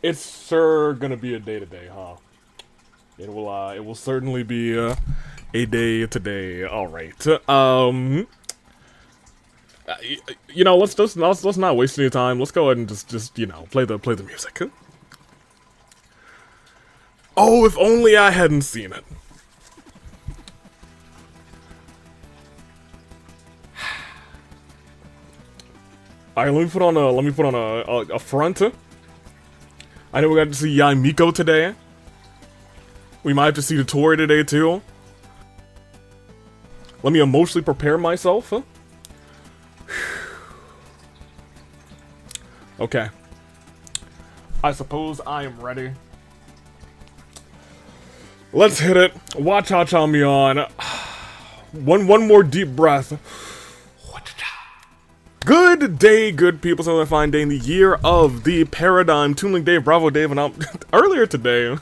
It's sure gonna be a day today, huh? It will certainly be a day today. All right. You know, let's not waste any time. Let's go ahead and just you know, play the music. Oh, if only I hadn't seen it. All right, let me put on a front. I know we got to see Miko today. We might have to see Detor today too. Let me emotionally prepare myself. Okay. I suppose I am ready. Let's hit it. Cha me on. One more deep breath. Good day, good people. It's another fine day in the year of the paradigm. Toon Link Dave, Bravo Dave, and I'm earlier today.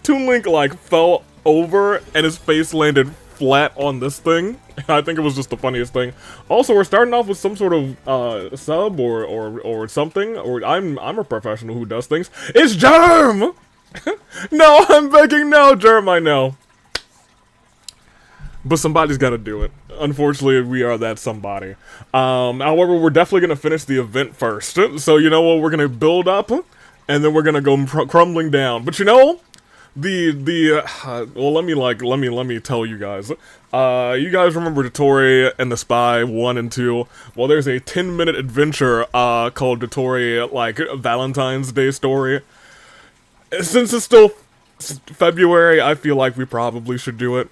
Toon Link like fell over and his face landed flat on this thing. I think it was just the funniest thing. Also, we're starting off with some sort of sub or something. Or I'm a professional who does things. It's Germ. No, I'm begging no, Germ. I know. But somebody's got to do it. Unfortunately, we are that somebody. However, we're definitely going to finish the event first. So, you know what? We're going to build up, and then we're going to go crumbling down. But you know, well, let me tell you guys. You guys remember Detor and the Spy 1 and 2? Well, there's a 10-minute adventure, called Detor, like, Valentine's Day story. Since it's still February, I feel like we probably should do it.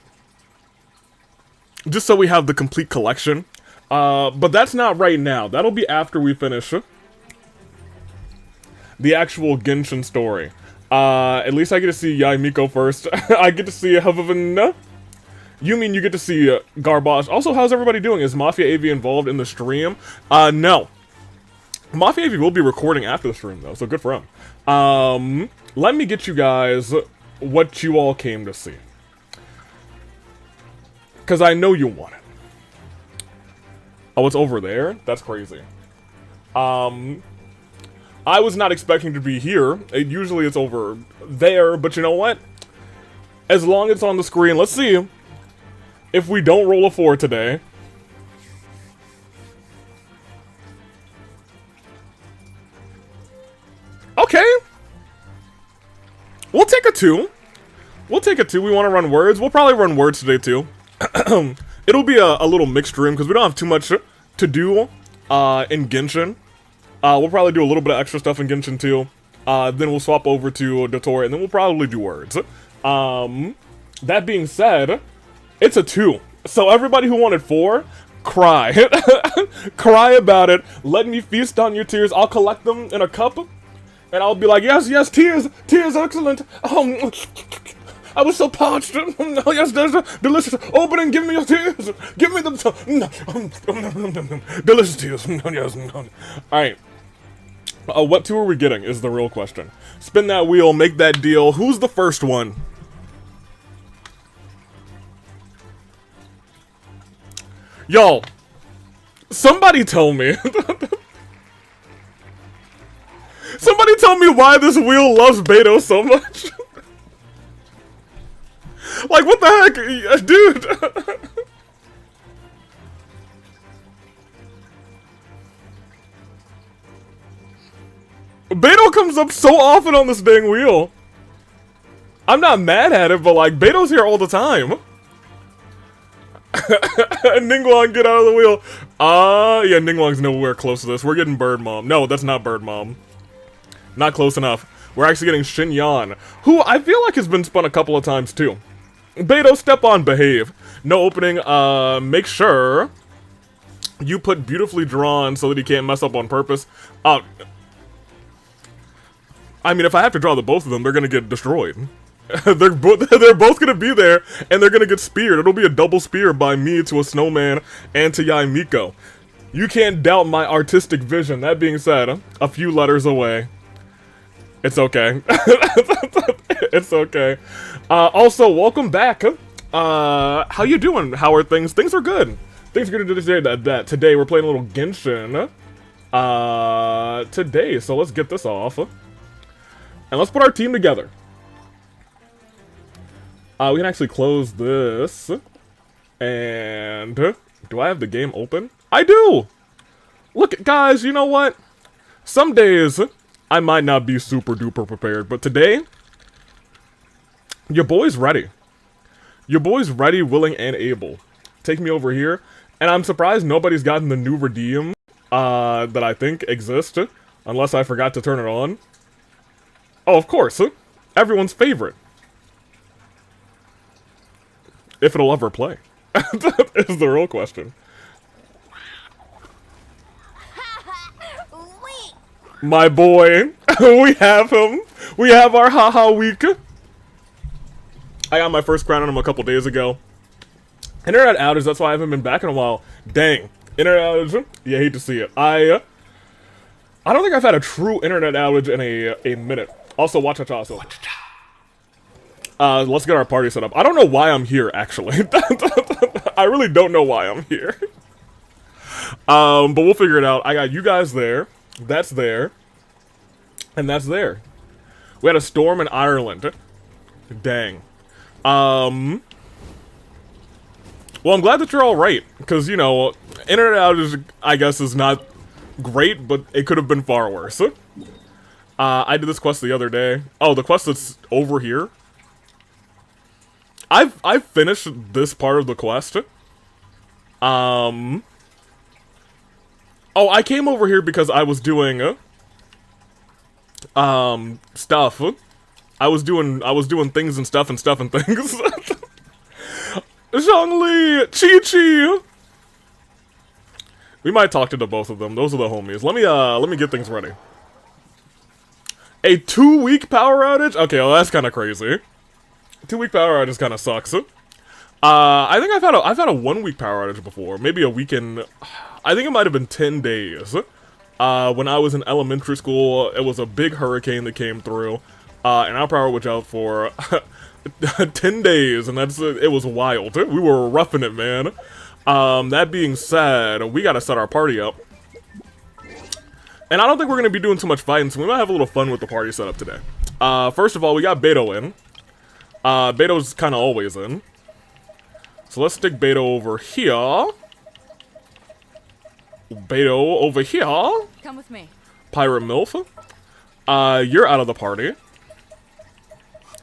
Just so we have the complete collection. But that's not right now. That'll be after we finish the actual Genshin story. At least I get to see Miko first. I get to see Havavana. You mean you get to see Garbage. Also, how's everybody doing? Is Mafia AV involved in the stream? No. Mafia AV will be recording after the stream, though, so good for him. Let me get you guys what you all came to see. Because I know you want it. Oh, it's over there? That's crazy. I was not expecting to be here. Usually it's over there, but you know what? As long as it's on the screen, let's see if we don't roll a 4 today. Okay. We'll take a 2. We'll take a 2. We want to run words. We'll probably run words today, too. It'll be a little mixed stream, because we don't have too much to do in Genshin. We'll probably do a little bit of extra stuff in Genshin too. Then we'll swap over to Detor, and then we'll probably do words. That being said, it's a 2. So everybody who wanted 4, cry. Cry about it. Let me feast on your tears. I'll collect them in a cup, and I'll be like, yes, yes, tears, tears, excellent. I was so parched. Oh, yes, there's a delicious opening. Give me your tears. Give me them. Delicious tears. Yes. Alright. What 2 are we getting is the real question. Spin that wheel, make that deal. Who's the first one? Yo, somebody tell me. Somebody tell me why this wheel loves Beto so much. Like, what the heck, dude? Beto comes up so often on this dang wheel. I'm not mad at it, but like, Beto's here all the time. Ningguang, get out of the wheel. Yeah, Ningguang's nowhere close to this. We're getting Bird Mom. No, that's not Bird Mom. Not close enough. We're actually getting Xinyan, who I feel like has been spun a couple of times too. Beto, step on, behave. No opening, make sure you put beautifully drawn so that he can't mess up on purpose. I mean, if I have to draw the both of them, they're gonna get destroyed. they're both gonna be there, and they're gonna get speared. It'll be a double spear by me to a snowman and to Yai Miko. You can't doubt my artistic vision. That being said, a few letters away. It's okay. It's okay. Also, welcome back. How you doing? How are things? Things are good. Things are good today. Today we're playing a little Genshin. Today, so let's get this off. And let's put our team together. We can actually close this. And do I have the game open? I do! Look, guys, you know what? Some days I might not be super duper prepared, but today, your boy's ready. Your boy's ready, willing, and able. Take me over here. And I'm surprised nobody's gotten the new redeem that I think exists, unless I forgot to turn it on. Oh, of course. Everyone's favorite. If it'll ever play. Is the real question. My boy. We have him. We have our haha week. I got my first crown on him a couple days ago. Internet outage, that's why I haven't been back in a while. Dang. Internet outage. Yeah, hate to see it. I don't think I've had a true internet outage in a minute. Also, watch a toss. Let's get our party set up. I don't know why I'm here, actually. I really don't know why I'm here. But we'll figure it out. I got you guys there. That's there. And that's there. We had a storm in Ireland. Dang. Well, I'm glad that you're alright. Because, you know, internet outage, I guess, is not great, but it could have been far worse. I did this quest the other day. Oh, the quest that's over here? I've finished this part of the quest. Oh, I came over here because I was doing stuff. I was doing things and stuff and stuff and things. Zhongli, Chi-Chi. We might talk to the both of them. Those are the homies. Let me get things ready. A 2-week power outage? Okay, well that's kind of crazy. 2-week power outage kind of sucks. I think I've had a 1-week power outage before. Maybe a weekend. I think it might have been 10 days. When I was in elementary school, it was a big hurricane that came through, and our power was out for 10 days, and it was wild. We were roughing it, man. That being said, we gotta set our party up. And I don't think we're gonna be doing too much fighting, so we might have a little fun with the party setup today. First of all, we got Beto in. Beto's kind of always in. So let's stick Beto over here. Beto over here. Come with me. Pirate MILF. You're out of the party.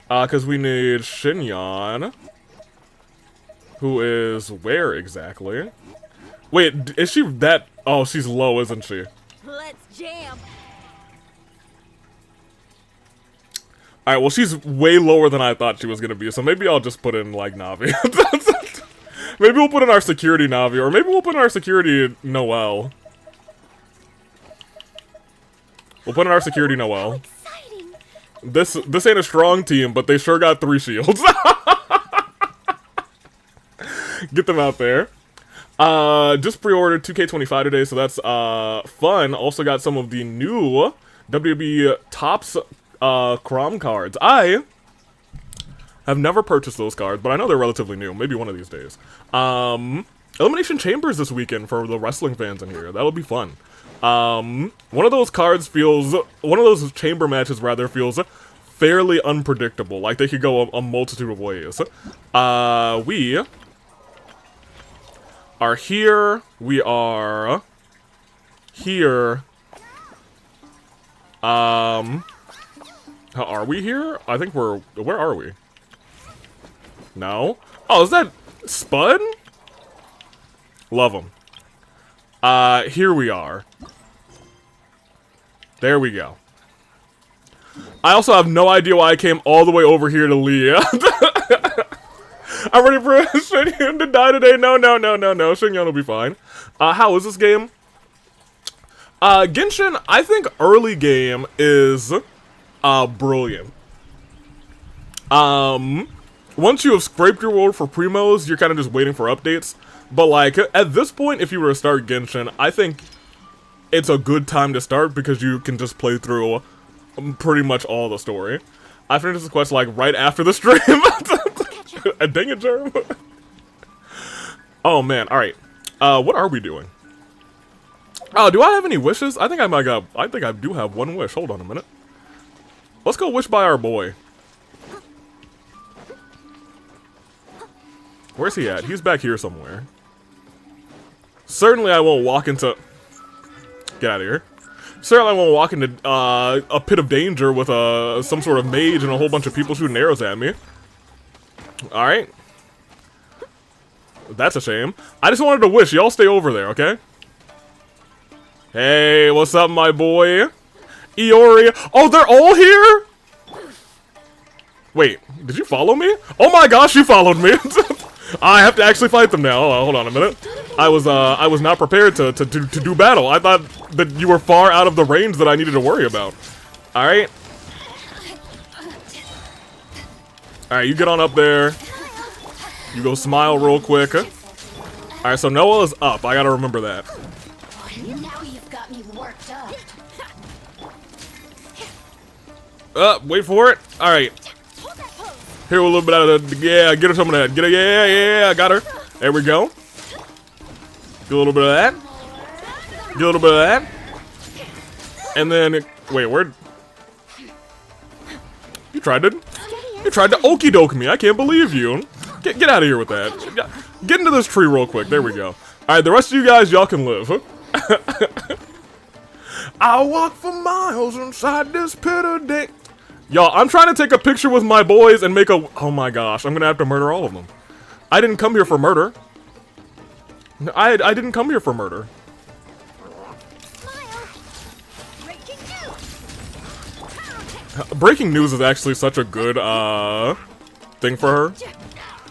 Because we need Xinyan. Who is where exactly? Wait, is she that? Oh, she's low, isn't she? Let's jam. Alright, well, she's way lower than I thought she was gonna be, so maybe I'll just put in, like, Navi. Maybe we'll put in our security Navi, or maybe we'll put in our security Noelle. We'll put in our security Noelle. This ain't a strong team, but they sure got 3 shields. Get them out there. Just pre-ordered 2K25 today, so that's fun. Also got some of the new WWE Topps Crom cards. I have never purchased those cards, but I know they're relatively new. Maybe one of these days. Elimination Chambers this weekend for the wrestling fans in here. That'll be fun. One of those cards feels, one of those chamber matches rather feels fairly unpredictable. Like they could go a multitude of ways. We are here. We are here. How are we here? I think we're, where are we? No? Oh, is that Spud? Love him. Here we are. There we go. I also have no idea why I came all the way over here to Leah. I'm ready for Shinyon to die today. No. Shinyon will be fine. How is this game? Genshin, I think early game is, brilliant. Once you have scraped your world for primos, you're kind of just waiting for updates. But, like, at this point, if you were to start Genshin, I think it's a good time to start because you can just play through pretty much all the story. I finished this quest, like, right after the stream. Dang it, Jerem. Oh, man. Alright. What are we doing? Oh, do I have any wishes? I think I do have one wish. Hold on a minute. Let's go wish by our boy. Where's he at? He's back here somewhere. Certainly I won't walk into... Get out of here. Certainly I won't walk into a pit of danger with some sort of mage and a whole bunch of people shooting arrows at me. Alright. That's a shame. I just wanted to wish. Y'all stay over there, okay? Hey, what's up, my boy? Iori. Oh, they're all here? Wait, did you follow me? Oh my gosh, you followed me. I have to actually fight them now. Hold on a minute. I was not prepared to do battle. I thought that you were far out of the range that I needed to worry about. Alright. Alright, you get on up there. You go smile real quick. Alright, so Noah is up. I gotta remember that. Now you've got me worked Wait up. for it. Alright. Here a little bit out of the, yeah, get her some of that. Get her, yeah, got her. There we go. Get a little bit of that. Get a little bit of that. And then, wait, where? You tried to okie doke me. I can't believe you. Get out of here with that. Get into this tree real quick. There we go. Alright, the rest of you guys, y'all can live. I'll walk for miles inside this pit of day. Y'all, I'm trying to take a picture with my boys and make a... Oh my gosh, I'm gonna have to murder all of them. I didn't come here for murder. I didn't come here for murder. Breaking news is actually such a good, thing for her.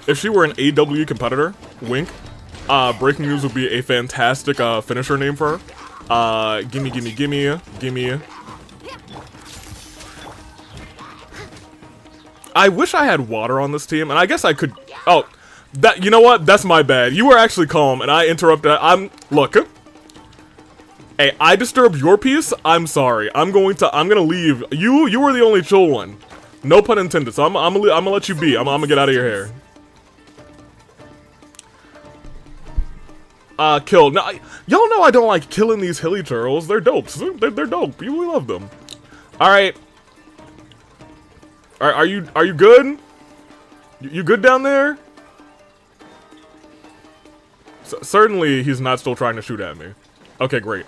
If she were an AW competitor, wink, breaking news would be a fantastic, finisher name for her. Gimme. I wish I had water on this team, and I guess I could... Oh, that, you know what? That's my bad. You were actually calm, and I interrupted. Look. Hey, I disturbed your peace. I'm sorry. I'm gonna leave. You were the only chill one. No pun intended. So I'm gonna let you be. I'm gonna get out of your hair. Killed. Now, y'all know I don't like killing these hilly turtles. They're dope. They're dope. We love them. All right. Are you good? You good down there? Certainly he's not still trying to shoot at me. Okay, great.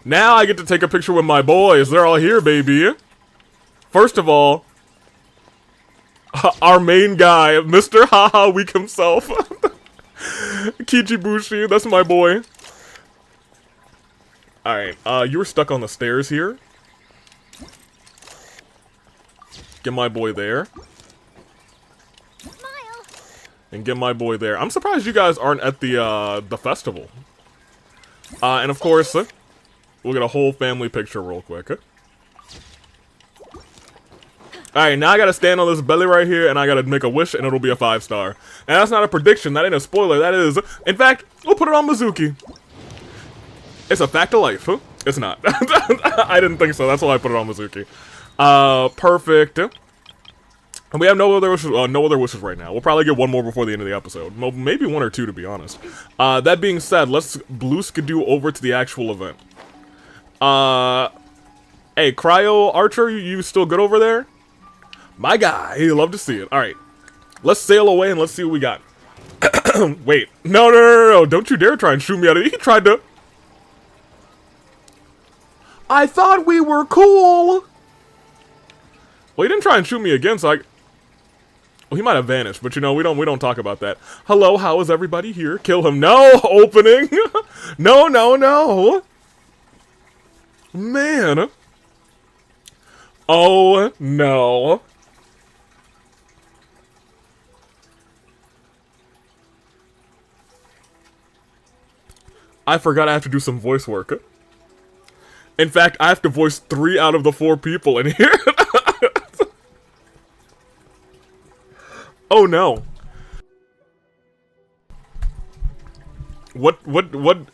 Now I get to take a picture with my boys. They're all here, baby. First of all, our main guy, Mr. Haha Week himself. Kichibushi, that's my boy. Alright, you were stuck on the stairs here. Get my boy there. Smile. And get my boy there. I'm surprised you guys aren't at the festival. And of course, we'll get a whole family picture real quick. Alright, now I gotta stand on this belly right here, and I gotta make a wish, and it'll be a 5-star. And that's not a prediction, that ain't a spoiler, that is... In fact, we'll put it on Mizuki. It's a fact of life. It's not. I didn't think so, that's why I put it on Mizuki. Perfect. And we have no other wishes right now. We'll probably get one more before the end of the episode. Maybe 1 or 2, to be honest. That being said, let's blue skidoo over to the actual event. Hey, Cryo Archer, you still good over there? My guy, love to see it. Alright, let's sail away and let's see what we got. Wait, no, don't you dare try and shoot me out of it. He tried to... I thought we were cool! Well, he didn't try and shoot me again, so I... Well, he might have vanished, but you know, we don't talk about that. Hello, how is everybody here? Kill him. No! Opening! No! Man! Oh, no. I forgot I have to do some voice work. In fact, I have to voice 3 out of the 4 people in here. Oh no. What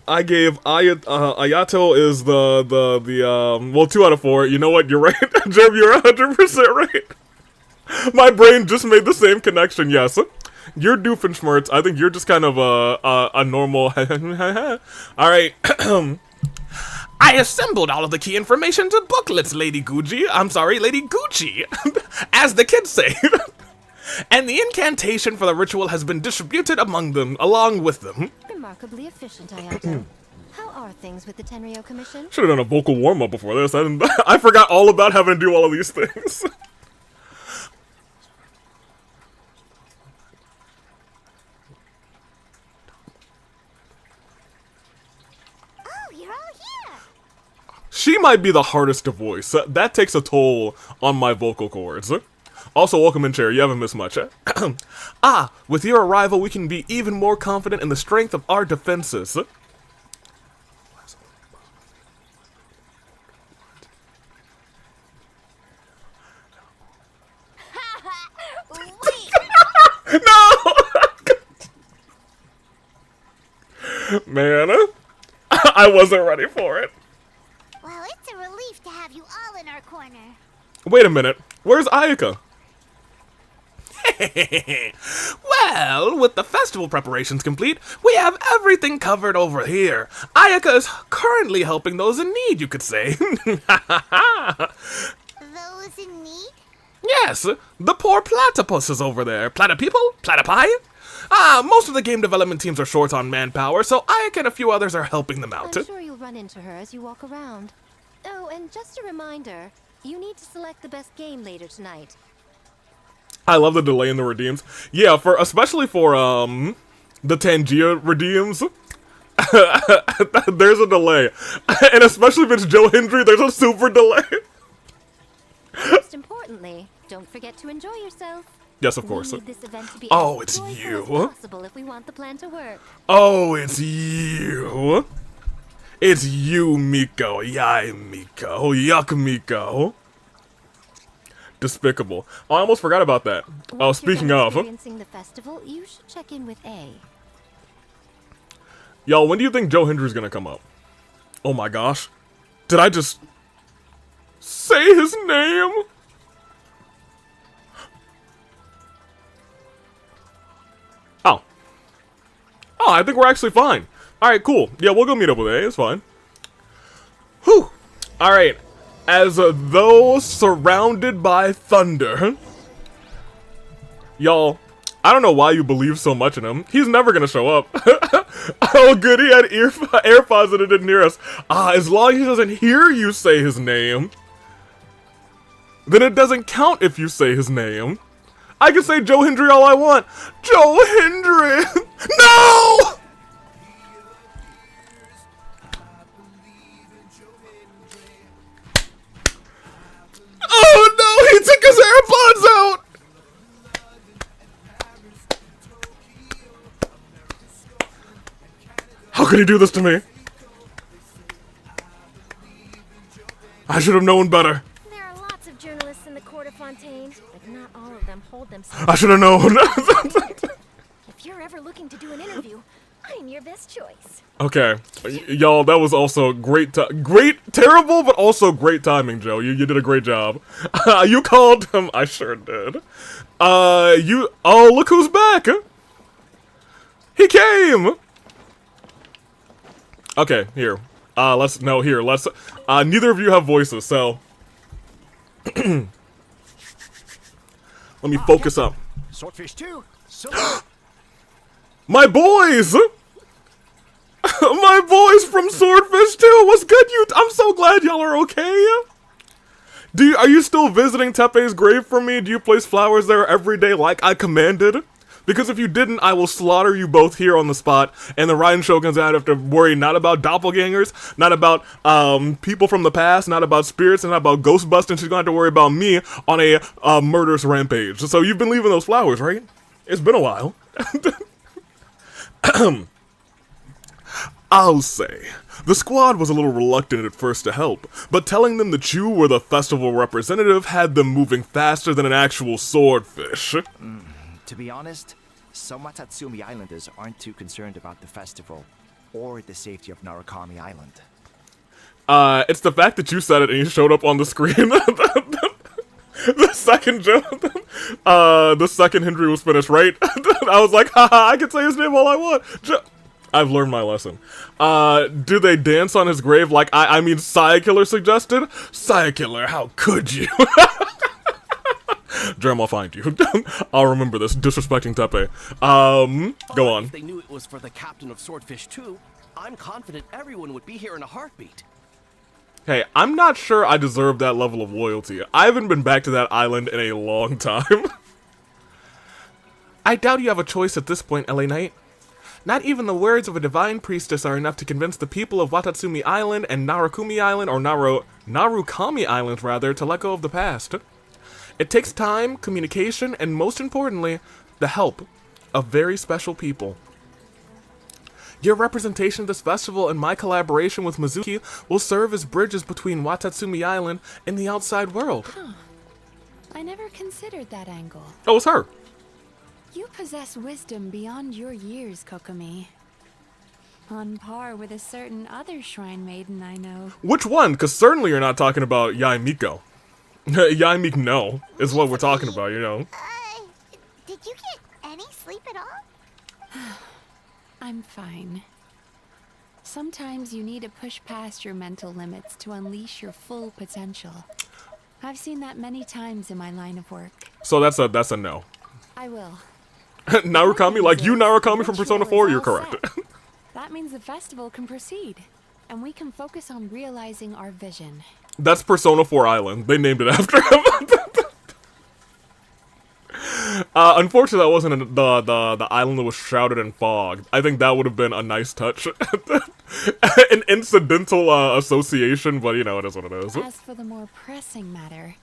I gave Ayato is well, 2 out of 4. You know what? You're right. Jerv, you're 100% right. My brain just made the same connection, yes. You're Doofenshmirtz. I think you're just kind of a normal... Alright. I assembled all of the key information to booklets, Lady Gucci. I'm sorry, Lady Gucci. As the kids say. And the incantation for the ritual has been distributed along with them. Remarkably efficient, Ayato. How are things with the Tenryo Commission? Should have done a vocal warm-up before this. I forgot all about having to do all of these things. Oh, you're all here. She might be the hardest to voice. That takes a toll on my vocal cords. Also, welcome in, Chair. You haven't missed much. With your arrival, we can be even more confident in the strength of our defenses. Wait. No! Man, I wasn't ready for it. Well, it's a relief to have you all in our corner. Wait a minute. Where's Ayaka? Well, with the festival preparations complete, we have everything covered over here. Ayaka is currently helping those in need, you could say. Those in need? Yes, the poor platypuses over there. Platypeople? Platypi? Most of the game development teams are short on manpower, so Ayaka and a few others are helping them out. I'm sure you'll run into her as you walk around. Oh, and just a reminder, you need to select the best game later tonight. I love the delay in the redeems. Yeah, especially for the Tangia redeems. There's a delay. And especially if it's Joe Hendry, there's a super delay. Most importantly, don't forget to enjoy yourself. Yes, of course. We need this event to be Oh, as it's joyful you. as possible if we want the plan to work. Oh, it's you. It's you, Miko. Yai, Miko. Yuck, Miko. Despicable. Oh, I almost forgot about that. Oh, Once you're speaking done of. experiencing the festival, you should check in with A. Y'all, when do you think Joe Hendry's gonna come up? Oh my gosh. Did I just say his name? Oh. Oh, I think we're actually fine. Alright, cool. Yeah, we'll go meet up with A. It's fine. Whew. Alright. As though surrounded by thunder. Y'all, I don't know why you believe so much in him. He's never gonna show up. Oh, good, he had AirPods and it didn't hear us. As long as he doesn't hear you say his name, then it doesn't count if you say his name. I can say Joe Hendry all I want. Joe Hendry! No! his AirPods out! How could he do this to me? I should have known better. There are lots of journalists in the court of Fontaine, but not all of them hold themselves. I should have known. If you're ever looking to do an interview, I'm your best choice. Okay, y'all, that was also terrible, but also great timing, Joe. You did a great job. You called him. I sure did. Oh, look who's back. He came. Okay, here. Neither of you have voices, so. Let me focus up. Swordfish 2. My boys! My boys from Swordfish 2! What's good, you? I'm so glad y'all are okay. Are you still visiting Tepe's grave for me? Do you place flowers there every day like I commanded? Because if you didn't, I will slaughter you both here on the spot, and the Ryan Shogun's gonna have to worry not about doppelgangers, not about people from the past, not about spirits, and not about ghost busting. She's gonna have to worry about me on a murderous rampage. So you've been leaving those flowers, right? It's been a while. I'll say, the squad was a little reluctant at first to help, but telling them that you were the festival representative had them moving faster than an actual swordfish. To be honest, some Watatsumi Islanders aren't too concerned about the festival or the safety of Narukami Island. It's the fact that you said it and you showed up on the screen. The second Henry was finished, right? I was like, haha, I can say his name all I want. I've learned my lesson. Do they dance on his grave like I mean Psykiller suggested? Psykiller, how could you? Jerem, I'll find you. I'll remember this. Disrespecting Tepe. Go on. If they knew it was for the captain of Swordfish 2, I'm confident everyone would be here in a heartbeat. Hey, I'm not sure I deserve that level of loyalty. I haven't been back to that island in a long time. I doubt you have a choice at this point, LA Knight. Not even the words of a divine priestess are enough to convince the people of Watatsumi Island and Narukami Island, or Narukami Island, rather, to let go of the past. It takes time, communication, and most importantly, the help of very special people. Your representation of this festival and my collaboration with Mizuki will serve as bridges between Watatsumi Island and the outside world. Huh. I never considered that angle. Oh, it's her. You possess wisdom beyond your years, Kokomi. On par with a certain other shrine maiden I know. Which one? Because certainly you're not talking about Yaimiko. Yaimiko, no, is what we're talking about, you know. Did you get any sleep at all? I'm fine. Sometimes you need to push past your mental limits to unleash your full potential. I've seen that many times in my line of work. So that's a no. I will. Narukami, like you Narukami from Persona 4, you're correct. That means the festival can proceed, and we can focus on realizing our vision. That's Persona 4 Island. They named it after him. Unfortunately, that wasn't the island that was shrouded in fog. I think that would have been a nice touch. An incidental association, but you know, it is what it is. As for the more pressing matter,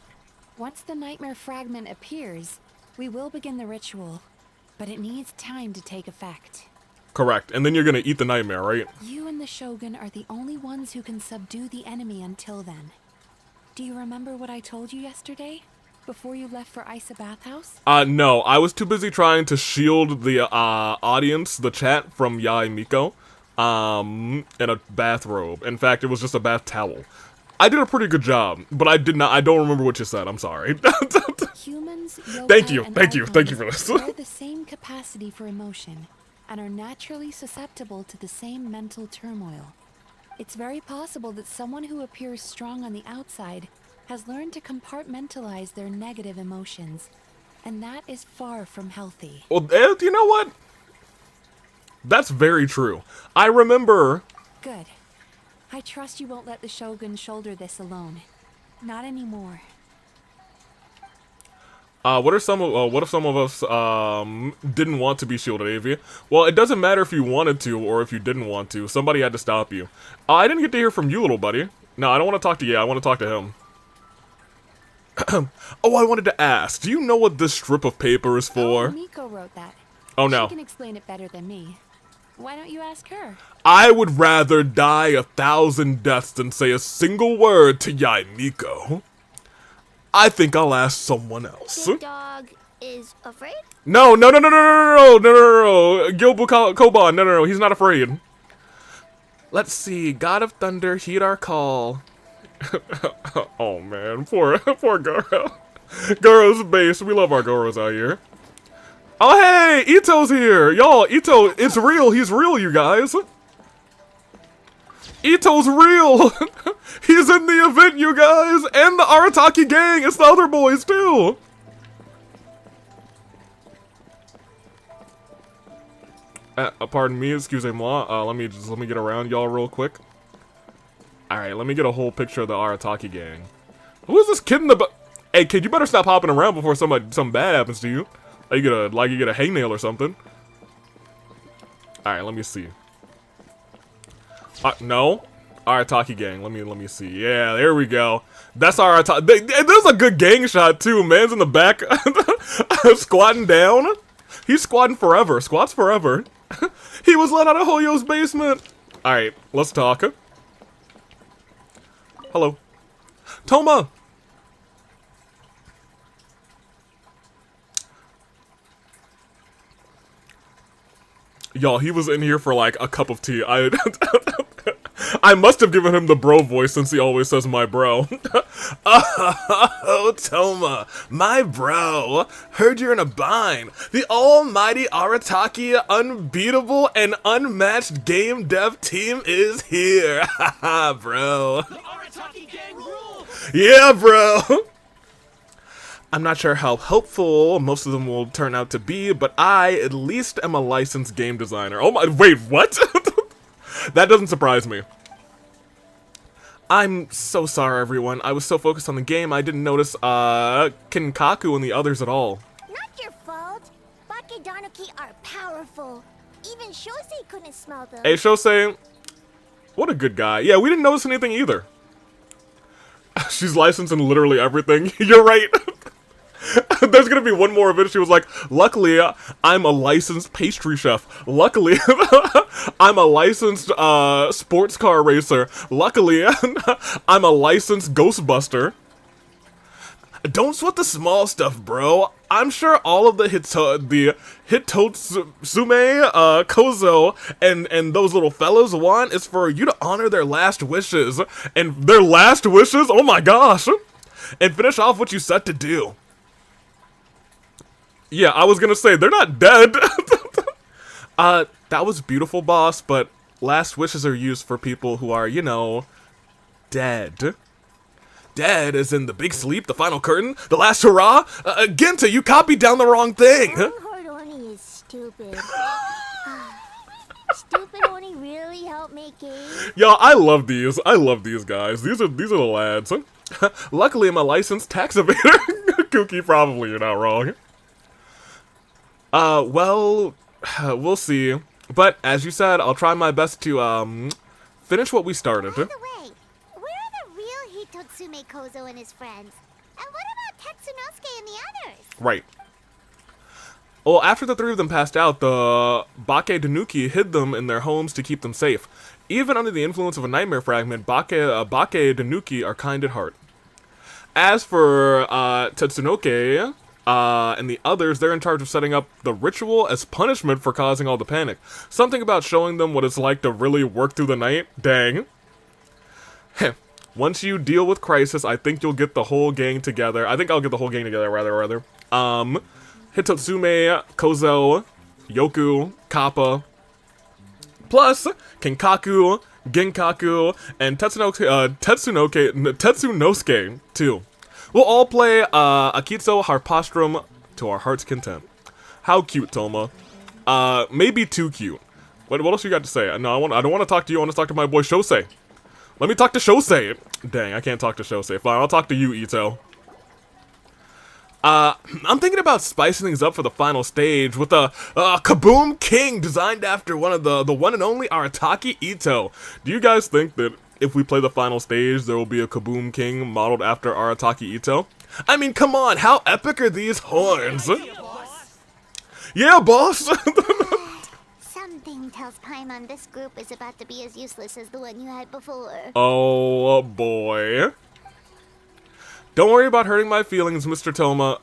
once the nightmare fragment appears, we will begin the ritual, but it needs time to take effect. Correct, and then you're gonna eat the nightmare, right? You and the Shogun are the only ones who can subdue the enemy until then. Do you remember what I told you yesterday? Before you left for Isa Bathhouse? No, I was too busy trying to shield the audience, the chat, from Yaimiko, in a bathrobe. In fact, it was just a bath towel. I did a pretty good job, but I don't remember what you said, I'm sorry. Humans, Thank you for this. Share the same capacity for emotion, and are naturally susceptible to the same mental turmoil. It's very possible that someone who appears strong on the outside has learned to compartmentalize their negative emotions, and that is far from healthy. Well, you know what? That's very true. I remember... Good. I trust you won't let the Shogun shoulder this alone. Not anymore. What if some of us didn't want to be shielded, Avi? Well, it doesn't matter if you wanted to or if you didn't want to. Somebody had to stop you. I didn't get to hear from you, little buddy. No, I don't want to talk to you. I want to talk to him. Oh, I wanted to ask, do you know what this strip of paper is Oh, for? Miko wrote that. Oh no. She can explain it better than me. Why don't you ask her? I would rather die 1,000 deaths than say a single word to Yai Miko. I think I'll ask someone else. Big Dog is afraid? No, no, no, no, no, no, no, no, no, no, Gilbu Koban, no, he's not afraid. Let's see, God of Thunder, heed our call. Oh man, poor Goro. Goro's base, we love our Goros out here. Oh hey, Ito's here! Y'all, Ito, it's real, he's real, you guys! Ito's real! He's in the event, you guys! And the Arataki gang! It's the other boys, too! Pardon me, excusez-moi. Let me get around y'all real quick. Alright, let me get a whole picture of the Arataki gang. Who is this kid in the Hey, kid, you better stop hopping around before something bad happens to you. You get a hangnail or something. Alright, let me see. No? Arataki gang. Let me see. Yeah, there we go. That's Arataki. There's a good gang shot too. Man's in the back squatting down. He's squatting forever. Squats forever. He was let out of Hoyo's basement. Alright, let's talk. Hello. Toma! Y'all, he was in here for like a cup of tea. I must have given him the bro voice since he always says my bro. Oh, Toma, my bro. Heard you're in a bind. The almighty Arataki unbeatable and unmatched game dev team is here. Haha, bro. The Arataki gang rule! Yeah, bro. I'm not sure how helpful most of them will turn out to be, but I at least am a licensed game designer. Oh my, wait, what? That doesn't surprise me. I'm so sorry, everyone. I was so focused on the game, I didn't notice, Kinkaku and the others at all. Not your fault. Bakedanuki are powerful. Even Shosei couldn't smell them. Hey, Shosei, what a good guy. Yeah, we didn't notice anything either. She's licensed in literally everything. You're right. There's gonna be one more event. She was like, luckily, I'm a licensed pastry chef. Luckily, I'm a licensed sports car racer. Luckily, I'm a licensed Ghostbuster. Don't sweat the small stuff, bro. I'm sure all of the Hitotsume, Kozo, and those little fellas want is for you to honor their last wishes. And their last wishes? Oh my gosh! And finish off what you set to do. Yeah, I was gonna say, they're not dead. That was beautiful, boss, but last wishes are used for people who are, you know, dead. Dead as in the big sleep, the final curtain, the last hurrah? Genta, you copied down the wrong thing! Horoni is stupid. Stupid Oni really helped make games? Yo, I love these. I love these guys. These are the lads. Luckily, I'm a licensed tax evader. Kooky, probably you're not wrong. Well, we'll see. But, as you said, I'll try my best to, finish what we started. By the way, where are the real Hitotsume Kozo and his friends? And what about Tetsunosuke and the others? Right. Well, after the three of them passed out, the Bakedanuki hid them in their homes to keep them safe. Even under the influence of a nightmare fragment, Bakedanuki are kind at heart. As for, Tetsunoke, and the others, they're in charge of setting up the ritual as punishment for causing all the panic. Something about showing them what it's like to really work through the night. Dang. Heh. Once you deal with crisis, I think you'll get the whole gang together. I think I'll get the whole gang together, rather. Hitotsume, Kozo, Yoku, Kappa, plus Kinkaku, Genkaku, and Tetsunosuke, too. We'll all play Akitsu Harpastrum to our heart's content. How cute, Toma. Maybe too cute. What else you got to say? No, I don't want to talk to you. I want to talk to my boy Shosei. Let me talk to Shosei. Dang, I can't talk to Shosei. Fine, I'll talk to you, Ito. I'm thinking about spicing things up for the final stage with a Kaboom King designed after one of the one and only Arataki Ito. Do you guys think that if we play the final stage, there will be a Kaboom King modeled after Arataki Ito? I mean, come on, how epic are these horns? Yeah, boss! Something tells Paimon this group is about to be as useless as the one you had before. Oh boy. Don't worry about hurting my feelings, Mr. Toma,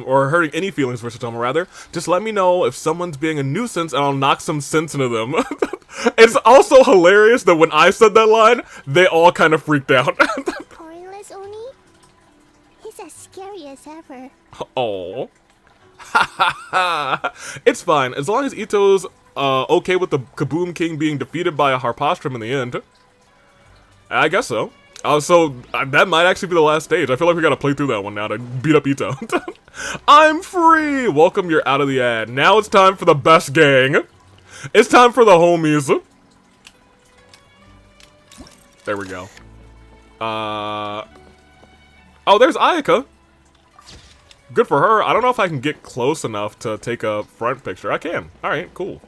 or hurting any feelings, Mr. Toma, rather. Just let me know if someone's being a nuisance and I'll knock some sense into them. It's also hilarious that when I said that line, they all kind of freaked out. Pointless Oni? He's as scary as ever. Oh. It's fine, as long as Ito's okay with the Kaboom King being defeated by a Harpostrum in the end. I guess so. That might actually be the last stage. I feel like we gotta play through that one now to beat up Ito. I'm free! Welcome, you're out of the ad. Now it's time for the best gang. It's time for the homies. There we go. Oh, there's Ayaka. Good for her. I don't know if I can get close enough to take a front picture. I can. Alright, cool.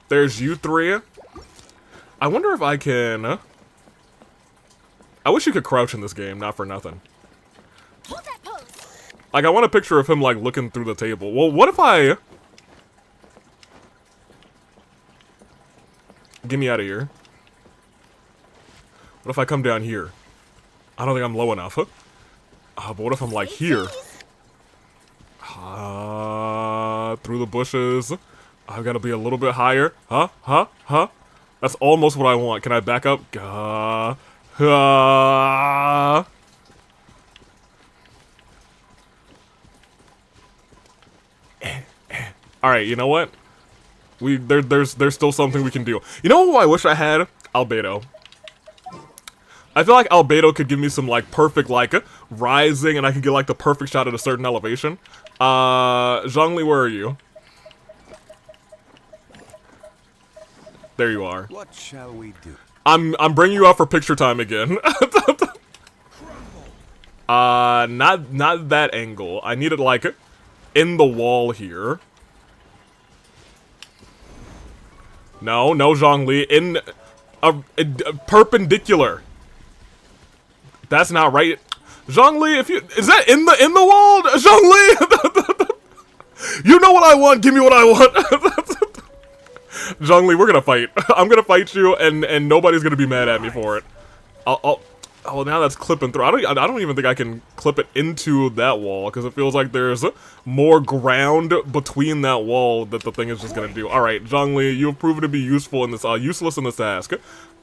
There's you three. I wonder if I can... I wish you could crouch in this game, not for nothing. Hold that pose. Like, I want a picture of him, like, looking through the table. Well, what if I... Get me out of here. What if I come down here? I don't think I'm low enough. But what if I'm, like, here? Through the bushes. I've got to be a little bit higher. Huh? That's almost what I want. Can I back up? Alright, you know what? There's still something we can do. You know who I wish I had? Albedo. I feel like Albedo could give me some, like, perfect, like, rising, and I could get, like, the perfect shot at a certain elevation. Zhongli, where are you? There you are. What shall we do? I'm bringing you out for picture time again. Not that angle. I need it, like, in the wall here. No, Zhongli. In a perpendicular. That's not right. Zhongli, is that in the wall? Zhongli! You know what I want, give me what I want. Zhongli, we're gonna fight. I'm gonna fight you, and nobody's gonna be mad at me for it. Oh, now that's clipping through. I don't even think I can clip it into that wall, because it feels like there's more ground between that wall that the thing is just gonna do. Alright, Zhongli, you've proven to be useful in this, useless in this task.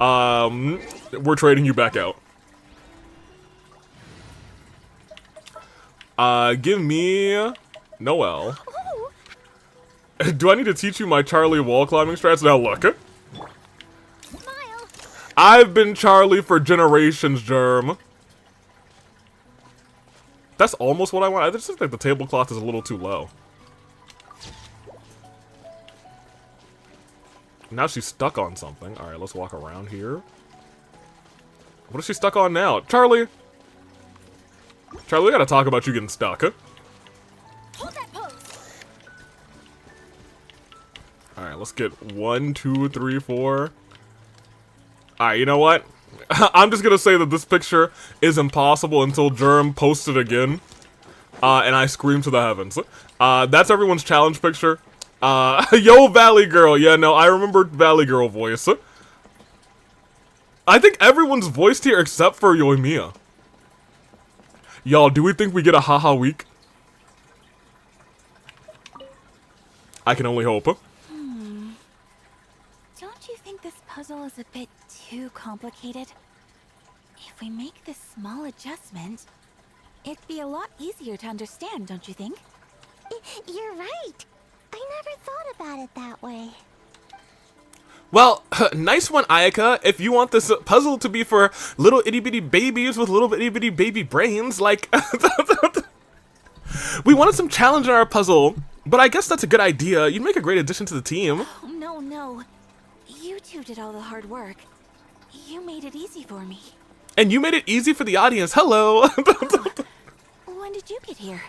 We're trading you back out. Give me Noelle. Do I need to teach you my Charlie wall climbing strats? Now look. Smile. I've been Charlie for generations, Germ. That's almost what I want. I just think the tablecloth is a little too low. Now she's stuck on something. Alright, let's walk around here. What is she stuck on now? Charlie, we gotta talk about you getting stuck. Hold that pose. Alright, let's get 1, 2, 3, 4. Alright, you know what? I'm just gonna say that this picture is impossible until Germ posts it again. And I scream to the heavens. That's everyone's challenge picture. Yo, Valley Girl. Yeah, no, I remember Valley Girl voice. I think everyone's voiced here except for Yoimiya. Y'all, do we think we get a haha week? I can only hope. Don't you think this puzzle is a bit too complicated? If we make this small adjustment, it'd be a lot easier to understand, don't you think? You're right. I never thought about it that way. Well, nice one, Ayaka. If you want this puzzle to be for little itty-bitty babies with little itty-bitty baby brains, like... We wanted some challenge in our puzzle, but I guess that's a good idea. You'd make a great addition to the team. Oh, no. You two did all the hard work. You made it easy for me. And you made it easy for the audience. Hello. When did you get here?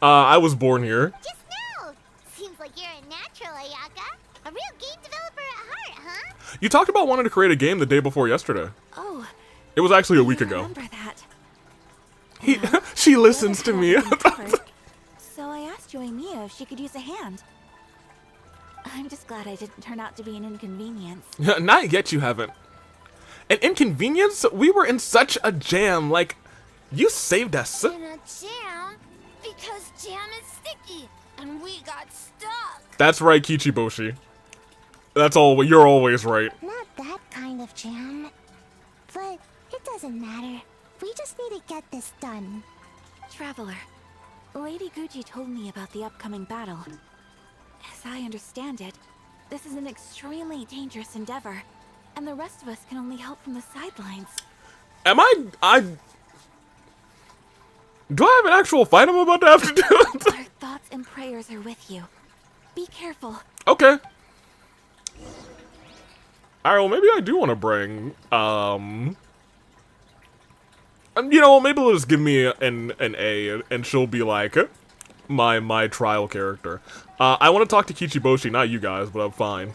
I was born here. Just now. Seems like you're a natural, Ayaka. A real game developer at heart, huh? You talked about wanting to create a game the day before yesterday. Oh, It was actually a week I ago. remember that. She listens to me. So I asked Mia if she could use a hand. I'm just glad I didn't turn out to be an inconvenience. Not yet, you haven't. An inconvenience? We were in such a jam. Like, you saved us. In a jam? Because jam is sticky, and we got stuck. That's right, Kichiboshi. That's all. You're always right. Not that kind of jam. But it doesn't matter. We just need to get this done. Traveler, Lady Gucci told me about the upcoming battle. As I understand it, this is an extremely dangerous endeavor, and the rest of us can only help from the sidelines. Am I... Do I have an actual fight I'm about to have to do? Our thoughts and prayers are with you. Be careful. Okay. Alright, well, maybe I do want to bring, you know, maybe they'll just give me an A, and she'll be like, my trial character. I want to talk to Kichiboshi, not you guys, but I'm fine.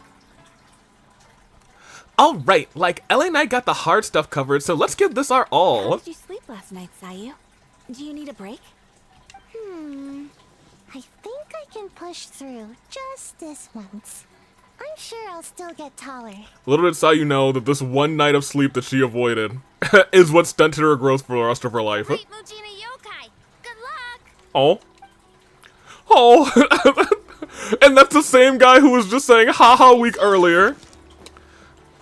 Alright, like, LA Knight got the hard stuff covered, so let's give this our How all. did you sleep last night, Sayu? Do you need a break? I think I can push through just this once. I'm sure I'll still get taller. Little did Sayu know that this one night of sleep that she avoided is what stunted her growth for the rest of her life. Wait, Mujina Yokai. Good luck. Oh. Oh. And that's the same guy who was just saying haha week earlier.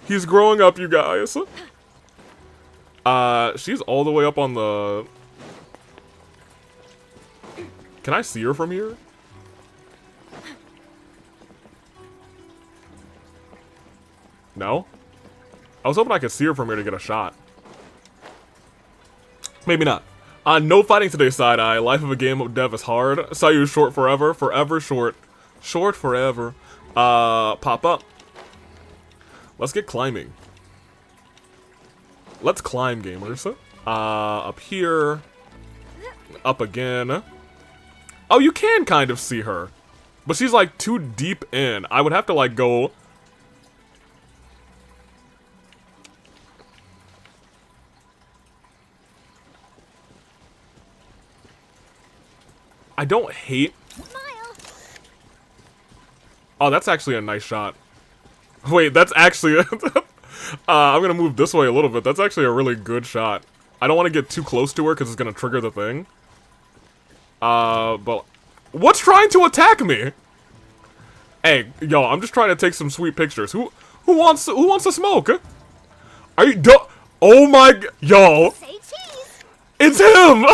He's growing up, you guys. She's all the way up on the... Can I see her from here? No? I was hoping I could see her from here to get a shot. Maybe not. No fighting today, Side-Eye. Life of a game of dev is hard. Sayu short forever. Forever short. Short forever. Pop up. Let's get climbing. Let's climb, gamers. Up here. Up again. Oh, you can kind of see her. But she's like too deep in. I would have to like go... I don't hate... Oh, that's actually a nice shot. Wait, that's actually... I'm gonna move this way a little bit. That's actually a really good shot. I don't want to get too close to her because it's gonna trigger the thing. But... What's trying to attack me? Hey, yo, I'm just trying to take some sweet pictures. Who wants to smoke? Are you... Oh my... Yo. Say cheese. It's him!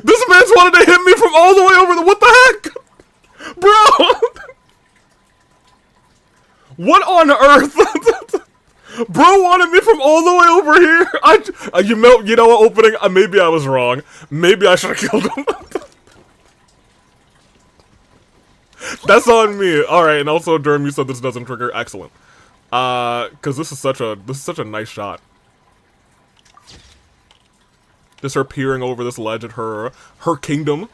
This man's wanted to hit me from all the way over the... What the heck? Bro! What on earth? Bro wanted me from all the way over here. You know what, opening? Maybe I was wrong. Maybe I should have killed him. That's on me. Alright, and also Durham, you said this doesn't trigger. Excellent. Cause this is such a nice shot. Just her peering over this ledge at her kingdom.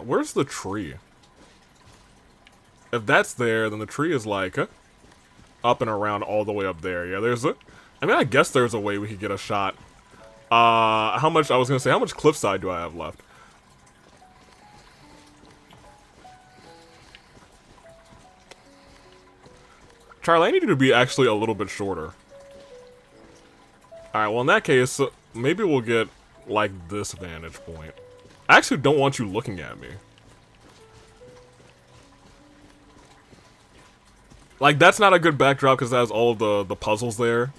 Where's the tree? If that's there, then the tree is like up and around all the way up there. Yeah, there's a... I mean, I guess there's a way we could get a shot. How much... I was gonna say, how much cliffside do I have left? Charlie, I need you to be actually a little bit shorter. Alright, well in that case, maybe we'll get, like, this vantage point. I actually don't want you looking at me. Like, that's not a good backdrop because it has all the puzzles there.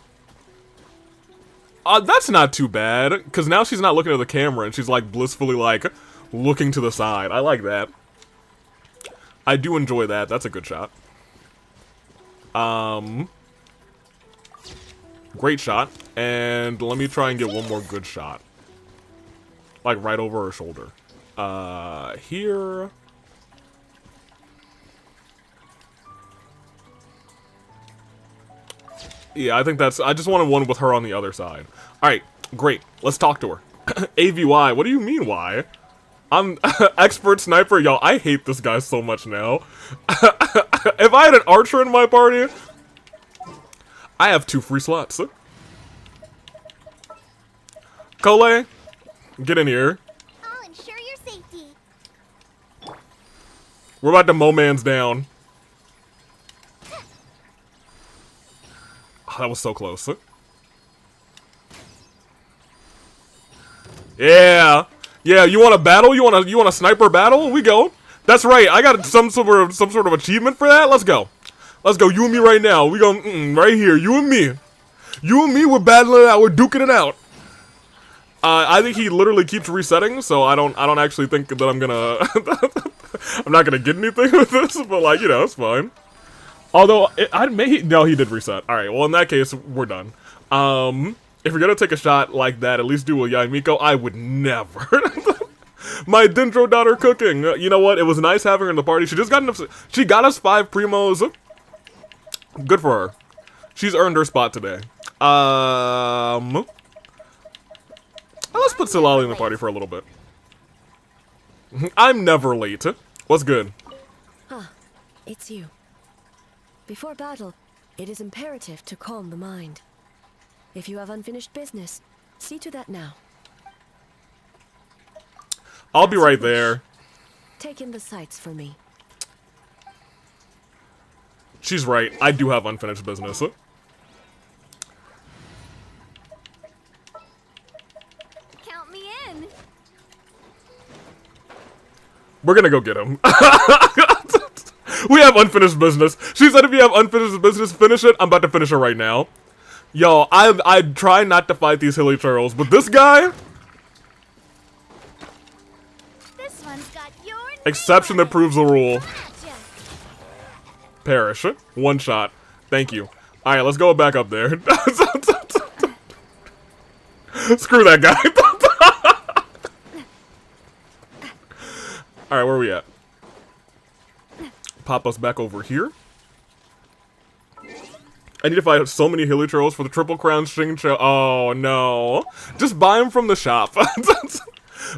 That's not too bad, because now she's not looking at the camera and she's, like, blissfully, like, looking to the side. I like that. I do enjoy that. That's a good shot. Great shot. And let me try and get one more good shot. Like, right over her shoulder. Here... Yeah, I think that's... I just wanted one with her on the other side. Alright, great. Let's talk to her. AVY, what do you mean, why? I'm expert sniper. Yo, I hate this guy so much now. If I had an archer in my party, I have 2 free slots. Cole, get in here. I'll ensure your safety. We're about to mow man's down. Oh, that was so close. Yeah. Yeah, you want a battle? You want a sniper battle? We go. That's right. I got some sort of achievement for that. Let's go. Let's go. You and me right now. We go right here. You and me. You and me, we're battling it out. We're duking it out. I think he literally keeps resetting, so I don't actually think that I'm gonna I'm not gonna get anything with this, but like, you know, it's fine. Although no, he did reset. All right, well in that case, we're done. If you're gonna take a shot like that, at least do a Yaimiko. I would never. My Dendro daughter cooking. You know what? It was nice having her in the party. She just got she got us 5 primos. Good for her. She's earned her spot today. Let's put Silali in the party for a little bit. I'm never late. What's good? It's you. Before battle, it is imperative to calm the mind. If you have unfinished business, see to that now. I'll be right there. Take in the sights for me. She's right. I do have unfinished business. Count me in. We're gonna go get him. We have unfinished business. She said if you have unfinished business, finish it. I'm about to finish it right now. Yo, I try not to fight these hilly churls, but this guy... This one's got your Exception that proves the rule. Gotcha. Perish. 1 shot. Thank you. Alright, let's go back up there. Screw that guy. Alright, where are we at? Pop us back over here. I need to fight so many hilly trolls for the Triple Crown Shing Cho. Oh, no. Just buy them from the shop.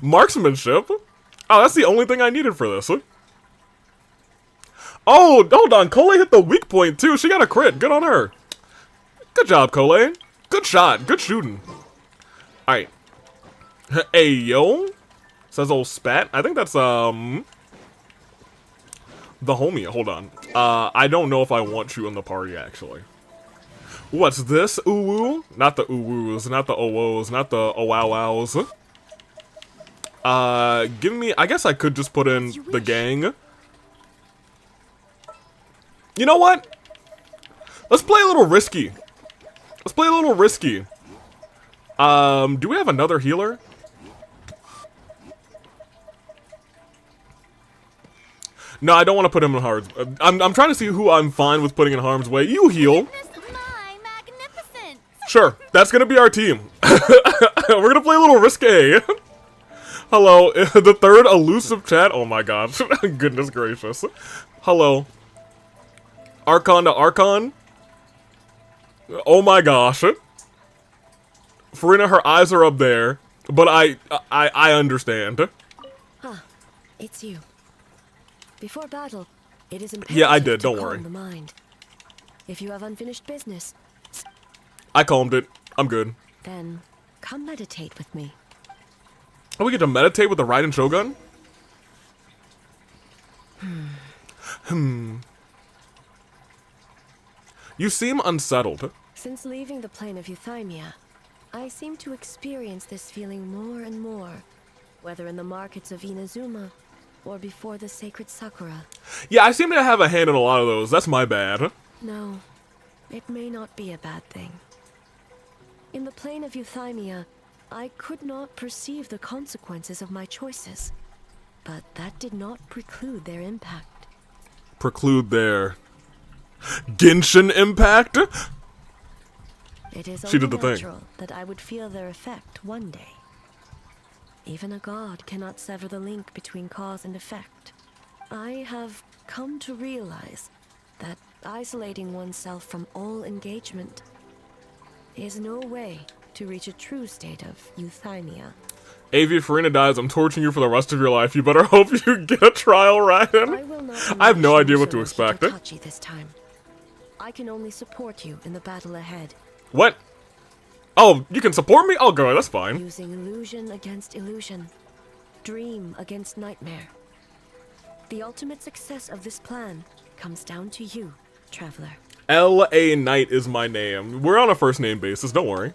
Marksmanship? Oh, that's the only thing I needed for this. Oh, hold on. Cole hit the weak point, too. She got a crit. Good on her. Good job, Cole. Good shot. Good shooting. Alright. Hey, yo. Says old Spat. I think that's, the homie. Hold on. I don't know if I want you in the party, actually. What's this? Ooh-woo? Not the ooh-woos, not the oh-woos, not the oh-wow-wows. Give me... I guess I could just put in the gang. You know what? Let's play a little risky. Let's play a little risky. Do we have another healer? No, I don't want to put him in harm's... I'm trying to see who I'm fine with putting in harm's way. You heal. My magnificent. Sure, that's gonna be our team. We're gonna play a little risque. Hello, the 3rd elusive chat. Oh my gosh, goodness gracious. Hello. Archon to Archon. Oh my gosh. Farina, her eyes are up there, but I understand. It's you. Before battle, it is imperative Yeah, I did, to don't calm worry. the mind. If you have unfinished business, I calmed it. I'm good. then come meditate with me. Oh, we get to meditate with the Raiden Shogun? You seem unsettled. Since leaving the plane of Euthymia, I seem to experience this feeling more and more, whether in the markets of Inazuma or before the sacred Sakura. Yeah, I seem to have a hand in a lot of those. That's my bad. No, it may not be a bad thing. In the plane of Euthymia, I could not perceive the consequences of my choices, but that did not preclude their impact. Preclude their Genshin impact? It is She only did the thing. natural that I would feel their effect one day. Even a god cannot sever the link between cause and effect. I have come to realize that isolating oneself from all engagement is no way to reach a true state of euthymia. AV, if Farina dies, I'm torturing you for the rest of your life. You better hope you get a trial, Ryan. I will not I have no unleash idea what to Nuzlocke expect. Hitotachi this time. I can only support you in the battle ahead. What? Oh, you can support me? Oh, girl, that's fine. Using illusion against illusion. Dream against nightmare. The ultimate success of this plan comes down to you, Traveler. L.A. Knight is my name. We're on a first name basis, don't worry.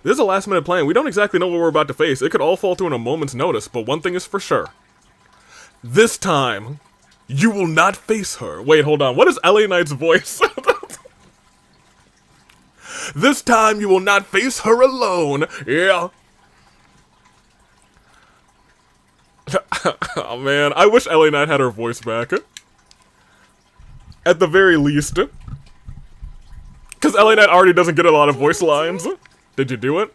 This is a last minute plan. We don't exactly know what we're about to face. It could all fall through in a moment's notice, but one thing is for sure. This time, you will not face her. Wait, hold on. What is L.A. Knight's voice? This time, you will not face her alone. Yeah. Oh, man. I wish L.A. Knight had her voice back. At the very least. Because L.A. Knight already doesn't get a lot of voice lines. Did you do it?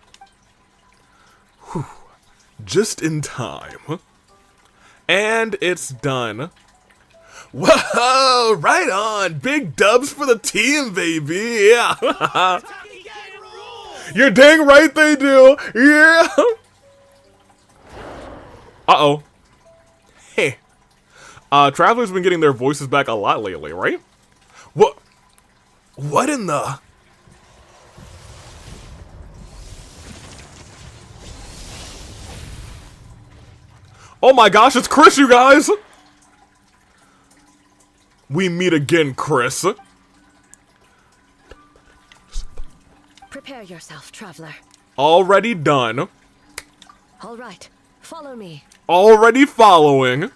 Whew. Just in time. And it's done. Whoa! Right on! Big dubs for the team, baby! Yeah! You're dang right they do! Yeah! Uh-oh. Hey. Traveler's been getting their voices back a lot lately, right? What in the... Oh my gosh, it's Chris, you guys! We meet again, Chris. Prepare yourself, Traveler. Already done. All right, follow me. Already following.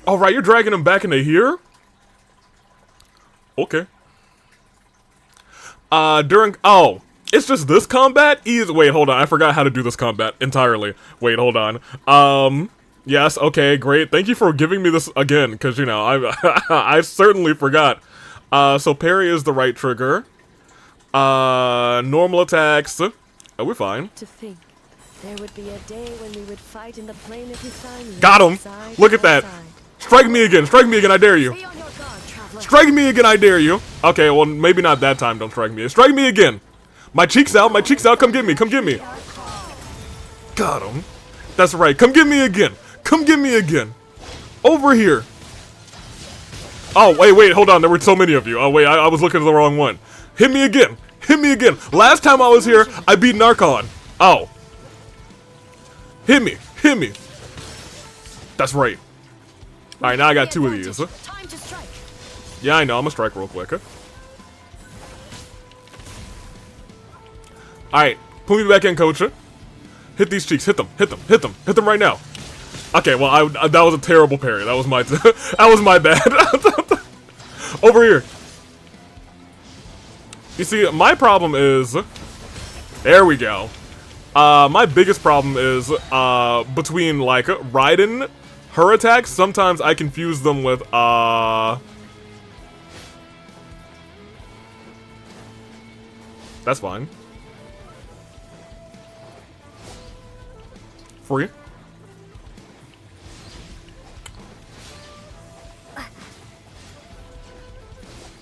Alright, you're dragging him back into here? Okay. Oh, it's just this combat? Wait, hold on, I forgot how to do this combat entirely. Wait, hold on. Yes, okay, great. Thank you for giving me this again, because, you know, I certainly forgot. So parry is the right trigger. Normal attacks. Oh, we're fine. To think, there would be a day when we would fight in the plane of Euthymia. Got him! Look at that! Strike me again, I dare you! Be on your guard, Traveler. Strike me again, I dare you! Okay, well, maybe not that time, don't strike me. Strike me again! My cheek's out, come get me, come get me! Got him. That's right, come get me again! Come get me again! Over here! Oh, wait, hold on, there were so many of you. Oh, wait, I was looking at the wrong one. Hit me again! Hit me again! Last time I was here, I beat Narcon. Oh. Hit me! Hit me! That's right. Alright, now I got two of these. Time to strike. Yeah, I know, I'm gonna strike real quick. Alright, put me back in, coach. Hit these cheeks, hit them right now. Okay, well, that was a terrible parry. That was my, that was my bad. Over here. You see, my problem is, there we go. My biggest problem is, between, like, Raiden, her attacks, sometimes I confuse them with, that's fine. Free.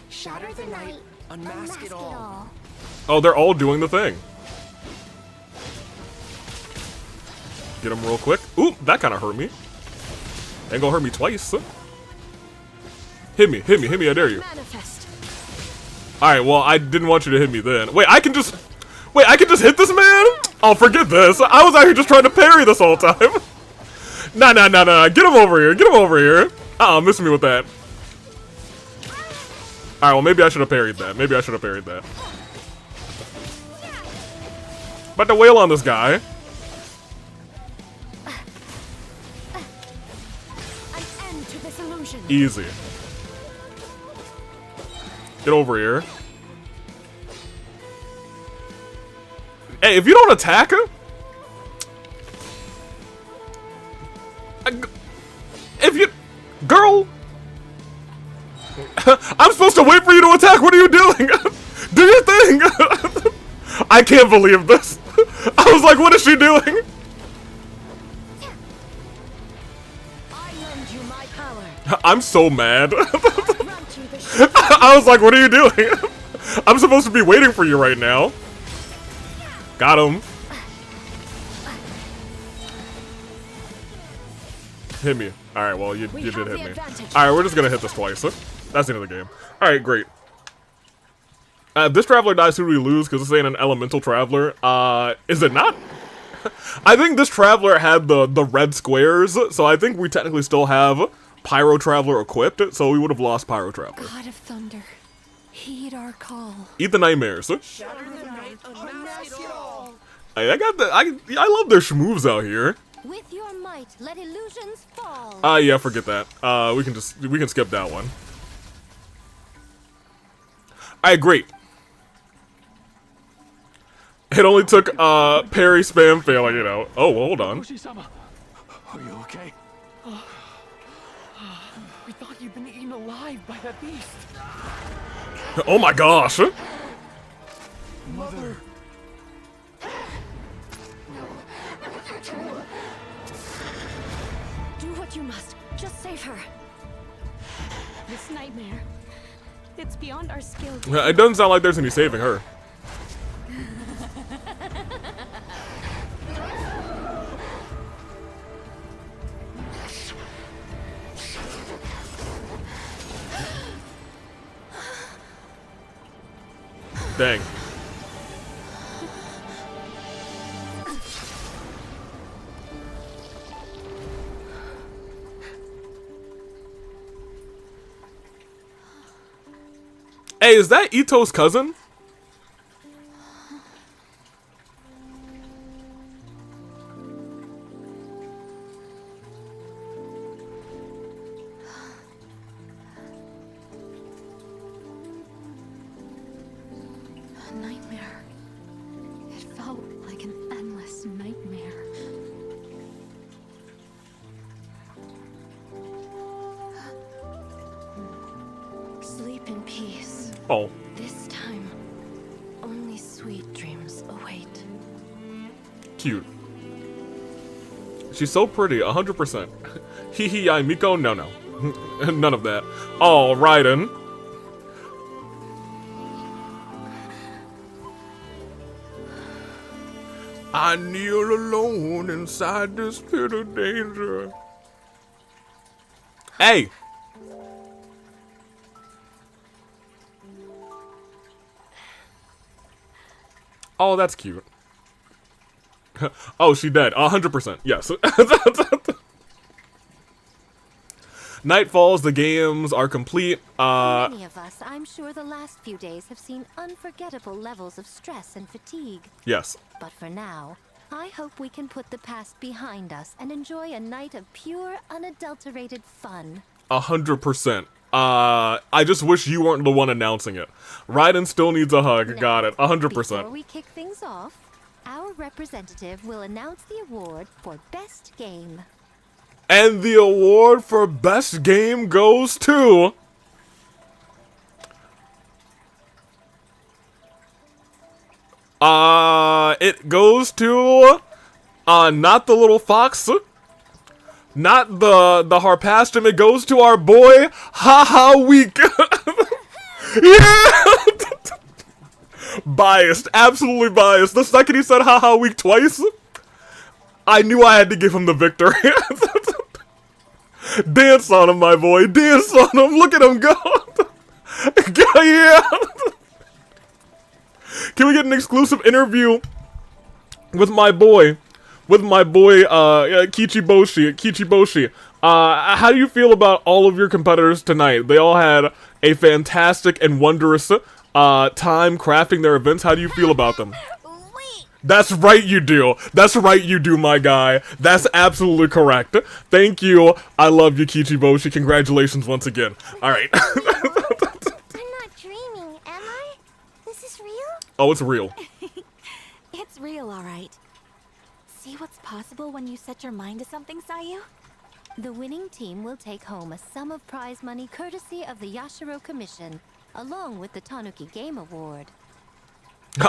Shatter the night, unmask it all. Oh, they're all doing the thing. Get him real quick. Ooh, that kind of hurt me. Ain't gonna hurt me twice. Hit me, I dare you. Alright, well, I didn't want you to hit me then. Wait, I can just hit this man? Oh, forget this. I was out here just trying to parry this whole time. Nah. Get him over here. Miss me with that. Alright, well, maybe I should have parried that. About to wail on this guy. An end to this illusion. Easy. Get over here. Hey, if you don't attack her... If you... Girl... I'm supposed to wait for you to attack. What are you doing? Do your thing. I can't believe this. I was like, what is she doing? I lend you my power. I'm so mad. I was like, what are you doing? I'm supposed to be waiting for you right now. Got him. Hit me. Alright, well, you did have hit the me. advantage. Alright, we're just gonna hit this twice. That's the end of the game. Alright, great. If this traveler dies, who do we lose? Because this ain't an elemental traveler. Is it not? I think this traveler had the red squares, so I think we technically still have Pyro Traveler equipped, so we would have lost Pyro Traveler. God of Thunder, heed our call. Eat the nightmares. Shatter the night, unmask it all. Hey, I love their schmoves out here. With your might, let illusions fall. Yeah, forget that. We can skip that one. Alright, great. It only took parry spam failing, you know. Oh, well, hold on. Hoshi-sama, are you okay? We thought you'd been eaten alive by that beast. Oh my gosh. Mother. Do what you must. Just save her. This nightmare. It's beyond our skill. It doesn't sound like there's any saving her. Dang. Hey, is that Ito's cousin? A nightmare. It felt like an endless nightmare. Sleep in peace. Oh. This time, only sweet dreams await. Cute. She's so pretty, 100%. Hee yai Miko? No. None of that. Oh, Raiden. I kneel alone inside this pit of danger. Hey! Oh, that's cute. Oh, she dead. 100%. Yes. Night falls, the games are complete. For many of us, I'm sure the last few days have seen unforgettable levels of stress and fatigue. Yes. But for now, I hope we can put the past behind us and enjoy a night of pure, unadulterated fun. 100%. I just wish you weren't the one announcing it. Raiden still needs a hug. Now, Got it. 100%. Before we kick things off, our representative will announce the award for Best Game. And the award for best game goes to... it goes to... not the little fox. Not the Harpastrum. It goes to our boy, Haha Week. Yeah! Biased. Absolutely biased. The second he said Haha Week twice, I knew I had to give him the victory. Dance on him, my boy. Dance on him. Look at him go. Yeah. Can we get an exclusive interview with my boy? Kichiboshi. How do you feel about all of your competitors tonight? They all had a fantastic and wondrous time crafting their events. How do you feel about them? Wait! That's right, you do. That's right, you do, my guy. That's absolutely correct. Thank you. I love you, Kichiboshi. Congratulations once again. All right. I'm not dreaming, am I? This is real? Oh, it's real. It's real, all right. See what's possible when you set your mind to something, Sayu? The winning team will take home a sum of prize money courtesy of the Yashiro Commission, along with the Tanuki Game Award.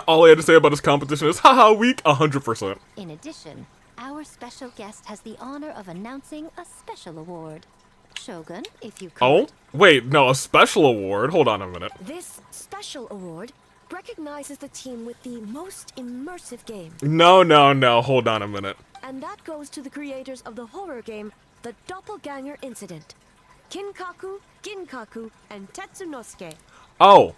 All I had to say about this competition is, haha, weak, 100%. In addition, our special guest has the honor of announcing a special award. Shogun, if you could. Oh? Wait, no, a special award? Hold on a minute. This special award recognizes the team with the most immersive game. No, hold on a minute. And that goes to the creators of the horror game The doppelganger incident. Kinkaku, Ginkaku, and Tetsunosuke. Oh.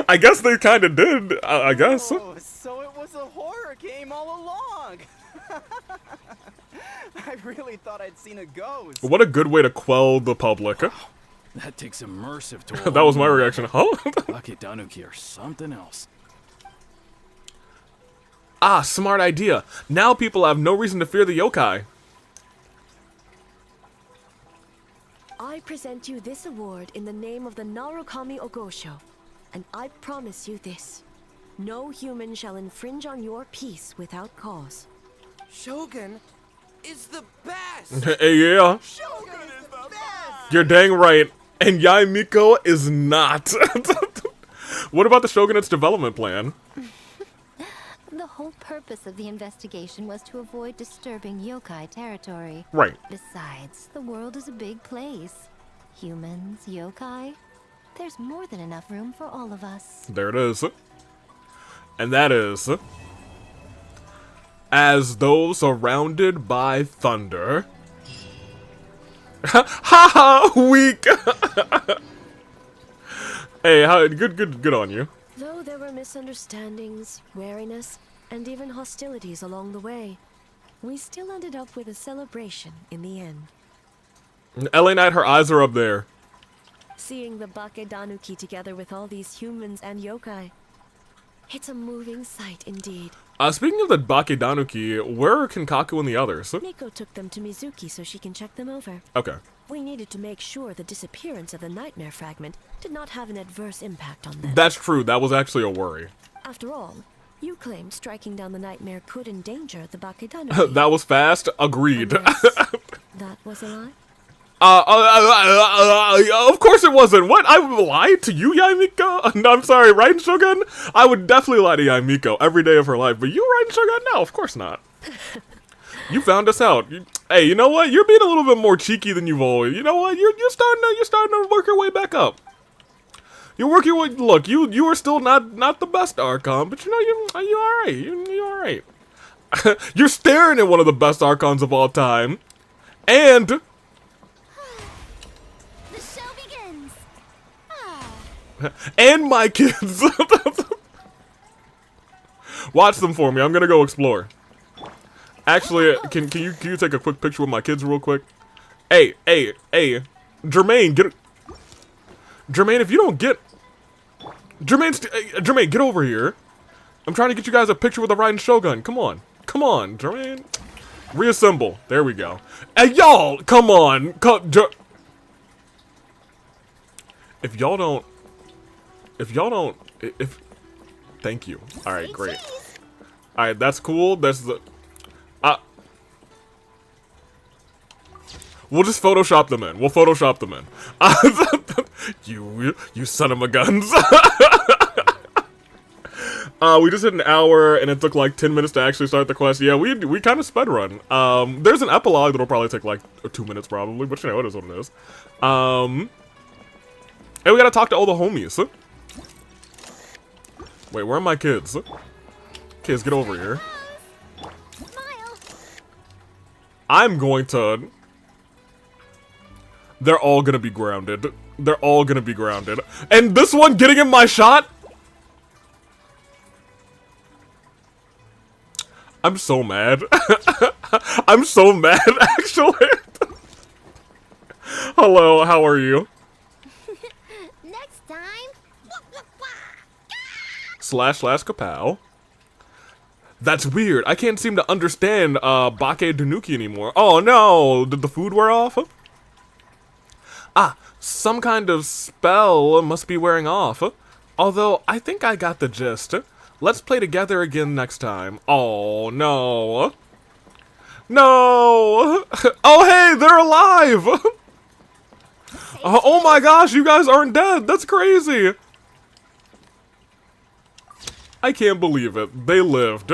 I guess they kind of did. I guess. Oh, so it was a horror game all along. I really thought I'd seen a ghost. What a good way to quell the public. That takes immersive to That was my reaction. Huh? Bakedanuki or something else. Ah, smart idea. Now people have no reason to fear the yokai. I present you this award in the name of the Narukami Ogosho, and I promise you this. No human shall infringe on your peace without cause. Shogun is the best. Hey, yeah. Shogun is the best. You're dang right. And Yae Miko is not. What about the Shogunate's development plan? The whole purpose of the investigation was to avoid disturbing yokai territory. Right. Besides, the world is a big place. Humans, yokai. There's more than enough room for all of us. There it is. And that is... As though surrounded by thunder. Haha, weak. Hey, good on you. Though there were misunderstandings, wariness, and even hostilities along the way, we still ended up with a celebration in the end. LA Knight, her eyes are up there. Seeing the Bakedanuki together with all these humans and yokai. It's a moving sight indeed. Speaking of the Bakedanuki, where are Kinkaku and the others? Miko took them to Mizuki so she can check them over. Okay. We needed to make sure the disappearance of the nightmare fragment did not have an adverse impact on them. That's true, that was actually a worry. After all, you claimed striking down the nightmare could endanger the Bakedanuki. That was fast, agreed. That was a lie? Of course it wasn't. What? I would lie to you, Yae Miko? No, I'm sorry, Raiden Shogun? I would definitely lie to Yae Miko every day of her life, but you, Raiden Shogun? No, of course not. You found us out. Hey, you know what? You're being a little bit more cheeky than you've always. You know what? You're starting to work your way back up. You're working your way. Look, you are still not the best Archon, but you know you all right. You all right. You're staring at one of the best Archons of all time, and The show begins. and my kids. Watch them for me. I'm gonna go explore. Actually, can you take a quick picture with my kids real quick? Hey, Jermaine, Jermaine, if you don't get... Jermaine, get over here. I'm trying to get you guys a picture with the Raiden Shogun. Come on, Jermaine. Reassemble. There we go. Hey, y'all, come on. If y'all don't... Thank you. Alright, great. Alright, that's cool. That's the... We'll just Photoshop them in. We'll Photoshop them in. You son of a guns. We just hit an hour, and it took like 10 minutes to actually start the quest. Yeah, we kind of sped run. There's an epilogue that'll probably take like 2 minutes probably, but you know, it is what it is. And we gotta talk to all the homies. Wait, where are my kids? Kids, get over here. I'm going to... They're all gonna be grounded. They're all gonna be grounded. And this one getting in my shot? I'm so mad. I'm so mad, actually. Hello, how are you? Next time. / kapow. That's weird. I can't seem to understand Bakedanuki anymore. Oh no! Did the food wear off? Ah, some kind of spell must be wearing off. Although, I think I got the gist. Let's play together again next time. Oh, no. No! Oh, hey, they're alive! Oh my gosh, you guys aren't dead. That's crazy. I can't believe it. They lived.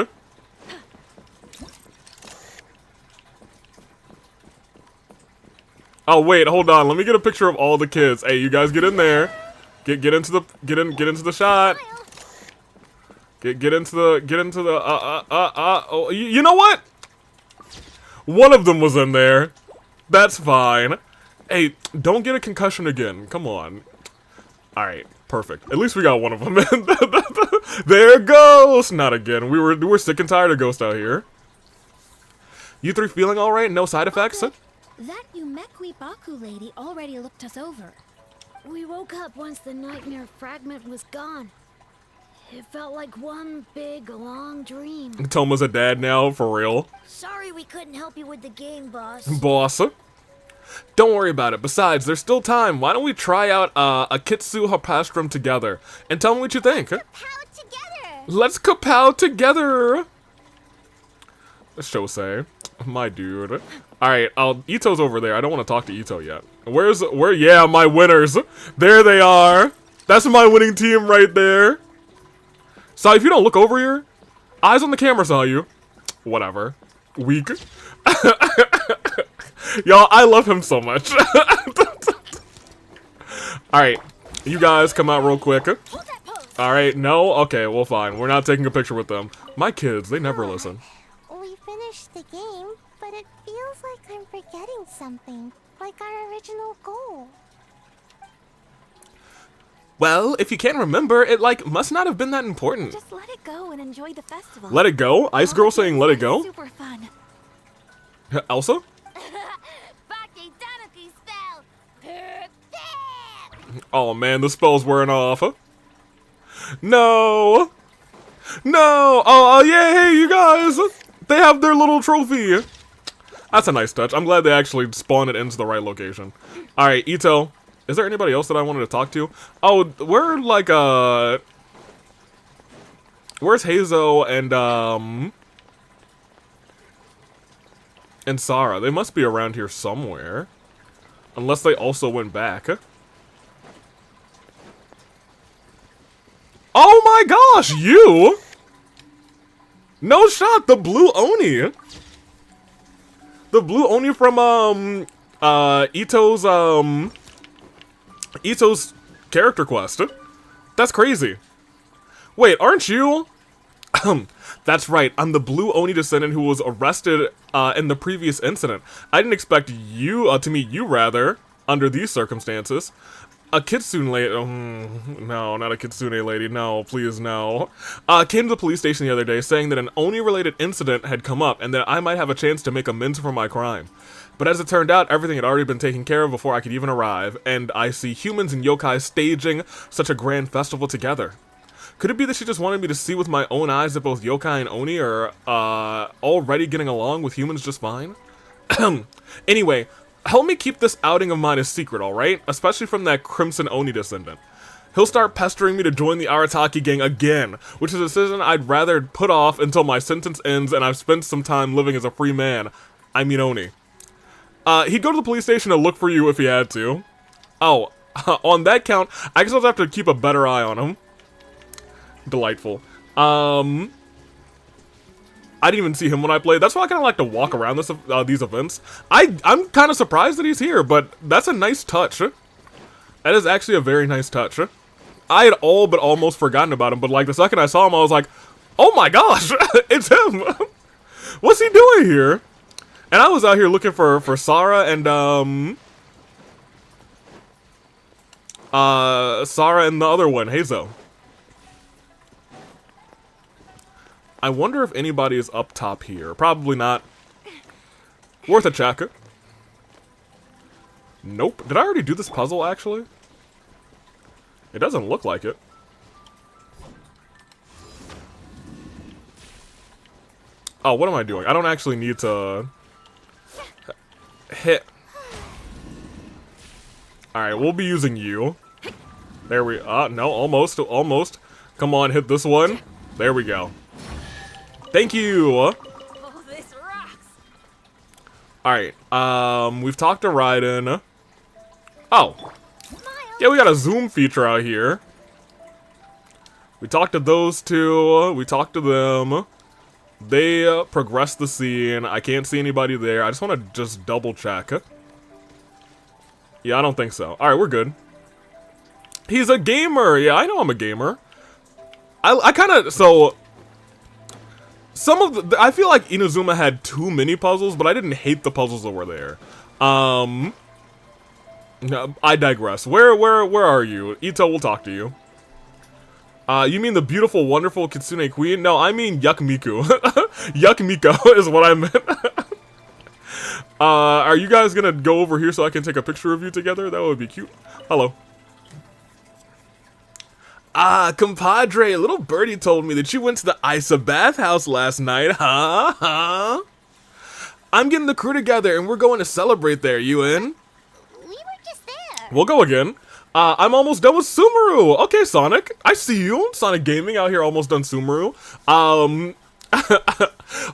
Oh wait, hold on. Let me get a picture of all the kids. Hey, you guys get in there. Get into the shot. Get into the oh, you know what? One of them was in there. That's fine. Hey, don't get a concussion again. Come on. Alright, perfect. At least we got one of them in. There, Ghost! Not again. We're sick and tired of Ghost out here. You three feeling alright? No side effects? That Yumekwi Baku lady already looked us over. We woke up once the nightmare fragment was gone. It felt like one big, long dream. Toma's a dad now, for real. Sorry we couldn't help you with the game, boss. Boss. Don't worry about it. Besides, there's still time. Why don't we try out a Kitsu Harpastrum together? And tell me what you think. Kapow together! Let's kapow together! Shosei. My dude. Alright, Ito's over there. I don't want to talk to Ito yet. Yeah, my winners. There they are. That's my winning team right there. So if you don't look over here, eyes on the camera saw you. Whatever. Weak. Y'all, I love him so much. Alright, you guys come out real quick. Alright, no? Okay, well fine. We're not taking a picture with them. My kids, they never listen. We finished the game, but it feels like I'm forgetting something. Like our original goal. Well, if you can't remember, it, must not have been that important. Just let it go and enjoy the festival. Let it go? Ice Girl saying let it go? Super fun. Elsa? Oh man, the spell's wearing off. No! No! Oh yeah, hey you guys! They have their little trophy! That's a nice touch. I'm glad they actually spawned it into the right location. Alright, Ito. Is there anybody else that I wanted to talk to? Oh, where's Hazo and Sarah? They must be around here somewhere. Unless they also went back. Oh my gosh, you! No shot, the blue Oni! The blue Oni from, Ito's character quest. That's crazy. Wait, aren't you? That's right, I'm the blue Oni descendant who was arrested, in the previous incident. I didn't expect you, to meet you, rather, under these circumstances. A Kitsune lady, no, not a Kitsune lady, no, please, no. Came to the police station the other day saying that an Oni-related incident had come up and that I might have a chance to make amends for my crime. But as it turned out, everything had already been taken care of before I could even arrive, and I see humans and yokai staging such a grand festival together. Could it be that she just wanted me to see with my own eyes that both yokai and Oni are, already getting along with humans just fine? Anyway, help me keep this outing of mine a secret, alright? Especially from that Crimson Oni descendant. He'll start pestering me to join the Arataki gang again, which is a decision I'd rather put off until my sentence ends and I've spent some time living as a free man. I mean Oni. He'd go to the police station to look for you if he had to. Oh, on that count, I guess I'll have to keep a better eye on him. Delightful. I didn't even see him when I played. That's why I kind of like to walk around these events. I'm kind of surprised that he's here, but that's a nice touch. That is actually a very nice touch. I had all but almost forgotten about him, but like the second I saw him, I was like, oh my gosh, it's him. What's he doing here? And I was out here looking for Sarah and Sarah and the other one, Hazo. I wonder if anybody is up top here. Probably not. Worth a check. Nope. Did I already do this puzzle, actually? It doesn't look like it. Oh, what am I doing? I don't actually need to hit. Alright, we'll be using you. There we no, almost. Come on, hit this one. There we go. Thank you! Oh, this rocks. Alright, we've talked to Raiden. Oh. Yeah, we got a zoom feature out here. We talked to those two. We talked to them. They progressed the scene. I can't see anybody there. I just want to just double check. Yeah, I don't think so. Alright, we're good. He's a gamer! Yeah, I know I'm a gamer. I kind of... So... some of the, I feel like Inazuma had too many puzzles, but I didn't hate the puzzles that were there. No, I digress. Where are you? Ito will talk to you. You mean the beautiful, wonderful Kitsune Queen? No, I mean Yakumiku. Yakumiko is what I meant. Are you guys gonna go over here so I can take a picture of you together? That would be cute. Hello. Compadre, little birdie told me that you went to the Isa bathhouse last night, huh? Huh? I'm getting the crew together and we're going to celebrate there. You in? We were just there. We'll go again. I'm almost done with Sumeru. Okay, Sonic. I see you. Sonic Gaming out here almost done Sumeru.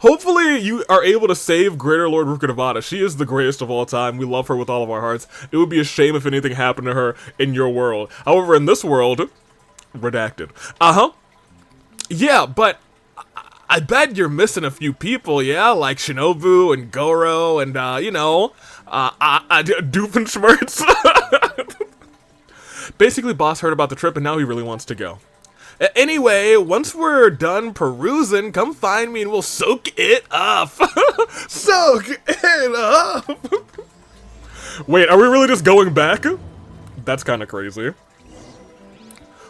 Hopefully you are able to save Greater Lord Rukadavada. She is the greatest of all time. We love her with all of our hearts. It would be a shame if anything happened to her in your world. However, in this world, redacted. Yeah, but I bet you're missing a few people, yeah? Like Shinobu and Goro and, you know, Doofenshmirtz. Basically, boss heard about the trip and now he really wants to go. Anyway, once we're done perusing, come find me and we'll soak it up. Soak it up. Wait, are we really just going back? That's kind of crazy.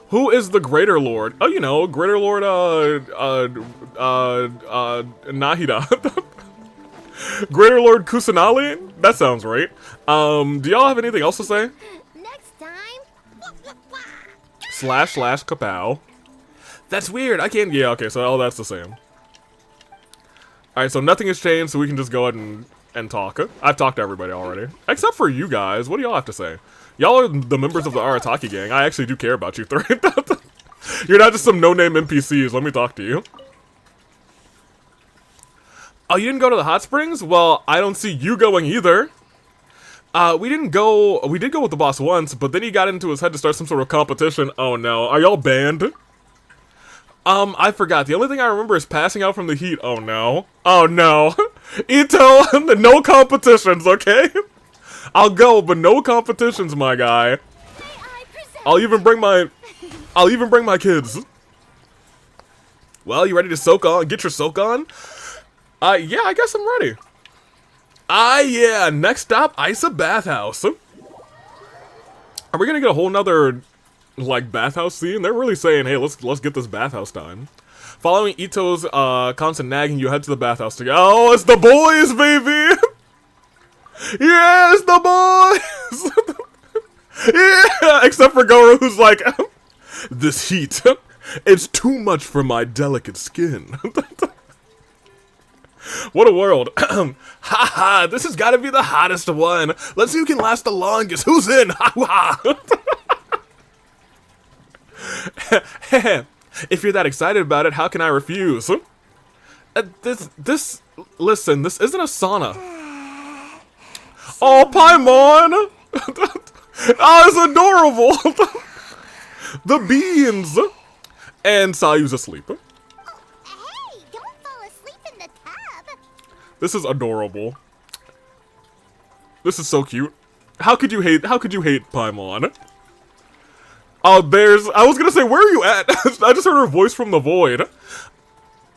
Who is the Greater Lord? Oh, you know, Greater Lord, Nahida. Greater Lord Kusanali? That sounds right. Do y'all have anything else to say? Next time. / kapow. That's weird. I can't. Yeah, okay, so all that's the same. Alright, so nothing has changed, so we can just go ahead and talk. I've talked to everybody already. Except for you guys. What do y'all have to say? Y'all are the members of the Arataki gang. I actually do care about you three. You're not just some no-name NPCs. Let me talk to you. Oh, you didn't go to the hot springs? Well, I don't see you going either. We did go with the boss once, but then he got into his head to start some sort of competition. Oh no, are y'all banned? I forgot. The only thing I remember is passing out from the heat. Oh no. Oh no. Ito, no competitions, okay? I'll go, but no competitions, my guy. I'll even bring my kids. Well, you ready to soak on? Get your soak on? Yeah, I guess I'm ready. Yeah, next stop, Isa Bathhouse. Are we gonna get a whole nother, like, bathhouse scene? They're really saying, hey, let's get this bathhouse time. Following Ito's constant nagging, you head to the bathhouse to go. Oh, it's the boys, baby! Yeah, it's the boys! Yeah, except for Goro, who's like, this heat, it's too much for my delicate skin. What a world. Haha, this has got to be the hottest one. Let's see who can last the longest. Who's in? If you're that excited about it, how can I refuse? Listen, this isn't a sauna. Oh, Paimon! Oh, it's adorable! The beans! And Sayu's asleep. Hey, don't fall asleep in the tub. This is adorable. This is so cute. How could you hate Paimon? Oh, I was gonna say, where are you at? I just heard her voice from the void.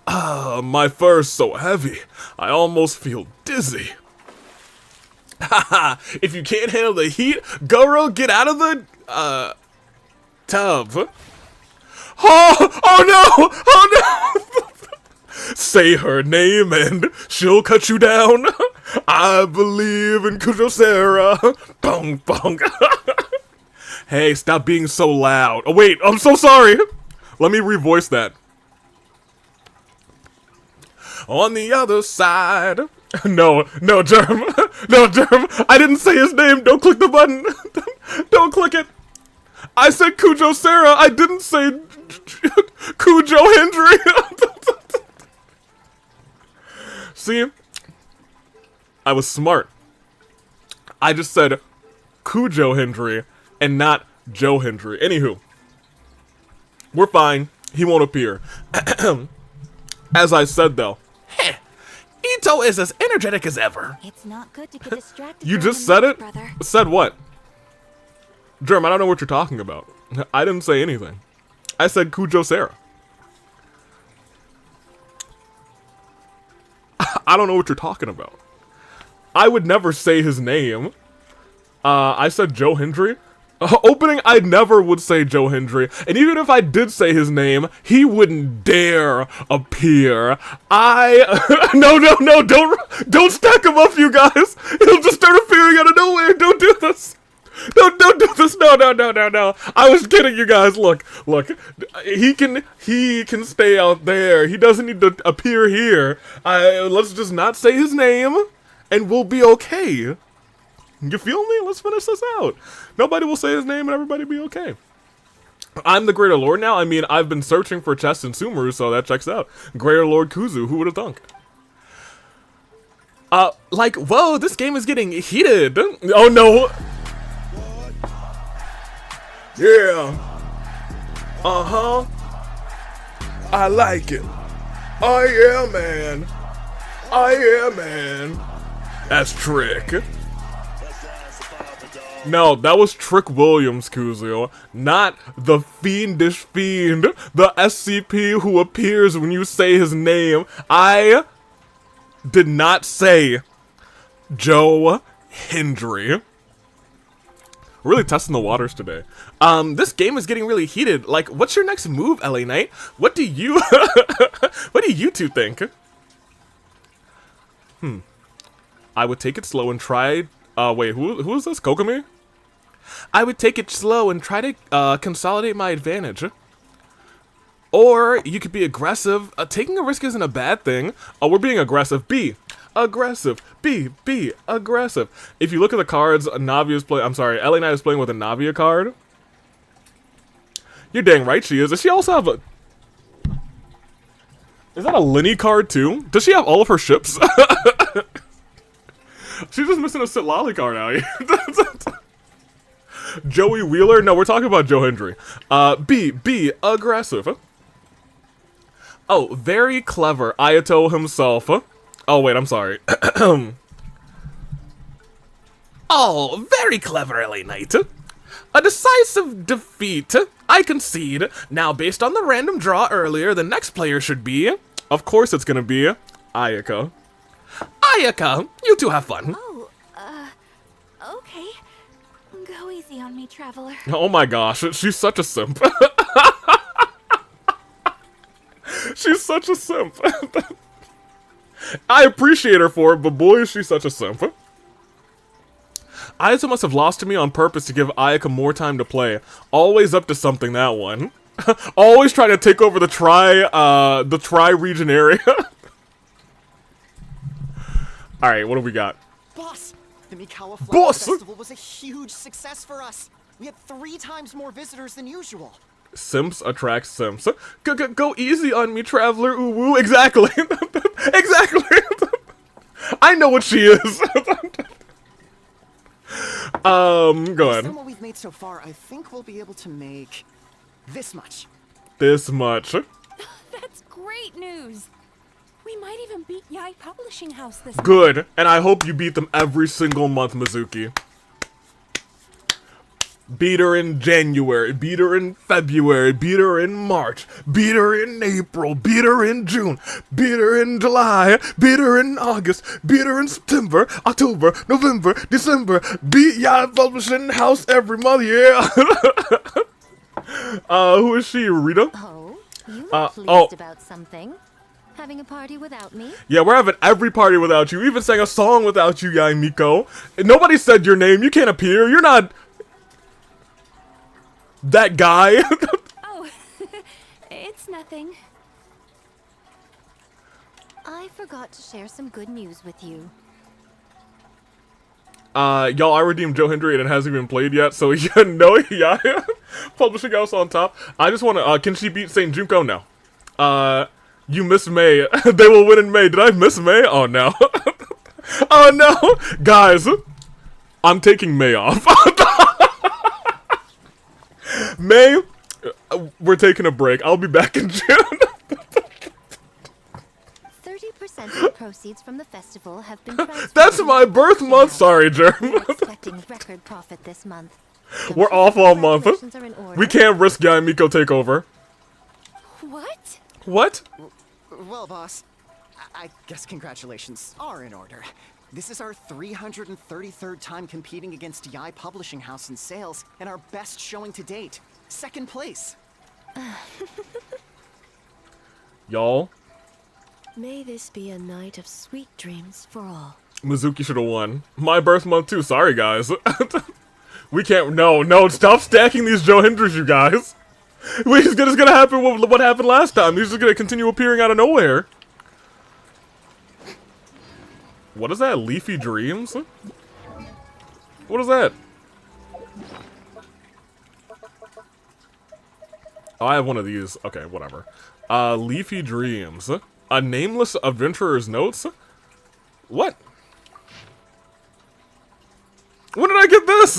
My fur's so heavy, I almost feel dizzy. Haha, if you can't handle the heat, Goro, get out of the, tub. Oh no! Oh no! Say her name and she'll cut you down. I believe in Kujosera. Bong bong. Hey, stop being so loud. Oh wait, I'm so sorry. Let me revoice that. On the other side. No, Germ. No, Germ. I didn't say his name. Don't click the button. Don't click it. I said Kujo Sarah. I didn't say Kujo Hendry. See? I was smart. I just said Kujo Hendry and not Joe Hendry. Anywho. We're fine. He won't appear. As I said, though. Ito is as energetic as ever. It's not good to get distracted. You just said it? Brother. Said what? Germ, I don't know what you're talking about. I didn't say anything. I said Kujo Sarah. I don't know what you're talking about. I would never say his name. I said Joe Hendry. Opening, I never would say Joe Hendry. And even if I did say his name, he wouldn't dare appear. No, don't stack him up, you guys. He'll just start appearing out of nowhere. Don't do this. Don't do this. No. I was kidding, you guys. Look. He can stay out there. He doesn't need to appear here. Let's just not say his name, and we'll be okay. You feel me? Let's finish this out. Nobody will say his name and everybody be okay. I'm the Greater Lord now. I mean, I've been searching for chests in Sumeru, so that checks out. Greater Lord Kuzu, who would have thunk? Like, whoa, this game is getting heated. Oh, no. Yeah. Uh-huh. I like it. Oh, yeah, man. Oh, yeah, man. That's Trick. No, that was Trick Williams, Kuzu, not the fiendish fiend, the SCP who appears when you say his name. I did not say Joe Hendry. We're really testing the waters today. This game is getting really heated. Like, what's your next move, LA Knight? What do you, what do you two think? I would take it slow and try. Wait, who is this? Kokomi? I would take it slow and try to consolidate my advantage. Or you could be aggressive. Taking a risk isn't a bad thing. Oh, we're being aggressive. Be aggressive. Be aggressive. If you look at the cards, Navi is playing. I'm sorry, LA Knight is playing with a Navia card. You're dang right she is. Does she also have a? Is that a Linny card too? Does she have all of her ships? She's just missing a Sitlali card out here. Joey Wheeler? No, we're talking about Joe Hendry. Be aggressive. Oh, very clever. Ayato himself. Oh, wait, I'm sorry. Oh, very clever, LA Knight. A decisive defeat. I concede. Now, based on the random draw earlier, the next player should be... Of course it's gonna be... Ayaka. Ayaka, you two have fun. Oh, okay. Go easy on me, traveler. Oh my gosh, she's such a simp. She's such a simp. I appreciate her for it, but boy, is she such a simp. Ayato must have lost to me on purpose to give Ayaka more time to play. Always up to something, that one. Always trying to take over the tri-region area. Alright, what do we got? Boss! The Mikawa Flower Festival was a huge success for us. We had 3 times more visitors than usual. Simps attract simps. Go easy on me, traveler. Ooh woo. Exactly. Exactly. I know what she is. Go ahead. Based on what we've made so far, I think we'll be able to make this much. This much. That's great news. We might even beat Yai Publishing House this Good, and I hope you beat them every single month, Mizuki. Beat her in January, beat her in February, beat her in March, beat her in April, beat her in June, beat her in July, beat her in August, beat her in September, October, November, December, beat Yai Publishing House every month, yeah. Who is she, Rita? Oh, you look pleased about something. Having a party without me? Yeah, we're having every party without you. We even sang a song without you, Yai Miko. Nobody said your name. You can't appear. You're not... that guy. Oh, it's nothing. I forgot to share some good news with you. Y'all, I redeemed Joe Hendry and it hasn't even played yet, so yeah, no, yeah. Publishing house on top. I just want to, can she beat St. Junko? No. You miss May. They will win in May. Did I miss May? Oh, no. Oh, no. Guys, I'm taking May off. May, we're taking a break. I'll be back in June. 30% of the proceeds from the festival have been transferred. That's my birth month. Sorry, Germ. We're expecting record profit this month. We're off all month. We can't risk Yaimiko takeover. What? What? Well, boss, I guess congratulations are in order. This is our 333rd time competing against Yai Publishing House in sales, and our best showing to date. 2nd place. Y'all. May this be a night of sweet dreams for all. Mizuki should have won. My birth month too. Sorry, guys. We can't. No. Stop stacking these Johindras, you guys. It's gonna happen what happened last time. He's just gonna continue appearing out of nowhere. What is that? Leafy Dreams? What is that? Oh, I have one of these. Okay, whatever. Leafy Dreams. A nameless adventurer's notes? What? When did I get this?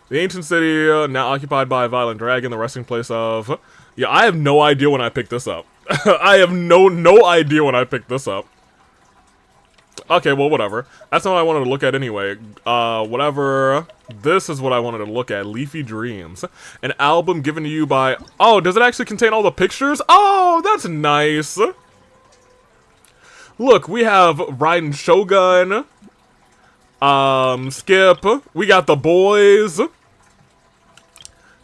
The ancient city, now occupied by a violent dragon, the resting place of... Yeah, I have no idea when I picked this up. I have no idea when I picked this up. Okay, well, whatever. That's not what I wanted to look at anyway. Whatever. This is what I wanted to look at. Leafy Dreams. An album given to you by... Oh, does it actually contain all the pictures? Oh, that's nice. Look, we have Raiden Shogun. Skip. We got the boys.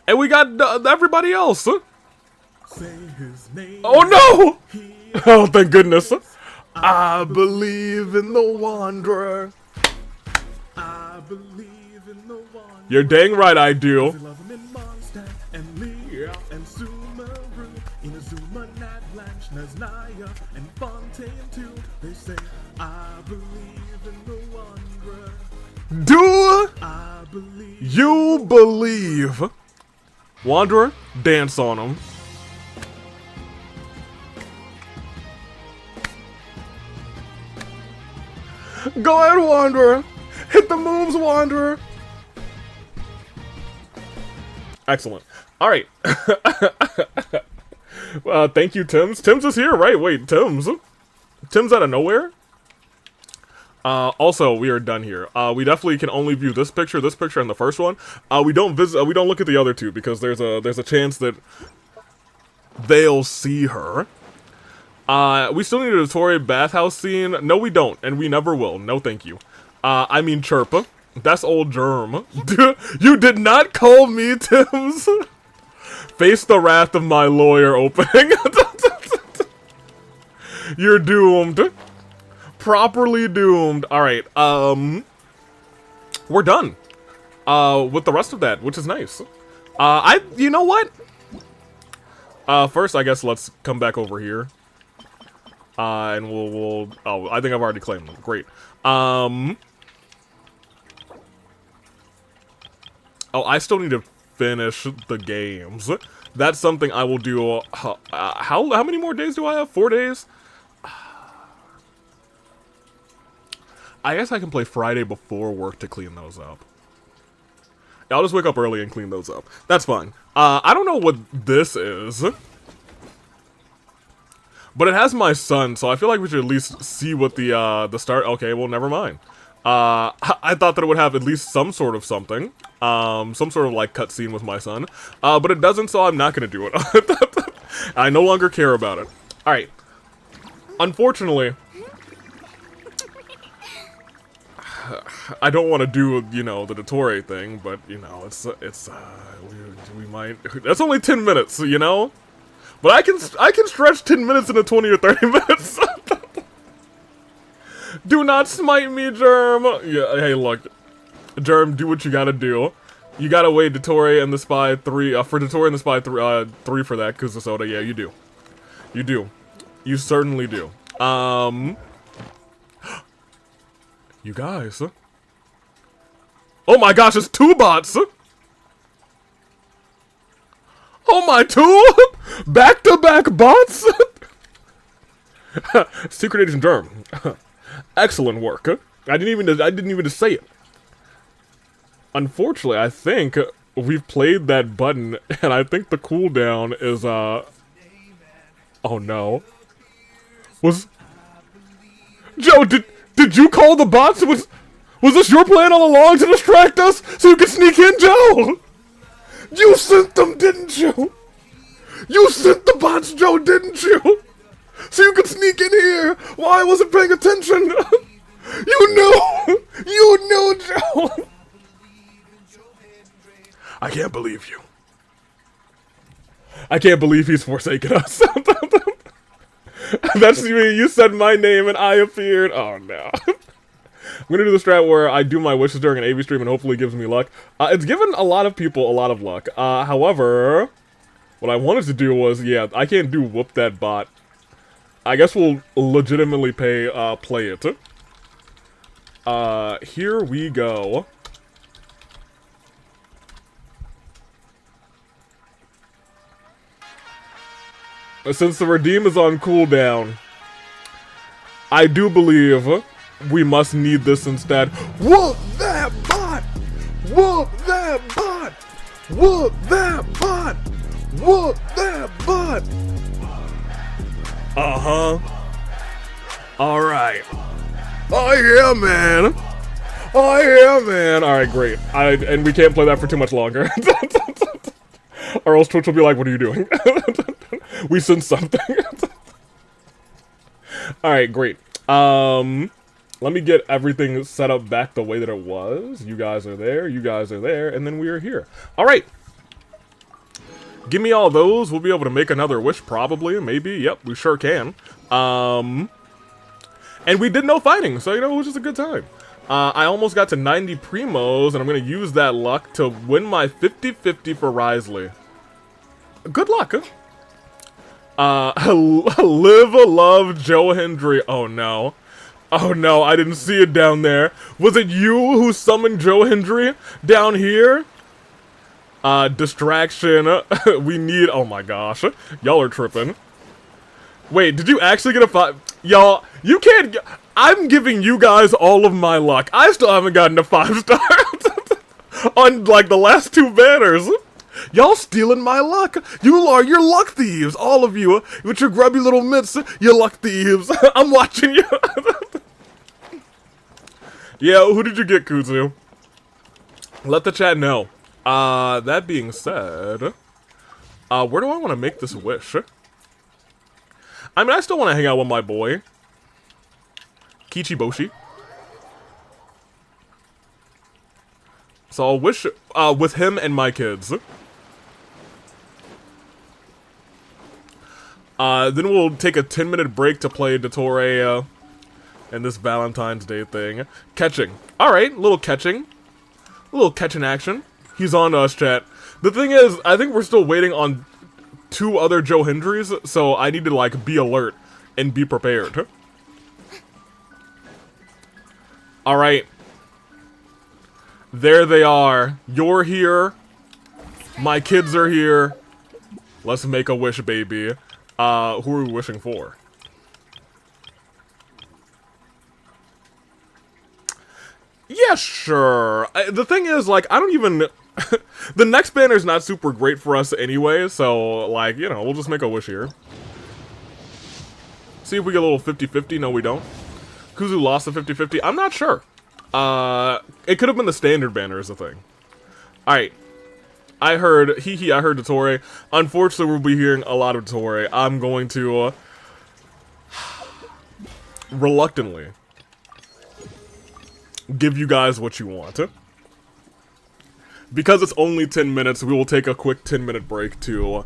And we got everybody else. Say his name. Oh, no! Oh, thank goodness. I believe in the Wanderer. I believe in the one. You're dang right I do. They say, I believe in the Wanderer. Do I believe you believe? Wanderer, dance on him. Go ahead, Wanderer. Hit the moves, Wanderer. Excellent. All right. Thank you, Tim's. Tim's is here, right? Wait, Tim's out of nowhere? Also, we are done here. We definitely can only view this picture, and the first one. We don't look at the other two because there's a chance that they'll see her. We still need a Dotori bathhouse scene. No, we don't, and we never will. No, thank you. I mean Chirpa. That's old Germ. You did not call me Tim's. Face the wrath of my lawyer opening. You're doomed. Properly doomed. Alright, we're done. With the rest of that, which is nice. You know what? First, I guess let's come back over here. And we'll, oh, I think I've already claimed them. Great. Oh, I still need to finish the games. That's something I will do. How many more days do I have? 4 days? I guess I can play Friday before work to clean those up. I'll just wake up early and clean those up. That's fine. I don't know what this is. But it has my son, so I feel like we should at least see what the start... Okay, well, never mind. I thought that it would have at least some sort of something. Some sort of, like, cutscene with my son. But it doesn't, so I'm not gonna do it. I no longer care about it. Alright. Unfortunately... I don't want to do, you know, the Dotor thing, but, you know, we might... That's only 10 minutes, you know? But I can stretch 10 minutes into 20 or 30 minutes. Do not smite me, Germ. Yeah, hey, look. Germ, do what you gotta do. You gotta wait Dotor and the Spy 3, for Dotor and the Spy 3 for that, Kuzusoda. Yeah, you do. You do. You certainly do. You guys. Oh my gosh, it's 2 bots. Oh my, 2 back-to-back bots. Secret Agent Germ. Excellent work. I didn't even say it. Unfortunately, I think we've played that button, and I think the cooldown is oh no. Joe, did you call the bots? Was this your plan all along to distract us so you could sneak in, Joe? You sent them, didn't you? You sent the bots, Joe, didn't you? So you could sneak in here while I wasn't paying attention! You knew! You knew, Joe! I can't believe you. I can't believe he's forsaken us. That's me. You said my name and I appeared. Oh no. I'm gonna do the strat where I do my wishes during an AV stream and hopefully it gives me luck. It's given a lot of people a lot of luck. However, what I wanted to do was, yeah, I can't do whoop that bot. I guess we'll legitimately play it. Here we go. Since the redeem is on cooldown, I do believe we must need this instead. Whoop that bot! Whoop that bot! Whoop that bot! Whoop that bot! Uh-huh. Alright. Oh yeah, man! Oh yeah, man! Alright, great. And we can't play that for too much longer. Or else Twitch will be like, what are you doing? We sent something. Alright, great. Let me get everything set up back the way that it was. You guys are there, you guys are there, and then we are here. Alright. Give me all those. We'll be able to make another wish, probably, maybe. Yep, we sure can. And we did no fighting, so, you know, it was just a good time. I almost got to 90 primos, and I'm going to use that luck to win my 50-50 for Risley. Good luck, live, love, Joe Hendry. Oh, no. Oh, no, I didn't see it down there. Was it you who summoned Joe Hendry down here? Distraction. We need... Oh, my gosh. Y'all are tripping. Wait, did you actually get a 5? Y'all, you can't... I'm giving you guys all of my luck. I still haven't gotten a 5-star on, like, the last 2 banners. Y'all stealing my luck. You're luck thieves. All of you. With your grubby little mitts. You're luck thieves. I'm watching you. Yeah, who did you get, Kuzu? Let the chat know. That being said... where do I want to make this wish? I mean, I still want to hang out with my boy. Kichiboshi. So I'll wish with him and my kids. Then we'll take a 10-minute break to play Detor and this Valentine's Day thing. Catching. Alright, little catching. A little catching action. He's on to us, chat. The thing is, I think we're still waiting on 2 other Joe Hendrys, so I need to, like, be alert and be prepared. Alright. There they are. You're here. My kids are here. Let's make a wish, baby. Who are we wishing for? Yeah, sure. The thing is, like, I don't even... The next banner's not super great for us anyway, so, like, you know, we'll just make a wish here. See if we get a little 50-50. No, we don't. Kuzu lost the 50-50. I'm not sure. It could have been the standard banner is the thing. Alright. I heard Detor. Unfortunately, we'll be hearing a lot of Detor. I'm going to, reluctantly give you guys what you want. Because it's only 10 minutes, we will take a quick 10-minute break to...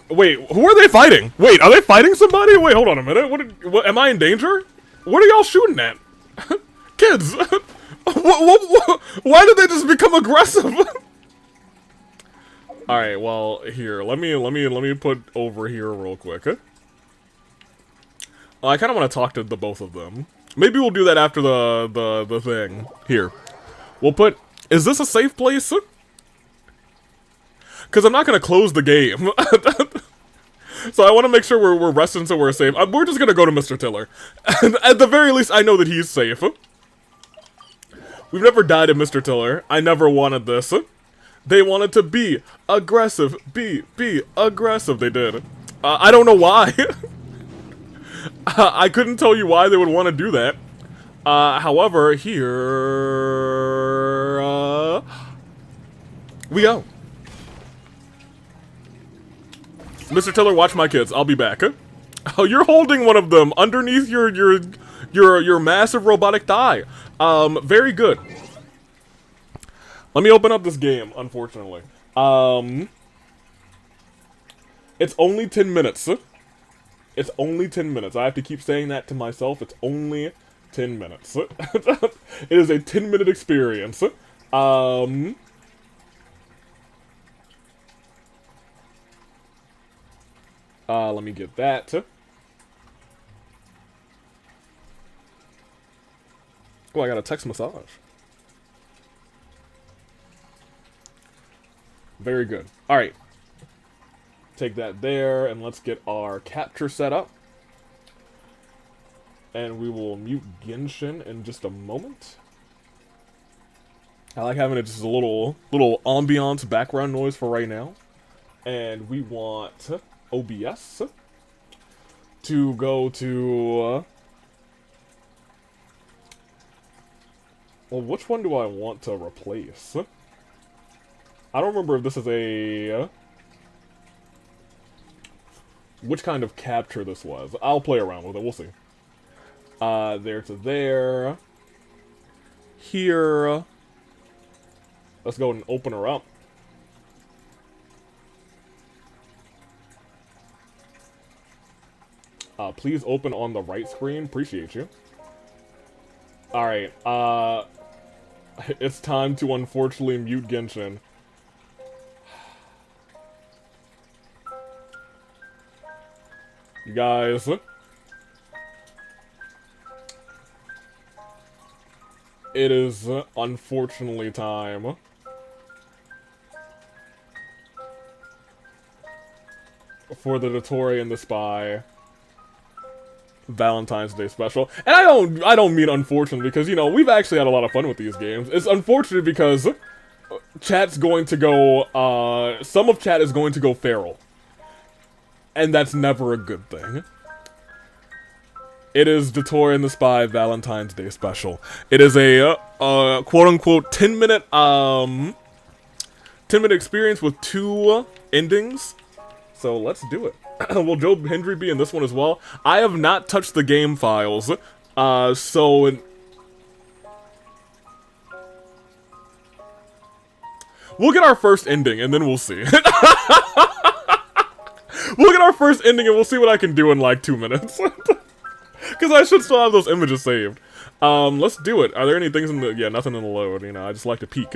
Wait, who are they fighting? Wait, are they fighting somebody? Wait, hold on a minute. What am I in danger? What are y'all shooting at? Kids! Why did they just become aggressive? Alright, well, here, let me put over here real quick. I kinda wanna talk to the both of them. Maybe we'll do that after the thing. Here. We'll put... Is this a safe place? Because I'm not going to close the game. So I want to make sure we're resting so we're safe. We're just going to go to Mr. Tiller. At the very least, I know that he's safe. We've never died at Mr. Tiller. I never wanted this. They wanted to be aggressive. Be aggressive. They did. I don't know why. I couldn't tell you why they would want to do that. However, here... we go. Mr. Tiller, watch my kids. I'll be back. Oh, you're holding one of them underneath your massive robotic thigh. Very good. Let me open up this game, unfortunately. It's only 10 minutes. It's only 10 minutes. I have to keep saying that to myself. It's only 10 minutes. It is a 10-minute experience. Let me get that. Oh, I got a text massage. Very good. Alright. Take that there, and let's get our capture set up. And we will mute Genshin in just a moment. I like having it just a little ambiance background noise for right now. And we want OBS to go to... well, which one do I want to replace? I don't remember if this is a... which kind of capture this was. I'll play around with it, we'll see. There to there. Here. Let's go and open her up. Please open on the right screen. Appreciate you. Alright, it's time to unfortunately mute Genshin. You guys. It is unfortunately time. For the Detor and the Spy Valentine's Day special. And I don't mean unfortunately because, you know, we've actually had a lot of fun with these games. It's unfortunate because chat's going to go, some of chat is going to go feral. And that's never a good thing. It is Detor and the Spy Valentine's Day special. It is a, quote-unquote 10-minute, 10-minute experience with 2 endings. So let's do it. Will Joe Hendry be in this one as well? I have not touched the game files, so... we'll get our first ending, and then we'll see. We'll get our first ending, and we'll see what I can do in, like, 2 minutes. Because I should still have those images saved. Let's do it. Are there any things in the... yeah, nothing in the load, you know, I just like to peek.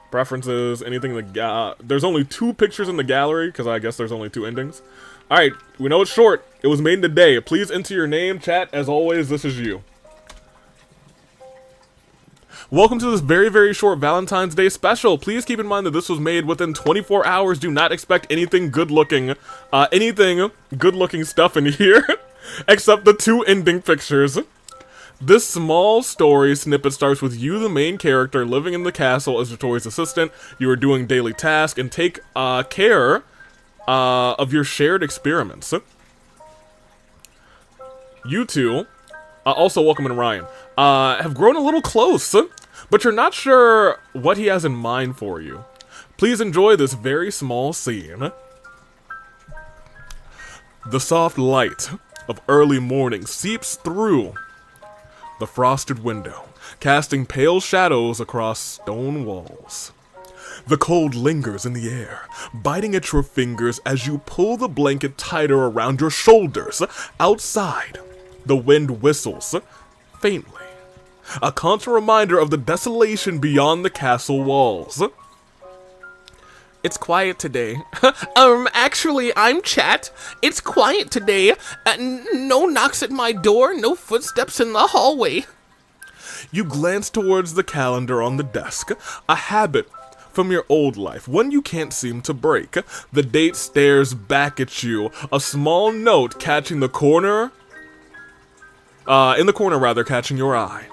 Preferences, anything in the there's only 2 pictures in the gallery, because I guess there's only 2 endings. Alright, we know it's short. It was made in a day. Please enter your name, chat. As always, this is you. Welcome to this very, very short Valentine's Day special. Please keep in mind that this was made within 24 hours. Do not expect anything good-looking stuff in here, except the 2 ending pictures. This small story snippet starts with you, the main character, living in the castle as Detor's assistant. You are doing daily tasks and take care of your shared experiments. You two, also welcome in Ryan, have grown a little close, but you're not sure what he has in mind for you. Please enjoy this very small scene. The soft light of early morning seeps through the frosted window, casting pale shadows across stone walls. The cold lingers in the air, biting at your fingers as you pull the blanket tighter around your shoulders. Outside, the wind whistles faintly, a constant reminder of the desolation beyond the castle walls. It's quiet today. Actually, I'm Chat. It's quiet today. No knocks at my door, no footsteps in the hallway. You glance towards the calendar on the desk, a habit from your old life, one you can't seem to break. The date stares back at you, a small note catching the corner, catching your eye.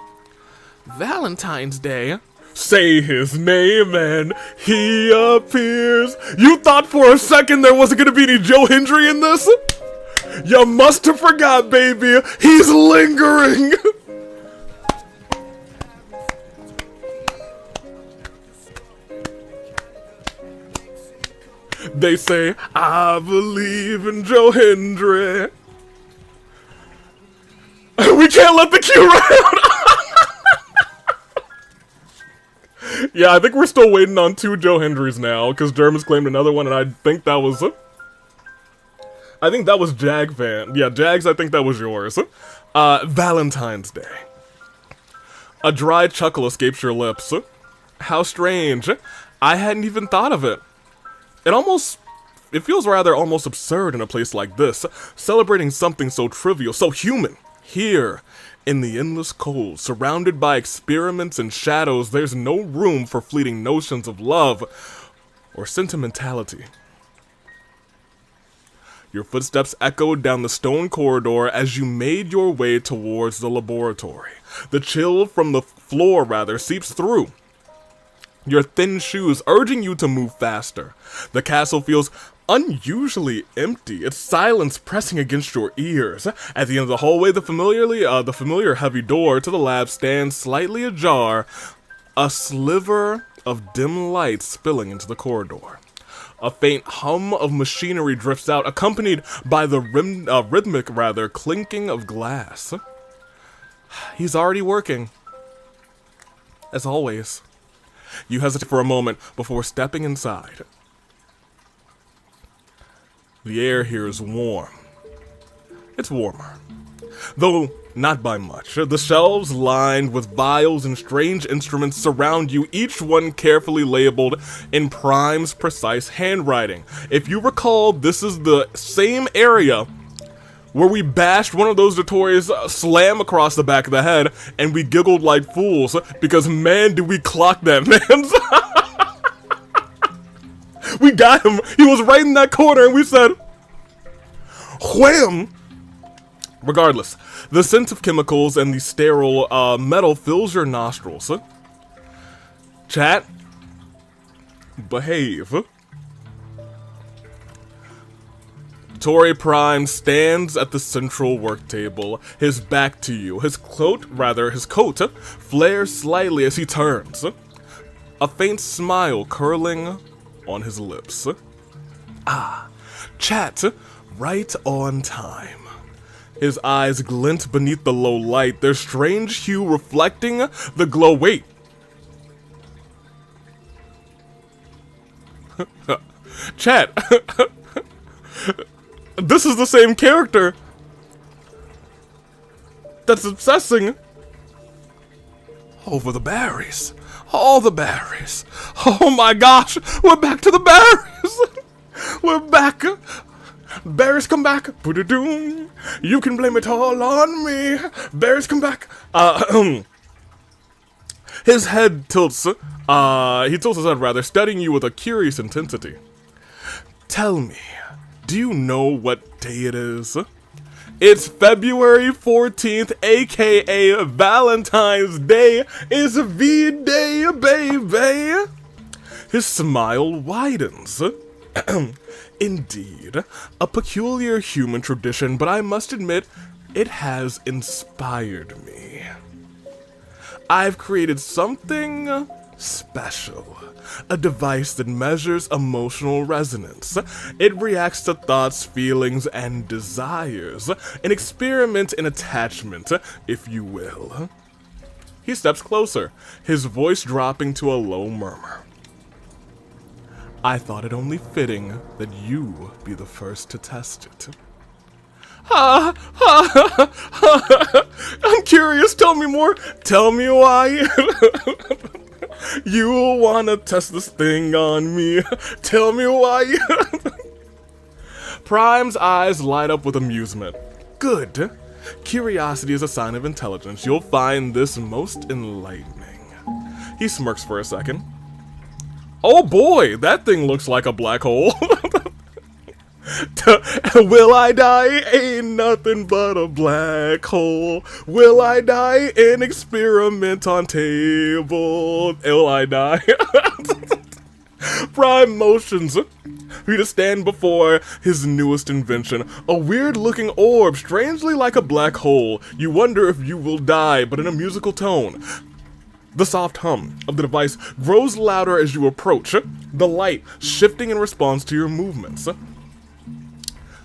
Valentine's Day. Say his name and he appears. You thought for a second there wasn't gonna be any Joe Hendry in this? You must have forgot, baby. He's lingering. They say, I believe in Joe Hendry. We can't let the queue run out. Yeah, I think we're still waiting on 2 Joe Hendrys now, because Jerem's claimed another one, and I think that was... I think that was Jag Fan. Yeah, Jags, I think that was yours. Valentine's Day. A dry chuckle escapes your lips. How strange. I hadn't even thought of it. It feels rather almost absurd in a place like this, celebrating something so trivial, so human. Here, in the endless cold, surrounded by experiments and shadows, there's no room for fleeting notions of love or sentimentality. Your footsteps echoed down the stone corridor as you made your way towards the laboratory. The chill from the floor, seeps through your thin shoes, urging you to move faster. The castle feels unusually empty, its silence pressing against your ears. At the end of the hallway, the familiar heavy door to the lab stands slightly ajar, a sliver of dim light spilling into the corridor. A faint hum of machinery drifts out, accompanied by the rhythmic clinking of glass. He's already working. As always. You hesitate for a moment before stepping inside. The air here is warm. It's warmer, though not by much. The shelves lined with vials and strange instruments surround you, each one carefully labeled in Prime's precise handwriting. If you recall, this is the same area where we bashed one of those Detor's slam across the back of the head, and we giggled like fools, because man, did we clock that man. We got him. He was right in that corner, and we said, wham! Regardless, the scent of chemicals and the sterile metal fills your nostrils. Chat, behave. Tori Prime stands at the central work table, his back to you. His coat flares slightly as he turns, a faint smile curling on his lips. Ah, chat, right on time. His eyes glint beneath the low light, their strange hue reflecting the glow. Wait. Chat. This is the same character that's obsessing over the berries. All the berries. Oh my gosh, we're back to the berries. We're back. Berries come back. Boo-doo-doo. You can blame it all on me. Berries come back. His head tilts. He tilts his head studying you with a curious intensity. Tell me, do you know what day it is? It's February 14th, aka Valentine's Day. It's V-Day, baby. His smile widens. Indeed, a peculiar human tradition, but I must admit, it has inspired me. I've created something special. A device that measures emotional resonance. It reacts to thoughts, feelings, and desires. An experiment in attachment, if you will. He steps closer, his voice dropping to a low murmur. I thought it only fitting that you be the first to test it. I'm curious, tell me more. Tell me why. You wanna test this thing on me. Tell me why. Prime's eyes light up with amusement. Good. Curiosity is a sign of intelligence. You'll find this most enlightening. He smirks for a second. Oh boy, that thing looks like a black hole. Will I die? Ain't nothing but a black hole. Will I die? An experiment on table. Will I die? Prime motions you to stand before his newest invention, a weird-looking orb, strangely like a black hole. You wonder if you will die, but in a musical tone. The soft hum of the device grows louder as you approach. the light shifting in response to your movements.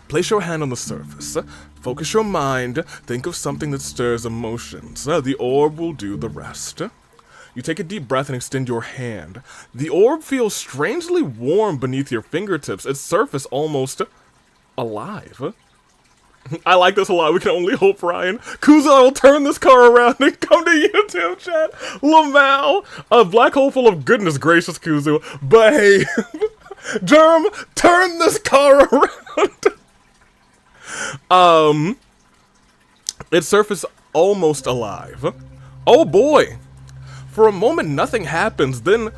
Place your hand on the surface. Focus your mind. Think of something that stirs emotions. The orb will do the rest. You take a deep breath and extend your hand. The orb feels strangely warm beneath your fingertips, its surface almost alive. I like this a lot. We can only hope, Ryan. Kuzo will turn this car around and come to YouTube chat. Lamal, a black hole full of goodness gracious, Kuzu. Behave. Germ, turn this car around. Its surface almost alive. Oh boy. For a moment, nothing happens. Then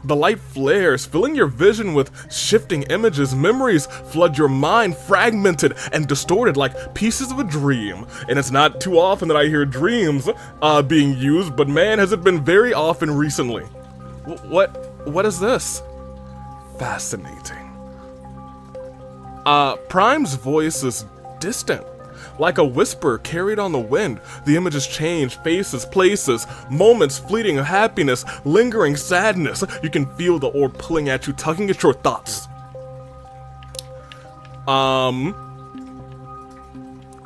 the light flares, filling your vision with shifting images. Memories flood your mind, fragmented and distorted like pieces of a dream. And it's not too often that I hear dreams being used, but man, has it been very often recently. What is this? Fascinating. Prime's voice is distant, like a whisper carried on the wind. The images change, faces, places, moments, fleeting happiness, lingering sadness. You can feel the orb pulling at you, tugging at your thoughts. Well,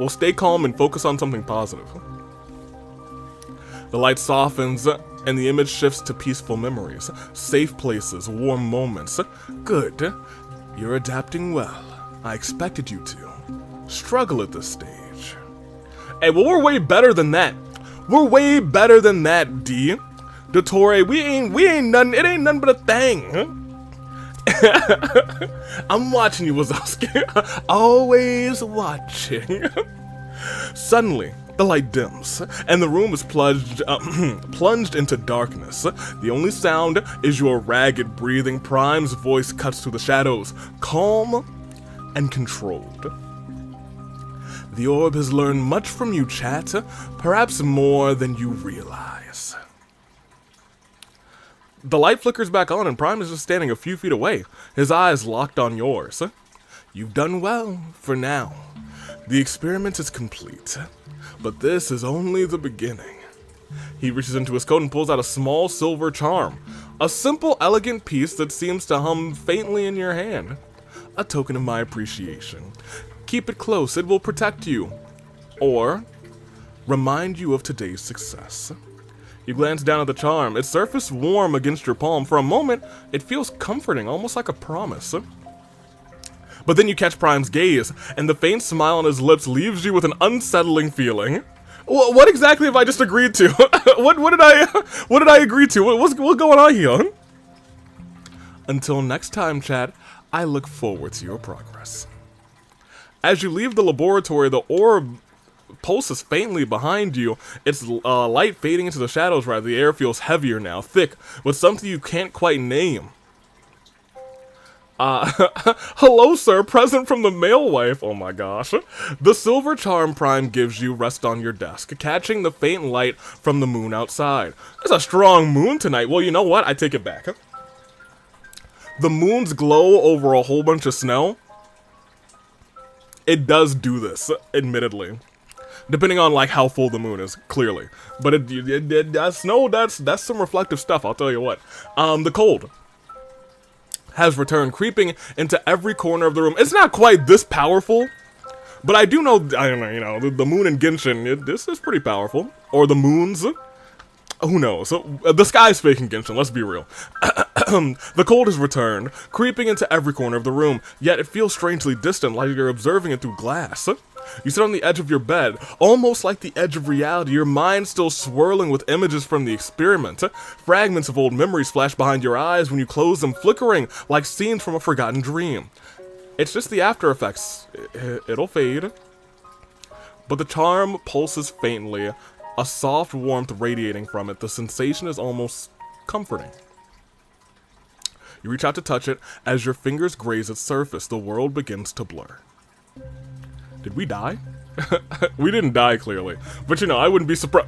stay calm and focus on something positive. The light softens and the image shifts to peaceful memories, safe places, warm moments. Good. You're adapting well. I expected you to struggle at this stage. Hey, well, we're way better than that. We're way better than that, D. Detor, we ain't nothing. It ain't nothing but a thing. I'm watching you, Wazowski. Always watching. Suddenly, the light dims, and the room is plunged into darkness. The only sound is your ragged breathing. Prime's voice cuts through the shadows, calm and controlled. The orb has learned much from you, chat, perhaps more than you realize. The light flickers back on and Prime is just standing a few feet away, his eyes locked on yours. You've done well, for now. The experiment is complete, but this is only the beginning. He reaches into his coat and pulls out a small silver charm, a simple, elegant piece that seems to hum faintly in your hand. A token of my appreciation. Keep it close, it will protect you. Or remind you of today's success. You glance down at the charm, its surface warm against your palm. For a moment, it feels comforting, almost like a promise. But then you catch Prime's gaze, and the faint smile on his lips leaves you with an unsettling feeling. What exactly have I just agreed to? what did I agree to? What's going on here? Until next time, chat, I look forward to your progress. As you leave the laboratory, the orb pulses faintly behind you, its light fading into the shadows. Rather, the air feels heavier now, thick, with something you can't quite name. Hello, sir, present from the mail wife. Oh my gosh. The silver charm Prime gives you rests on your desk, catching the faint light from the moon outside. There's a strong moon tonight. Well, you know what? I take it back. The moon's glow over a whole bunch of snow. It does do this, admittedly. Depending on, like, how full the moon is, clearly. But that's some reflective stuff, I'll tell you what. The cold has returned, creeping into every corner of the room. It's not quite this powerful, but I do know, the moon in Genshin, this is pretty powerful. Or the moons. Who knows? The sky's fake in Genshin, let's be real. The cold has returned, creeping into every corner of the room, yet it feels strangely distant, like you're observing it through glass. You sit on the edge of your bed, almost like the edge of reality, your mind still swirling with images from the experiment. Fragments of old memories flash behind your eyes when you close them, flickering like scenes from a forgotten dream. It's just the after effects. It'll fade. But the charm pulses faintly, a soft warmth radiating from it. The sensation is almost comforting. You reach out to touch it. As your fingers graze its surface, the world begins to blur. Did we die? We didn't die, clearly. But I wouldn't be surprised.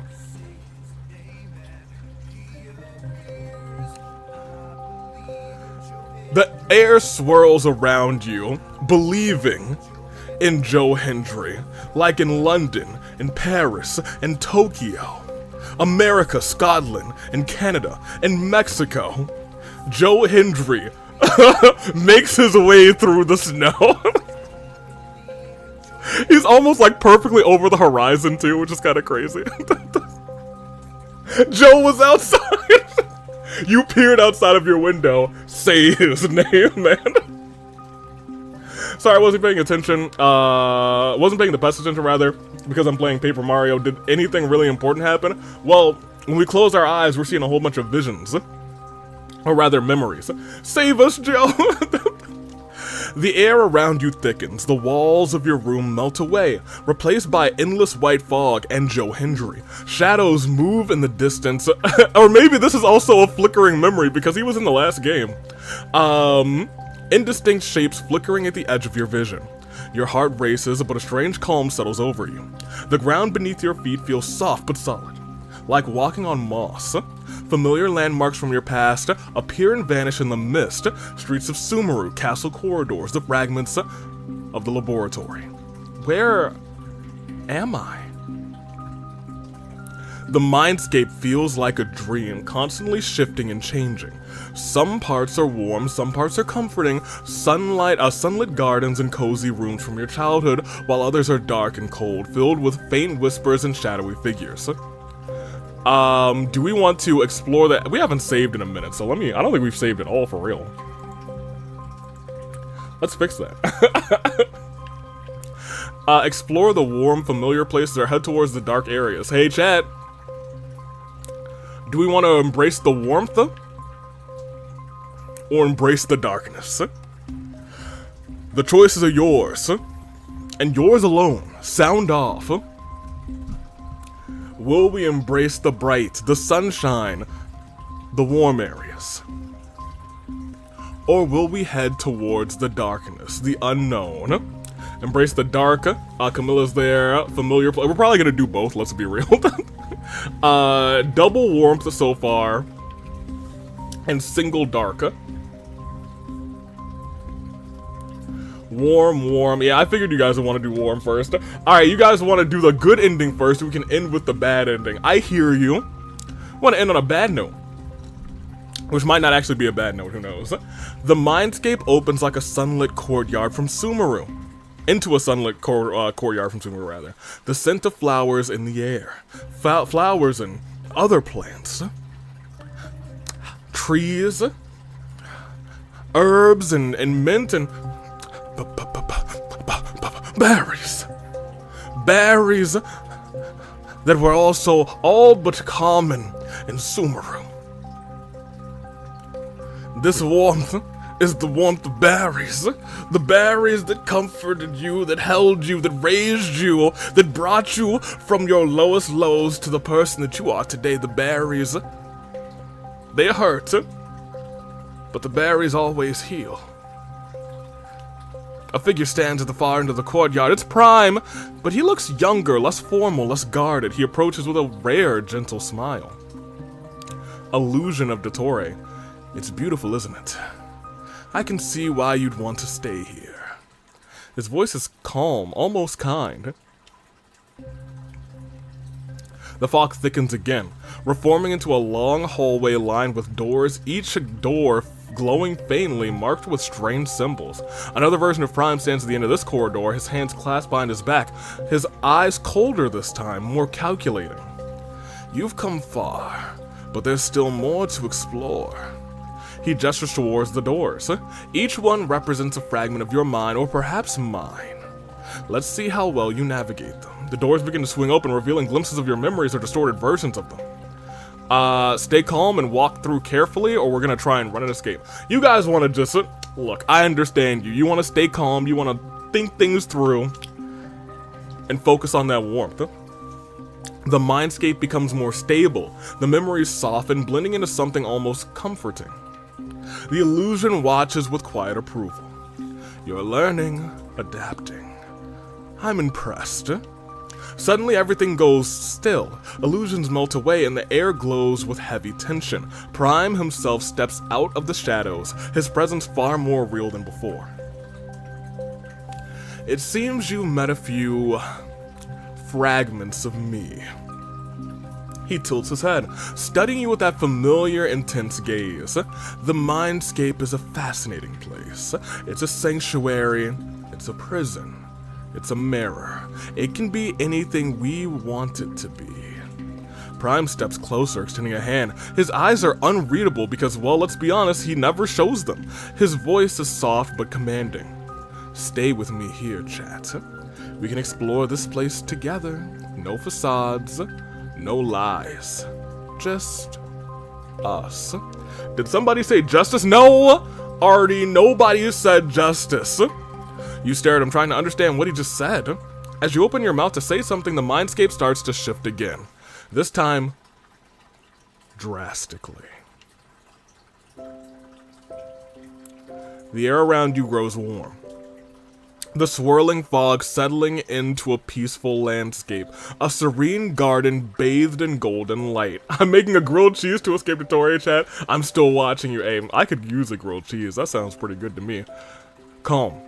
The air swirls around you, believing in Joe Hendry, like in London, in Paris, in Tokyo, America, Scotland, and Canada, and Mexico. Joe Hendry makes his way through the snow. He's almost like perfectly over the horizon too, which is kind of crazy. Joe was outside. You peered outside of your window. Say his name, man. Sorry, I wasn't paying attention. Wasn't paying the best attention, rather, because I'm playing Paper Mario. Did anything really important happen? Well, when we close our eyes, we're seeing a whole bunch of visions. Or rather, memories. Save us, Joe! The air around you thickens. The walls of your room melt away, replaced by endless white fog and Joe Hendry. Shadows move in the distance. Or maybe this is also a flickering memory, because he was in the last game. Indistinct shapes flickering at the edge of your vision. Your heart races, but a strange calm settles over you. The ground beneath your feet feels soft but solid, like walking on moss. Familiar landmarks from your past appear and vanish in the mist. Streets of Sumeru, castle corridors, the fragments of the laboratory. Where am I? The mindscape feels like a dream, constantly shifting and changing. Some parts are warm, some parts are comforting, sunlit gardens and cozy rooms from your childhood, while others are dark and cold, filled with faint whispers and shadowy figures. Do we want to explore that? We haven't saved in a minute, so I don't think we've saved at all for real. Let's fix that. Explore the warm, familiar places or head towards the dark areas. Hey, chat. Do we want to embrace the warmth or embrace the darkness? The choices are yours, and yours alone. Sound off. Will we embrace the bright, the sunshine, the warm areas? Or will we head towards the darkness, the unknown? Embrace the dark. Camilla's there. Familiar. We're probably gonna do both, let's be real. Double warmth so far, and single dark. Warm. Yeah, I figured you guys would want to do warm first. Alright, you guys want to do the good ending first, so we can end with the bad ending. I hear you. Want to end on a bad note, which might not actually be a bad note, who knows. The mindscape opens like a sunlit courtyard from Sumeru. Into a sunlit courtyard from Sumeru, rather. The scent of flowers in the air. Flowers and other plants. Trees. Herbs and mint and berries. Berries that were also all but common in Sumeru. This warmth is the warmth of berries. The berries that comforted you, that held you, that raised you, that brought you from your lowest lows to the person that you are today. The berries, they hurt, but the berries always heal. A figure stands at the far end of the courtyard. It's Prime, but he looks younger, less formal, less guarded. He approaches with a rare, gentle smile. Illusion of Detor. It's beautiful, isn't it? I can see why you'd want to stay here. His voice is calm, almost kind. The fog thickens again, reforming into a long hallway lined with doors, each door glowing faintly, marked with strange symbols. Another version of Prime stands at the end of this corridor, his hands clasped behind his back, his eyes colder this time, more calculating. You've come far, but there's still more to explore. He gestures towards the doors. Each one represents a fragment of your mind, or perhaps mine. Let's see how well you navigate them. The doors begin to swing open, revealing glimpses of your memories or distorted versions of them. Stay calm and walk through carefully, or we're gonna try and run and escape. You guys want to just, look, I understand you. You want to stay calm, you want to think things through, and focus on that warmth. The mindscape becomes more stable, the memories soften, blending into something almost comforting. The illusion watches with quiet approval. You're learning, adapting. I'm impressed. Suddenly everything goes still. Illusions melt away and the air glows with heavy tension. Prime himself steps out of the shadows, his presence far more real than before. It seems you met a few fragments of me. He tilts his head, studying you with that familiar, intense gaze. The mindscape is a fascinating place. It's a sanctuary, it's a prison, it's a mirror. It can be anything we want it to be. Prime steps closer, extending a hand. His eyes are unreadable because, well, let's be honest, he never shows them. His voice is soft but commanding. Stay with me here, chat. We can explore this place together. No facades, no lies. Just us. Did somebody say justice? No! Artie, nobody said justice. You stare at him, trying to understand what he just said. As you open your mouth to say something, the mindscape starts to shift again. This time, drastically. The air around you grows warm. The swirling fog settling into a peaceful landscape. A serene garden bathed in golden light. I'm making a grilled cheese to escape Detor, chat. I'm still watching you, aim. I could use a grilled cheese. That sounds pretty good to me. Calm.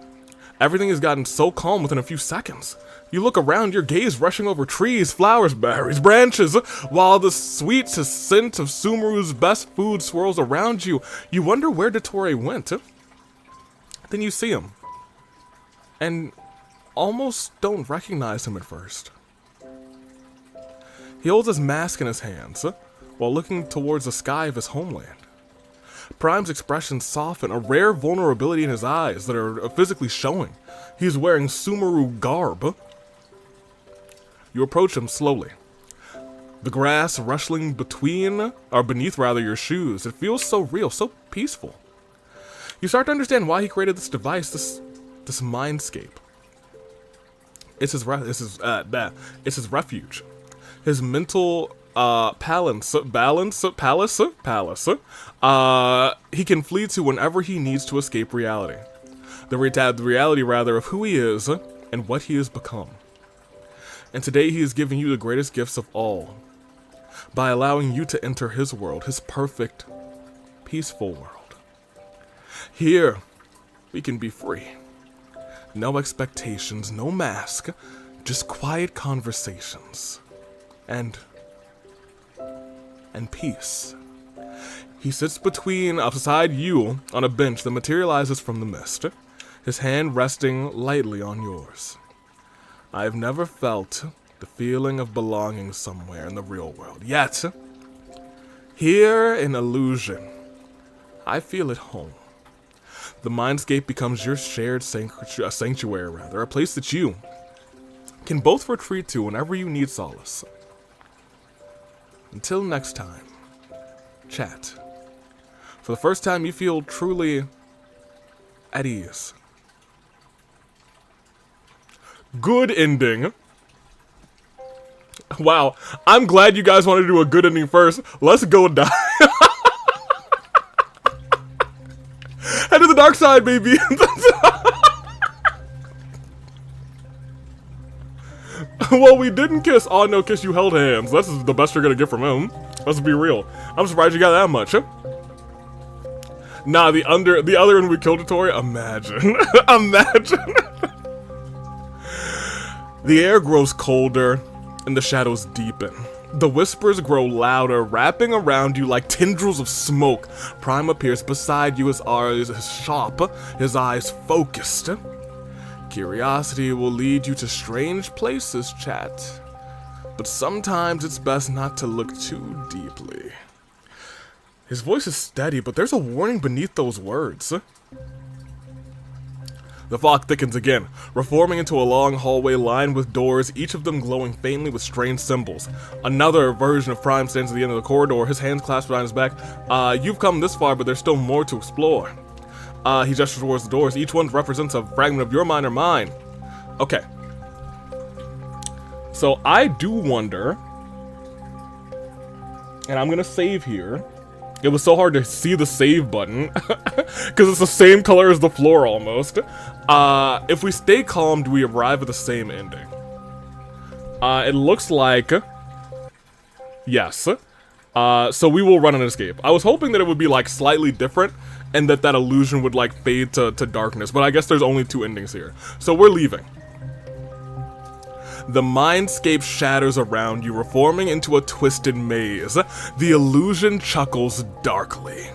Everything has gotten so calm within a few seconds. You look around, your gaze rushing over trees, flowers, berries, branches, while the sweet scent of Sumeru's best food swirls around you. You wonder where Detor went. Then you see him, and almost don't recognize him at first. He holds his mask in his hands, while looking towards the sky of his homeland. Prime's expression soften, a rare vulnerability in his eyes that are physically showing. He's wearing Sumeru garb. You approach him slowly. The grass rustling beneath your shoes. It feels so real, so peaceful. You start to understand why he created this device, this mindscape. It's his refuge. His mental palace. He can flee to whenever he needs to escape reality. The reality of who he is and what he has become. And today he is giving you the greatest gifts of all by allowing you to enter his world, his perfect, peaceful world. Here, we can be free. No expectations, no mask, just quiet conversations. And peace. He sits beside you on a bench that materializes from the mist, his hand resting lightly on yours. I've never felt the feeling of belonging somewhere in the real world. Yet, here in Illusion, I feel at home. The mindscape becomes your shared sanctuary, a place that you can both retreat to whenever you need solace. Until next time, chat. For the first time, you feel truly at ease. Good ending. Wow, I'm glad you guys wanted to do a good ending first. Let's go die. Head to the dark side, baby. Well, we didn't kiss. Oh, no, kiss, you held hands. This is the best you're gonna get from him. Let's be real. I'm surprised you got that much. Nah, the other one we killed Detor. Imagine. Imagine. The air grows colder, and the shadows deepen. The whispers grow louder, wrapping around you like tendrils of smoke. Prime appears beside you, his eyes sharp, his eyes focused. Curiosity will lead you to strange places, chat. But sometimes it's best not to look too deeply. His voice is steady, but there's a warning beneath those words. The fog thickens again, reforming into a long hallway lined with doors, each of them glowing faintly with strange symbols. Another version of Prime stands at the end of the corridor, his hands clasped behind his back. You've come this far, but there's still more to explore. He gestures towards the doors. Each one represents a fragment of your mind or mine. Okay. So I do wonder, and I'm gonna save here. It was so hard to see the save button because it's the same color as the floor almost. If we stay calm, do we arrive at the same ending? It looks like yes. So we will run an escape. I was hoping that it would be like slightly different and that illusion would like fade to darkness, but I guess there's only two endings here. So we're leaving. The mindscape shatters around you, reforming into a twisted maze. The illusion chuckles darkly.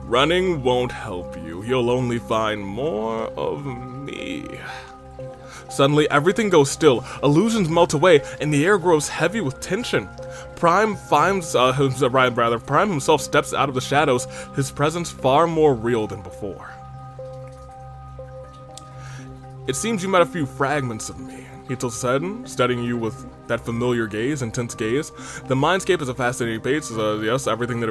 Running won't help you. You'll only find more of me. Suddenly, everything goes still. Illusions melt away, and the air grows heavy with tension. Prime himself steps out of the shadows, his presence far more real than before. It seems you met a few fragments of me, Hito said, studying you with that familiar gaze, intense gaze. The mindscape is a fascinating place, yes, anything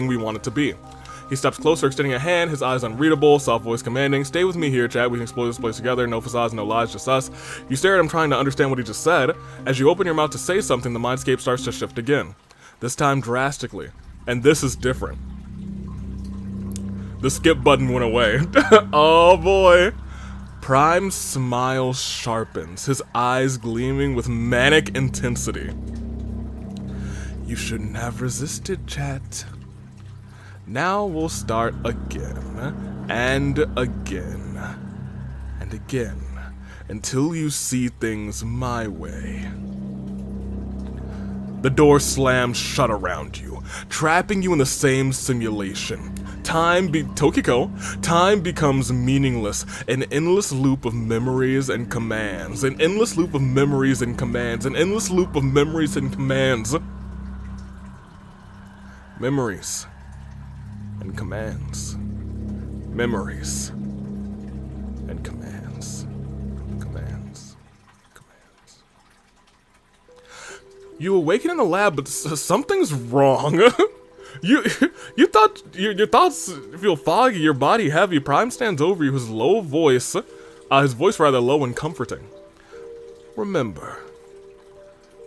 we want it to be. He steps closer, extending a hand, his eyes unreadable, soft voice commanding, "Stay with me here, chat, we can explore this place together, no facades, no lies, just us." You stare at him trying to understand what he just said. As you open your mouth to say something, the mindscape starts to shift again. This time drastically. And this is different. The skip button went away. Oh boy. Prime's smile sharpens, his eyes gleaming with manic intensity. "You shouldn't have resisted, chat. Now we'll start again, and again, and again, until you see things my way." The door slams shut around you, trapping you in the same simulation. Tokiko, time becomes meaningless, an endless loop of memories and commands, an endless loop of memories and commands, an endless loop of memories and commands. Memories and commands. Memories and commands. Commands. Commands. You awaken in the lab, but something's wrong. You thought your thoughts feel foggy, your body heavy. Prime stands over you, his voice rather low and comforting. Remember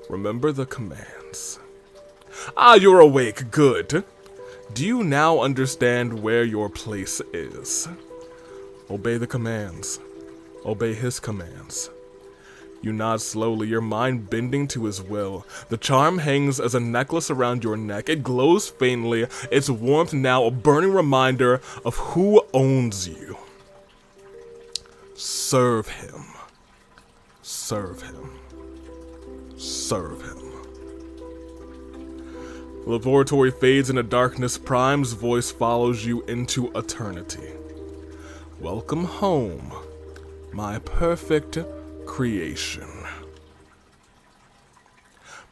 the commands. Ah, you're awake, good. Do you now understand where your place is? Obey the commands. Obey his commands. You nod slowly, your mind bending to his will. The charm hangs as a necklace around your neck. It glows faintly, its warmth now a burning reminder of who owns you. Serve him. Serve him. Serve him. The laboratory fades into darkness. Prime's voice follows you into eternity. Welcome home, my perfect creation.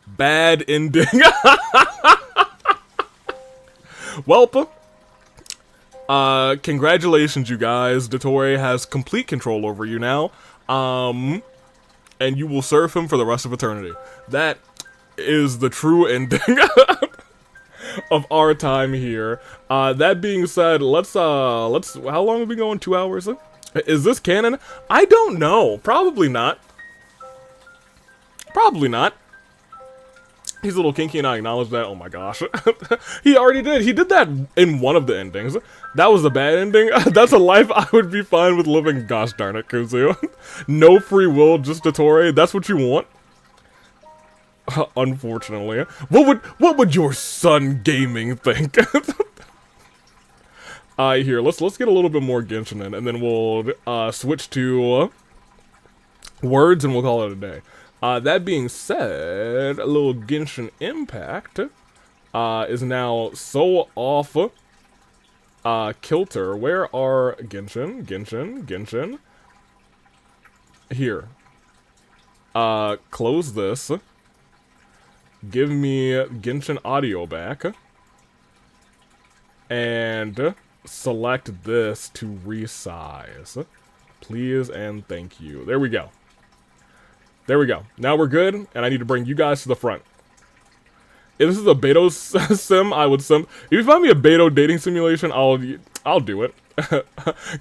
Bad ending. Welp. Congratulations, you guys. Detor has complete control over you now. And you will serve him for the rest of eternity. That is the true ending of our time here. That being said, let's how long have we been going? 2 hours? Is this canon? I don't know. Probably not. Probably not. He's a little kinky and I acknowledge that. Oh my gosh. He already did. He did that in one of the endings. That was a bad ending. That's a life I would be fine with living. Gosh darn it, Kuzu. No free will, just Detor. That's what you want. Unfortunately. What would your son gaming think? Here, let's get a little bit more Genshin in, and then we'll switch to words, and we'll call it a day. That being said, a little Genshin Impact is now so off kilter. Where are Genshin? Here. Close this. Give me Genshin audio back. And select this to resize. Please and thank you. There we go. There we go. Now we're good, and I need to bring you guys to the front. If this is a Beto sim, I would sim. If you find me a Beto dating simulation, I'll do it.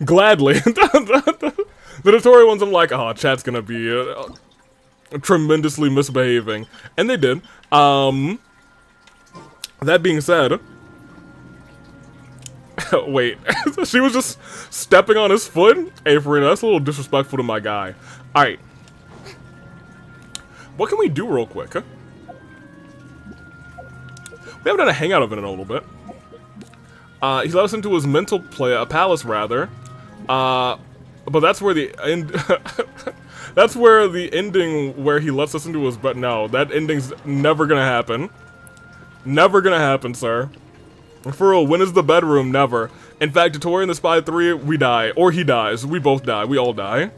Gladly. The tutorial ones, I'm like, oh, chat's gonna be tremendously misbehaving. And they did. That being said... Wait, she was just stepping on his foot? Hey, Farina, that's a little disrespectful to my guy. Alright. What can we do real quick, huh? We haven't done a hangout event in a little bit. He let us into his mental palace, rather. But that's where the end. That's where the ending where he lets us into his. But no, that ending's never gonna happen. Never gonna happen, sir. For real, when is the bedroom? Never. In fact, Detor and the Spy 3, we die. Or he dies. We both die. We all die.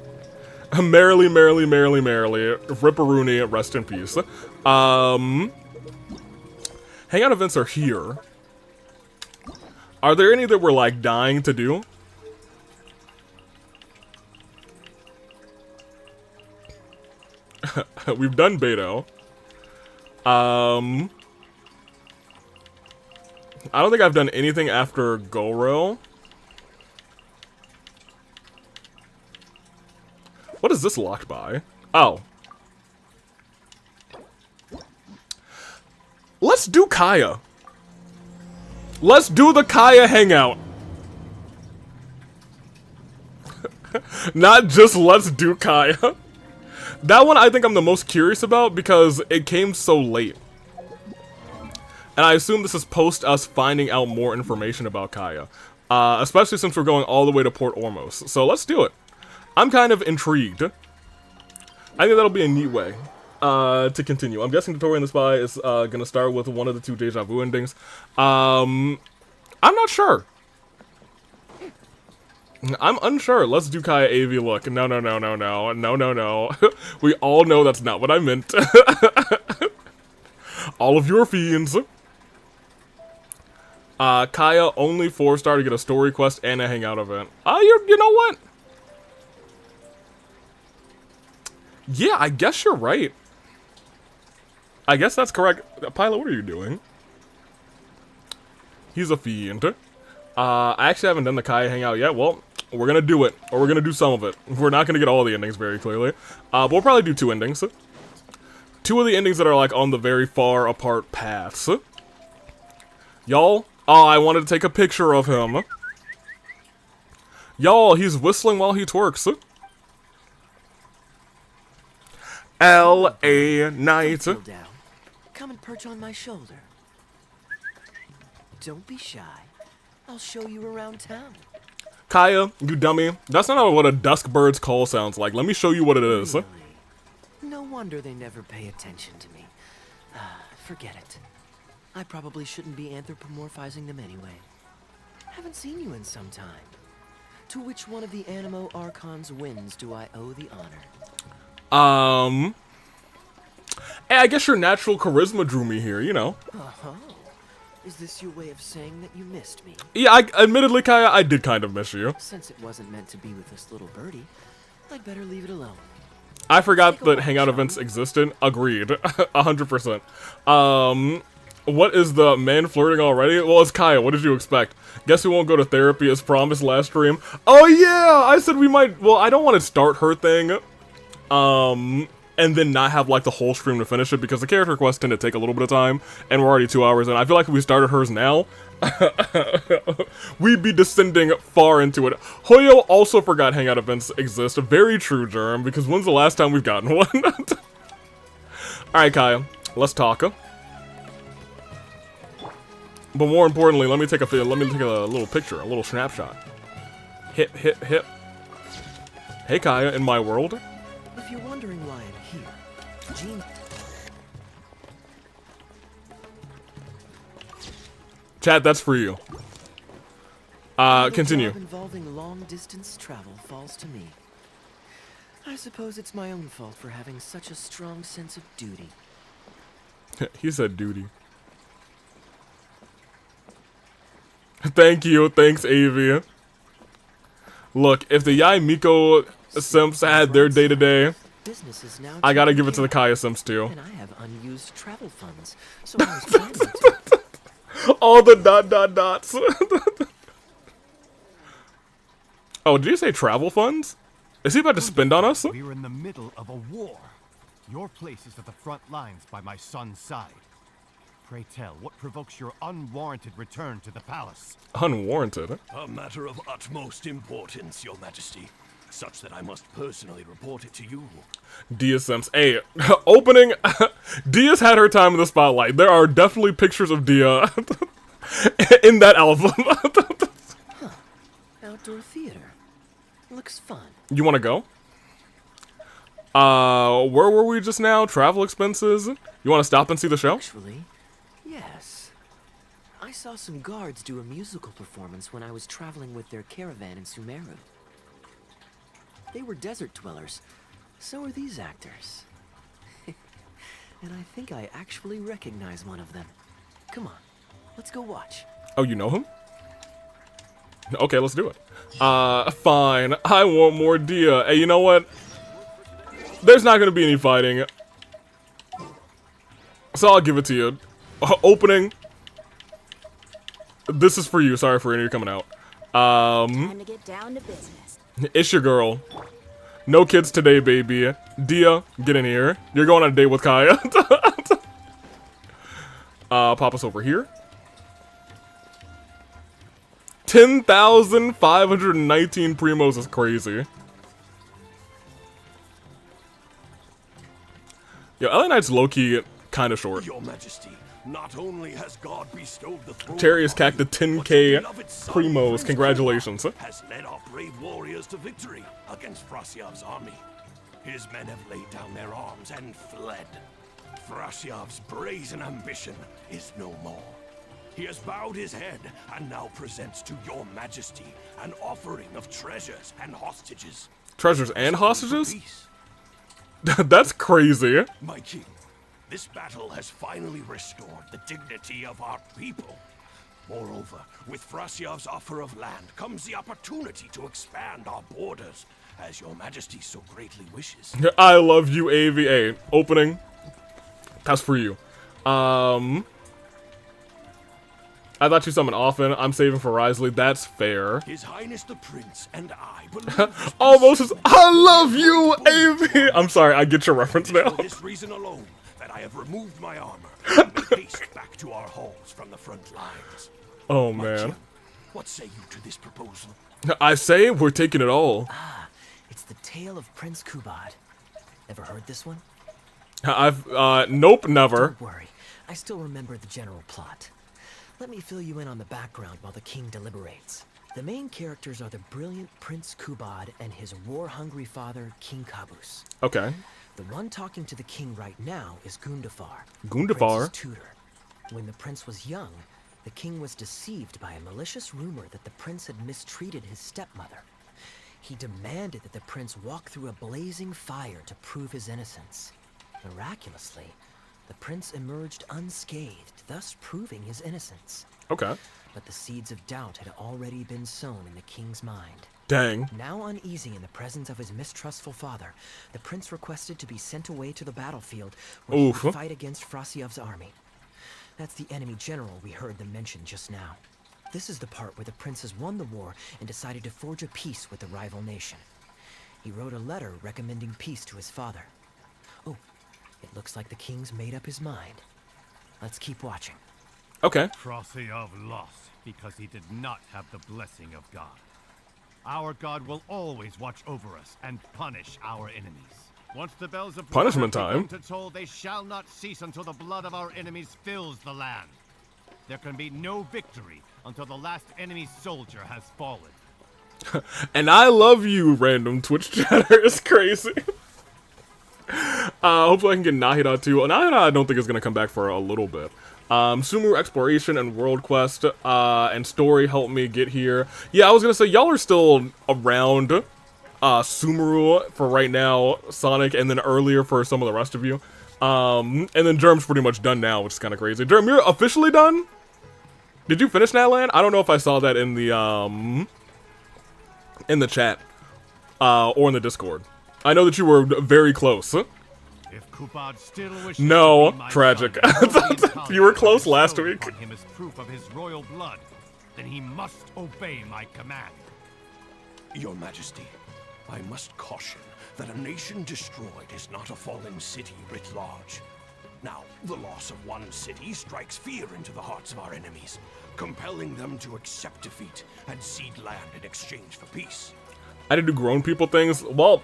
Merrily, merrily, merrily, merrily. Ripperoonie, rest in peace. Hangout events are here. Are there any that we're, like, dying to do? We've done Beto. I don't think I've done anything after Goro. What is this locked by? Oh. Let's do Kaya. Let's do the Kaya hangout. Not just let's do Kaya. That one I think I'm the most curious about because it came so late. And I assume this is post us finding out more information about Kaya. Especially since we're going all the way to Port Ormos. So let's do it. I'm kind of intrigued. I think that'll be a neat way to continue. I'm guessing Detor and the Spy is going to start with one of the two Deja Vu endings. I'm not sure. I'm unsure. Let's do Kaya AV look. No, no, no, no, no. No, no, no. We all know that's not what I meant. All of your fiends. Kaya only 4-star to get a story quest and a hangout event. You know what? Yeah, I guess you're right. I guess that's correct. Pilot, what are you doing? He's a fiend. I actually haven't done the Kaya hangout yet. Well, we're gonna do it. Or we're gonna do some of it. We're not gonna get all the endings very clearly. But we'll probably do 2 endings. 2 of the endings that are like on the very far apart paths. Y'all? Oh, I wanted to take a picture of him. Y'all, he's whistling while he twerks. L.A. Night. Come and perch on my shoulder. Don't be shy. I'll show you around town. Kaya, you dummy. That's not what a dusk bird's call sounds like. Let me show you what it is. Really? No wonder they never pay attention to me. Forget it. I probably shouldn't be anthropomorphizing them anyway. Haven't seen you in some time. To which one of the Animo Archons wins do I owe the honor? Hey, I guess your natural charisma drew me here, you know. Uh-huh. Is this your way of saying that you missed me? Yeah, admittedly, Kaya, I did kind of miss you. Since it wasn't meant to be with this little birdie, I'd better leave it alone. I forgot that hangout events existed. Agreed. 100%. What is the man flirting already? Well, it's Kaya. What did you expect? Guess we won't go to therapy as promised last stream. Oh, yeah! I said we might... Well, I don't want to start her thing. And then not have, like, the whole stream to finish it, because the character quests tend to take a little bit of time, and we're already 2 hours in. I feel like if we started hers now, we'd be descending far into it. Hoyo also forgot hangout events exist. Very true, Germ, because when's the last time we've gotten one? Alright, Kaya, let's talk. But more importantly, let me take a little picture, a little snapshot. Hip, hip, hip. Hey, Kaya, in my world. If you're wondering why I'm here, Jean... Chat, that's for you. Continue. The job involving long-distance travel falls to me. I suppose it's my own fault for having such a strong sense of duty. He said duty. Thank you. Thanks, Avi. Look, if the Yai Miko Simps had their day-to-day, I gotta give it to the Kaya Simps too. And I have unused travel funds, so I was planning to... All the ... dots. Oh, did you say travel funds? Is he about to spend on us? We're in the middle of a war. Your place is at the front lines by my son's side. Pray tell, what provokes your unwarranted return to the palace? Unwarranted? A matter of utmost importance, Your Majesty. Such that I must personally report it to you. Dia Sims. Hey, opening... Dia's had her time in the spotlight. There are definitely pictures of Dia in that album. Outdoor theater. Looks fun. You want to go? Where were we just now? Travel expenses? You want to stop and see the show? Actually, yes. I saw some guards do a musical performance when I was traveling with their caravan in Sumeru. They were desert dwellers. So are these actors. And I think I actually recognize one of them. Come on, let's go watch. Oh, you know him? Okay, let's do it. Fine. I want more Dia. Hey, you know what? There's not gonna be any fighting. So I'll give it to you. Opening. This is for you. Sorry for you coming out. Time to get down to business. It's your girl. No kids today, baby. Dia, get in here. You're going on a date with Kaya. Pop us over here. 10,519 primos is crazy. Yo, LA Knight's low-key kind of short. Your Majesty, not only has God bestowed the throne Terius upon cacked the you, 10k but your beloved son, primos. Prince Congratulations. Kumar, has led our brave warriors to victory against Frasyav's army. His men have laid down their arms and fled. Frasyav's brazen ambition is no more. He has bowed his head and now presents to your Majesty an offering of treasures and hostages. Treasures and hostages? That's crazy. My king, this battle has finally restored the dignity of our people. Moreover, with Frasyav's offer of land comes the opportunity to expand our borders, as your Majesty so greatly wishes. I love you, AVA. Opening. That's for you. I thought you summoned often. I'm saving for Risley. That's fair. His Highness the Prince and I believe Almost as I love you, AV. I'm sorry, I get your reference now. for this reason alone that I have removed my armor and made haste back to our halls from the front lines. Oh My man. king, what say you to this proposal? I say we're taking it all. It's the tale of Prince Kubad. Ever heard this one? Nope, never. Don't worry, I still remember the general plot. Let me fill you in on the background while the king deliberates. The main characters are the brilliant Prince Kubad and his war-hungry father, King Kabus. Okay. The one talking to the king right now is Gundafar, Gundafar? Prince's tutor. When the prince was young, the king was deceived by a malicious rumor that the prince had mistreated his stepmother. He demanded that the prince walk through a blazing fire to prove his innocence. Miraculously, the prince emerged unscathed, thus proving his innocence. Okay. But the seeds of doubt had already been sown in the king's mind. Dang. Now uneasy in the presence of his mistrustful father, the prince requested to be sent away to the battlefield where he would fight against Frasyav's army. That's the enemy general we heard them mention just now. This is the part where the prince has won the war and decided to forge a peace with the rival nation. He wrote a letter recommending peace to his father. Oh, it looks like the king's made up his mind. Let's keep watching. Okay. Frasyav lost because he did not have the blessing of God. Our God will always watch over us and punish our enemies. Once the bells of Punishment war have time. begun to toll, they shall not cease until the blood of our enemies fills the land. There can be no victory until the last enemy soldier has fallen. And I love you, random Twitch chatter. It's crazy. Hopefully I can get Nahida too. Nahida I don't think is gonna come back for a little bit. Sumeru Exploration and World Quest and Story helped me get here. Yeah, I was gonna say y'all are still around Sumeru for right now, Sonic, and then earlier for some of the rest of you. And then Germ's pretty much done now, which is kind of crazy. Germ, you're officially done? Did you finish Natland? I don't know if I saw that in the chat or in the Discord. I know that you were very close. If Kubad still wishes No, to be my tragic. son, You were close last week. upon him as proof of his royal blood, then he must obey my command. Your Majesty, I must caution that a nation destroyed is not a fallen city writ large. Now, the loss of one city strikes fear into the hearts of our enemies, compelling them to accept defeat and cede land in exchange for peace. I had to do grown people things. Well,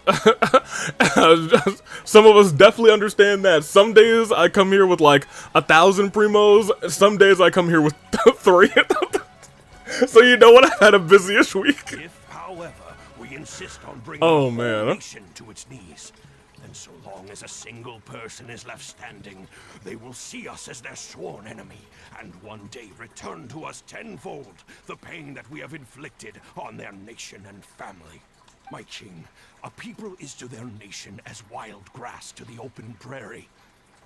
some of us definitely understand that. Some days I come here with like 1,000 primos. Some days I come here with 3. So you know what? I've had a busy-ish week. If, however, we We insist on bringing Oh, the man. whole nation to its knees. And so long as a single person is left standing, they will see us as their sworn enemy, and one day return to us tenfold the pain that we have inflicted on their nation and family. My king, a people is to their nation as wild grass to the open prairie.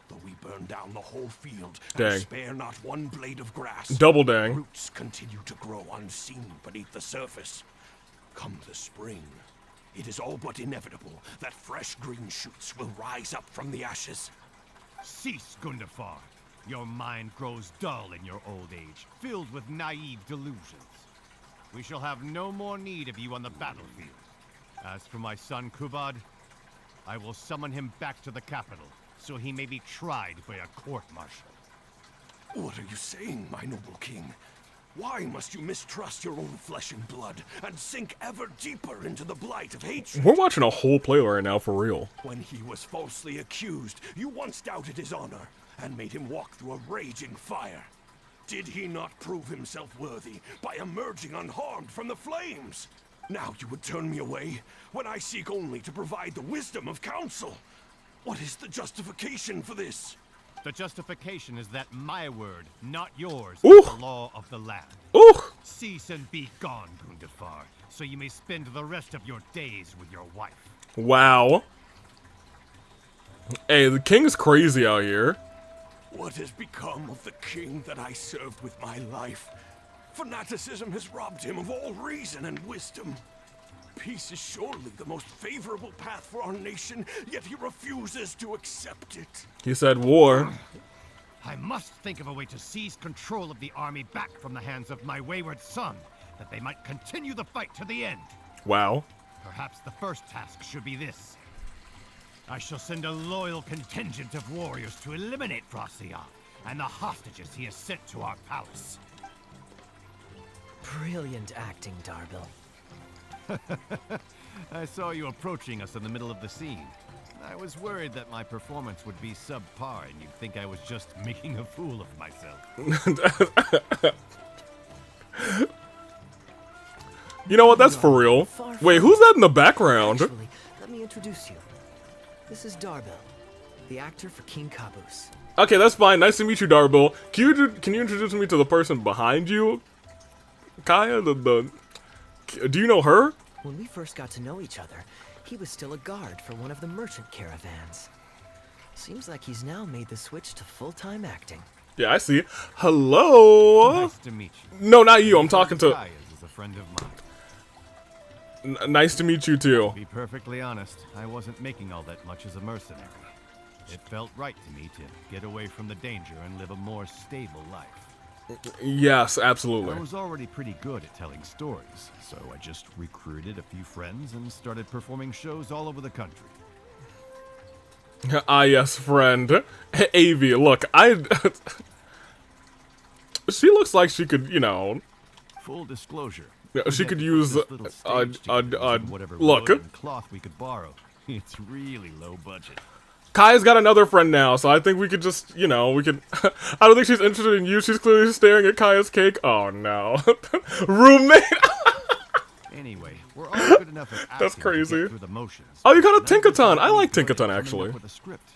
Though we burn down the whole field Dang. and spare not one blade of grass, Double dang. roots continue to grow unseen beneath the surface. Come the spring, it is all but inevitable that fresh green shoots will rise up from the ashes. Cease, Gundafar. Your mind grows dull in your old age, filled with naive delusions. We shall have no more need of you on the battlefield. As for my son Kubad, I will summon him back to the capital, so he may be tried by a court-martial. What are you saying, my noble king? Why must you mistrust your own flesh and blood and sink ever deeper into the blight of hatred? We're watching a whole play right now for real. When he was falsely accused, you once doubted his honor and made him walk through a raging fire. Did he not prove himself worthy by emerging unharmed from the flames? Now you would turn me away when I seek only to provide the wisdom of counsel. What is the justification for this? The justification is that my word, not yours, Ooh. is the law of the land. Ooh. Cease and be gone, Gundafar, so you may spend the rest of your days with your wife. Wow. Hey, the king's crazy out here. What has become of the king that I served with my life? Fanaticism has robbed him of all reason and wisdom. Peace is surely the most favorable path for our nation, yet he refuses to accept it. He said war. I must think of a way to seize control of the army back from the hands of my wayward son, that they might continue the fight to the end. Wow. Perhaps the first task should be this. I shall send a loyal contingent of warriors to eliminate Frostia and the hostages he has sent to our palace. Brilliant acting, Darbil. I saw you approaching us in the middle of the scene. I was worried that my performance would be subpar and you'd think I was just making a fool of myself. You know what? That's for real. Wait, who's that in the background? Actually, let me introduce you. This is Darbil, the actor for King Caboose. Okay, that's fine. Nice to meet you, Darbil. Can you introduce me to the person behind you? Kaya, do you know her? When we first got to know each other, he was still a guard for one of the merchant caravans. Seems like he's now made the switch to full-time acting. Yeah, I see. Hello. Nice to meet you. No, not you. I'm talking to. Kaya is a friend of mine. Nice to meet you too. To be perfectly honest, I wasn't making all that much as a mercenary. It felt right to me to get away from the danger and live a more stable life. Yes, absolutely. I was already pretty good at telling stories, so I just recruited a few friends and started performing shows all over the country. Ah, yes, friend. Avi, look, she looks like she could, you know. Full disclosure. She could use whatever look. wood and cloth we could borrow. It's really low budget. Kaya's got another friend now, so I think we could just, you know, we could. I don't think she's interested in you. She's clearly staring at Kaya's cake. Oh no, roommate. Anyway, we're all good enough at acting That's crazy. to get through the motions. Oh, you got a And I just Tinkaton. I like enjoyed Tinkaton coming actually. up with a script.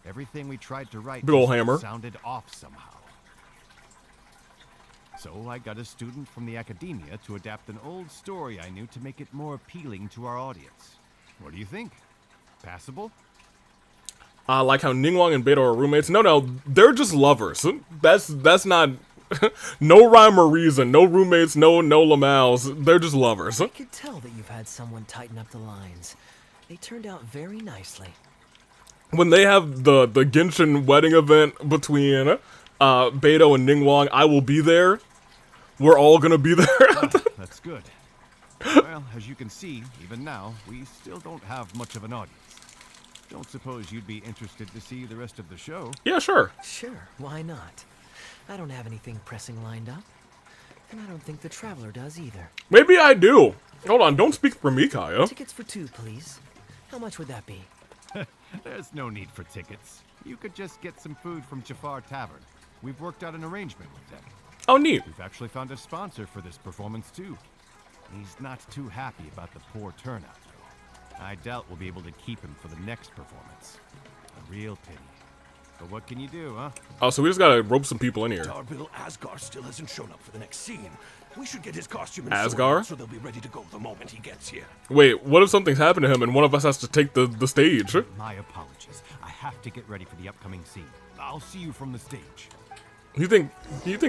Everything we tried to write Big ol' just hammer. sounded off somehow. So I got a student from the academia to adapt an old story I knew to make it more appealing to our audience. What do you think? Passable? Like how Ningguang and Beto are roommates. No, they're just lovers. That's not. No rhyme or reason. No roommates. No Lamals. They're just lovers. I could tell that you've had someone tighten up the lines. They turned out very nicely. When they have the Genshin wedding event between Beto and Ningguang, I will be there. We're all gonna be there. That's good. Well, as you can see, even now, we still don't have much of an audience. Don't suppose you'd be interested to see the rest of the show? Yeah, sure. Sure, why not? I don't have anything pressing lined up. And I don't think the Traveler does either. Maybe I do. Hold on, don't speak for me, Kaya. Tickets for 2, please. How much would that be? There's no need for tickets. You could just get some food from Jafar Tavern. We've worked out an arrangement with them. Oh, neat. We've actually found a sponsor for this performance, too. He's not too happy about the poor turnout, though. I doubt we'll be able to keep him for the next performance. A real pity. But what can you do, huh? Oh, so we just gotta rope some people in here. Darbil Asgar still hasn't shown up for the next scene. We should get his costume and Asgar? sword so they'll be ready to go the moment he gets here. Wait, what if something's happened to him and one of us has to take the stage? My apologies. I have to get ready for the upcoming scene. I'll see you from the stage. You think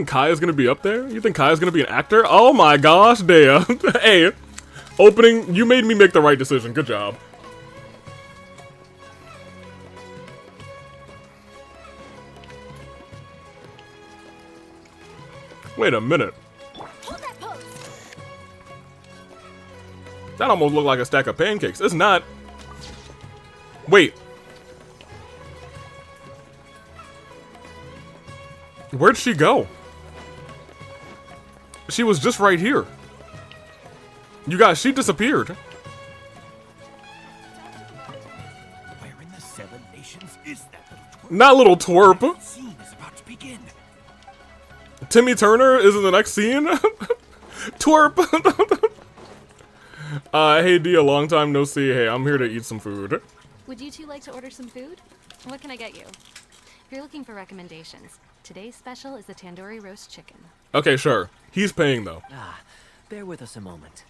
Kaya's gonna be up there? You think Kaya's gonna be an actor? Oh my gosh, damn. Hey, opening, you made me make the right decision. Good job. Wait a minute. That almost looked like a stack of pancakes. It's not. Wait. Where'd she go? She was just right here. You guys, she disappeared. Where in the 7 nations is that little twerp? Not little twerp. The scene is about to begin. Timmy Turner is in the next scene. Twerp. Hey Dia, long time no see. Hey, I'm here to eat some food. Would you two like to order some food? What can I get you? If you're looking for recommendations, today's special is the tandoori roast chicken. Okay, sure. He's paying though. Ah, bear with us a moment.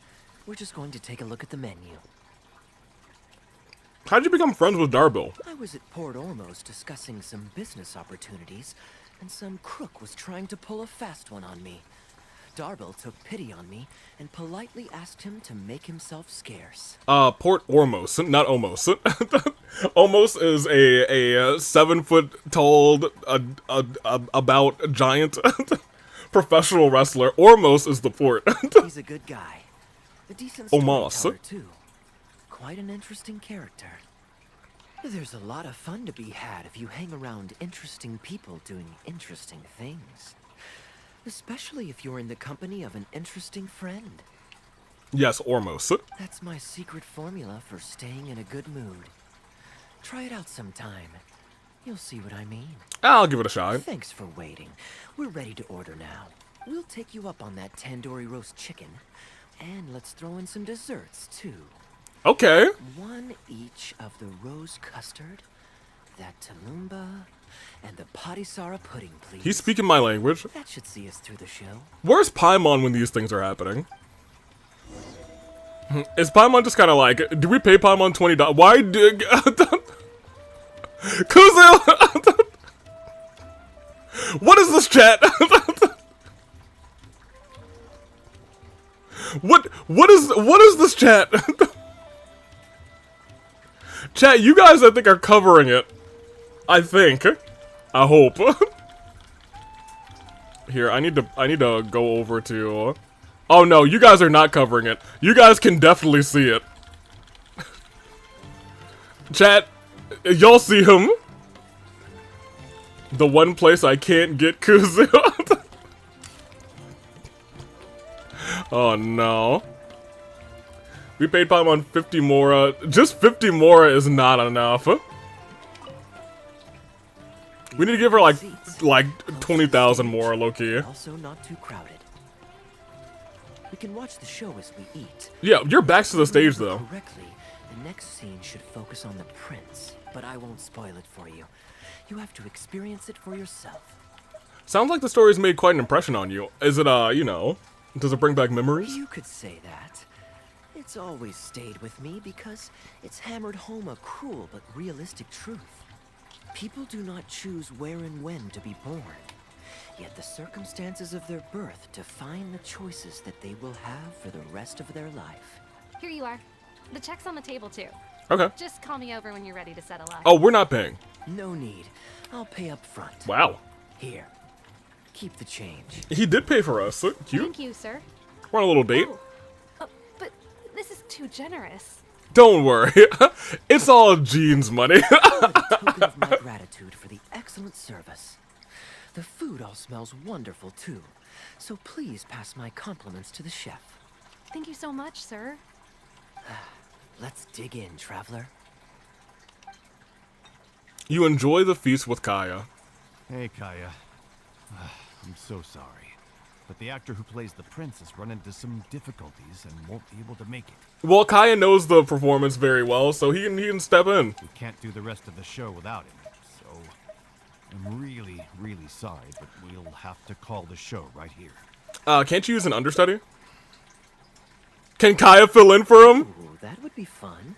We're just going to take a look at the menu. How'd you become friends with Darbil? I was at Port Ormos discussing some business opportunities, and some crook was trying to pull a fast one on me. Darbil took pity on me and politely asked him to make himself scarce. Port Ormos, not Omos. Omos is a 7 foot tall, about giant professional wrestler. Ormos is the port. He's a good guy. A decent Omos. storyteller, too. Quite an interesting character. There's a lot of fun to be had if you hang around interesting people doing interesting things. Especially if you're in the company of an interesting friend. Yes, Ormos. That's my secret formula for staying in a good mood. Try it out sometime. You'll see what I mean. I'll give it a shot. Thanks for waiting. We're ready to order now. We'll take you up on that tandoori roast chicken. And let's throw in some desserts, too. Okay. 1 each of the rose custard, that talumba, and the patisara pudding, please. He's speaking my language. That should see us through the show. Where's Paimon when these things are happening? Is Paimon just kind of like, do we pay Paimon $20? Why did... Kuzu! What is this, chat? What is this, chat? Chat, you guys I think are covering it. I think. I hope. Here, I need to go over to... Oh no, you guys are not covering it. You guys can definitely see it. Chat, y'all see him? The one place I can't get Kuzu. Oh no. We paid Paimon 50 mora. Just 50 mora is not enough. We need to give her like 20,000 more, low-key. Also not too crowded. We can watch the show as we eat. Yeah, your back's to the stage though. Correctly, the next scene should focus on the prince, but I won't spoil it for you. You have to experience it for yourself. Sounds like the story's made quite an impression on you. Is it, you know, does it bring back memories? You could say that. It's always stayed with me because it's hammered home a cruel but realistic truth. People do not choose where and when to be born. Yet the circumstances of their birth define the choices that they will have for the rest of their life. Here you are. The check's on the table, too. Okay. Just call me over when you're ready to settle up. Oh, we're not paying. No need. I'll pay up front. Wow. Here. Keep the change. He did pay for us. Cute. Thank you, sir. We're on a little date. But this is too generous. Don't worry. It's all Jean's money. A token of my gratitude for the excellent service. The food all smells wonderful, too. So please pass my compliments to the chef. Thank you so much, sir. Let's dig in, traveler. You enjoy the feast with Kaya. Hey, Kaya. I'm so sorry. but the actor who plays the prince has run into some difficulties and won't be able to make it. Well, Kaya knows the performance very well, so he can step in. We can't do the rest of the show without him, so I'm really, really sorry, but we'll have to call the show right here. Can't you use an understudy? Can Kaya fill in for him? Ooh, that would be fun.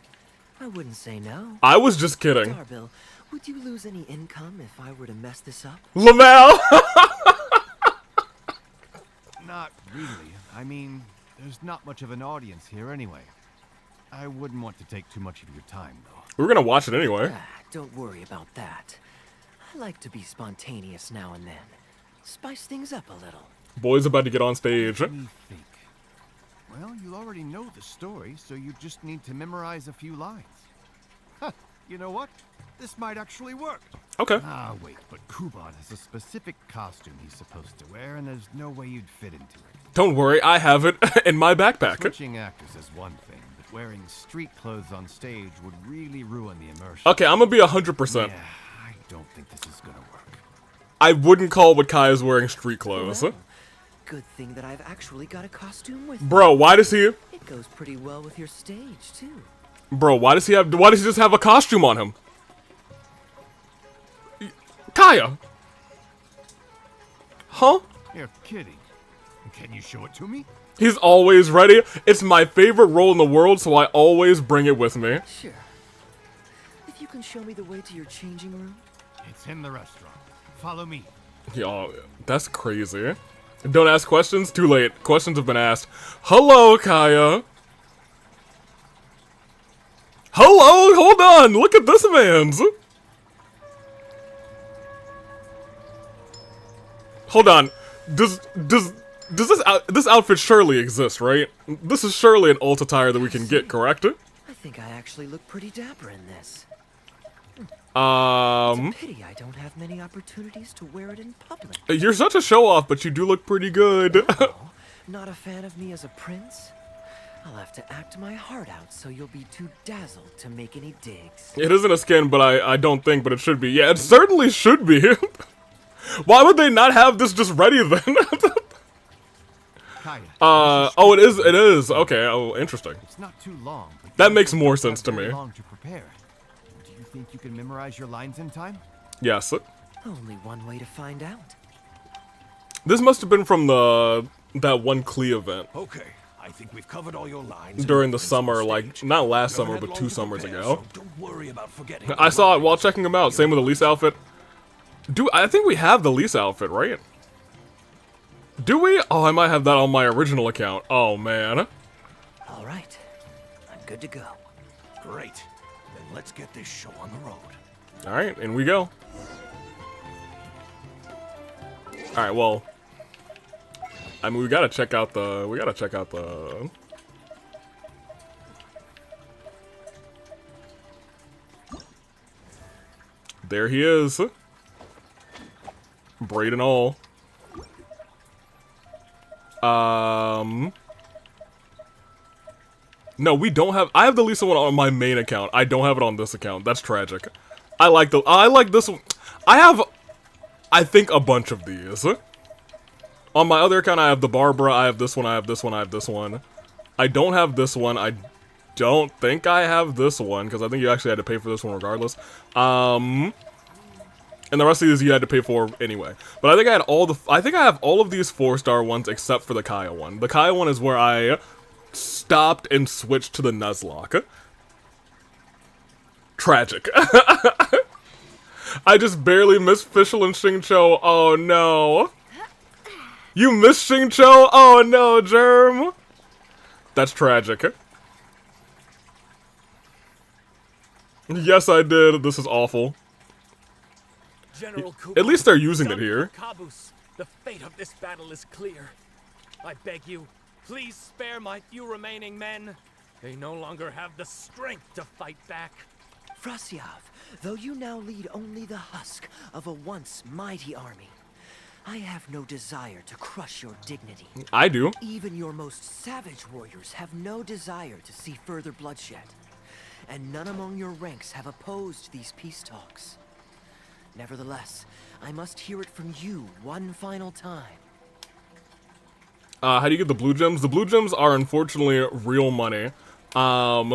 I wouldn't say no. I was just kidding. Darbill, would you lose any income if I were to mess this up? Lamau! Not really. I mean, there's not much of an audience here anyway. I wouldn't want to take too much of your time, though. We're gonna watch it anyway. Don't worry about that. I like to be spontaneous now and then. Spice things up a little. Boy's about to get on stage. Let me think. Well, you already know the story, so you just need to memorize a few lines. Huh, you know what? This might actually work. Okay. Ah, wait, but Kuban has a specific costume he's supposed to wear, and there's no way you'd fit into it. Don't worry, I have it in my backpack. Switching actors is one thing, but wearing street clothes on stage would really ruin the immersion. Okay, I'm gonna be 100%. Yeah, I don't think this is gonna work. I wouldn't call what Kaya's wearing street clothes. Well, good thing that I've actually got a costume with me. Bro, why does he... It goes pretty well with your stage, too. Bro, why does he just have a costume on him? Kaya! Huh? You're kidding. Can you show it to me? He's always ready. It's my favorite role in the world, so I always bring it with me. Sure. If you can show me the way to your changing room. It's in the restaurant. Follow me. Yo, that's crazy. Don't ask questions? Too late. Questions have been asked. Hello, Kaya. Hello, hold on. Look at this man's. Hold on. Does this outfit surely exist, right? This is surely an alt attire that we can get, correct? I think I actually look pretty dapper in this. It's a pity I don't have many opportunities to wear it in public. You're such a show-off, but you do look pretty good. Not a fan of me as a prince? I'll have to act my heart out so you'll be too dazzled to make any digs. It isn't a skin, but I don't think, but it should be. Yeah, it certainly should be. Why would they not have this just ready then? Oh, it is. Okay, oh, interesting. It's not too long. That makes more sense to me. Long to prepare. Do you think you can memorize your lines in time? Yes. Only one way to find out. This must have been from that one Klee event. Okay, I think we've covered all your lines. During the summer, like, not last summer, but 2 summers ago. So don't worry about forgetting. I saw it while checking them out. Same with the Lisa outfit. I think we have the Lisa outfit, right? Do we? Oh, I might have that on my original account. Oh, man. All right. I'm good to go. Great. Then let's get this show on the road. All right, in we go. All right, well, I mean, we gotta check out the. There he is. Braid and all. No, we don't have. I have the Lisa one on my main account. I don't have it on this account. That's tragic. I like this one. I have, I think, a bunch of these. On my other account, I have the Barbara. I have this one. I have this one. I have this one. I don't have this one. I don't think I have this one because I think you actually had to pay for this one regardless. And the rest of these you had to pay for anyway. But I think I have all of these 4-star ones except for the Kaya one. The Kaya one is where I stopped and switched to the Nuzlocke. Tragic. I just barely missed Fischl and Xingqiu. Oh no. You missed Xingqiu? Oh no, Germ. That's tragic. Yes, I did. This is awful. General At least they're using it here. Caboose, the fate of this battle is clear. I beg you, please spare my few remaining men. They no longer have the strength to fight back. Frasyav, though you now lead only the husk of a once mighty army, I have no desire to crush your dignity. I do. Even your most savage warriors have no desire to see further bloodshed. And none among your ranks have opposed these peace talks. Nevertheless, I must hear it from you one final time. How do you get the blue gems? The blue gems are unfortunately real money. I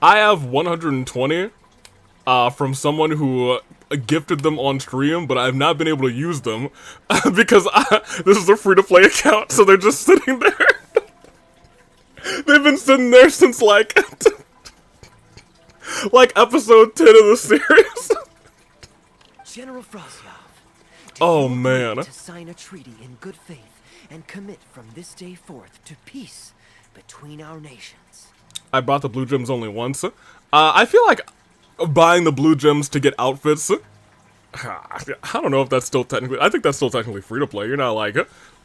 have 120 from someone who gifted them on stream, but I've not been able to use them because this is a free-to-play account, so they're just sitting there. They've been sitting there since like like episode 10 of the series. General Frasiov, oh man. to sign a treaty in good faith and commit from this day forth to peace between our nations. I bought the blue gems only once. I feel like buying the blue gems to get outfits, I don't know if that's still technically, I think that's still technically free to play. You're not like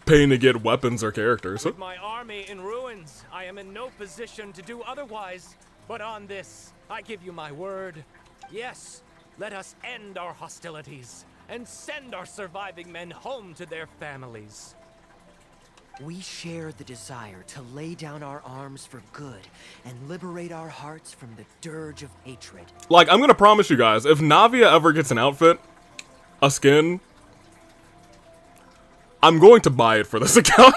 paying to get weapons or characters. With my army in ruins, I am in no position to do otherwise. But on this, I give you my word. Yes, let us end our hostilities and send our surviving men home to their families. We share the desire to lay down our arms for good and liberate our hearts from the dirge of hatred. Like, I'm gonna promise you guys, if Navia ever gets an outfit, a skin, I'm going to buy it for this account.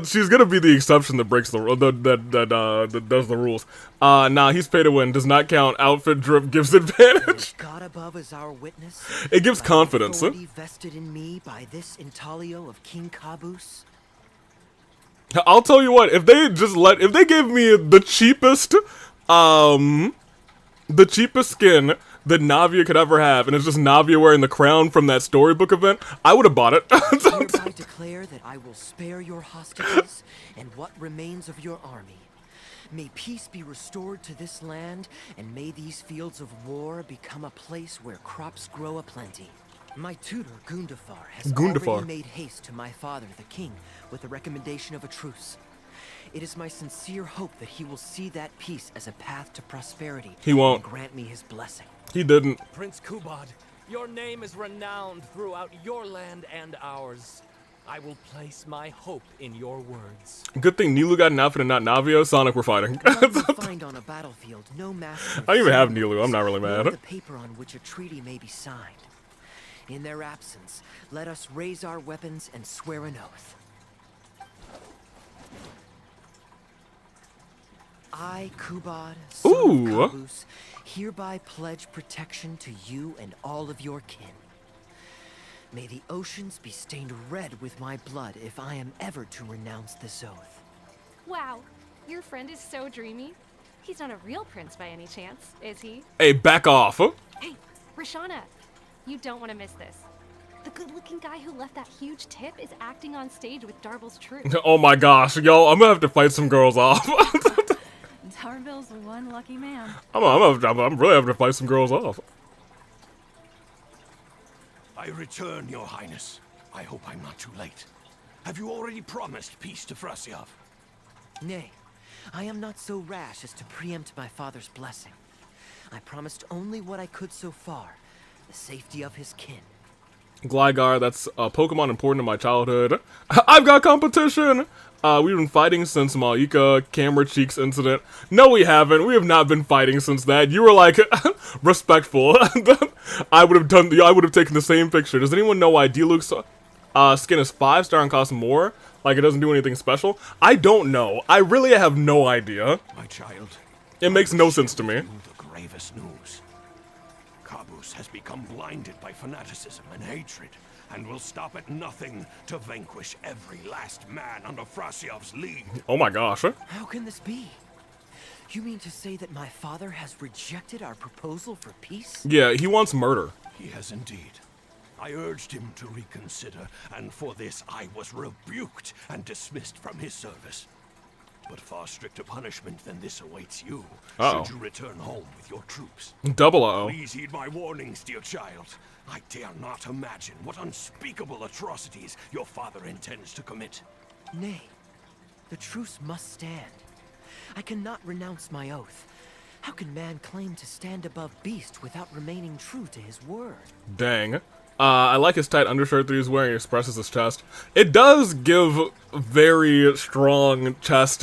She's gonna be the exception that breaks the that does the rules. Nah, he's pay to win. Does not count. Outfit drip gives advantage. God above is our witness. It gives confidence. Authority vested in me by this intaglio of King Caboose. I'll tell you what, if they gave me the cheapest skin that Navia could ever have, and it's just Navia wearing the crown from that storybook event, I would have bought it. Hereby declare that I will spare your hostages and what remains of your army. May peace be restored to this land, and may these fields of war become a place where crops grow aplenty. My tutor, Gundafar, has already made haste to my father, the king, with the recommendation of a truce. It is my sincere hope that he will see that peace as a path to prosperity. He won't. And grant me his blessing. He didn't. Prince Kubad, your name is renowned throughout your land and ours. I will place my hope in your words. Good thing Nilu got an outfit and not Navia. Sonic, we're fighting. Find on a battlefield no master. I don't even have Nilu. I'm not really mad. The paper on which a treaty may be signed. In their absence, let us raise our weapons and swear an oath. I, Kubad, son of Caboose, hereby pledge protection to you and all of your kin. May the oceans be stained red with my blood if I am ever to renounce this oath. Wow, your friend is so dreamy. He's not a real prince by any chance, is he? Hey, back off. Hey, Rashana, you don't want to miss this. The good-looking guy who left that huge tip is acting on stage with Darble's troop. Oh my gosh, yo, I'm gonna have to fight some girls off. Darble's one lucky man. I'm really having to fight some girls off. I return, Your Highness. I hope I'm not too late. Have you already promised peace to Frasiov? Nay, I am not so rash as to preempt my father's blessing. I promised only what I could so far, the safety of his kin. Gligar, that's a Pokemon important in my childhood. I've got competition! We've been fighting since Maika Camera Cheeks incident. No, we haven't. We have not been fighting since that. You were like, respectful. I would have taken the same picture. Does anyone know why D-Luke's skin is 5-star and costs more? Like it doesn't do anything special? I don't know. I really have no idea. My child. It makes no sense to me. The gravest news. Caboose has become blinded by fanaticism and hatred, and will stop at nothing to vanquish every last man under Frasiov's lead. Oh my gosh. How can this be? You mean to say that my father has rejected our proposal for peace? Yeah, he wants murder. He has indeed. I urged him to reconsider, and for this I was rebuked and dismissed from his service. But far stricter punishment than this awaits you, should you return home with your troops. Double O. Please heed my warnings, dear child. I dare not imagine what unspeakable atrocities your father intends to commit. Nay, the truce must stand. I cannot renounce my oath. How can man claim to stand above beast without remaining true to his word? Dang. I like his tight undershirt that he's wearing. It expresses his chest. It does give very strong chest.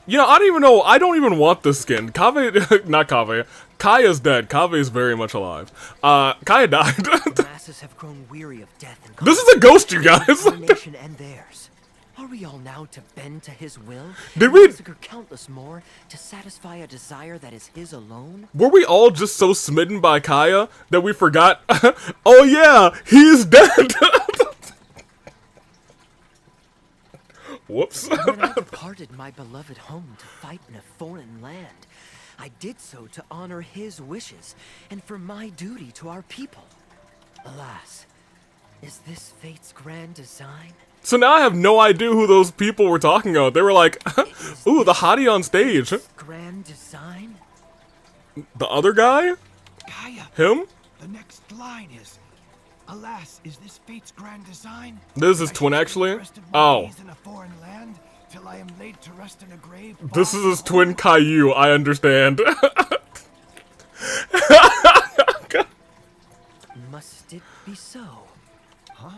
You know, I don't even know. I don't even want this skin. Kave, not Kave. Kaya's dead. Kave is very much alive. Kaya died. The masses have grown weary of death and This is a ghost, you guys. our nation and theirs. Are we all now to bend to his will? Did and we- massacre countless more to satisfy a desire that is his alone? Were we all just so smitten by Kaya that we forgot? Oh yeah, he's dead. Whoops. When I departed my beloved home to fight in a foreign land, I did so to honor his wishes and for my duty to our people. Alas, is this fate's grand design? So now I have no idea who those people were talking about. They were like, ooh, the hottie on stage. Grand design? The other guy? Kaya, Him? the next line is, alas, is this fate's grand design? This is his twin, actually? Oh. In a foreign land, till I am laid to rest in a grave. This is his twin Caillou, I understand. Must it be so? Huh?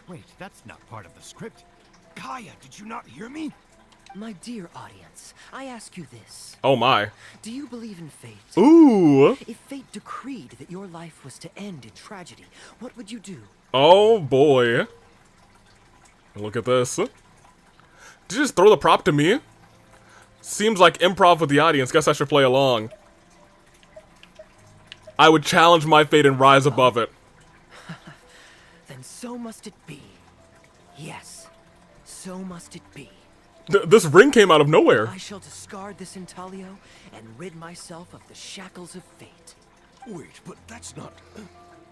Wait, that's not part of the script. Kaya, did you not hear me? My dear audience, I ask you this. Oh my. Do you believe in fate? Ooh. If fate decreed that your life was to end in tragedy, what would you do? Oh boy. Look at this. Did you just throw the prop to me? Seems like improv with the audience. Guess I should play along. I would challenge my fate and rise above it. Then so must it be. Yes, so must it be. This ring came out of nowhere. I shall discard this intaglio and rid myself of the shackles of fate. Wait, but that's not...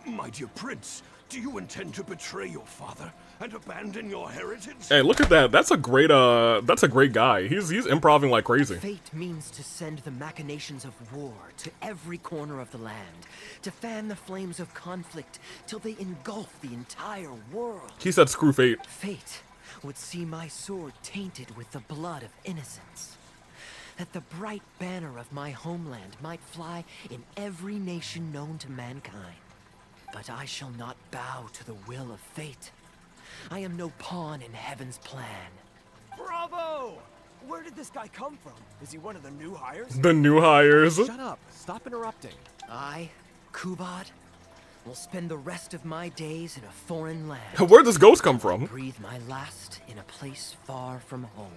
My dear prince, do you intend to betray your father and abandon your heritage? Hey, look at that. That's a great guy. He's improving like crazy. Fate means to send the machinations of war to every corner of the land, to fan the flames of conflict till they engulf the entire world. He said screw fate. Fate would see my sword tainted with the blood of innocence. That the bright banner of my homeland might fly in every nation known to mankind. But I shall not bow to the will of fate. I am no pawn in heaven's plan. Bravo! Where did this guy come from? Is he one of the new hires? The new hires. Shut up. Stop interrupting. I, Kubad, will spend the rest of my days in a foreign land. Where'd this ghost come from? Breathe my last in a place far from home.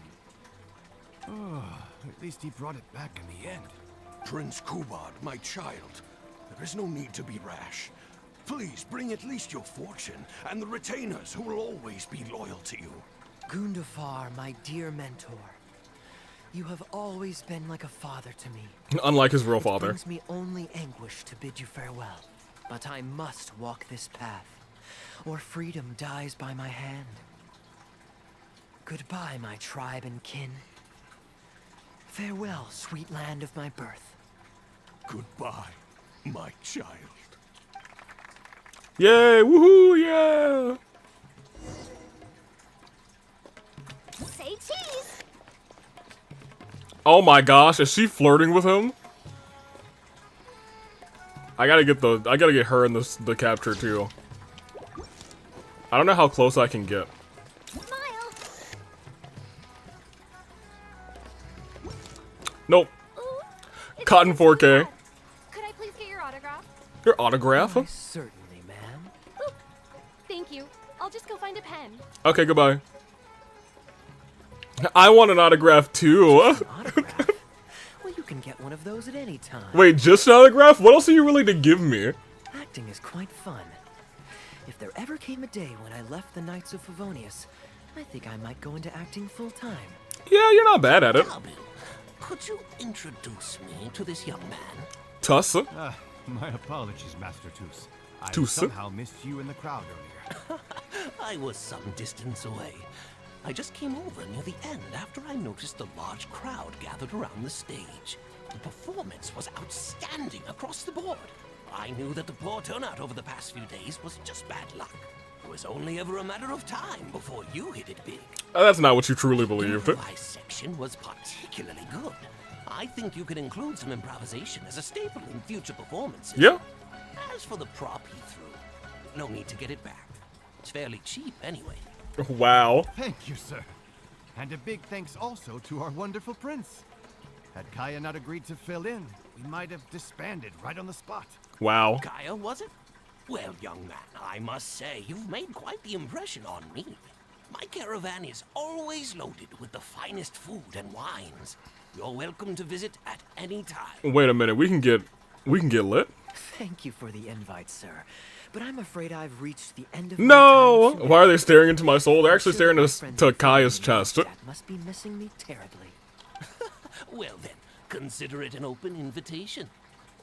Oh, at least he brought it back in the end. Prince Kubad, my child, there is no need to be rash. Please bring at least your fortune and the retainers who will always be loyal to you. Gundafar, my dear mentor. You have always been like a father to me. Unlike his real It father. brings me only anguish to bid you farewell. But I must walk this path, or freedom dies by my hand. Goodbye, my tribe and kin. Farewell, sweet land of my birth. Goodbye, my child. Yay! Woohoo! Yeah! Say cheese! Oh my gosh, is she flirting with him? I gotta get her in the capture too. I don't know how close I can get. Nope. Cotton 4K. Could I please get your autograph? Your autograph? Certainly, ma'am. Thank you. I'll just go find a pen. Okay, goodbye. I want an autograph too. Well, you can get one of those at any time. Wait, just an autograph? What else are you willing to give me? Acting is quite fun. If there ever came a day when I left the Knights of Favonius, I think I might go into acting full time. Yeah, you're not bad at it. Could you introduce me to this young man? Tuss? My apologies, Master Toos. I Toos? somehow missed you in the crowd earlier. I was some distance away. I just came over near the end after I noticed a large crowd gathered around the stage. The performance was outstanding across the board. I knew that the poor turnout over the past few days was just bad luck. It was only ever a matter of time before you hit it big. That's not what you truly believed. The improvised section was particularly good. I think you could include some improvisation as a staple in future performances. Yeah. As for the prop he threw, no need to get it back. It's fairly cheap anyway. Wow. Thank you, sir. And a big thanks also to our wonderful prince. Had Kaya not agreed to fill in, we might have disbanded right on the spot. Wow. Kaya, was it? Well, young man, I must say, you've made quite the impression on me. My caravan is always loaded with the finest food and wines. You're welcome to visit at any time. Wait a minute, we can get lit? Thank you for the invite, sir. But I'm afraid I've reached the end of No! my time. Why are they staring into my soul? They're actually staring to Kaya's chest. That must be missing me terribly. Well then, consider it an open invitation.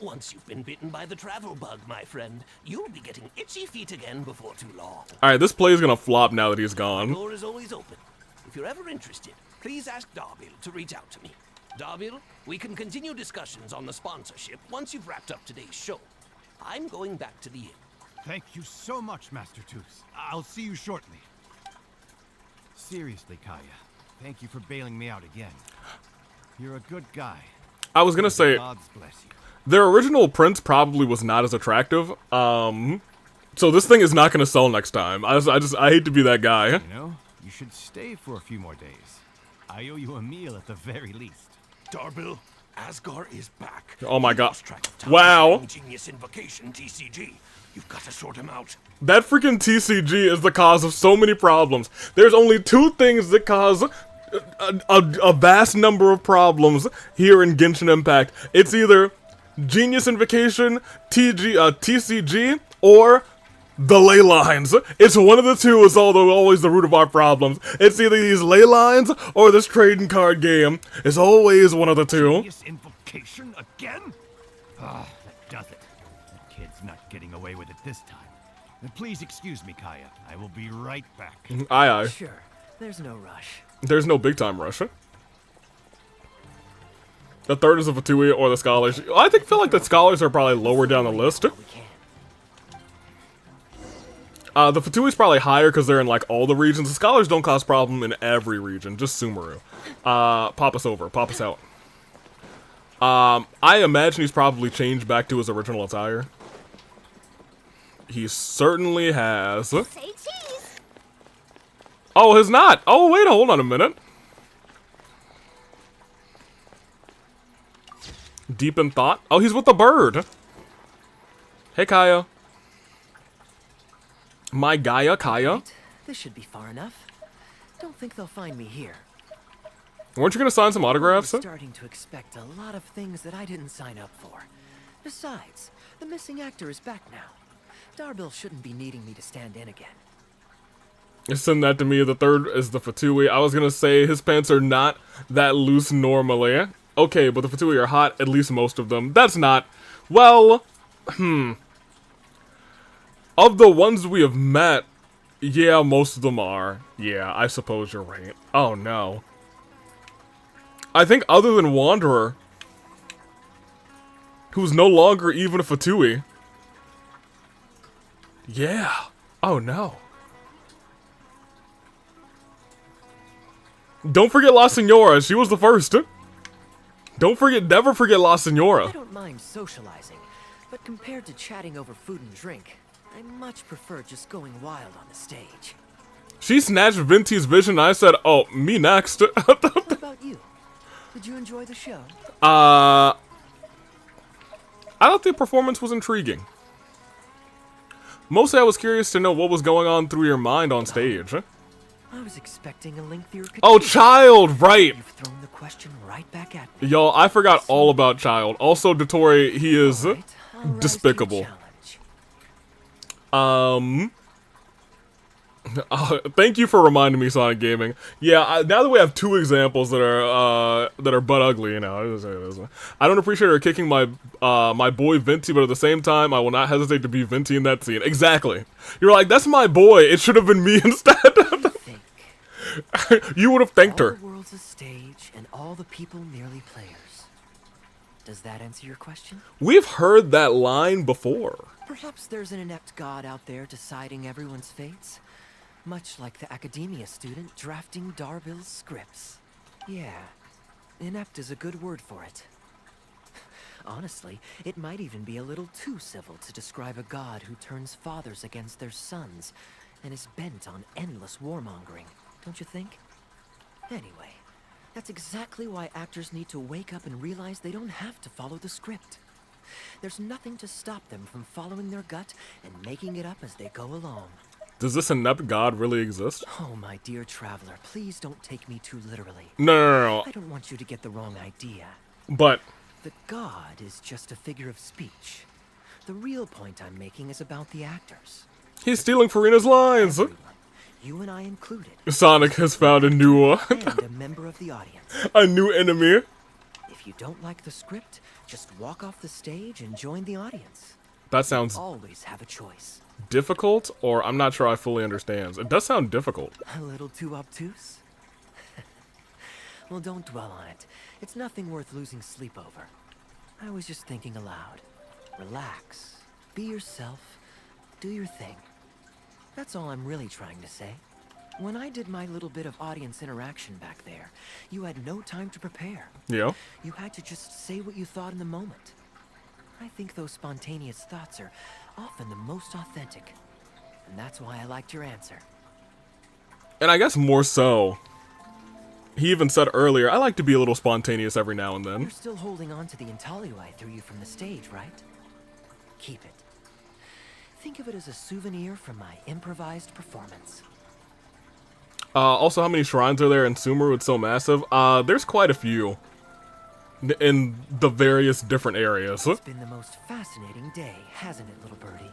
Once you've been bitten by the travel bug, my friend, you'll be getting itchy feet again before too long. Alright, this play is gonna flop now that he's The gone. door is always open. If you're ever interested, please ask Darbil to reach out to me. Darbil, we can continue discussions on the sponsorship once you've wrapped up today's show. I'm going back to the inn. Thank you so much, Master Tooth. I'll see you shortly. Seriously, Kaya, thank you for bailing me out again. You're a good guy. I was gonna say, Gods bless you. their original prince probably was not as attractive. So this thing is not gonna sell next time. I hate to be that guy. You know, you should stay for a few more days. I owe you a meal at the very least. Darbil, Asgar is back. Oh my He god. lost track of time Wow. during Genius Invocation, TCG. You've got to sort him out. That freaking TCG is the cause of so many problems. There's only two things that cause a vast number of problems here in Genshin Impact. It's either Genius Invocation, TCG, or the ley lines. It's one of the two is always the root of our problems. It's either these ley lines or this trading card game. It's always one of the two. Genius Invocation again? Ah, that does it. The kid's not getting away with it this time. Please excuse me, Kaya. I will be right back. Aye aye. Sure, there's no rush. There's no big time rush. The third is a Fatui or the Scholars. I feel like the Scholars are probably lower down the list. The Fatui's probably higher because they're in like all the regions. The Scholars don't cause problem in every region, just Sumeru. Pop us over, pop us out. I imagine he's probably changed back to his original attire. He certainly has. Say cheese. Oh, his not. Oh, wait, hold on a minute. Deep in thought. Oh, he's with the bird. Hey, Kaya. My Gaia, Kaya. Right, this should be far enough. Don't think they'll find me here. Weren't you gonna sign some autographs? I'm starting to expect a lot of things that I didn't sign up for. Besides, the missing actor is back now. Darbil shouldn't be needing me to stand in again. Send that to me. The third is the Fatui. I was gonna say his pants are not that loose normally. Okay, but the Fatui are hot, at least most of them. That's not... Well, of the ones we have met, yeah, most of them are. Yeah, I suppose you're right. Oh, no. I think other than Wanderer, who's no longer even a Fatui. Yeah. Oh, no. Don't forget La Senora. She was the first. Never forget La Senora. I don't mind socializing, but compared to chatting over food and drink, I much prefer just going wild on the stage. She snatched Venti's vision and I said, oh, me next. What about you? Did you enjoy the show? I thought the performance was intriguing. Mostly I was curious to know what was going on through your mind on stage. I was expecting a lengthier critique. Oh, Child, right. You've thrown the question right back at me. Y'all, I forgot all about Child. Also, Detor, he is despicable. Thank you for reminding me, Sonic Gaming. Yeah, now that we have two examples that are butt ugly, you know, I don't appreciate her kicking my my boy Venti, but at the same time, I will not hesitate to be Venti in that scene. Exactly. You're like, that's my boy. It should have been me instead. You would have thanked her. All the world's a stage, and all the people merely players. Does that answer your question? We've heard that line before. Perhaps there's an inept god out there deciding everyone's fates. Much like the academia student drafting Darbil's scripts. Yeah, inept is a good word for it. Honestly, it might even be a little too civil to describe a god who turns fathers against their sons and is bent on endless warmongering, don't you think? Anyway, that's exactly why actors need to wake up and realize they don't have to follow the script. There's nothing to stop them from following their gut and making it up as they go along. Does this inept god really exist? Oh, my dear traveler, please don't take me too literally. No. I don't want you to get the wrong idea. But the god is just a figure of speech. The real point I'm making is about the actors. He's stealing Farina's lines. Everyone, you and I included. Sonic has found a new and a member of the audience. A new enemy. If you don't like the script, just walk off the stage and join the audience. That sounds you always have a choice. Difficult, or I'm not sure I fully understand. It does sound difficult. A little too obtuse? Well, don't dwell on it. It's nothing worth losing sleep over. I was just thinking aloud. Relax. Be yourself. Do your thing. That's all I'm really trying to say. When I did my little bit of audience interaction back there, you had no time to prepare. Yeah. You had to just say what you thought in the moment. I think those spontaneous thoughts are often the most authentic. And that's why I liked your answer. And I guess more so. He even said earlier, I like to be a little spontaneous every now and then. You're still holding on to the intaglio I threw you from the stage, right? Keep it. Think of it as a souvenir from my improvised performance. Also, how many shrines are there in Sumeru? It's so massive. There's quite a few. In the various different areas. It's been the most fascinating day, hasn't it, little birdie?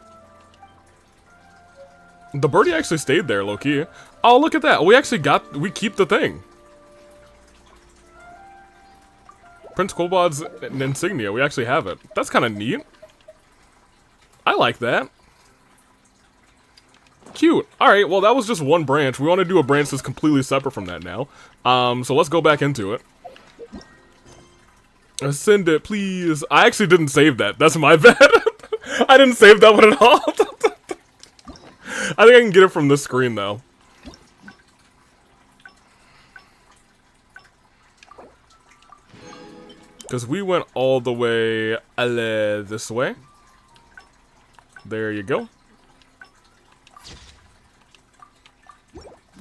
The birdie actually stayed there, low-key. Oh, look at that. We keep the thing. Prince Kobold's insignia. We actually have it. That's kind of neat. I like that. Cute. Alright, well, that was just one branch. We want to do a branch that's completely separate from that now. So let's go back into it. Send it, please. I actually didn't save that. That's my bad. I didn't save that one at all. I think I can get it from this screen, though. Because we went all the way this way. There you go.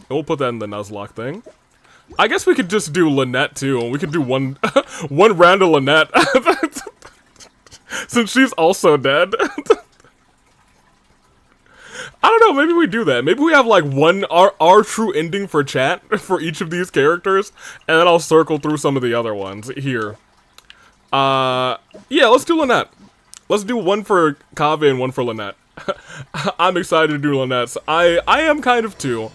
We'll put that in the Nuzlocke thing. I guess we could just do Lynette too, and we could do one round of Lynette. Since she's also dead. I don't know, maybe we do that. Maybe we have like our true ending for chat for each of these characters, and then I'll circle through some of the other ones here. Yeah, let's do Lynette. Let's do one for Kave and one for Lynette. I'm excited to do Lynette's. I am kind of too.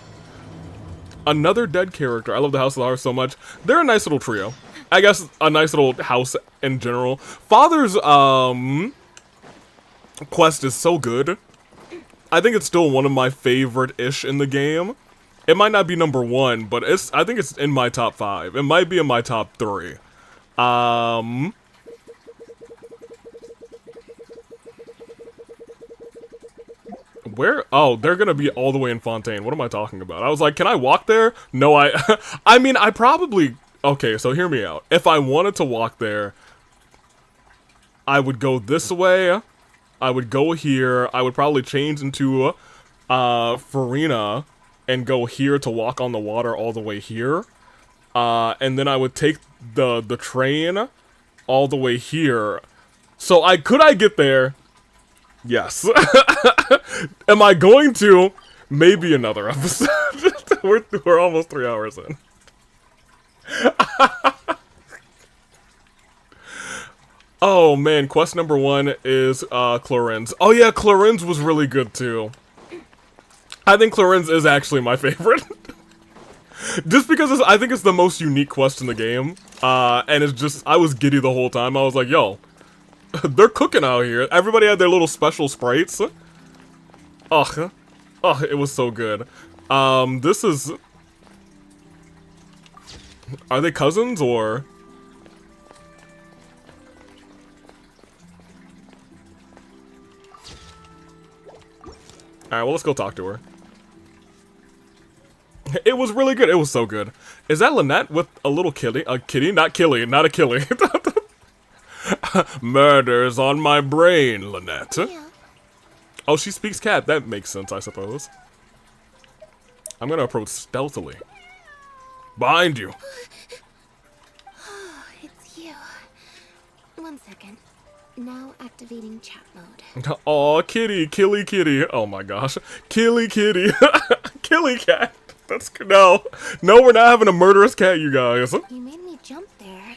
Another dead character. I love the House of the Heart so much. They're a nice little trio. I guess a nice little house in general. Father's quest is so good. I think it's still one of my favorite-ish in the game. It might not be number one, but I think it's in my top 5. It might be in my top 3. Where? Oh, they're gonna be all the way in Fontaine. What am I talking about? I was like, can I walk there? No, I mean, I probably... Okay, so hear me out. If I wanted to walk there, I would go this way. I would go here. I would probably change into Farina and go here to walk on the water all the way here. And then I would take the train all the way here. So could I get there? Yes. Am I going to? Maybe another episode. we're almost 3 hours in. Oh man, quest number 1 is Clorin's. Oh yeah, Clorin's was really good too. I think Clorin's is actually my favorite. Just because I think it's the most unique quest in the game. And it's just, I was giddy the whole time. I was like, yo, they're cooking out here. Everybody had their little special sprites. Ugh. Oh, it was so good. This is... Are they cousins, or...? Alright, well, let's go talk to her. It was really good. It was so good. Is that Lynette with a little kitty? A kitty? Not Killy. Not a Killy. Murders on my brain, Lynette. Yeah. Oh, she speaks cat. That makes sense, I suppose. I'm gonna approach stealthily. Behind you. It's you. 1 second. Now activating chat mode. Aw, kitty, killy kitty. Oh my gosh. Killy kitty. Killy cat. That's no. No, we're not having a murderous cat, you guys. You made me jump there.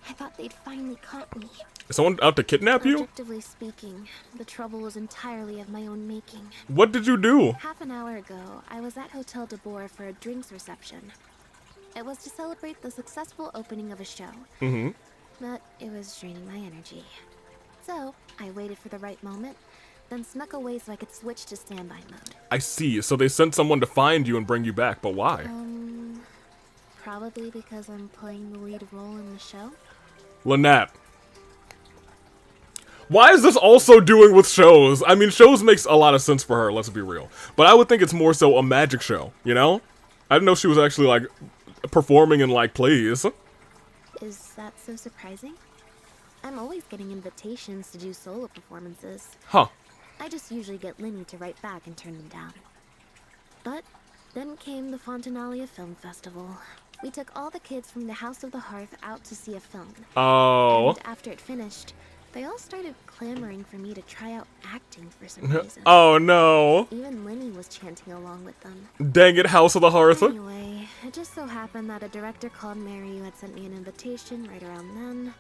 I thought they'd finally caught me. Is someone out to kidnap you? Objectively speaking, the trouble was entirely of my own making. What did you do? Half an hour ago, I was at Hotel Detor for a drinks reception. It was to celebrate the successful opening of a show. Mm-hmm. But it was draining my energy. So, I waited for the right moment, then snuck away so I could switch to standby mode. I see. So they sent someone to find you and bring you back, but why? Probably because I'm playing the lead role in the show. Lynette. Why is this also doing with shows? I mean, shows makes a lot of sense for her, let's be real. But I would think it's more so a magic show, you know? I didn't know she was actually, like, performing in, like, plays. Is that so surprising? I'm always getting invitations to do solo performances. Huh. I just usually get Linny to write back and turn them down. But then came the Fontanalia Film Festival. We took all the kids from the House of the Hearth out to see a film. Oh. And after it finished, they all started clamoring for me to try out acting for some reason. Oh no. Even Linny was chanting along with them. Dang it, House of the Hearth. Anyway, it just so happened that a director called Mary who had sent me an invitation right around then.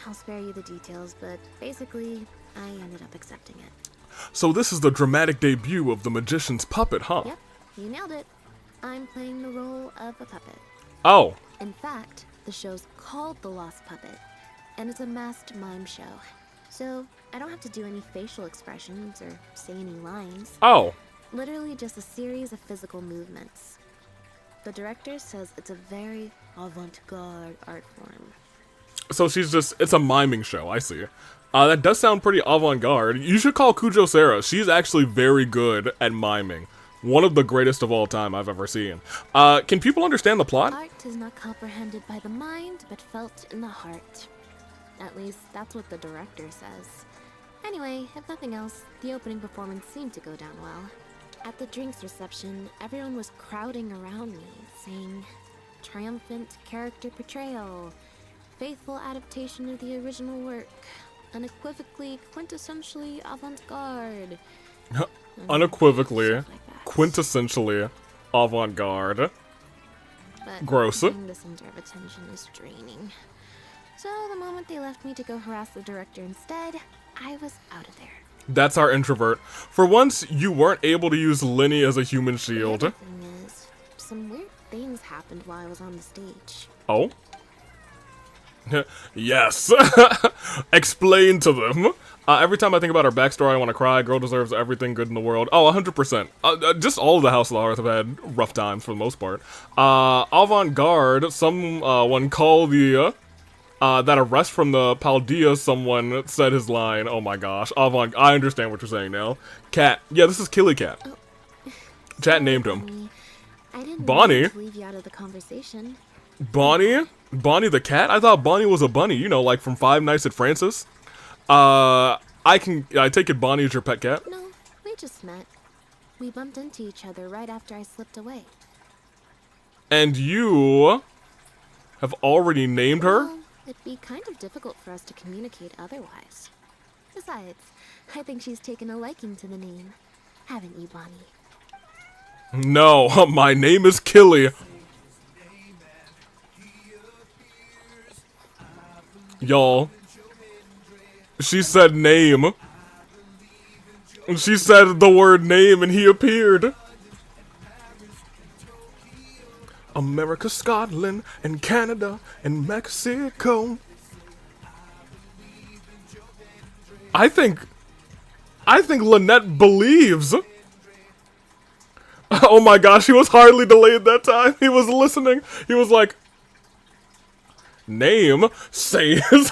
I'll spare you the details, but basically, I ended up accepting it. So this is the dramatic debut of the magician's puppet, huh? Yep, you nailed it. I'm playing the role of a puppet. Oh. In fact, the show's called The Lost Puppet, and it's a masked mime show. So, I don't have to do any facial expressions or say any lines. Oh. Literally just a series of physical movements. The director says it's a very avant-garde art form. So it's a miming show, I see. That does sound pretty avant-garde. You should call Kujo Sarah. She's actually very good at miming. One of the greatest of all time I've ever seen. Can people understand the plot? Art is not comprehended by the mind, but felt in the heart. At least, that's what the director says. Anyway, if nothing else, the opening performance seemed to go down well. At the drinks reception, everyone was crowding around me, saying, "Triumphant character portrayal, faithful adaptation of the original work, unequivocally, quintessentially avant-garde." Unequivocally, quintessentially avant-garde. But gross. getting the center of attention is draining. So the moment they left me to go harass the director instead, I was out of there. That's our introvert. For once, you weren't able to use Linny as a human shield. The thing is, some weird things happened while I was on the stage. Oh? Yes. Explain to them. Every time I think about her backstory, I want to cry. Girl deserves everything good in the world. Oh, 100%. Just all of the House of the Hearth have had rough times for the most part. Avant-garde, someone called the, that arrest from the Paldea, someone said his line. Oh my gosh. I understand what you're saying now. Cat. Yeah, this is Killy Cat. Oh. Chat named him. I didn't Bonnie? mean to leave you out of the conversation. Bonnie? Bonnie the cat? I thought Bonnie was a bunny, you know, like from Five Nights at Francis. I take it Bonnie is your pet cat? No, we just met. We bumped into each other right after I slipped away. And you have already named her? Well, it'd be kind of difficult for us to communicate otherwise. Besides, I think she's taken a liking to the name. Haven't you, Bonnie? No, my name is Killy. Y'all. She said name. She said the word name and he appeared. America, Scotland, and Canada, and Mexico. I think Lynette believes. Oh my gosh, he was hardly delayed that time. He was listening. He was like, name says.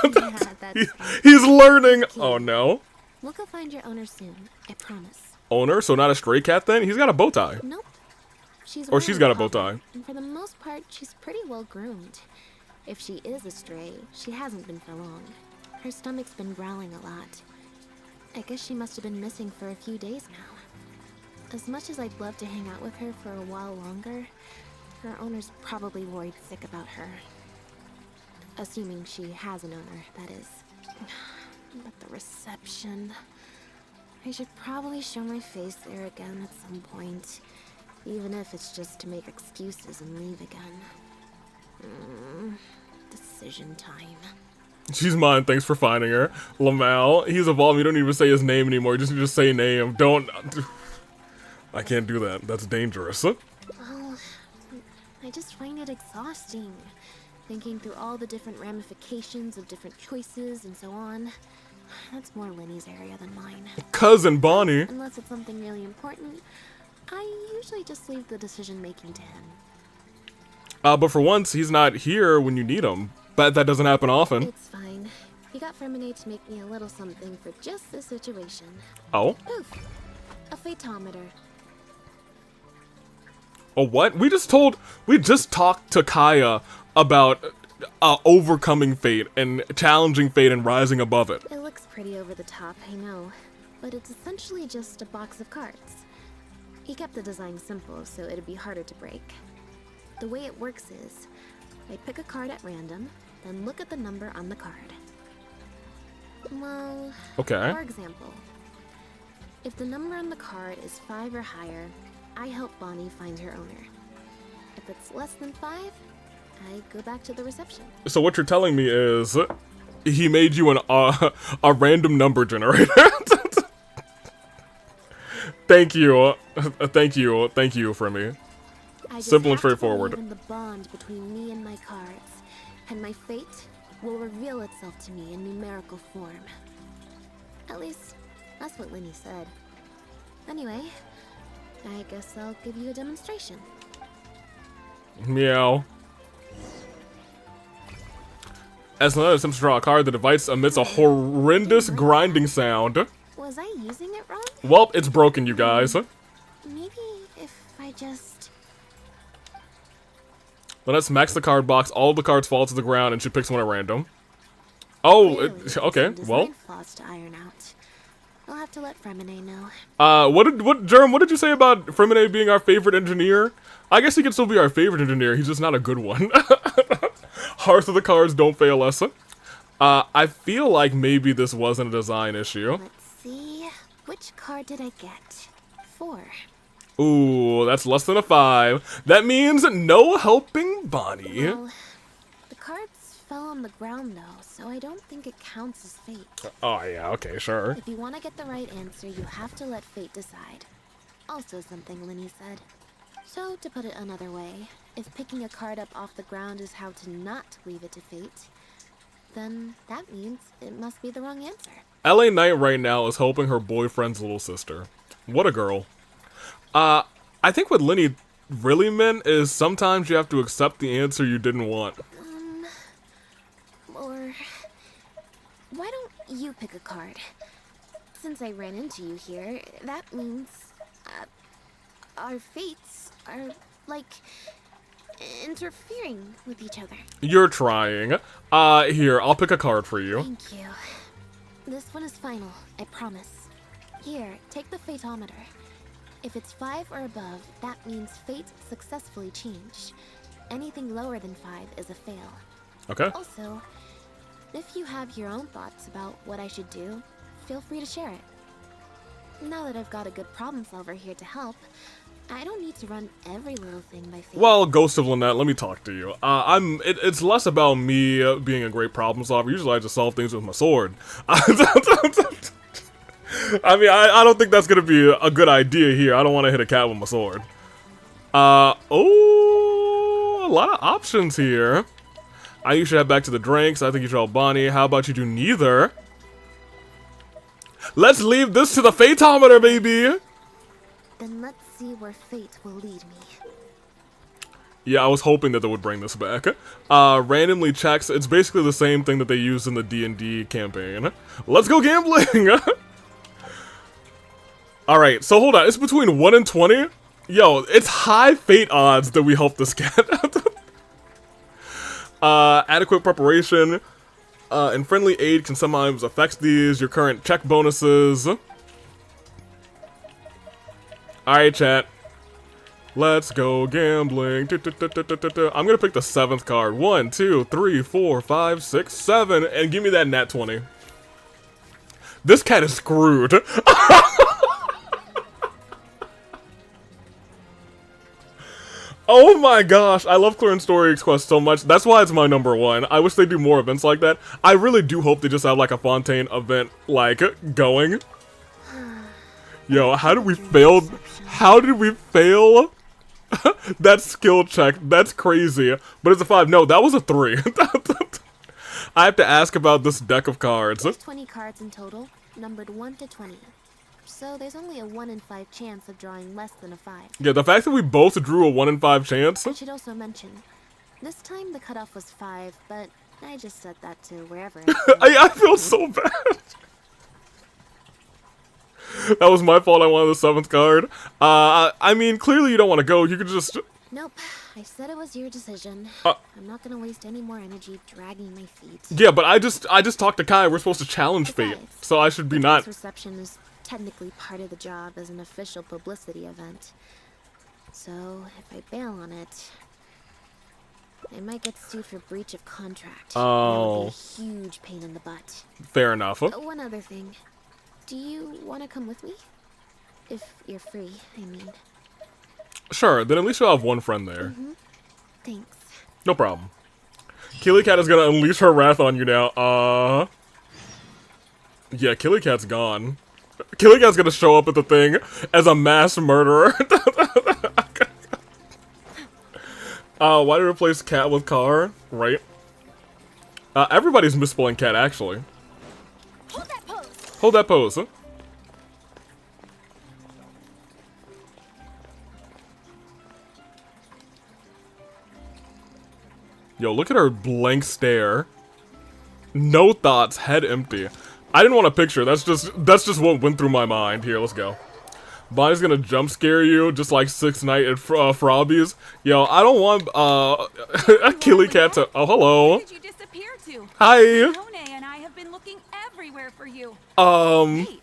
He's learning. Oh no. We'll go find your owner soon, I promise. Owner? So not a stray cat then? He's got a bow tie. Nope. She's got a bow tie. And for the most part, she's pretty well groomed. If she is a stray, she hasn't been for long. Her stomach's been growling a lot. I guess she must have been missing for a few days now. As much as I'd love to hang out with her for a while longer, Her owner's probably worried sick about her. Assuming she has an owner, that is. But the reception... I should probably show my face there again at some point. Even if it's just to make excuses and leave again. Decision time. She's mine, thanks for finding her. Lamal, he's evolved, you don't even say his name anymore, you just need to say name. Don't... I can't do that, that's dangerous. Well, I just find it exhausting. Thinking through all the different ramifications of different choices and so on. That's more Linny's area than mine. Cousin Bonnie. Unless it's something really important, I usually just leave the decision making to him. But for once, he's not here when you need him. But that doesn't happen often. It's fine. He got Fremenade to make me a little something for just this situation. Oh? Poof. A phaetometer. Oh, what? We just talked to Kaya about overcoming fate and challenging fate and rising above it. It looks pretty over the top, I know. But it's essentially just a box of cards. He kept the design simple, so it'd be harder to break. The way it works is, I pick a card at random, then look at the number on the card. Well, okay. For example, if the number on the card is 5 or higher, I help Bonnie find her owner. If it's less than 5, I go back to the reception. So what you're telling me is, he made you a random number generator. Thank you, for me. Simple and straightforward. In the bond between me and my cards, and my fate will reveal itself to me in numerical form. At least, that's what Linny said. Anyway, I guess I'll give you a demonstration. Meow. As another attempt to draw a card, the device emits a horrendous grinding sound. Was I using it wrong? Well, it's broken, you guys. Maybe if I just... Let us max the card box, all the cards fall to the ground, and she picks one at random. Oh, okay, well. Flaws to iron out. I'll have to let Fremenade know. Germ, what did you say about Fremenade being our favorite engineer? I guess he can still be our favorite engineer, he's just not a good one. Hearts of the cards don't fail us. I feel like maybe this wasn't a design issue. Let's see, which card did I get? 4. Ooh, that's less than a 5. That means no helping Bonnie. Well, the cards fell on the ground though, so I don't think it counts as fate. Oh yeah, okay, sure. If you want to get the right answer, you have to let fate decide. Also something Linny said. So, to put it another way, if picking a card up off the ground is how to not leave it to fate, then that means it must be the wrong answer. LA Knight right now is helping her boyfriend's little sister. What a girl. I think what Linny really meant is sometimes you have to accept the answer you didn't want. Or... why don't you pick a card? Since I ran into you here, that means... our fates are, like, interfering with each other. You're trying. Here, I'll pick a card for you. Thank you. This one is final, I promise. Here, take the phaetometer. If it's 5 or above, that means fate successfully changed. Anything lower than 5 is a fail. Okay. Also, if you have your own thoughts about what I should do, feel free to share it. Now that I've got a good problem solver here to help, I don't need to run every little thing by fate. Well, Ghost of Lynette, let me talk to you. It's less about me being a great problem solver. Usually I just solve things with my sword. I mean, I don't think that's gonna be a good idea here. I don't want to hit a cat with my sword. Oh, a lot of options here. I think you should head back to the drinks. I think you should help Bonnie. How about you do neither? Let's leave this to the phaetometer, baby! Then let's see where fate will lead me. Yeah, I was hoping that they would bring this back. Randomly checks. It's basically the same thing that they used in the D&D campaign. Let's go gambling! Alright, so hold on. It's between 1 and 20? Yo, it's high fate odds that we help this cat. Adequate preparation. And friendly aid can sometimes affect these. Your current check bonuses. Alright, chat. Let's go gambling. I'm gonna pick the 7th card. 1, 2, 3, 4, 5, 6, 7, and give me that nat 20. This cat is screwed. Oh my gosh, I love clearing story quests so much. That's why it's my number 1. I wish they do more events like that. I really do hope they just have like a Fontaine event like going. Yo, how did we fail? How did we fail? That skill check, that's crazy. But it's a 5. No, that was a 3. I have to ask about this deck of cards. There's 20 cards in total, numbered 1 to 20. So there's only a 1 in 5 chance of drawing less than a 5. Yeah, the fact that we both drew a 1 in 5 chance. I should also mention, this time the cutoff was 5, but I just set that to wherever. I feel so bad. That was my fault. I wanted the 7th card. I mean, clearly you don't want to go. You could just... Nope. I said it was your decision. I'm not gonna waste any more energy dragging my feet. Yeah, but I just talked to Kai. We're supposed to challenge fate, so I should be not... Reception is technically part of the job as an official publicity event. So, if I bail on it, I might get sued for breach of contract. Oh. That would be a huge pain in the butt. Fair enough. One other thing. Do you want to come with me? If you're free, I mean. Sure, then at least you'll have one friend there. Thanks. No problem. Killy Cat is gonna unleash her wrath on you now. Yeah, Killy Cat's gone. Killy Cat's gonna show up at the thing as a mass murderer. Why did we replace Cat with Car? Right? Everybody's misspelling Cat, actually. Hold that pose! Hold that pose, huh? Yo, look at her blank stare. No thoughts, head empty. I didn't want a picture, that's just what went through my mind. Here, let's go. Bonnie's gonna jump scare you, just like 6 Night at Frobbies. Yo, I don't want, a Killy Cat to- Oh, hello. Where did you disappear to? Hi. Leone and I have been looking everywhere for you. Wait,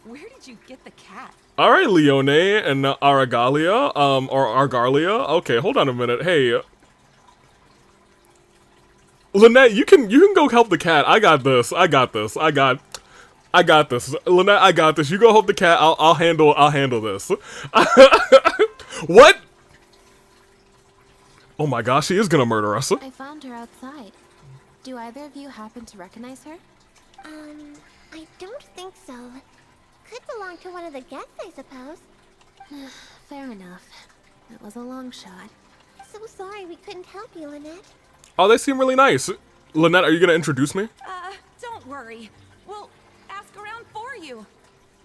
where did you get the cat? Alright, Leone and Aragalia, or Argalia. Okay, hold on a minute. Hey. Lynette, you can go help the cat. I got this. I got this. Lynette, I got this. You go help the cat. I'll handle this. What? Oh my gosh, she is gonna murder us. I found her outside. Do either of you happen to recognize her? I don't think so. Could belong to one of the guests, I suppose. Fair enough. That was a long shot. So sorry we couldn't help you, Lynette. Oh, they seem really nice. Lynette, are you gonna introduce me? Don't worry. We'll ask around for you.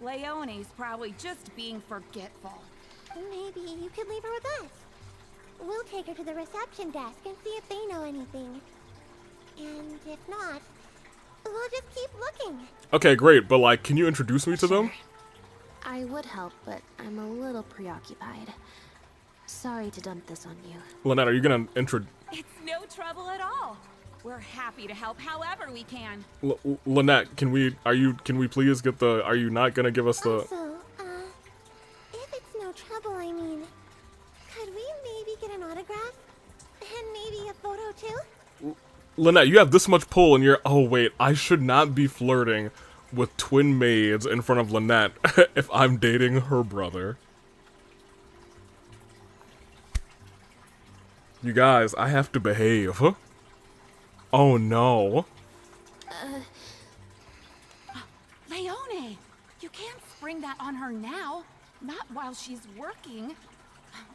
Leone's probably just being forgetful. Maybe you could leave her with us. We'll take her to the reception desk and see if they know anything. And if not, we'll just keep looking. Okay, great, but like, can you introduce me to them? I would help, but I'm a little preoccupied. Sorry to dump this on you. Lynette, are you gonna introduce... It's no trouble at all. We're happy to help however we can. Lynette, can we please get the... Are you not gonna give us the... Also, if it's no trouble, I mean, could we maybe get an autograph? And maybe a photo too? Lynette, you have this much pull and you're... Oh wait, I should not be flirting with twin maids in front of Lynette if I'm dating her brother. You guys, I have to behave. Oh no. Leone, you can't spring that on her now. Not while she's working.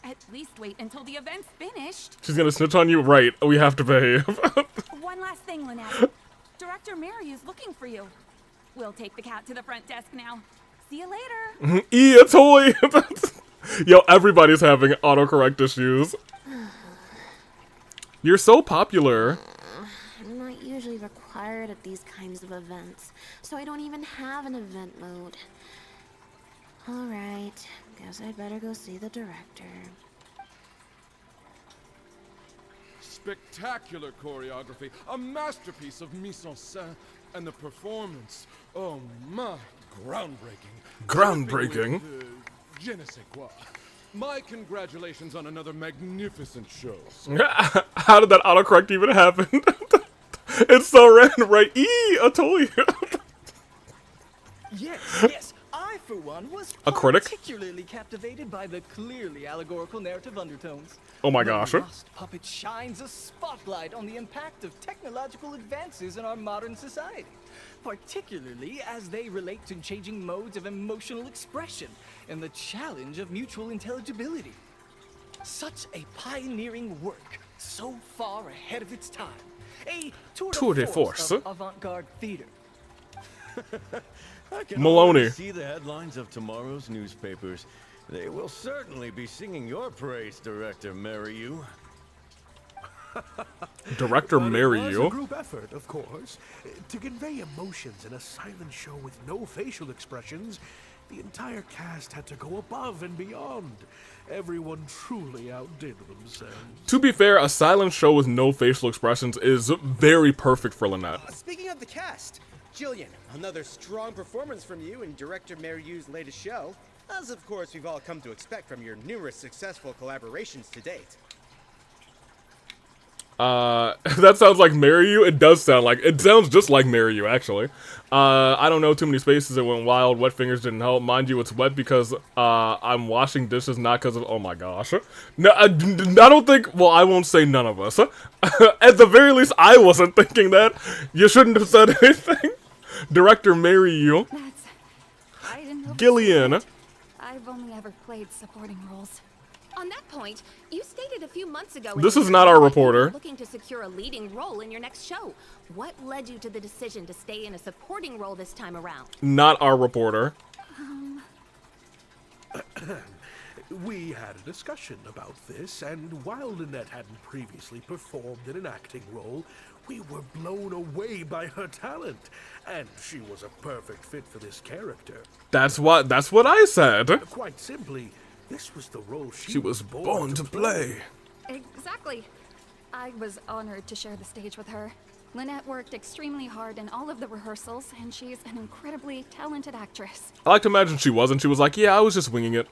At least wait until the event's finished. She's gonna snitch on you? Right, we have to behave. One last thing, Lynette. Director Mary is looking for you. We'll take the cat to the front desk now. See you later. A toy! Yo, everybody's having autocorrect issues. You're so popular. I'm not usually required at these kinds of events, so I don't even have an event mode. Alright, guess I better go see the director. Spectacular choreography, a masterpiece of mise en scène, and the performance, oh my, groundbreaking. Groundbreaking? Je ne sais quoi. My congratulations on another magnificent show. How did that autocorrect even happen? It's so random, right? I told you. Yes, I for one was A critic? particularly captivated by the clearly allegorical narrative undertones. Oh my The gosh. Lost Puppet shines a spotlight on the impact of technological advances in our modern society, particularly as they relate to changing modes of emotional expression and the challenge of mutual intelligibility. Such a pioneering work, so far ahead of its time. A tour de force of avant-garde theater. I can Maloney. already see the headlines of tomorrow's newspapers. They will certainly be singing your praise, Director Maryu. Director But it was Maryu? a group effort, of course. To convey emotions in a silent show with no facial expressions, the entire cast had to go above and beyond. Everyone truly outdid themselves. To be fair, a silent show with no facial expressions is very perfect for Lynette. Speaking of the cast, Jillian, another strong performance from you in Director Maryu's latest show, as of course we've all come to expect from your numerous successful collaborations to date. That sounds like Maryu. It sounds just like Maryu, actually. I don't know too many spaces. It went wild. Wet fingers didn't help. Mind you, it's wet because, I'm washing dishes, not because of, oh my gosh. No, I don't think, well, I won't say none of us. At the very least, I wasn't thinking that. You shouldn't have said anything. Director Maryu. I didn't know Gillian. I've only ever played supporting roles. On that point, you stated a few months ago This is not our reporter. looking to secure a leading role in your next show. What led you to the decision to stay in a supporting role this time around? Not our reporter. We had a discussion about this, and while Lynette hadn't previously performed in an acting role, we were blown away by her talent, and she was a perfect fit for this character. That's what I said. Quite simply, this was the role She was born to play. Exactly. I was honored to share the stage with her. Lynette worked extremely hard in all of the rehearsals, and she's an incredibly talented actress. I like to imagine she wasn't. She was like, yeah, I was just winging it.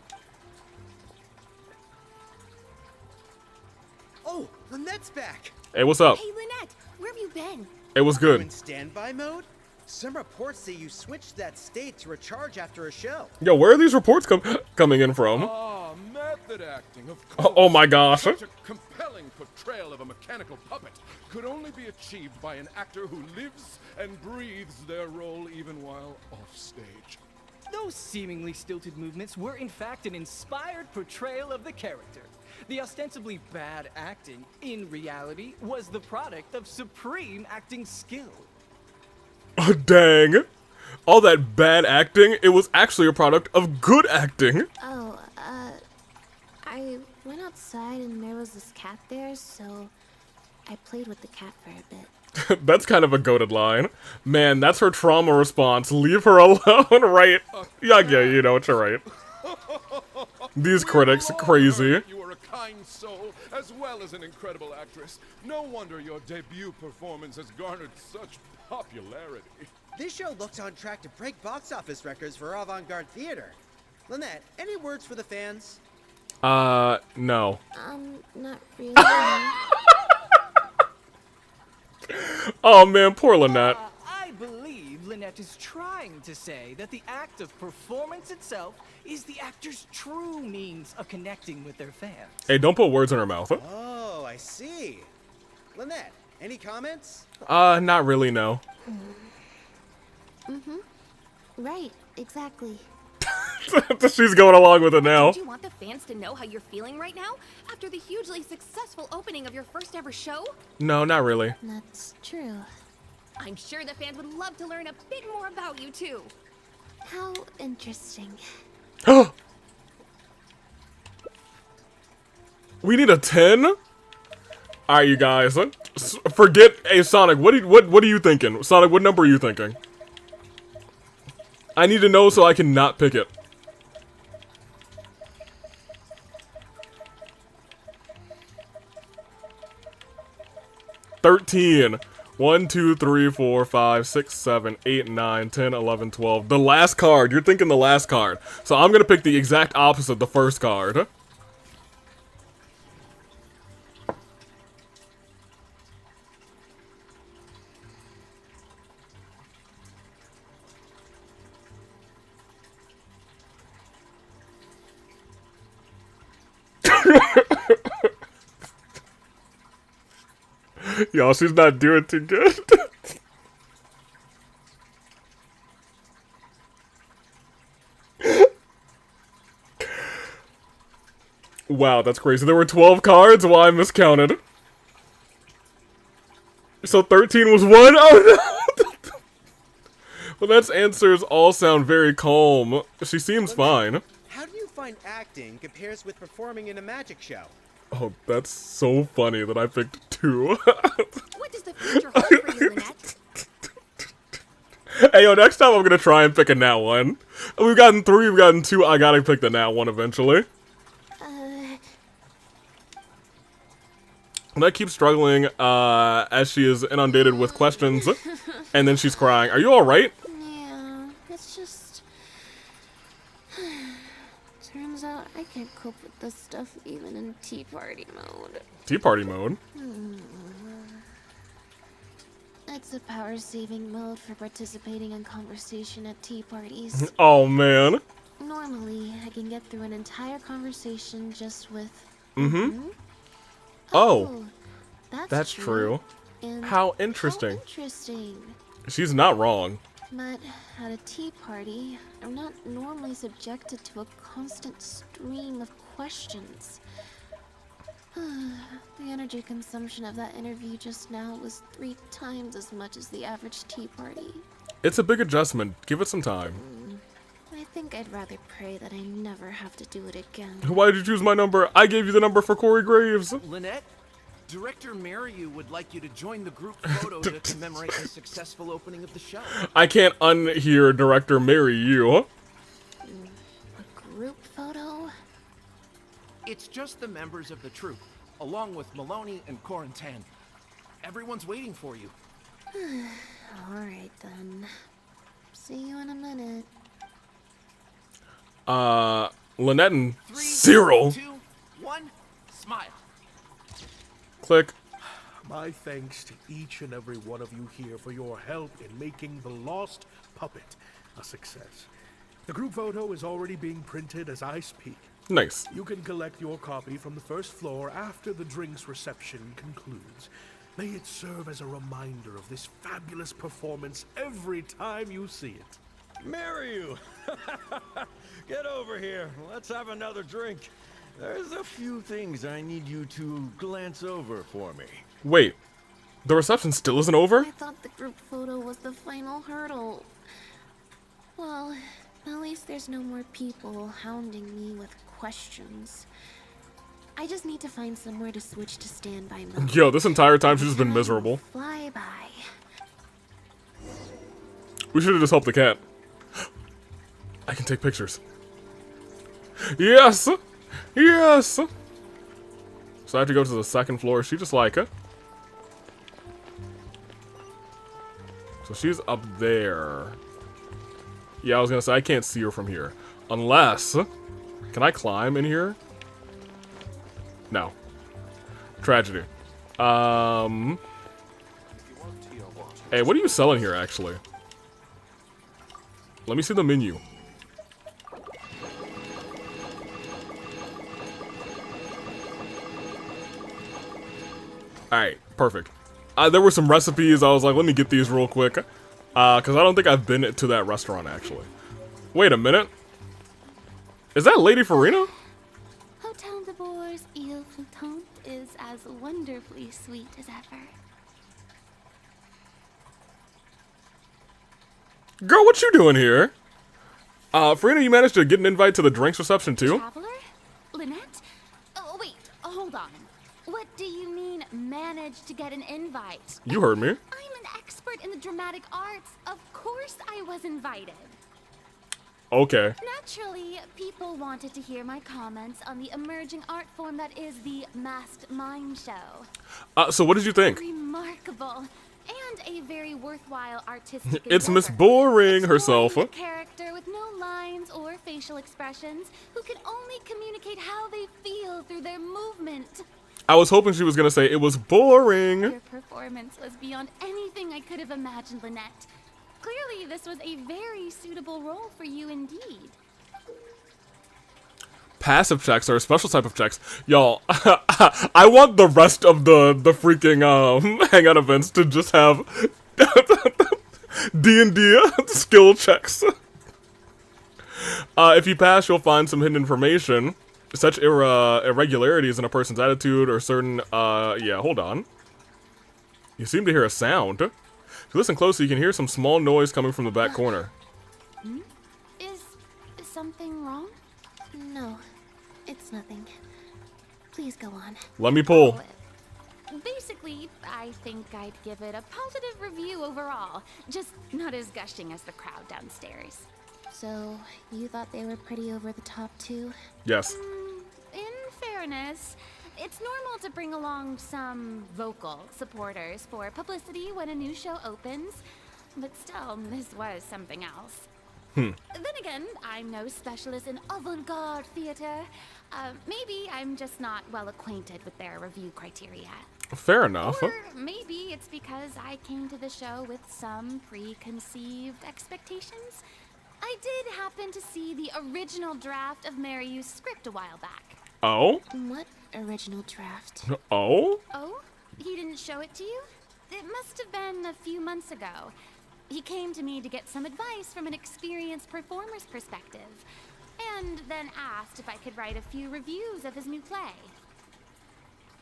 Oh, Lynette's back! Hey, what's up? Hey, Lynette, where have you been? It was Are you good. in standby mode? Some reports say you switched that state to recharge after a show. Yo, where are these reports coming in from? Ah, method acting, of course. Oh my gosh. Such a compelling portrayal of a mechanical puppet could only be achieved by an actor who lives and breathes their role even while off stage. Those seemingly stilted movements were in fact an inspired portrayal of the character. The ostensibly bad acting, in reality, was the product of supreme acting skill. Oh, dang. All that bad acting, it was actually a product of good acting. Oh, I went outside and there was this cat there, so I played with the cat for a bit. That's kind of a goated line. Man, that's her trauma response. Leave her alone, right? Yeah, you know, it's alright. These critics, crazy. You are a kind soul, as well as an incredible actress. No wonder your debut performance has garnered such popularity. This show looks on track to break box office records for avant-garde theater. Lynette, any words for the fans? No. Not really. Oh man, poor Lynette. I believe Lynette is trying to say that the act of performance itself is the actor's true means of connecting with their fans. Hey, don't put words in her mouth. Oh, I see. Lynette, any comments? Not really, no. Mm-hmm. Right, exactly. She's going along with it now. Don't you want the fans to know how you're feeling right now? After the hugely successful opening of your first ever show? No, not really. That's true. I'm sure the fans would love to learn a bit more about you, too. How interesting. We need a 10? Alright, you guys. Forget, hey, Sonic, what are you thinking? Sonic, what number are you thinking? I need to know so I can not pick it. $13. 1, 2, 3, 4, 5, 6, 7, 8, 9, 10, 11, 12. The last card. You're thinking the last card. So I'm gonna pick the exact opposite, the first card. Y'all, she's not doing too good. Wow, that's crazy. There were 12 cards? Well, I miscounted. So 13 was 1? Oh no! Well, that's answers all sound very calm. She seems fine. How do you find acting compares with performing in a magic show? Oh, that's so funny that I picked 2. What does the future hold for you, Lynette? Hey, yo, next time I'm gonna try and pick a nat 1. We've gotten 3, we've gotten 2. I gotta pick the nat 1 eventually. Lynette keeps struggling as she is inundated with questions, and then she's crying. Are you alright? Yeah, it's just... Turns out I can't cope with this stuff even in tea party mode. Tea party mode? It's a power-saving mode for participating in conversation at tea parties. Oh, man. Normally, I can get through an entire conversation just with... Oh, that's true. And How interesting. How interesting. She's not wrong. But at a tea party, I'm not normally subjected to a constant stream of questions. The energy consumption of that interview just now was 3 times as much as the average tea party. It's a big adjustment. Give it some time. I think I'd rather pray that I never have to do it again. Why did you choose my number? I gave you the number for Corey Graves. Lynette, Director Mariu would like you to join the group photo to commemorate the successful opening of the show. I can't unhear Director marry you. A group photo? It's just the members of the troupe, along with Maloney and Corentin. Everyone's waiting for you. Alright then. See you in a minute. Lynette and 3, Cyril. 2, 1, smile. Click. My thanks to each and every one of you here for your help in making The Lost Puppet a success. The group photo is already being printed as I speak. Nice. You can collect your copy from the first floor after the drinks reception concludes. May it serve as a reminder of this fabulous performance every time you see it. Marry you! Get over here. Let's have another drink. There's a few things I need you to glance over for me. Wait, the reception still isn't over? I thought the group photo was the final hurdle. Well, at least there's no more people hounding me with questions. I just need to find somewhere to switch to standby mode. Yo, this entire time she's just been miserable. Fly by. We should have just helped the cat. I can take pictures. Yes! Yes! So I have to go to the second floor. Is she just like it? So she's up there. Yeah, I was gonna say, I can't see her from here. Unless... Can I climb in here? No. Tragedy. Hey, what are you selling here, actually? Let me see the menu. Alright, perfect. There were some recipes. I was like, let me get these real quick. Because I don't think I've been to that restaurant, actually. Wait a minute. Is that Lady Farina? Hotel de Bour's Ile Flottante is as wonderfully sweet as ever. Girl, what you doing here? Farina, you managed to get an invite to the drinks reception, too? Traveler? Lynette? Oh, wait, hold on. What do you mean, managed to get an invite? You heard me. I'm an expert in the dramatic arts. Of course I was invited. Okay. Naturally, people wanted to hear my comments on the emerging art form that is the Masked Mime Show. So what did you think? Remarkable. And a very worthwhile artistic It's endeavor. Miss Boring herself. A character with no lines or facial expressions who can only communicate how they feel through their movement. I was hoping she was gonna say it was boring. Your performance was beyond anything I could have imagined, Lynette. Clearly, this was a very suitable role for you indeed. passive checks are a special type of checks. Y'all, I want the rest of the freaking Hangout events to just have D&D skill checks. If you pass, you'll find some hidden information. Such irregularities in a person's attitude or certain, yeah, hold on. You seem to hear a sound. If you listen closely, you can hear some small noise coming from the back corner. Is something wrong? No, it's nothing. Please go on. Let me pull. Basically, I think I'd give it a positive review overall. Just not as gushing as the crowd downstairs. So, you thought they were pretty over the top too? Yes. In fairness, it's normal to bring along some vocal supporters for publicity when a new show opens, but still, this was something else. Then again, I'm no specialist in avant-garde theater. Maybe I'm just not well acquainted with their review criteria. Fair enough. Or maybe it's because I came to the show with some preconceived expectations. I did happen to see the original draft of Maryu's script a while back. Oh? What original draft? Oh? Oh? He didn't show it to you? It must have been a few months ago. He came to me to get some advice from an experienced performer's perspective, and then asked if I could write a few reviews of his new play.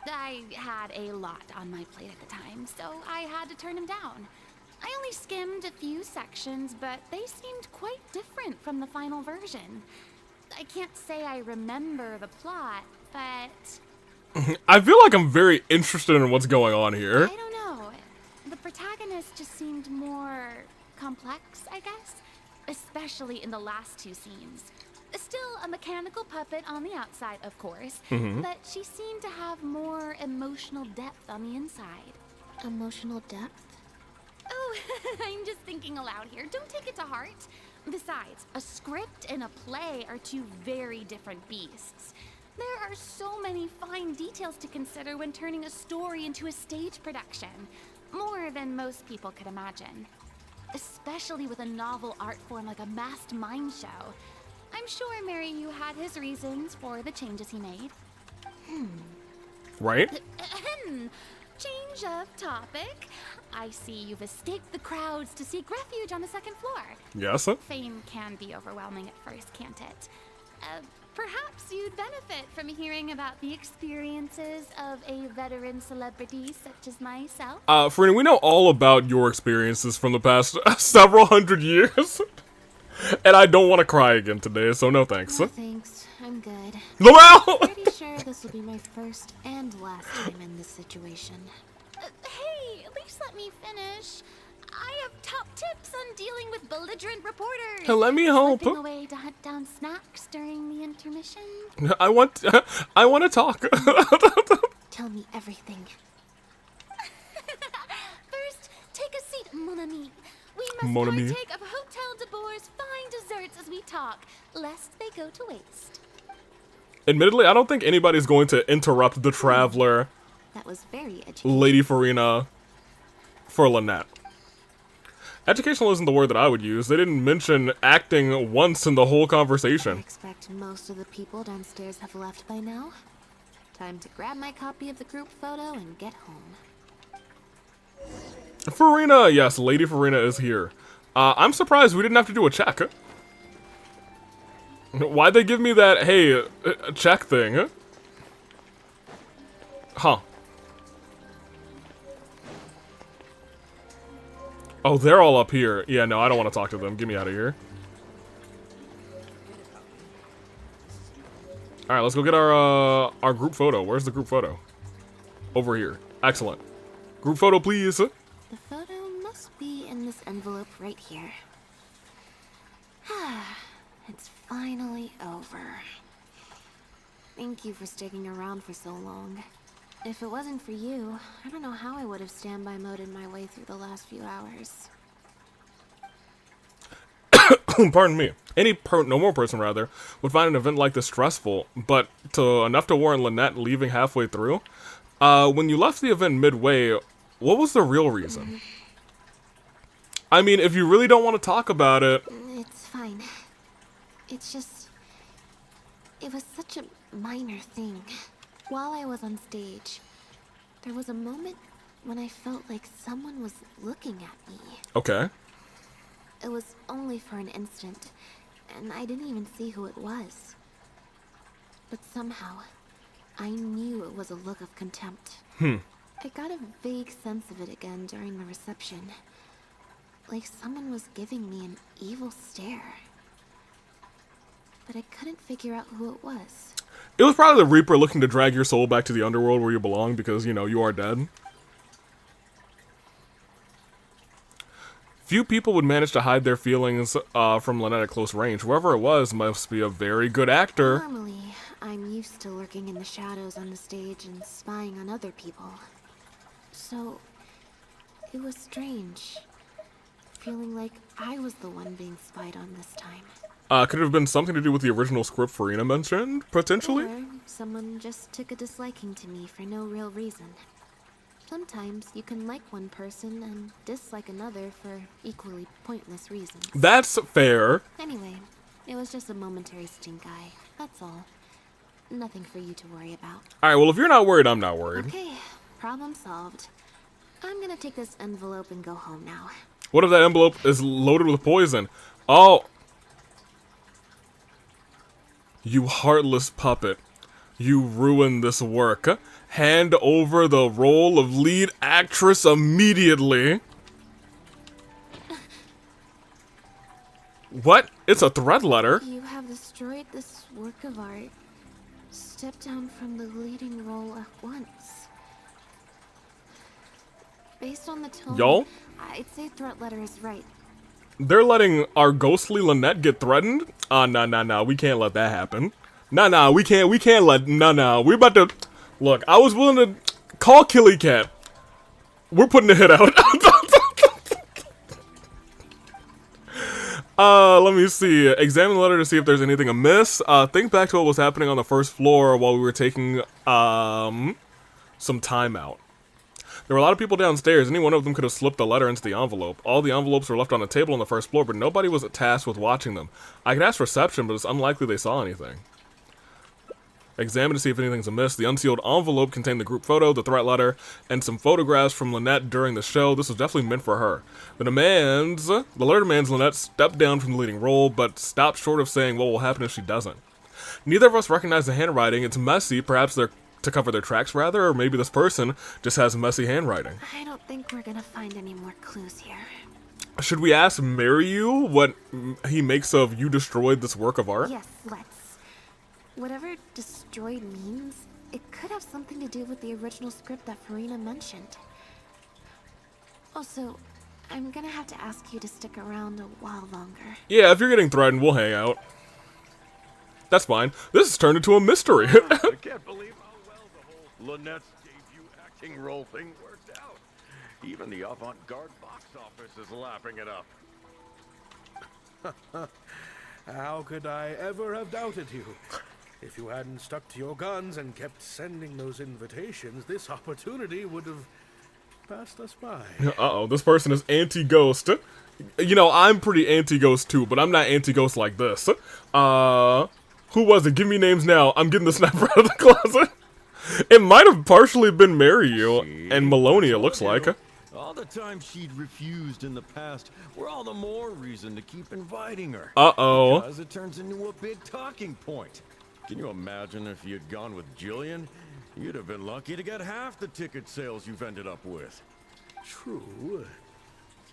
I had a lot on my plate at the time, so I had to turn him down. I only skimmed a few sections, but they seemed quite different from the final version. I can't say I remember the plot, but... I feel like I'm very interested in what's going on here. I don't know. The protagonist just seemed more complex, I guess. Especially in the last two scenes. Still a mechanical puppet on the outside, of course, but she seemed to have more emotional depth on the inside. Emotional depth? Oh, I'm just thinking aloud here. Don't take it to heart. Besides, a script and a play are two very different beasts. There are so many fine details to consider when turning a story into a stage production. More than most people could imagine. Especially with a novel art form like a masked mime show. I'm sure Maryu had his reasons for the changes he made. Right? Change of topic. I see you've escaped the crowds to seek refuge on the second floor. Yes. Fame can be overwhelming at first, can't it? Perhaps you'd benefit from hearing about the experiences of a veteran celebrity such as myself. Farina, we know all about your experiences from the past several hundred years. And I don't want to cry again today, so no thanks. No thanks, I'm good. Noelle! Pretty sure this will be my first and last time in this situation. Hey, at least let me finish. I have top tips on dealing with belligerent reporters. Let me help. Slipping away to hunt down snacks during the intermission. I want to talk. Tell me everything. First, take a seat, mon ami. We Mon must ami. partake of Hotel de Boer's fine desserts as we talk, lest they go to waste. Admittedly, I don't think anybody's going to interrupt the traveler, That was very educational. Lady Farina, for Lynette. Educational isn't the word that I would use. They didn't mention acting once in the whole I conversation. expect most of the people downstairs have left by now. Time to grab my copy of the group photo and get home. Farina, yes, Lady Farina is here. I'm surprised we didn't have to do a check. Why'd they give me that, hey, check thing? Huh. Oh, they're all up here. Yeah, no, I don't want to talk to them. Get me out of here. Alright, let's go get our group photo. Where's the group photo? Over here. Excellent. Group photo, please. The photo must be in this envelope right here. It's finally over. Thank you for sticking around for so long. If it wasn't for you, I don't know how I would have standby moded my way through the last few hours. Pardon me. Any normal person, rather, would find an event like this stressful, but enough to warrant Lynette leaving halfway through. When you left the event midway, what was the real reason? I mean, if you really don't want to talk about it... It's fine. It's just... It was such a minor thing. While I was on stage, there was a moment when I felt like someone was looking at me. Okay. It was only for an instant, and I didn't even see who it was. But somehow, I knew it was a look of contempt. I got a vague sense of it again during the reception. Like someone was giving me an evil stare. But I couldn't figure out who it was. It was probably the Reaper looking to drag your soul back to the underworld where you belong because, you know, you are dead. Few people would manage to hide their feelings from Lynette at close range. Whoever it was must be a very good actor. Normally, I'm used to lurking in the shadows on the stage and spying on other people. So, it was strange. Feeling like I was the one being spied on this time. Could it have been something to do with the original script Farina mentioned, potentially? Or someone just took a disliking to me for no real reason. Sometimes you can like one person and dislike another for equally pointless reasons. That's fair. Anyway, it was just a momentary stink eye. That's all. Nothing for you to worry about. Alright, well, if you're not worried, I'm not worried. Okay, problem solved. I'm gonna take this envelope and go home now. What if that envelope is loaded with poison? Oh. You heartless puppet. You ruined this work. Hand over the role of lead actress immediately. What? It's a threat letter. You have destroyed this work of art. Step down from the leading role at once. Based on the tone, Y'all? I'd say threat letter is right. They're letting our ghostly Lynette get threatened? Nah, we can't let that happen. Nah, we can't let, nah, we're about to, look, I was willing to call Killy Cat. We're putting the hit out. Let me see. Examine the letter to see if there's anything amiss. Think back to what was happening on the first floor while we were taking, some time out. There were a lot of people downstairs. Any one of them could have slipped the letter into the envelope. All the envelopes were left on a table on the first floor, but nobody was tasked with watching them. I could ask reception, but it's unlikely they saw anything. Examine to see if anything's amiss. The unsealed envelope contained the group photo, the threat letter, and some photographs from Lynette during the show. This was definitely meant for her. The letter demands Lynette step down from the leading role, but stops short of saying what will happen if she doesn't. Neither of us recognize the handwriting. It's messy. Perhaps they're to cover their tracks, rather, or maybe this person just has messy handwriting. I don't think we're gonna find any more clues here. Should we ask Maryu what he makes of you destroyed this work of art? Yes, let's. Whatever destroyed means, it could have something to do with the original script that Farina mentioned. Also, I'm gonna have to ask you to stick around a while longer. Yeah, if you're getting threatened, we'll hang out. That's fine. This has turned into a mystery. I can't believe how well the whole Lynette's debut acting role thing worked out. Even the avant-garde box office is lapping it up. How could I ever have doubted you? If you hadn't stuck to your guns and kept sending those invitations, this opportunity would have passed us by. Uh-oh, this person is anti-ghost. You know, I'm pretty anti-ghost too, but I'm not anti-ghost like this. Who was it? Give me names now. I'm getting the sniper out of the closet. It might have partially been Maryu and Maloney, it looks like. All the time she'd refused in the past were all the more reason to keep inviting her. Uh-oh. Because it turns into a big talking point. Can you imagine if you'd gone with Jillian? You'd have been lucky to get half the ticket sales you've ended up with. True.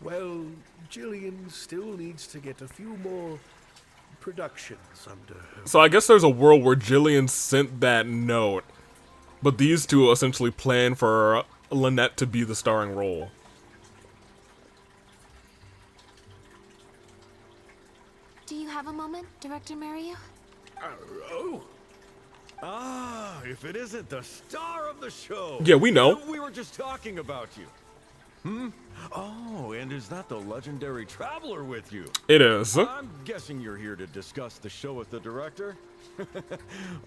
Well, Jillian still needs to get a few more productions under her. So I guess there's a world where Jillian sent that note, but these two essentially plan for Lynette to be the starring role. Do you have a moment, Director Maryu? If it isn't the star of the show. Yeah, we know. We were just talking about you. Oh, and is that the legendary traveler with you? It is. I'm guessing you're here to discuss the show with the director?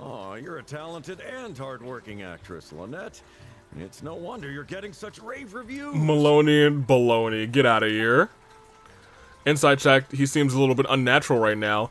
Oh, you're a talented and hardworking actress, Lynette. It's no wonder you're getting such rave reviews. Maloney and baloney. Get out of here. Inside check, he seems a little bit unnatural right now.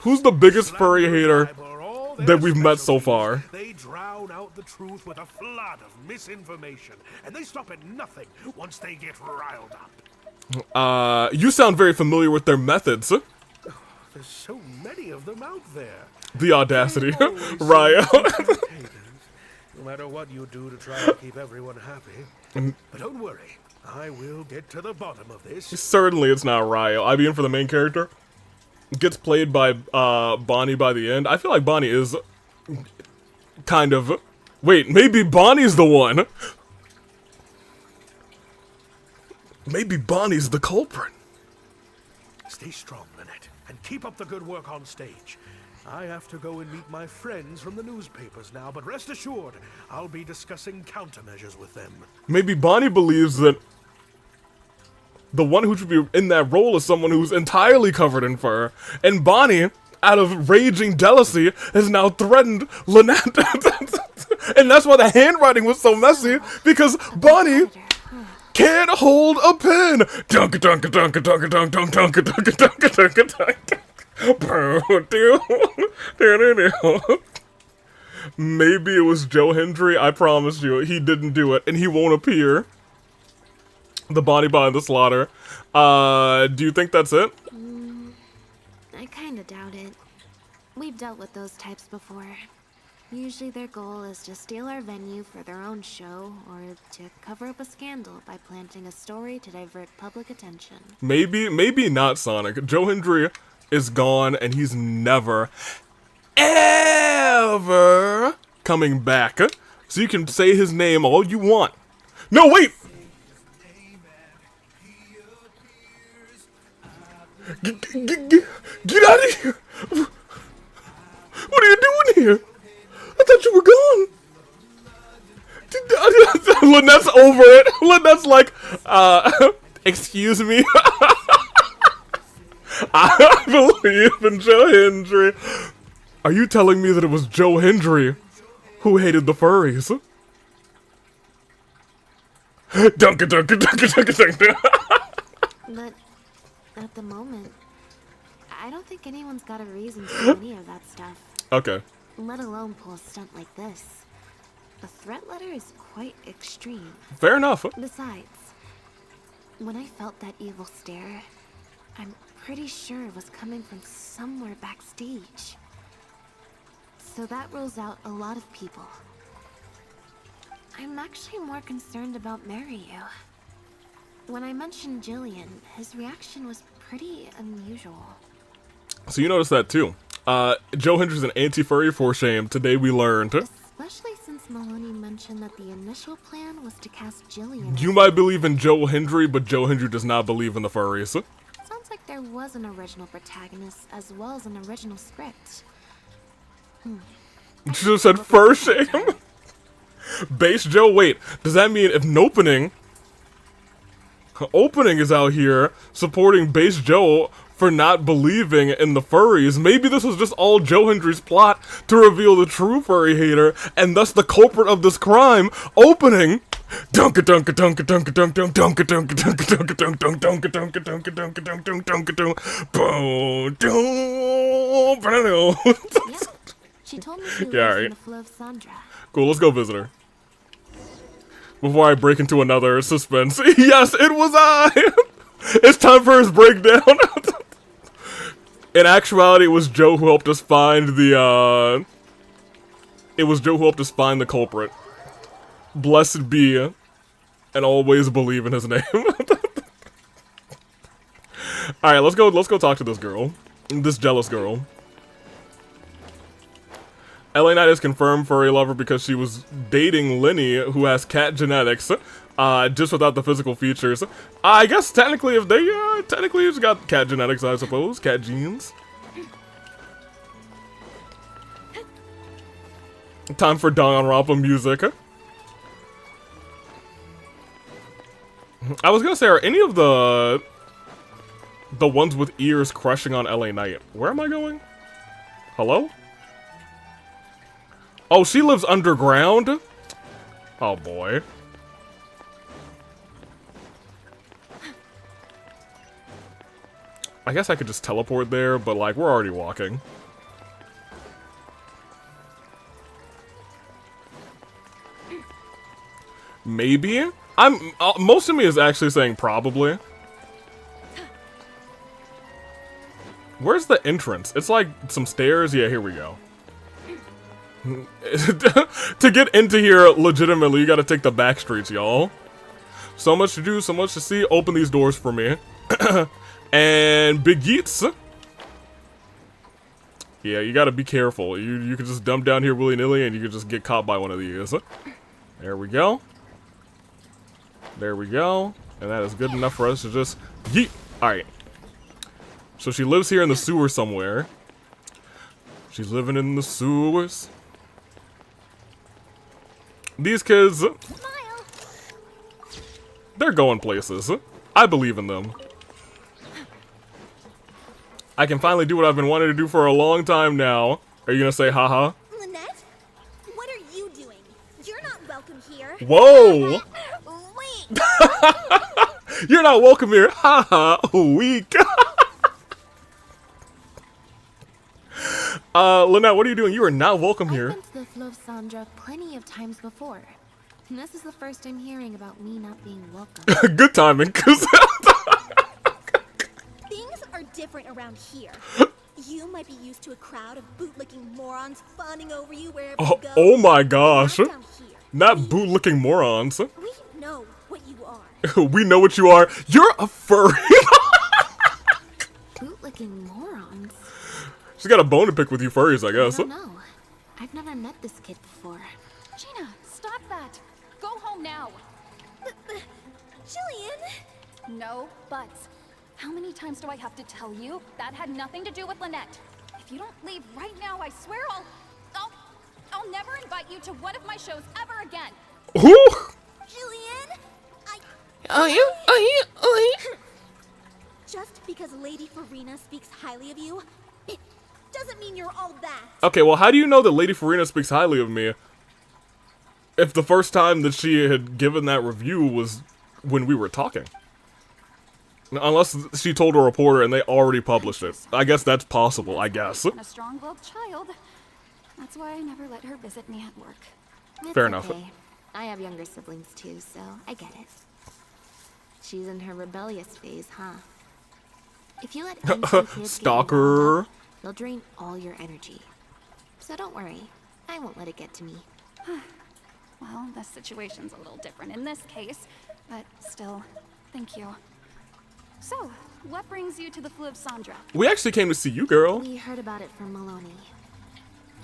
Who's the biggest furry hater that we've met so far? They drown out the truth with a flood of misinformation, and they stop at nothing once they get riled up. You sound very familiar with their methods. There's so many of them out there. The audacity. Ryo. No matter what you do to try to keep everyone happy. But don't worry, I will get to the bottom of this. Certainly it's not Ryo. I mean, for the main character. Gets played by Bonnie by the end. I feel like Bonnie is kind of... Wait, maybe Bonnie's the one. Maybe Bonnie's the culprit. Stay strong, Lynette, and keep up the good work on stage. I have to go and meet my friends from the newspapers now, but rest assured, I'll be discussing countermeasures with them. Maybe Bonnie believes that the one who should be in that role is someone who's entirely covered in fur. And Bonnie, out of raging jealousy, has now threatened Lynette. And that's why the handwriting was so messy, because Bonnie can't hold a pen. Dunk dunk dunk dunk dunk dunk dunk dunk dunk dunk dunk dunk. Maybe it was Joe Hendry. I promise you, he didn't do it, and he won't appear. The body behind the slaughter. Do you think that's it? I kinda doubt it. We've dealt with those types before. Usually their goal is to steal our venue for their own show, or to cover up a scandal by planting a story to divert public attention. Maybe not Sonic. Joe Hendry is gone, and he's never, ever coming back. So you can say his name all you want. No, wait! Get out of here! What are you doing here? I thought you were gone. Lynette's over it. Lynette's like, excuse me. I believe in Joe Hendry. Are you telling me that it was Joe Hendry who hated the furries? Dunka dunka dunka dunka dunka. But at the moment, I don't think anyone's got a reason to do any of that stuff. Okay. Let alone pull a stunt like this. A threat letter is quite extreme. Fair enough. Besides, when I felt that evil stare, I'm pretty sure it was coming from somewhere backstage. So that rules out a lot of people. I'm actually more concerned about Mariyu. When I mentioned Jillian, his reaction was pretty unusual. So you noticed that too. Joe Hendry's an anti-furry for shame. Today we learned. Especially since Maloney mentioned that the initial plan was to cast Jillian. You might believe in Joe Hendry, but Joe Hendry does not believe in the furries. Sounds like there was an original protagonist as well as an original script. You should have said fur shame. Base Joe, wait, does that mean if Opening is out here supporting Base Joe for not believing in the furries? Maybe this was just all Joe Hendry's plot to reveal the true furry hater and thus the culprit of this crime. Opening. Dunka dunka dunka dunka dunk dunk dunka dunka dunka dunka dunk dunk dunka dunka dunka dunka dunk dunk dunka dunk boom dum. Yep. She told me she lives right. in the flow of Sandra. Cool, let's go visit her. Before I break into another suspense. Yes, it was I! It's time for his breakdown. In actuality, it was Joe who helped us find the, It was Joe who helped us find the culprit. Blessed be, and always believe in his name. Alright, let's go talk to this girl. This jealous girl. LA Knight is confirmed furry lover because she was dating Lenny, who has cat genetics, just without the physical features. I guess technically if they, technically it's got cat genetics, I suppose. Cat genes. Time for Danganronpa music. I was gonna say, are any of the ones with ears crushing on LA Knight? Where am I going? Hello? Oh, she lives underground? Oh boy. I guess I could just teleport there, but like, we're already walking. Maybe? Most of me is actually saying probably. Where's the entrance? It's like some stairs. Yeah, here we go. To get into here legitimately, you gotta take the back streets, y'all. So much to do, so much to see. Open these doors for me. And Big Yeets. Yeah, you gotta be careful. You can just dump down here willy-nilly and you can just get caught by one of these. There we go. There we go. And that is good enough for us to just yeet. Alright. So she lives here in the sewer somewhere. She's living in the sewers. These kids, they're going places. I believe in them. I can finally do what I've been wanting to do for a long time now. Are you gonna say haha? Lynette? What are you doing? You're not welcome here. Whoa! Wait! You're not welcome here. Haha, weak. Lynette, what are you doing? You are not welcome here. I've been to the Flow of Sandra plenty of times before. And this is the first I'm hearing about me not being welcome. Good timing, cause Things are different around here. You might be used to a crowd of bootlicking morons fawning over you wherever you go. Oh my gosh. Not down here. Not bootlicking morons. We know what you are. We know what you are. You're a furry. Bootlicking morons? She's got a bone to pick with you furries, I guess. I don't know. I've never met this kid before. Gina, stop that. Go home now. Jillian! No buts. How many times do I have to tell you? That had nothing to do with Lynette. If you don't leave right now, I swear I'll never invite you to one of my shows ever again. Who? Jillian! Just because Lady Farina speaks highly of you, it doesn't mean you're all that. Okay, well, how do you know that Lady Farina speaks highly of me? If the first time that she had given that review was when we were talking. Unless she told a reporter and they already published it. I guess that's possible, I guess. And a strong-willed child. That's why I never let her visit me at work. It's Fair enough. Okay. I have younger siblings too, so I get it. She's in her rebellious phase, huh? If you let any two kids Stalker. they'll drain all your energy. So don't worry, I won't let it get to me. Well, the situation's a little different in this case, but still, thank you. So, what brings you to the Flow of Sandra? We actually came to see you, girl. We heard about it from Maloney.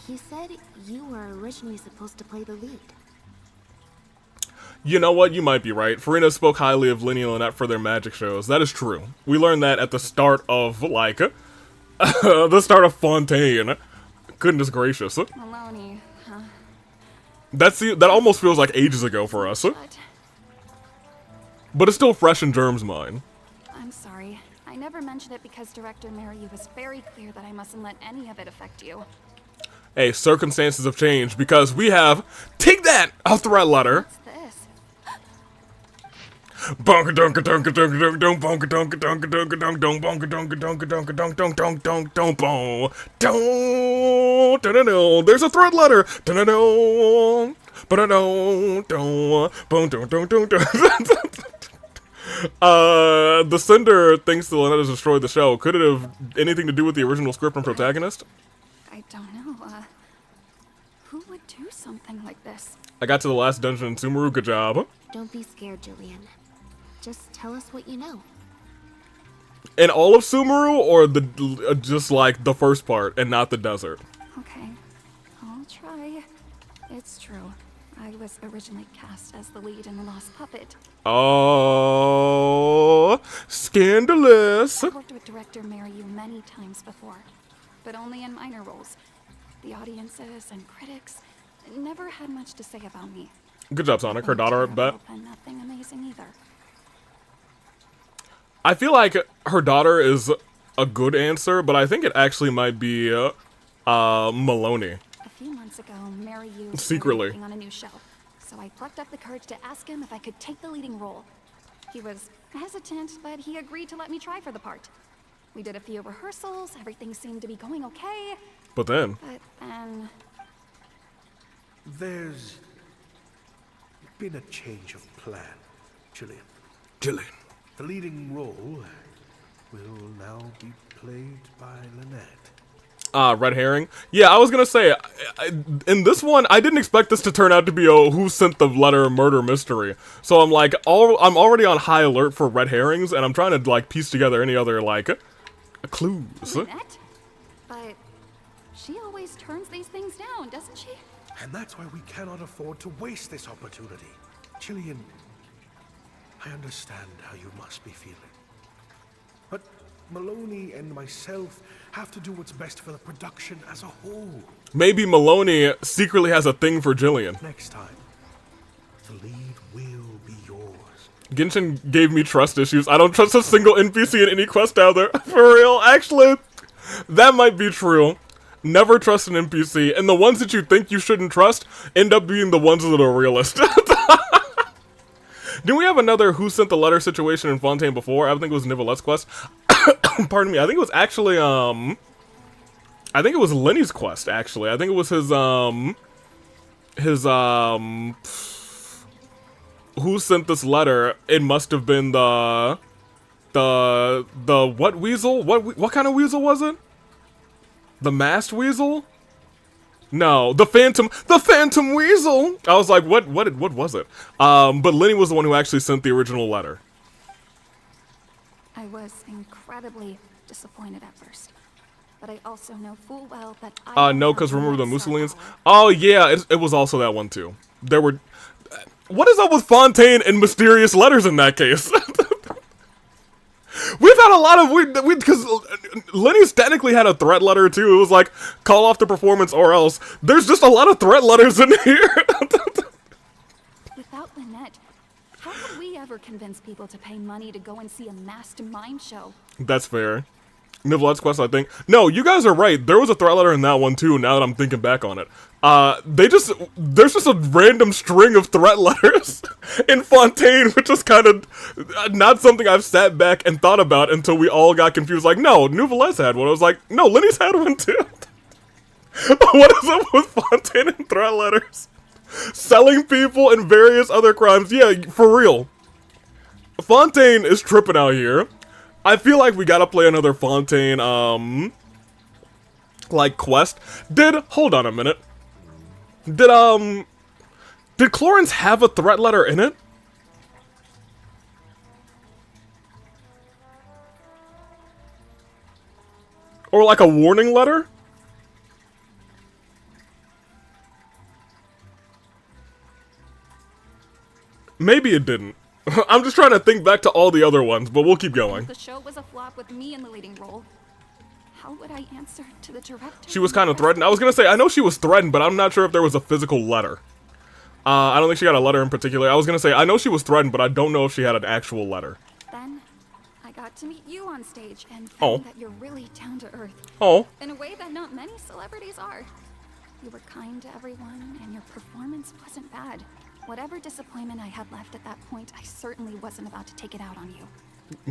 He said you were originally supposed to play the lead. You know what? You might be right. Farina spoke highly of Linny and Lynette for their magic shows. That is true. We learned that at the start of, like, the start of Fontaine. Goodness gracious. Maloney, huh? That almost feels like ages ago for us. But it's still fresh in Germ's mind. I'm sorry. I never mentioned it because Director Mariu was very clear that I mustn't let any of it affect you. Hey, circumstances have changed because we have take that off the red letter. What's this? Bonka dunka dunka dunka dunk dunk bonka dunka dunka dunka dunk dunk bonka dunka dunka dunka dunk dunk dunk dunk dunk bon don da-da-do. There's a thread letter. Da-da-do. Ba-da-do. Don bon don don don don. The sender thinks that Lynette has destroyed the show. Could it have anything to do with the original script and protagonist? I don't know, who would do something like this? I got to the last dungeon in Sumeru. Good job. Don't be scared, Jillian. Just tell us what you know. In all of Sumeru, or the just like the first part and not the desert? Okay, I'll try. It's true. I was originally cast as the lead in The Lost Puppet. Oh, scandalous. I've worked with director Mariu many times before, but only in minor roles. The audiences and critics never had much to say about me. Good job, Sonic. Her daughter, I bet. And nothing amazing either. I feel like her daughter is a good answer, but I think it actually might be Maloney. A few months ago, Mariu was Secretly working on a new show, so I plucked up the courage to ask him if I could take the leading role. He was hesitant, but he agreed to let me try for the part. We did a few rehearsals, everything seemed to be going okay. But then... There's been a change of plan, Jillian. Jillian. The leading role will now be played by Lynette. Red herring. Yeah, I was gonna say, in this one, I didn't expect this to turn out to be a who sent the letter murder mystery. So I'm like, I'm already on high alert for red herrings, and I'm trying to like piece together any other like clues. Lynette? But she always turns these things down, doesn't she? And that's why we cannot afford to waste this opportunity. Jillian, I understand how you must be feeling. But Maloney and myself have to do what's best for the production as a whole. Maybe Maloney secretly has a thing for Jillian. Next time, the lead will be yours. Genshin gave me trust issues. I don't trust a single NPC in any quest out there. For real, actually, that might be true. Never trust an NPC, and the ones that you think you shouldn't trust end up being the ones that are realist. Didn't we have another who sent the letter situation in Fontaine before? I think it was Nivelette's quest. Pardon me. I think it was actually, I think it was Lenny's quest, actually. I think it was who sent this letter? It must have been the what weasel? What kind of weasel was it? The masked weasel? No, the phantom weasel! I was like, what was it? But Lenny was the one who actually sent the original letter. I was incredibly disappointed at first. But I also know full well that no, because remember the Mussolinians? Oh yeah, it was also that one too. There were... What is up with Fontaine and mysterious letters in that case? We've had a lot of because Lenny's technically had a threat letter too. It was like, call off the performance or else. There's just a lot of threat letters in here. Without Lynette, how could we ever convince people to pay money to go and see a masked mime show? That's fair. Nivelette's quest, I think. No, you guys are right. There was a threat letter in that one too, now that I'm thinking back on it. There's just a random string of threat letters in Fontaine, which is kind of not something I've sat back and thought about until we all got confused. Like, no, Nouvelette's had one. I was like, no, Lenny's had one too. What is up with Fontaine and threat letters? Selling people and various other crimes. Yeah, for real. Fontaine is tripping out here. I feel like we gotta play another Fontaine, like, quest. Hold on a minute. Did Clorens have a threat letter in it? Or like a warning letter? Maybe it didn't. I'm just trying to think back to all the other ones, but we'll keep going. The show was a flop with me in the leading role. How would I answer to the director? She was kind of threatened. I was gonna say, I know she was threatened, but I'm not sure if there was a physical letter. I don't think she got a letter in particular. I was gonna say, I know she was threatened, but I don't know if she had an actual letter. Then, I got to meet you on stage and found that you're really down to earth. Oh. In a way that not many celebrities are. You were kind to everyone, and your performance wasn't bad. Whatever disappointment I had left at that point, I certainly wasn't about to take it out on you.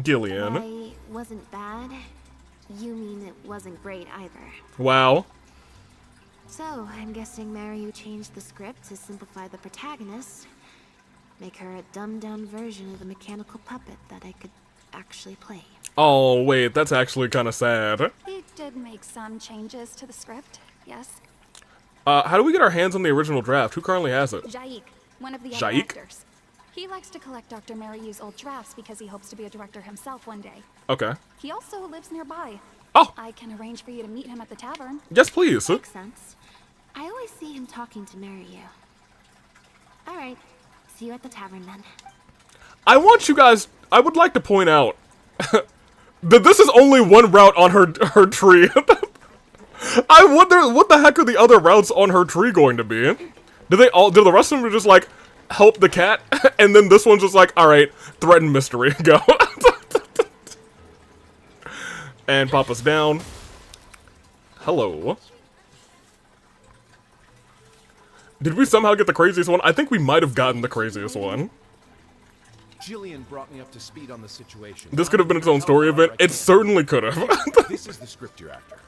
Gillian. I wasn't bad. You mean it wasn't great either. Wow. So, I'm guessing Mariu changed the script to simplify the protagonist. Make her a dumbed-down version of the mechanical puppet that I could actually play. Oh, wait, that's actually kind of sad. He did make some changes to the script, yes? How do we get our hands on the original draft? Who currently has it? Jaik, one of the other Jaik? actors. He likes to collect Dr. Mariu's old drafts because he hopes to be a director himself one day. Okay. He also lives nearby. Oh! I can arrange for you to meet him at the tavern. Yes, please. Makes sense. I always see him talking to Mariu. Alright, see you at the tavern then. I want you guys... I would like to point out that this is only one route on her tree. I wonder what the heck are the other routes on her tree going to be? Do the rest of them just like help the cat, and then this one's just like, all right, threaten mystery, go. And pop us down. Hello. Did we somehow get the craziest one? I think we might have gotten the craziest one. Jillian brought me up to speed on the situation. This could have been its own story event. It certainly could have. This is the script you're after.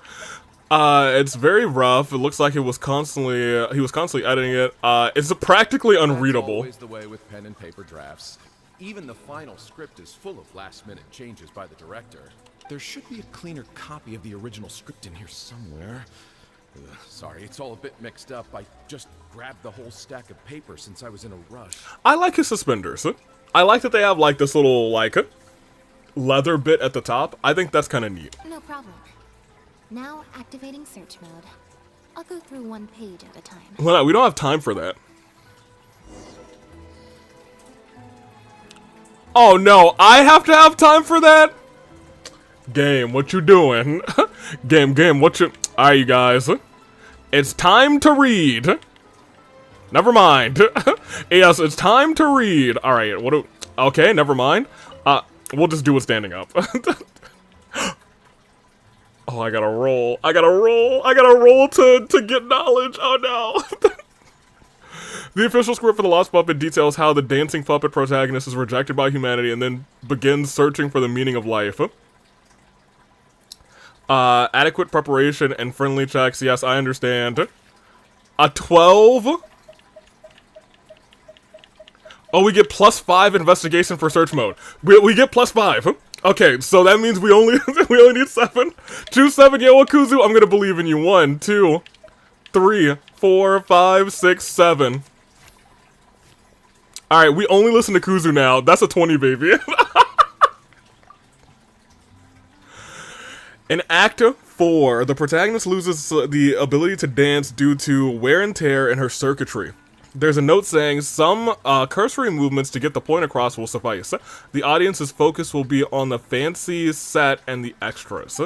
It's very rough. It looks like he was constantly editing it. It's practically unreadable. That's always the way with pen and paper drafts. Even the final script is full of last-minute changes by the director. There should be a cleaner copy of the original script in here somewhere. Sorry, it's all a bit mixed up. I just grabbed the whole stack of paper since I was in a rush. I like his suspenders. I like that they have like this little like leather bit at the top. I think that's kind of neat. No problem. Now activating search mode. I'll go through one page at a time. Well, we don't have time for that. Oh no, I have to have time for that? Game, what you doing? Game, what you... Alright, you guys. It's time to read. Never mind. Yes, it's time to read. Alright, what do... Okay, never mind. We'll just do it standing up. Oh, I gotta roll. I gotta roll to get knowledge. Oh no. The official script for The Lost Puppet details how the dancing puppet protagonist is rejected by humanity and then begins searching for the meaning of life. Adequate preparation and friendly checks. Yes, I understand. A 12? Oh, we get +5 investigation for search mode. We get +5. Okay, so that means we only need 7. Choose 7, yo, Akuzu. I'm gonna believe in you. 1, 2, 3, 4, 5, 6, 7. Alright, we only listen to Kuzu now. That's a 20, baby. In Act 4, the protagonist loses the ability to dance due to wear and tear in her circuitry. There's a note saying some cursory movements to get the point across will suffice. The audience's focus will be on the fancy set and the extras.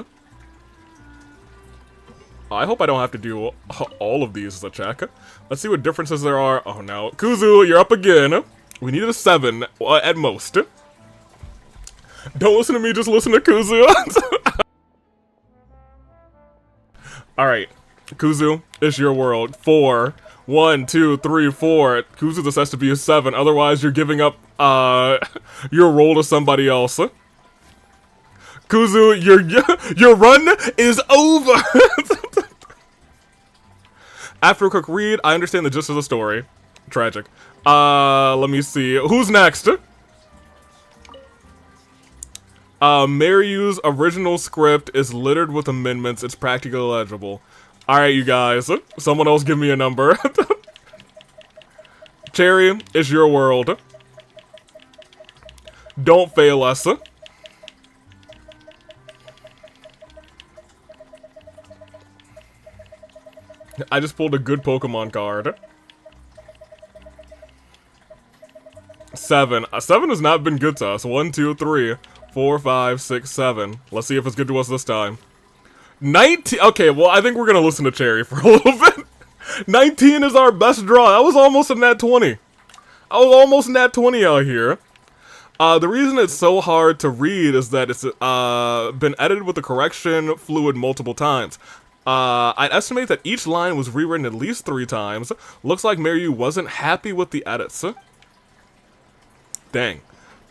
I hope I don't have to do all of these as a check. Let's see what differences there are. Oh no. Kuzu, you're up again. We needed a 7 at most. Don't listen to me, just listen to Kuzu. Alright. Kuzu, it's your world. 4. 1, 2, 3, 4. Kuzu, this has to be a 7. Otherwise, you're giving up your role to somebody else. Kuzu, your run is over. After a quick read, I understand the gist of the story. Tragic. Let me see. Who's next? Maryu's original script is littered with amendments. It's practically illegible. Alright, you guys. Someone else give me a number. Cherry, it's your world. Don't fail us. I just pulled a good Pokemon card. 7. 7 has not been good to us. 1, 2, 3, 4, 5, 6, 7. Let's see if it's good to us this time. 19. Okay, well, I think we're gonna listen to Cherry for a little bit. 19 is our best draw. That was almost a nat 20. I was almost nat 20 out here. The reason it's so hard to read is that it's been edited with the correction fluid multiple times. I'd estimate that each line was rewritten at least 3 times. Looks like Maryu wasn't happy with the edits. Dang.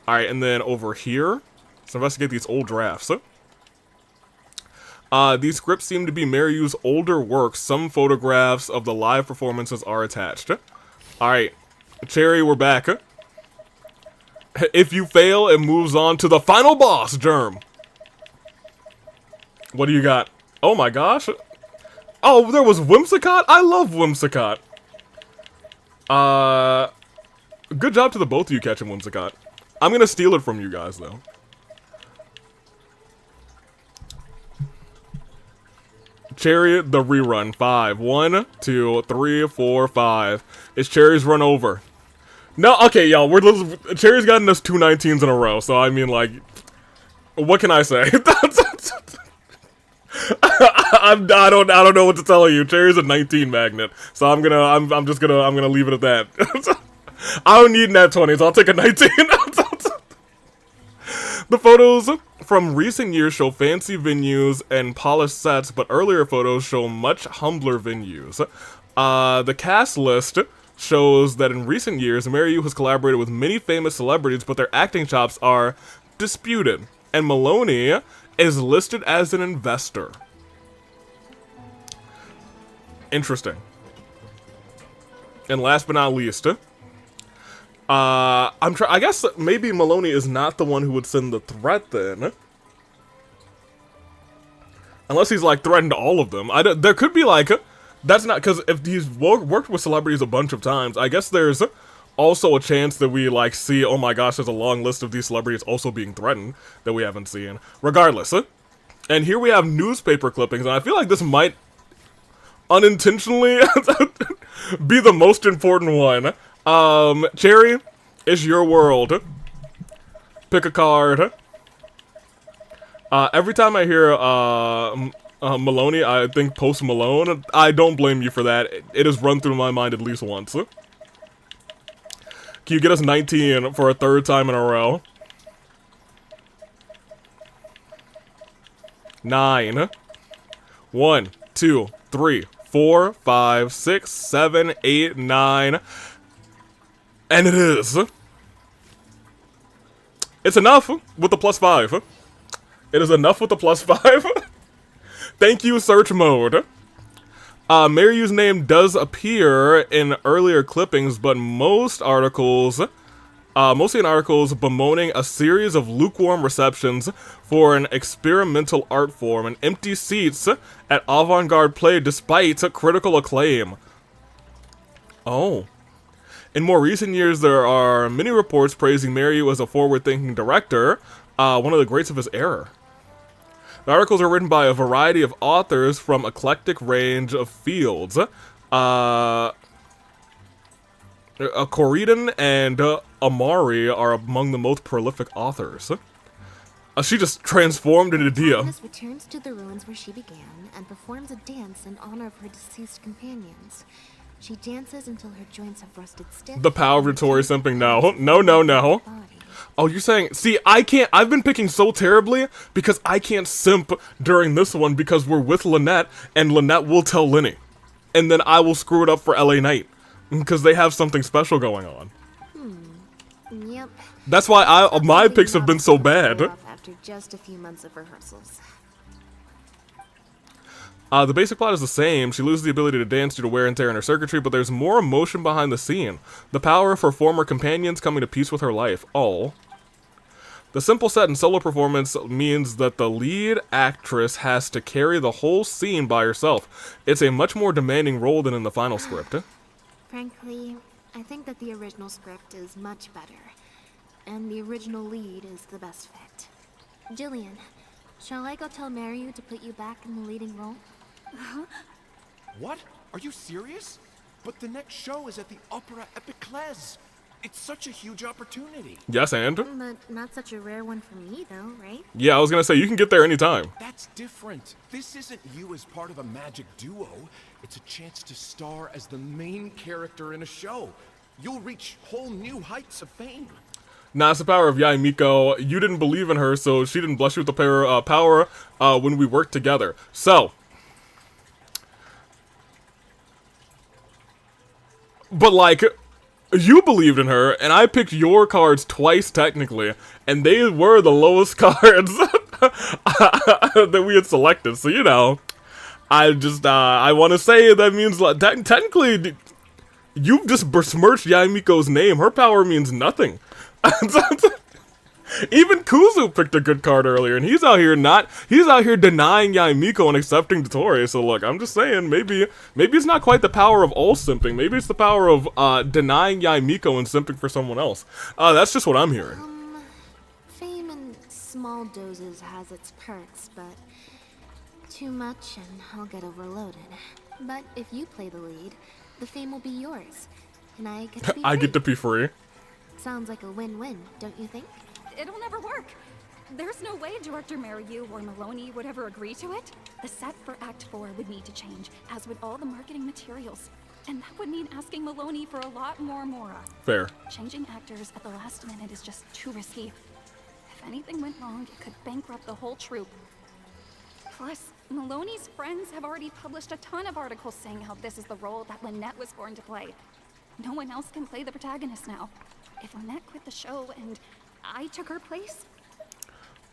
Alright, and then over here, let's investigate these old drafts. These scripts seem to be Maryu's older works. Some photographs of the live performances are attached. Alright, Cherry, we're back. If you fail, it moves on to the final boss, Germ. What do you got? Oh my gosh. Oh, there was Whimsicott? I love Whimsicott. Good job to the both of you catching Whimsicott. I'm gonna steal it from you guys, though. Chariot, the rerun. 5. 1, 2, 3, 4, 5. It's Cherry's run over. No, okay, y'all. Cherry's gotten us 2 19s in a row, so I mean, like, what can I say? I don't know what to tell you. Cherry's a 19 magnet, so I'm gonna leave it at that. I don't need nat 20s. I'll take a 19. The photos from recent years show fancy venues and polished sets, but earlier photos show much humbler venues. The cast list shows that in recent years, Maryu has collaborated with many famous celebrities, but their acting chops are disputed. And Maloney is listed as an investor. Interesting. And last but not least, I guess maybe Maloney is not the one who would send the threat then. Unless he's like threatened all of them. There could be like, that's not, because if he's worked with celebrities a bunch of times, I guess there's also a chance that we like see, oh my gosh, there's a long list of these celebrities also being threatened that we haven't seen. Regardless, and here we have newspaper clippings, and I feel like this might unintentionally be the most important one. Cherry, it's your world. Pick a card. Every time I hear Maloney, I think Post Malone. I don't blame you for that. It has run through my mind at least once. Can you get us 19 for a third time in a row? 9. 1, 2, 3, 4, 5, 6, 7, 8, 9. And it is. It's enough with the +5. It is enough with the +5. Thank you, search mode. Maryu's name does appear in earlier clippings, but mostly in articles bemoaning a series of lukewarm receptions for an experimental art form and empty seats at avant-garde play despite critical acclaim. Oh. In more recent years, there are many reports praising Maryu as a forward-thinking director, one of the greats of his era. The articles are written by a variety of authors from eclectic range of fields. Corridon and Amari are among the most prolific authors. She just transformed into Dia. Agnes returns to the ruins where she began and performs a dance in honor of her deceased companions. She dances until her joints have rusted stiff. The power of Detor simping. No. Oh, you're saying, see, I can't, I've been picking so terribly because I can't simp during this one because we're with Lynette and Lynette will tell Lenny. And then I will screw it up for LA Knight because they have something special going on. Yep. That's why my picks have been so bad. After just a few months of rehearsals. The basic plot is the same. She loses the ability to dance due to wear and tear in her circuitry, but there's more emotion behind the scene. The power of her former companions coming to peace with her life. Oh. The simple set and solo performance means that the lead actress has to carry the whole scene by herself. It's a much more demanding role than in the final script. Frankly, I think that the original script is much better, and the original lead is the best fit. Jillian, shall I go tell Maryu to put you back in the leading role? What? Are you serious? But the next show is at the Opera Epiclese. It's such a huge opportunity. Yes, and? But not such a rare one for me, though, right? Yeah, I was gonna say, you can get there anytime. That's different. This isn't you as part of a magic duo. It's a chance to star as the main character in a show. You'll reach whole new heights of fame. Nah, it's the power of Yae Miko. You didn't believe in her, so she didn't bless you with the power when we worked together. So. But, like, you believed in her, and I picked your cards twice, technically, and they were the lowest cards that we had selected. So, you know, I just, I want to say that means, like, technically, you've just besmirched Yae Miko's name. Her power means nothing. Even Kuzu picked a good card earlier, and he's out here denying Yae Miko and accepting Detor. So look, I'm just saying, maybe it's not quite the power of all simping. Maybe it's the power of denying Yae Miko and simping for someone else. That's just what I'm hearing. Fame in small doses has its perks, but too much and I'll get overloaded. But if you play the lead, the fame will be yours, and I get to be free. I get to be free. Sounds like a win-win, don't you think? It'll never work. There's no way Director Maryu or Maloney would ever agree to it. The set for Act 4 would need to change, as would all the marketing materials. And that would mean asking Maloney for a lot more Mora. Fair. Changing actors at the last minute is just too risky. If anything went wrong, it could bankrupt the whole troupe. Plus, Maloney's friends have already published a ton of articles saying how this is the role that Lynette was born to play. No one else can play the protagonist now. If Lynette quit the show and I took her place,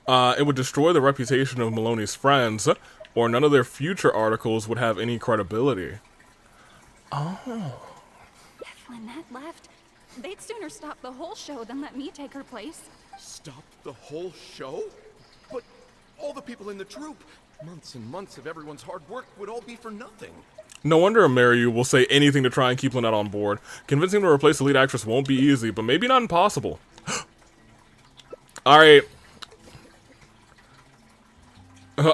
it would destroy the reputation of Maloney's friends, or none of their future articles would have any credibility. Oh. If Lynette left, they'd sooner stop the whole show than let me take her place. Stop the whole show? But all the people in the troupe, months and months of everyone's hard work would all be for nothing. No wonder Ameriu will say anything to try and keep Lynette on board. Convincing her to replace the lead actress won't be easy, but maybe not impossible. Alright.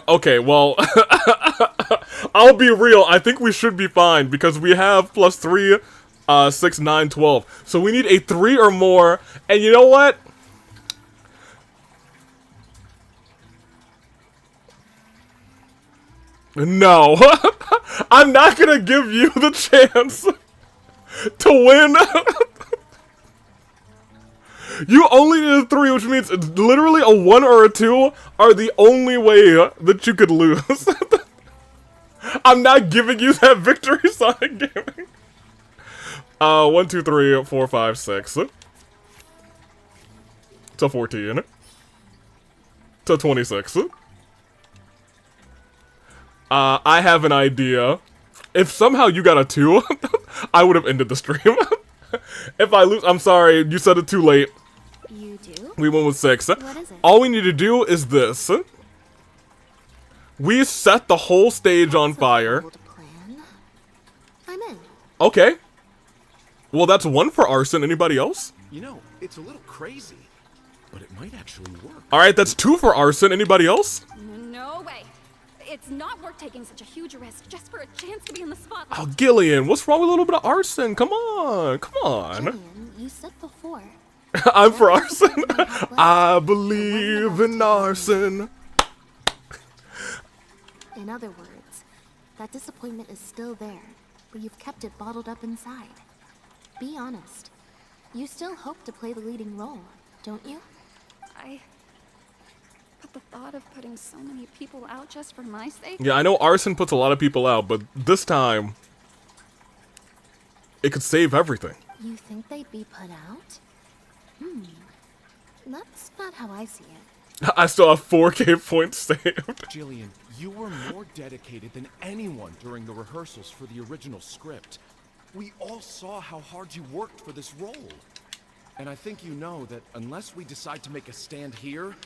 Okay, well, I'll be real. I think we should be fine because we have +3, 6, 9, 12. So we need a 3 or more. And you know what? No. I'm not gonna give you the chance to win. You only need a 3, which means literally a 1 or a 2 are the only way that you could lose. I'm not giving you that victory, Sonic Gaming. 1, 2, 3, 4, 5, 6. To 14. To 26. I have an idea. If somehow you got a 2, I would have ended the stream. If I lose, I'm sorry, you said it too late. You do? We went with 6. What is it? All we need to do is this. We set the whole stage on fire. I'm in. Okay. Well, that's 1 for arson. Anybody else? You know, it's a little crazy, but it might actually work. Alright, that's 2 for arson. Anybody else? No way. It's not worth taking such a huge risk just for a chance to be in the spotlight. Oh, Gillian, what's wrong with a little bit of arson? Come on, come on. Gillian, you said before. I'm for arson. I believe in arson. In other words, that disappointment is still there, but you've kept it bottled up inside. Be honest. You still hope to play the leading role, don't you? But the thought of putting so many people out just for my sake? Yeah, I know arson puts a lot of people out, but this time, it could save everything. You think they'd be put out? That's not how I see it. I still have 4K points saved. Jillian, you were more dedicated than anyone during the rehearsals for the original script. We all saw how hard you worked for this role. And I think you know that unless we decide to make a stand here,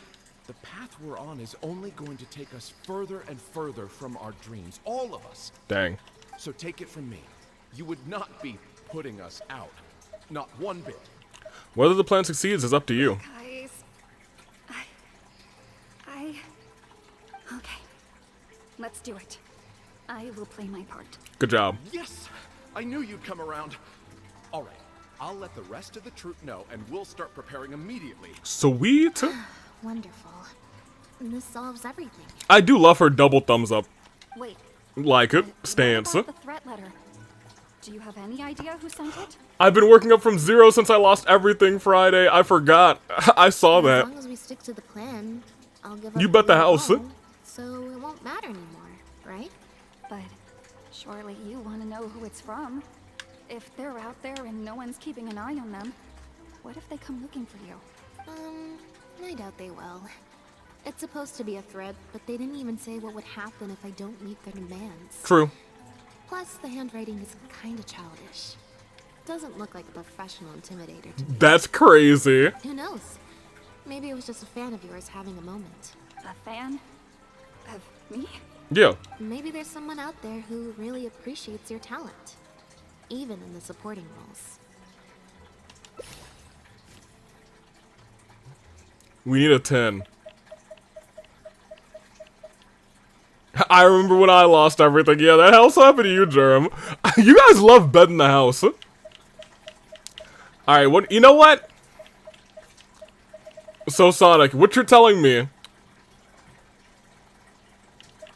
the path we're on is only going to take us further and further from our dreams, all of us. Dang. So take it from me, you would not be putting us out. Not one bit. Whether the plan succeeds is up to you. Guys, okay. Let's do it. I will play my part. Good job. Yes! I knew you'd come around. All right, I'll let the rest of the troupe know, and we'll start preparing immediately. Sweet. Wonderful. This solves everything. I do love her double thumbs up. Wait. Like it. Stance. What about the threat letter? Do you have any idea who sent it? I've been working up from 0 since I lost everything Friday. I forgot. I saw that. As long as we stick to the plan, I'll give up. You bet the house. So it won't matter anymore, right? But surely you want to know who it's from. If they're out there and no one's keeping an eye on them, what if they come looking for you? I doubt they will. It's supposed to be a threat, but they didn't even say what would happen if I don't meet their demands. True. Plus, the handwriting is kinda childish. Doesn't look like a professional intimidator to me. That's crazy. Who knows? Maybe it was just a fan of yours having a moment. A fan? Of me? Yeah. Maybe there's someone out there who really appreciates your talent. Even in the supporting roles. We need a 10. I remember when I lost everything. Yeah, that house happened to you, Germ. You guys love bed in the house. Alright, what? You know what? So, Sonic, what you're telling me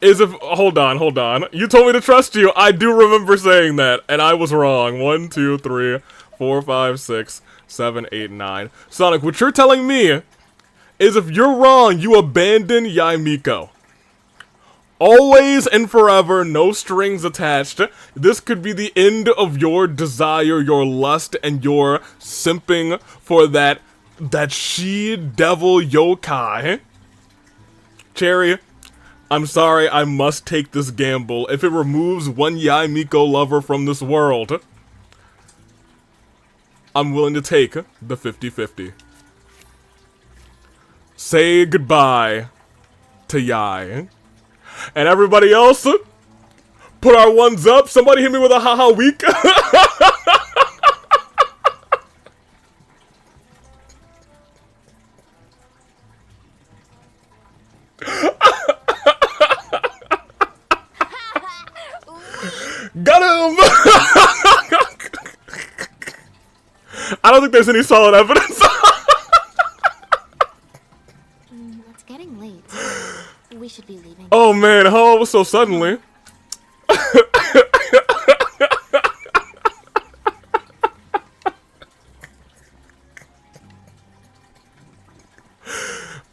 is if... Hold on. You told me to trust you. I do remember saying that, and I was wrong. 1, 2, 3, 4, 5, 6, 7, 8, 9. Sonic, what you're telling me is if you're wrong, you abandon Yaimiko. Always and forever, no strings attached. This could be the end of your desire, your lust, and your simping for that she-devil yokai. Cherry, I'm sorry, I must take this gamble. If it removes one Yae Miko lover from this world, I'm willing to take the 50-50. Say goodbye to Yae. And everybody else, put our ones up. Somebody hit me with a haha week. Got him! I don't think there's any solid evidence. It's getting late. We should be leaving. Oh man, how so suddenly?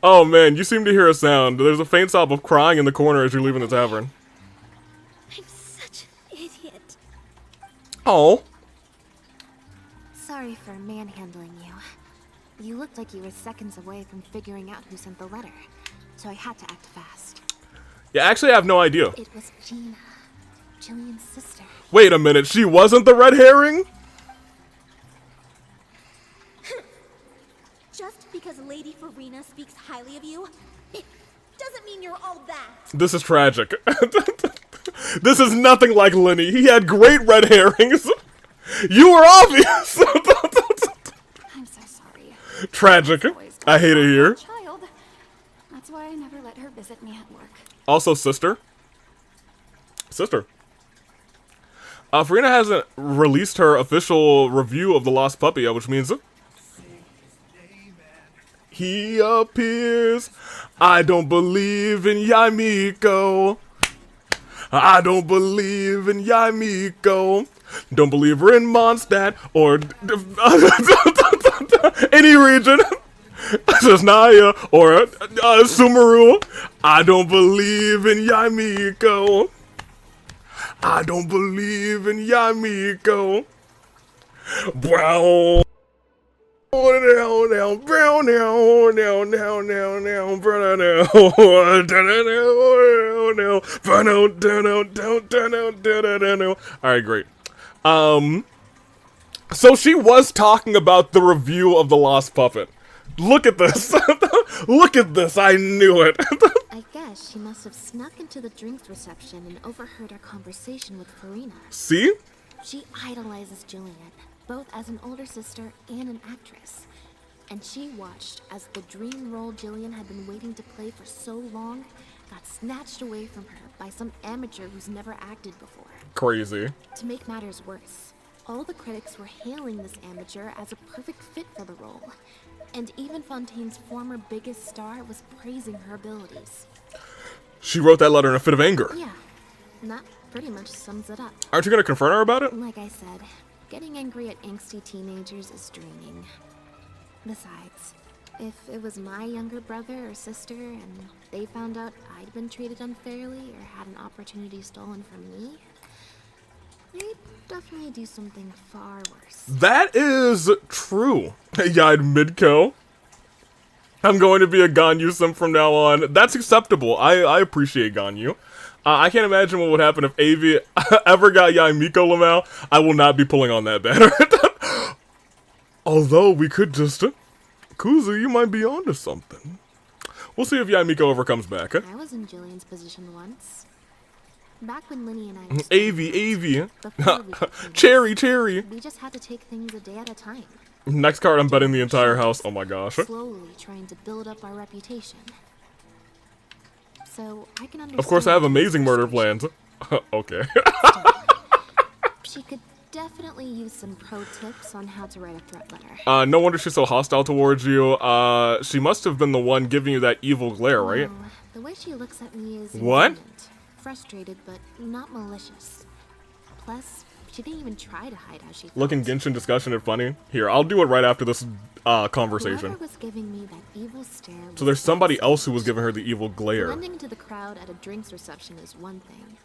Oh man, you seem to hear a sound. There's a faint sob of crying in the corner as you're leaving the tavern. I'm such an idiot. Oh. Sorry for manhandling you. You looked like you were seconds away from figuring out who sent the letter, so I had to act fast. Yeah, actually I have no idea. It was Gina, Jillian's sister. Wait a minute, she wasn't the red herring? Just because Lady Farina speaks highly of you, it doesn't mean you're all that. This is tragic. This is nothing like Lenny. He had great red herrings. You were obvious. I'm so sorry. Tragic. I hate it here. Child. That's why I never let her visit me at work. Also, sister. Farina hasn't released her official review of The Lost Puppy yet, which means he appears. I don't believe in Yae Miko. I don't believe in Yae Miko. Don't believe her in Mondstadt or any region. Says Naya or Sumeru. I don't believe in Yae Miko. I don't believe in Yae Miko. Brown. Alright, great. So she was talking about the review of The Lost Puppet. Look at this. Look at this. I knew it. I guess she must have snuck into the drinks reception and overheard our conversation with Farina. See? She idolizes Jillian, both as an older sister and an actress. And she watched as the dream role Jillian had been waiting to play for so long got snatched away from her by some amateur who's never acted before. Crazy. To make matters worse, all the critics were hailing this amateur as a perfect fit for the role. And even Fontaine's former biggest star was praising her abilities. She wrote that letter in a fit of anger. Yeah, and that pretty much sums it up. Aren't you gonna confront her about it? Like I said, getting angry at angsty teenagers is draining. Besides, if it was my younger brother or sister and they found out I'd been treated unfairly or had an opportunity stolen from me, they'd definitely do something far worse. That is true. Yae Midko. I'm going to be a Ganyu sim from now on. That's acceptable. I appreciate Ganyu. I can't imagine what would happen if Avi ever got Yae Miko Lamau. I will not be pulling on that banner. Although we could just... Kuzu, you might be onto something. We'll see if Yae Miko ever comes back. I was in Jillian's position once. Back when Linny and I were Avi. before we became Cherry. we just had to take things a day at a time. Next card, I'm betting the entire house. Oh my gosh. Slowly trying to build up our reputation. So I can understand. Of course, I have amazing murder plans. Okay. She could definitely use some pro tips on how to write a threat letter. No wonder she's so hostile towards you. She must have been the one giving you that evil glare, right? No, the way she looks at me is What? indignant, frustrated, but not malicious. Plus, she didn't even try to hide how she felt. Looking Genshin discussion and funny. Here, I'll do it right after this conversation. Whoever was giving me that evil stare So there's somebody else who was giving her the evil glare. blending into the crowd at a drinks reception is one thing,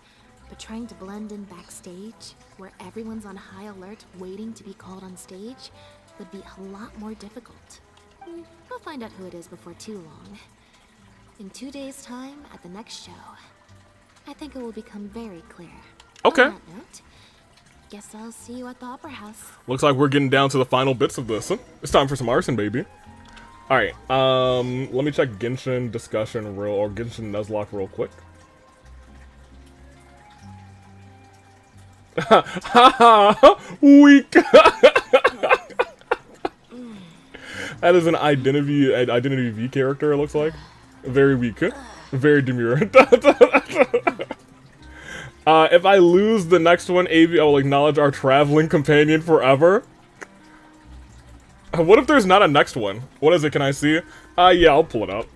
but trying to blend in backstage, where everyone's on high alert waiting to be called on stage, would be a lot more difficult. I'll find out who it is before too long. In 2 days' time, at the next show, I think it will become very clear. Okay. On that note, guess I'll see you at the Opera House. Looks like we're getting down to the final bits of this. It's time for some arson, baby. Alright, let me check Genshin discussion or Genshin Nuzlocke real quick. Haha, weak. That is an Identity V character, it looks like. Very weak. Very demure. If I lose the next one, AV, I will acknowledge our traveling companion forever. What if there's not a next one? What is it? Can I see it? Yeah, I'll pull it up.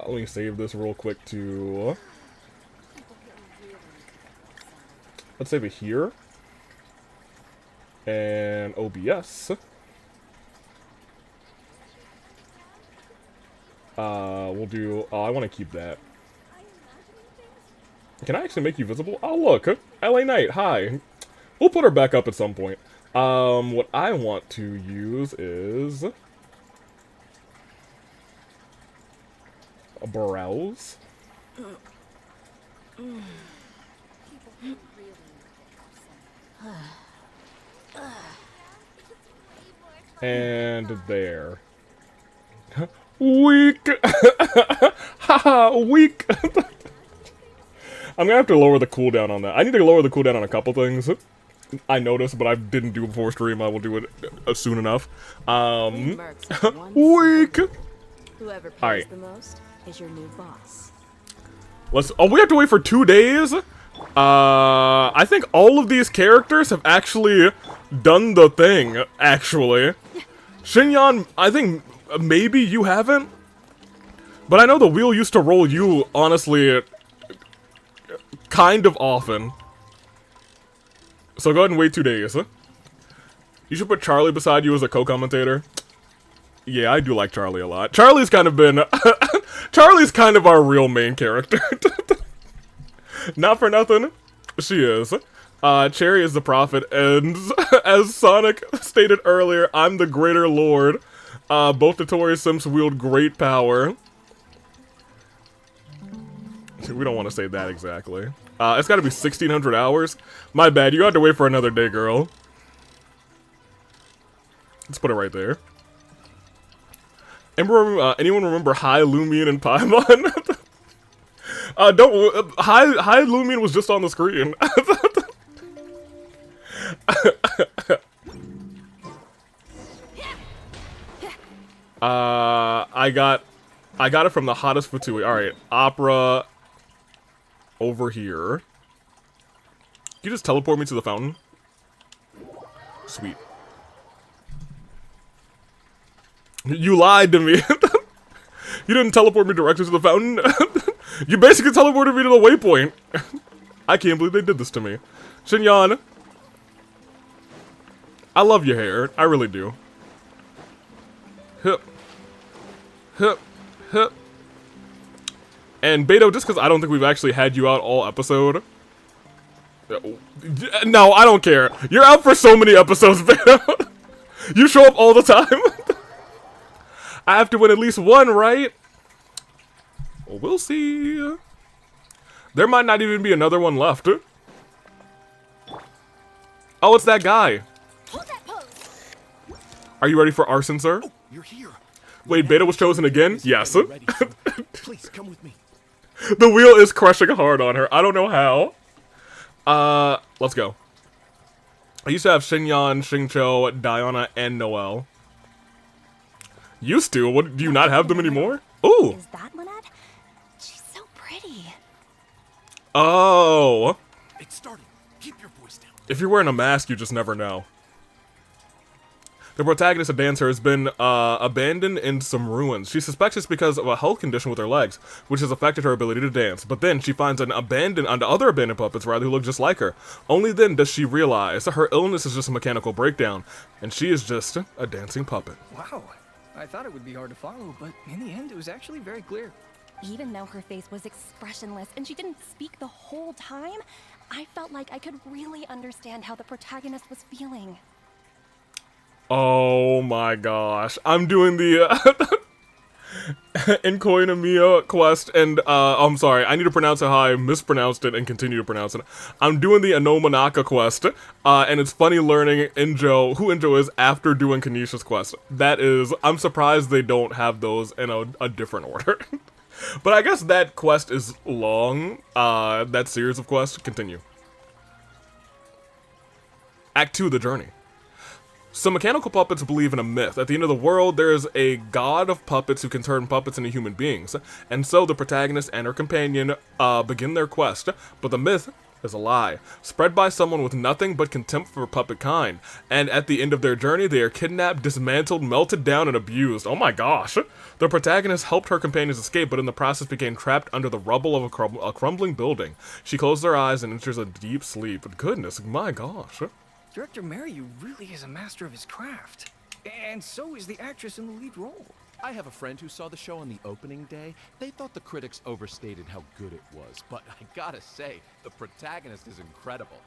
Let me save this real quick to... Let's save it here. And OBS. We'll do... Oh, I want to keep that. Can I actually make you visible? Oh, look. LA Knight, hi. We'll put her back up at some point. What I want to use is... a browse. And there. Weak! Haha, weak! I'm gonna have to lower the cooldown on that. I need to lower the cooldown on a couple things. I noticed, but I didn't do it before stream. I will do it soon enough. Weak! Whoever pays Alright. the most is your new boss. Oh, we have to wait for 2 days? I think all of these characters have actually done the thing, actually. Shinyan, I think maybe you haven't. But I know the wheel used to roll you, honestly, kind of often. So go ahead and wait 2 days. You should put Charlie beside you as a co-commentator. Yeah, I do like Charlie a lot. Charlie's kind of been... Charlie's kind of our real main character. Not for nothing. She is. Cherry is the prophet, and as Sonic stated earlier, I'm the greater lord. Both notorious Sims wield great power. We don't want to say that exactly. It's got to be 1,600 hours. My bad, you got to wait for another day, girl. Let's put it right there. Anyone remember High, Lumion, and Paimon? High Lumion was just on the screen. I got it from the hottest Fatui. Alright, Opera over here. Can you just teleport me to the fountain? Sweet. You lied to me. You didn't teleport me directly to the fountain. You basically teleported me to the waypoint. I can't believe they did this to me. Shinyan, I love your hair. I really do. Hip. Hip. Hip. And Beto, just because I don't think we've actually had you out all episode. No, I don't care. You're out for so many episodes, Beto. You show up all the time. I have to win at least one, right? Well, we'll see. There might not even be another one left. Oh, it's that guy. Are you ready for arson, sir? Oh, you're here. Wait, Beta was chosen again? Yes. Please come with me. The wheel is crushing hard on her. I don't know how. Let's go. I used to have Shinyan, Xingqiu, Diana, and Noelle. Used to? What? Do you not have them anymore? Ooh. Is that Lynette? She's so pretty. Oh. It's starting. Keep your voice down. If you're wearing a mask, you just never know. The protagonist, a dancer, has been abandoned in some ruins. She suspects it's because of a health condition with her legs, which has affected her ability to dance. But then she finds other abandoned puppets, rather, who look just like her. Only then does she realize that her illness is just a mechanical breakdown, and she is just a dancing puppet. Wow. I thought it would be hard to follow, but in the end, it was actually very clear. Even though her face was expressionless and she didn't speak the whole time, I felt like I could really understand how the protagonist was feeling. Oh my gosh. I'm doing the Enkoinomia quest, and I'm sorry, I need to pronounce it how I mispronounced it and continue to pronounce it. I'm doing the Anomanaka quest, and it's funny learning who Injo is after doing Kanisha's quest. That is, I'm surprised they don't have those in a different order. But I guess that quest is long, that series of quests. Continue. Act 2, The Journey. Some mechanical puppets believe in a myth. At the end of the world, there is a god of puppets who can turn puppets into human beings. And so the protagonist and her companion begin their quest, but the myth is a lie, spread by someone with nothing but contempt for puppet kind. And at the end of their journey, they are kidnapped, dismantled, melted down, and abused. Oh my gosh. The protagonist helped her companions escape, but in the process became trapped under the rubble of a crumbling building. She closed her eyes and enters a deep sleep. Goodness, my gosh. Director Mariu really is a master of his craft. And so is the actress in the lead role. I have a friend who saw the show on the opening day. They thought the critics overstated how good it was, but I gotta say, the protagonist is incredible.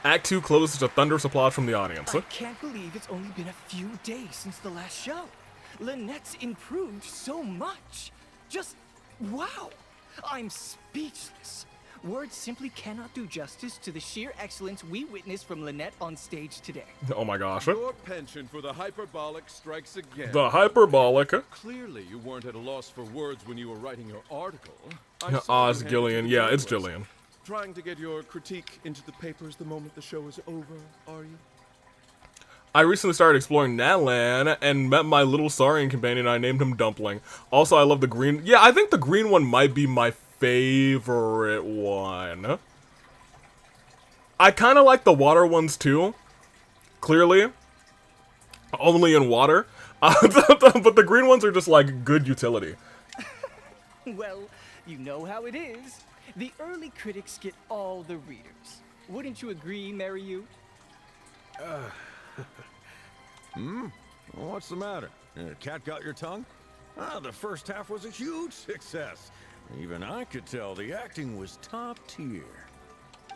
Act 2 closes with a thunderous applause from the audience. I can't believe it's only been a few days since the last show. Lynette's improved so much. Just wow. I'm speechless. Words simply cannot do justice to the sheer excellence we witnessed from Lynette on stage today. Oh my gosh. Your penchant for the hyperbolic strikes again. The hyperbolic. Clearly, you weren't at a loss for words when you were writing your article. It's Gillian. Yeah, it's Gillian. Trying to get your critique into the papers the moment the show is over, are you? I recently started exploring Natlan and met my little Saurian companion. I named him Dumpling. Also, I love the green. Yeah, I think the green one might be my favorite one. I kind of like the water ones too. Clearly. Only in water. But the green ones are just like good utility. Well, you know how it is. The early critics get all the readers. Wouldn't you agree, Mariu? What's the matter? Cat got your tongue? The first half was a huge success. Even I could tell the acting was top tier.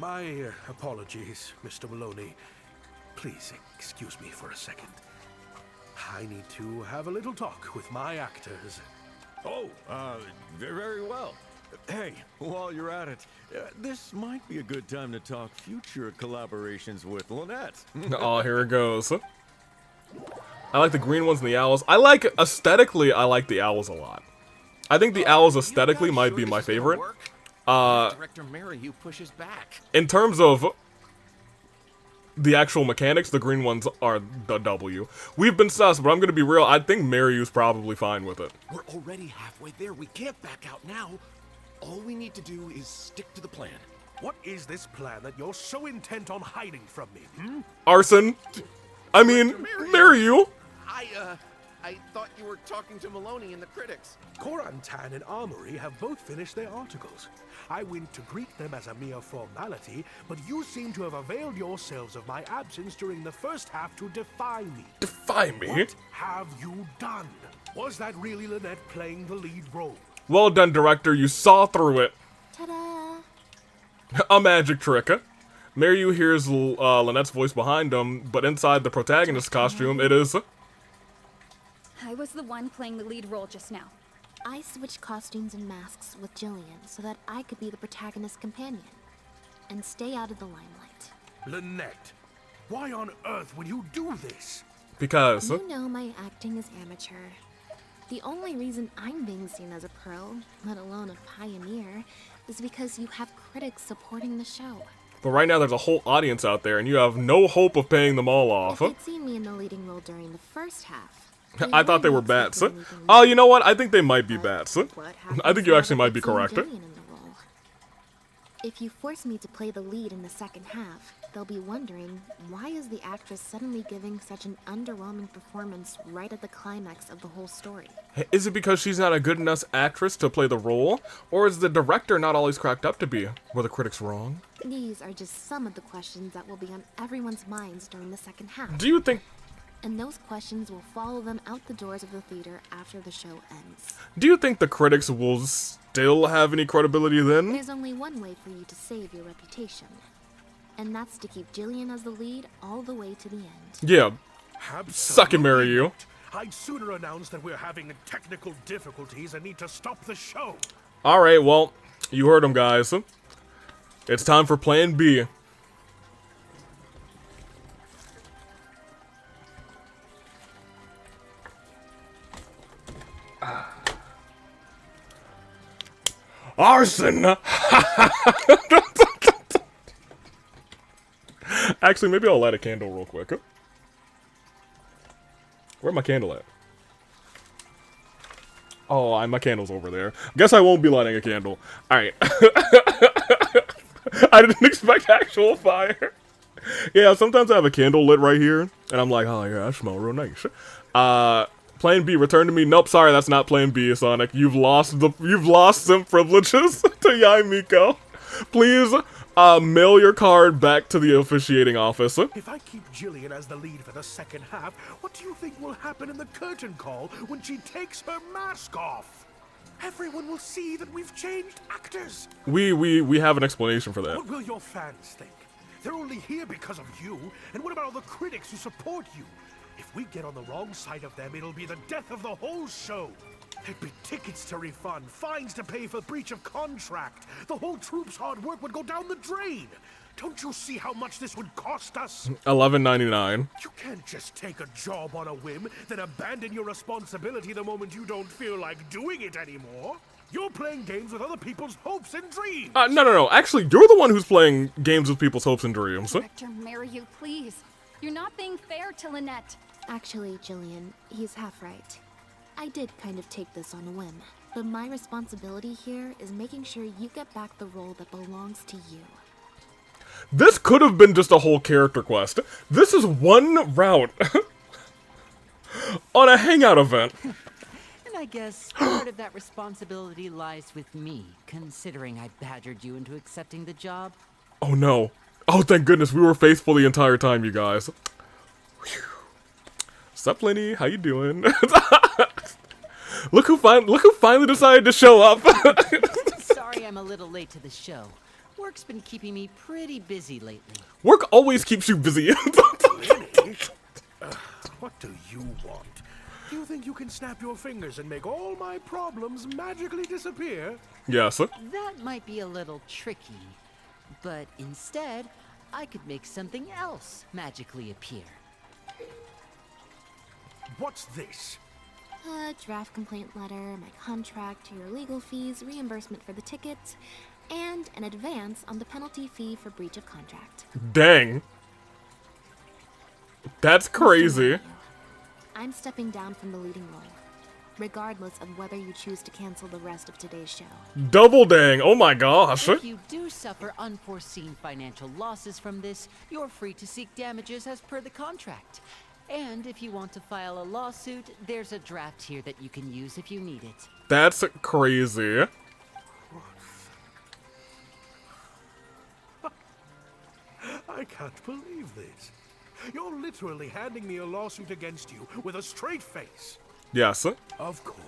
My apologies, Mr. Maloney. Please excuse me for a second. I need to have a little talk with my actors. Oh, very well. Hey, while you're at it, this might be a good time to talk future collaborations with Lynette. Oh, here it goes. I like the green ones and the owls. Aesthetically, I like the owls a lot. I think the owls aesthetically might be my favorite. Director Mariu pushes back. In terms of the actual mechanics, the green ones are the W. We've been sus, but I'm gonna be real. I think Mariu's probably fine with it. We're already halfway there. We can't back out now. All we need to do is stick to the plan. What is this plan that you're so intent on hiding from me, Arson. I mean, Mariu. I thought you were talking to Maloney and the critics. Korantan and Armory have both finished their articles. I went to greet them as a mere formality, but you seem to have availed yourselves of my absence during the first half to defy me. Defy me? What have you done? Was that really Lynette playing the lead role? Well done, director. You saw through it. Ta-da! A magic trick. Mariu hears Lynette's voice behind him, but inside the protagonist's costume, it is... I was the one playing the lead role just now. I switched costumes and masks with Jillian so that I could be the protagonist's companion and stay out of the limelight. Lynette, why on earth would you do this? Because... You know my acting is amateur. The only reason I'm being seen as a pro, let alone a pioneer, is because you have critics supporting the show. But right now there's a whole audience out there and you have no hope of paying them all off. If they'd seen me in the leading role during the first half, I thought they were bats. Oh, you know what? I think they might be bats. I think you actually might be correct. If you force me to play the lead in the second half, they'll be wondering, why is the actress suddenly giving such an underwhelming performance right at the climax of the whole story? Is it because she's not a good enough actress to play the role? Or is the director not always cracked up to be? Were the critics wrong? These are just some of the questions that will be on everyone's minds during the second half. Do you think and those questions will follow them out the doors of the theater after the show ends. Do you think the critics will still have any credibility then? There's only one way for you to save your reputation, and that's to keep Jillian as the lead all the way to the end. Yeah. Suck and marry you. I'd sooner announce that we're having technical difficulties and need to stop the show. Alright, well, you heard them, guys. It's time for Plan B. Arson! Actually, maybe I'll light a candle real quick. Where's my candle at? Oh, my candle's over there. Guess I won't be lighting a candle. Alright. I didn't expect actual fire. Yeah, sometimes I have a candle lit right here, and I'm like, oh yeah, I smell real nice. Plan B, return to me. Nope, sorry, that's not Plan B, Sonic. You've lost some privileges to Yai Miko. Please, mail your card back to the officiating office. If I keep Jillian as the lead for the second half, what do you think will happen in the curtain call when she takes her mask off? Everyone will see that we've changed actors. We have an explanation for that. What will your fans think? They're only here because of you. And what about all the critics who support you? If we get on the wrong side of them, it'll be the death of the whole show. There'd be tickets to refund, fines to pay for breach of contract. The whole troupe's hard work would go down the drain. Don't you see how much this would cost us? $11.99. You can't just take a job on a whim, then abandon your responsibility the moment you don't feel like doing it anymore. You're playing games with other people's hopes and dreams. No. Actually, you're the one who's playing games with people's hopes and dreams. Director, marry you, please. You're not being fair to Lynette. Actually, Jillian, he's half right. I did kind of take this on a whim, but my responsibility here is making sure you get back the role that belongs to you. This could have been just a whole character quest. This is one route on a Hangout event. And I guess part of that responsibility lies with me, considering I badgered you into accepting the job. Oh no. Oh, thank goodness, we were faithful the entire time, you guys. Whew. Sup, Lenny? How you doing? Look who finally decided to show up. Sorry I'm a little late to the show. Work's been keeping me pretty busy lately. Work always keeps you busy. Lenny? What do you want? Do you think you can snap your fingers and make all my problems magically disappear? Yes. That might be a little tricky, but instead, I could make something else magically appear. What's this? A draft complaint letter, my contract, your legal fees, reimbursement for the tickets, and an advance on the penalty fee for breach of contract. Dang. That's crazy. I'm stepping down from the leading role, regardless of whether you choose to cancel the rest of today's show. Double dang. Oh my gosh. If you do suffer unforeseen financial losses from this, you're free to seek damages as per the contract. And if you want to file a lawsuit, there's a draft here that you can use if you need it. That's crazy. I can't believe this. You're literally handing me a lawsuit against you with a straight face. Yes. Of course.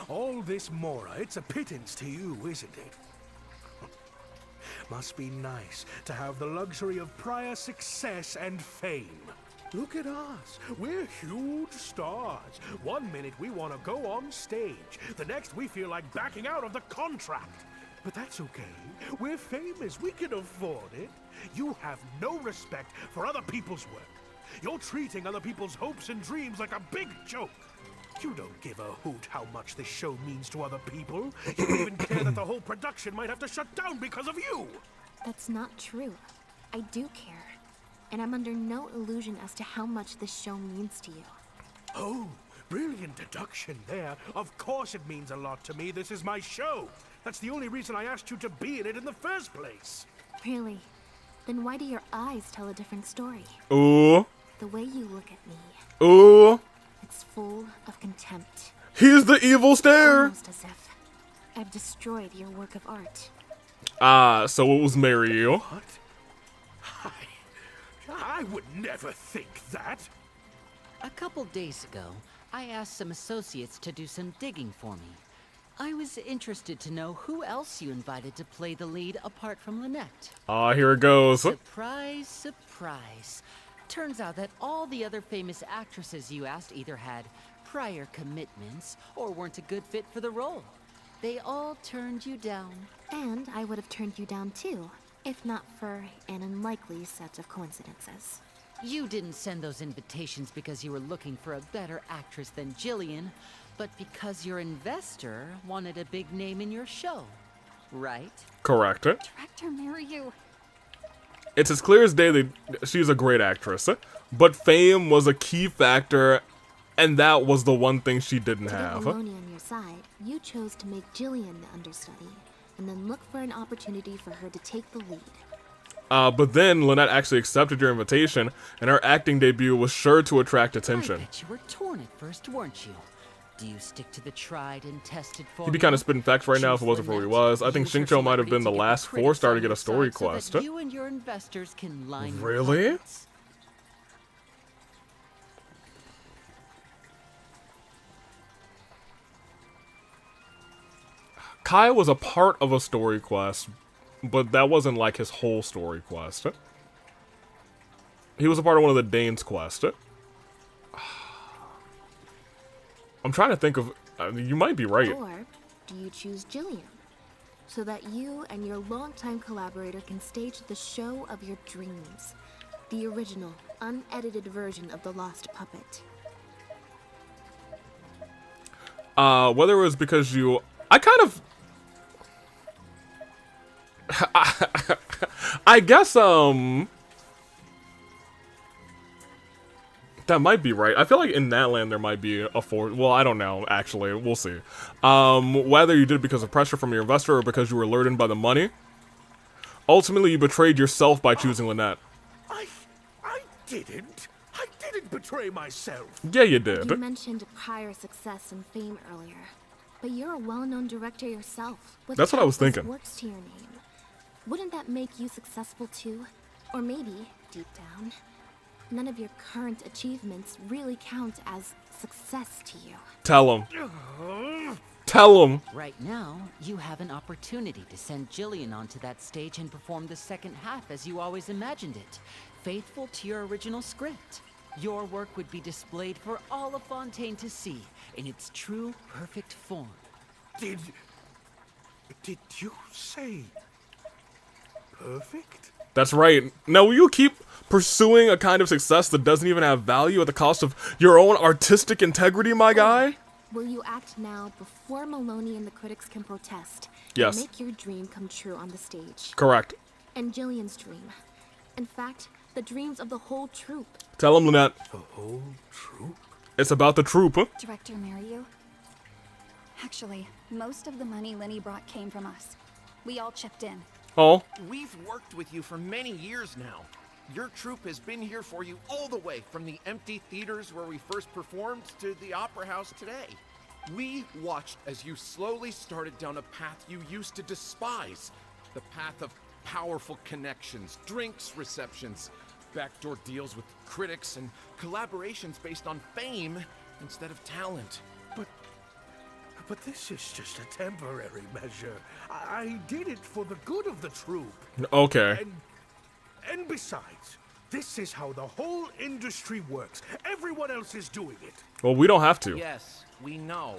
All this Mora, it's a pittance to you, isn't it? Must be nice to have the luxury of prior success and fame. Look at us. We're huge stars. One minute we want to go on stage. The next we feel like backing out of the contract. But that's okay. We're famous. We can afford it. You have no respect for other people's work. You're treating other people's hopes and dreams like a big joke. You don't give a hoot how much this show means to other people. You don't even care that the whole production might have to shut down because of you. That's not true. I do care. And I'm under no illusion as to how much this show means to you. Oh, brilliant deduction there. Of course it means a lot to me. This is my show. That's the only reason I asked you to be in it in the first place. Really? Then why do your eyes tell a different story? Ooh. The way you look at me. Ooh. It's full of contempt. He's the evil stare. Almost as if I've destroyed your work of art. So it was marry you. What? I would never think that. A couple days ago, I asked some associates to do some digging for me. I was interested to know who else you invited to play the lead apart from Lynette. Ah, here it goes. Surprise, surprise. Turns out that all the other famous actresses you asked either had prior commitments or weren't a good fit for the role. They all turned you down. And I would have turned you down too, if not for an unlikely set of coincidences. You didn't send those invitations because you were looking for a better actress than Jillian, but because your investor wanted a big name in your show, right? Correct. Director Mariu. It's as clear as day that she's a great actress, but fame was a key factor, and that was the one thing she didn't have. To get Maloney on your side, you chose to make Jillian the understudy, and then look for an opportunity for her to take the lead. But then Lynette actually accepted your invitation, and her acting debut was sure to attract attention. I bet you were torn at first, weren't you? Do you stick to the tried and tested formula? He'd be kind of spitting facts right now if it wasn't for who he was. I think Xingqiu might have been the last 4-star to get a story quest. So that you and your investors can line your Really? pockets. Kai was a part of a story quest, but that wasn't like his whole story quest. He was a part of one of the Dane's quest. I'm trying to think of... you might be right. Or do you choose Jillian, so that you and your longtime collaborator can stage the show of your dreams, the original, unedited version of The Lost Puppet? Whether it was because you... I kind of... I guess, that might be right. I feel like in that land there might be a well, I don't know, actually. We'll see. Whether you did it because of pressure from your investor or because you were lured in by the money, ultimately you betrayed yourself by choosing Lynette. I didn't. I didn't betray myself. Yeah, you did. You mentioned prior success and fame earlier, but you're a well-known director yourself. With That's what I was countless thinking. Works to your name. Wouldn't that make you successful too? Or maybe, deep down, none of your current achievements really count as success to you. Tell him. Tell him. Right now, you have an opportunity to send Jillian onto that stage and perform the second half as you always imagined it, faithful to your original script. Your work would be displayed for all of Fontaine to see, in its true, perfect form. Did you say perfect? That's right. Now, will you keep pursuing a kind of success that doesn't even have value at the cost of your own artistic integrity, my guy? Will you act now before Maloney and the critics can protest? Yes. And make your dream come true on the stage. Correct. And Jillian's dream. In fact, the dreams of the whole troupe. Tell him, Lynette. The whole troupe? It's about the troupe. Director Mariu. Actually, most of the money Lenny brought came from us. We all chipped in. Oh. We've worked with you for many years now. Your troupe has been here for you all the way from the empty theaters where we first performed to the opera house today. We watched as you slowly started down a path you used to despise. The path of powerful connections, drinks receptions, backdoor deals with critics, and collaborations based on fame instead of talent. But this is just a temporary measure. I did it for the good of the troupe. Okay. And besides, this is how the whole industry works. Everyone else is doing it. Well, we don't have to. Yes, we know.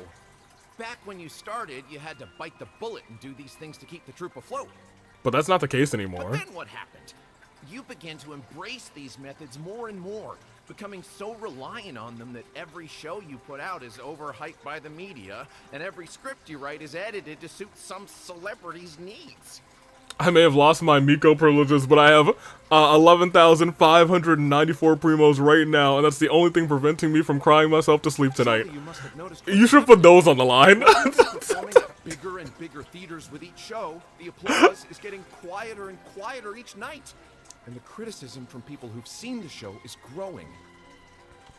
Back when you started, you had to bite the bullet and do these things to keep the troupe afloat. But that's not the case anymore. But then what happened? You began to embrace these methods more and more, becoming so reliant on them that every show you put out is overhyped by the media, and every script you write is edited to suit some celebrity's needs. I may have lost my Miko privileges, but I have 11,594 primos right now, and that's the only thing preventing me from crying myself to sleep tonight. You should put those on the line. Performing at bigger and bigger theaters with each show, the applause is getting quieter and quieter each night. And the criticism from people who've seen the show is growing.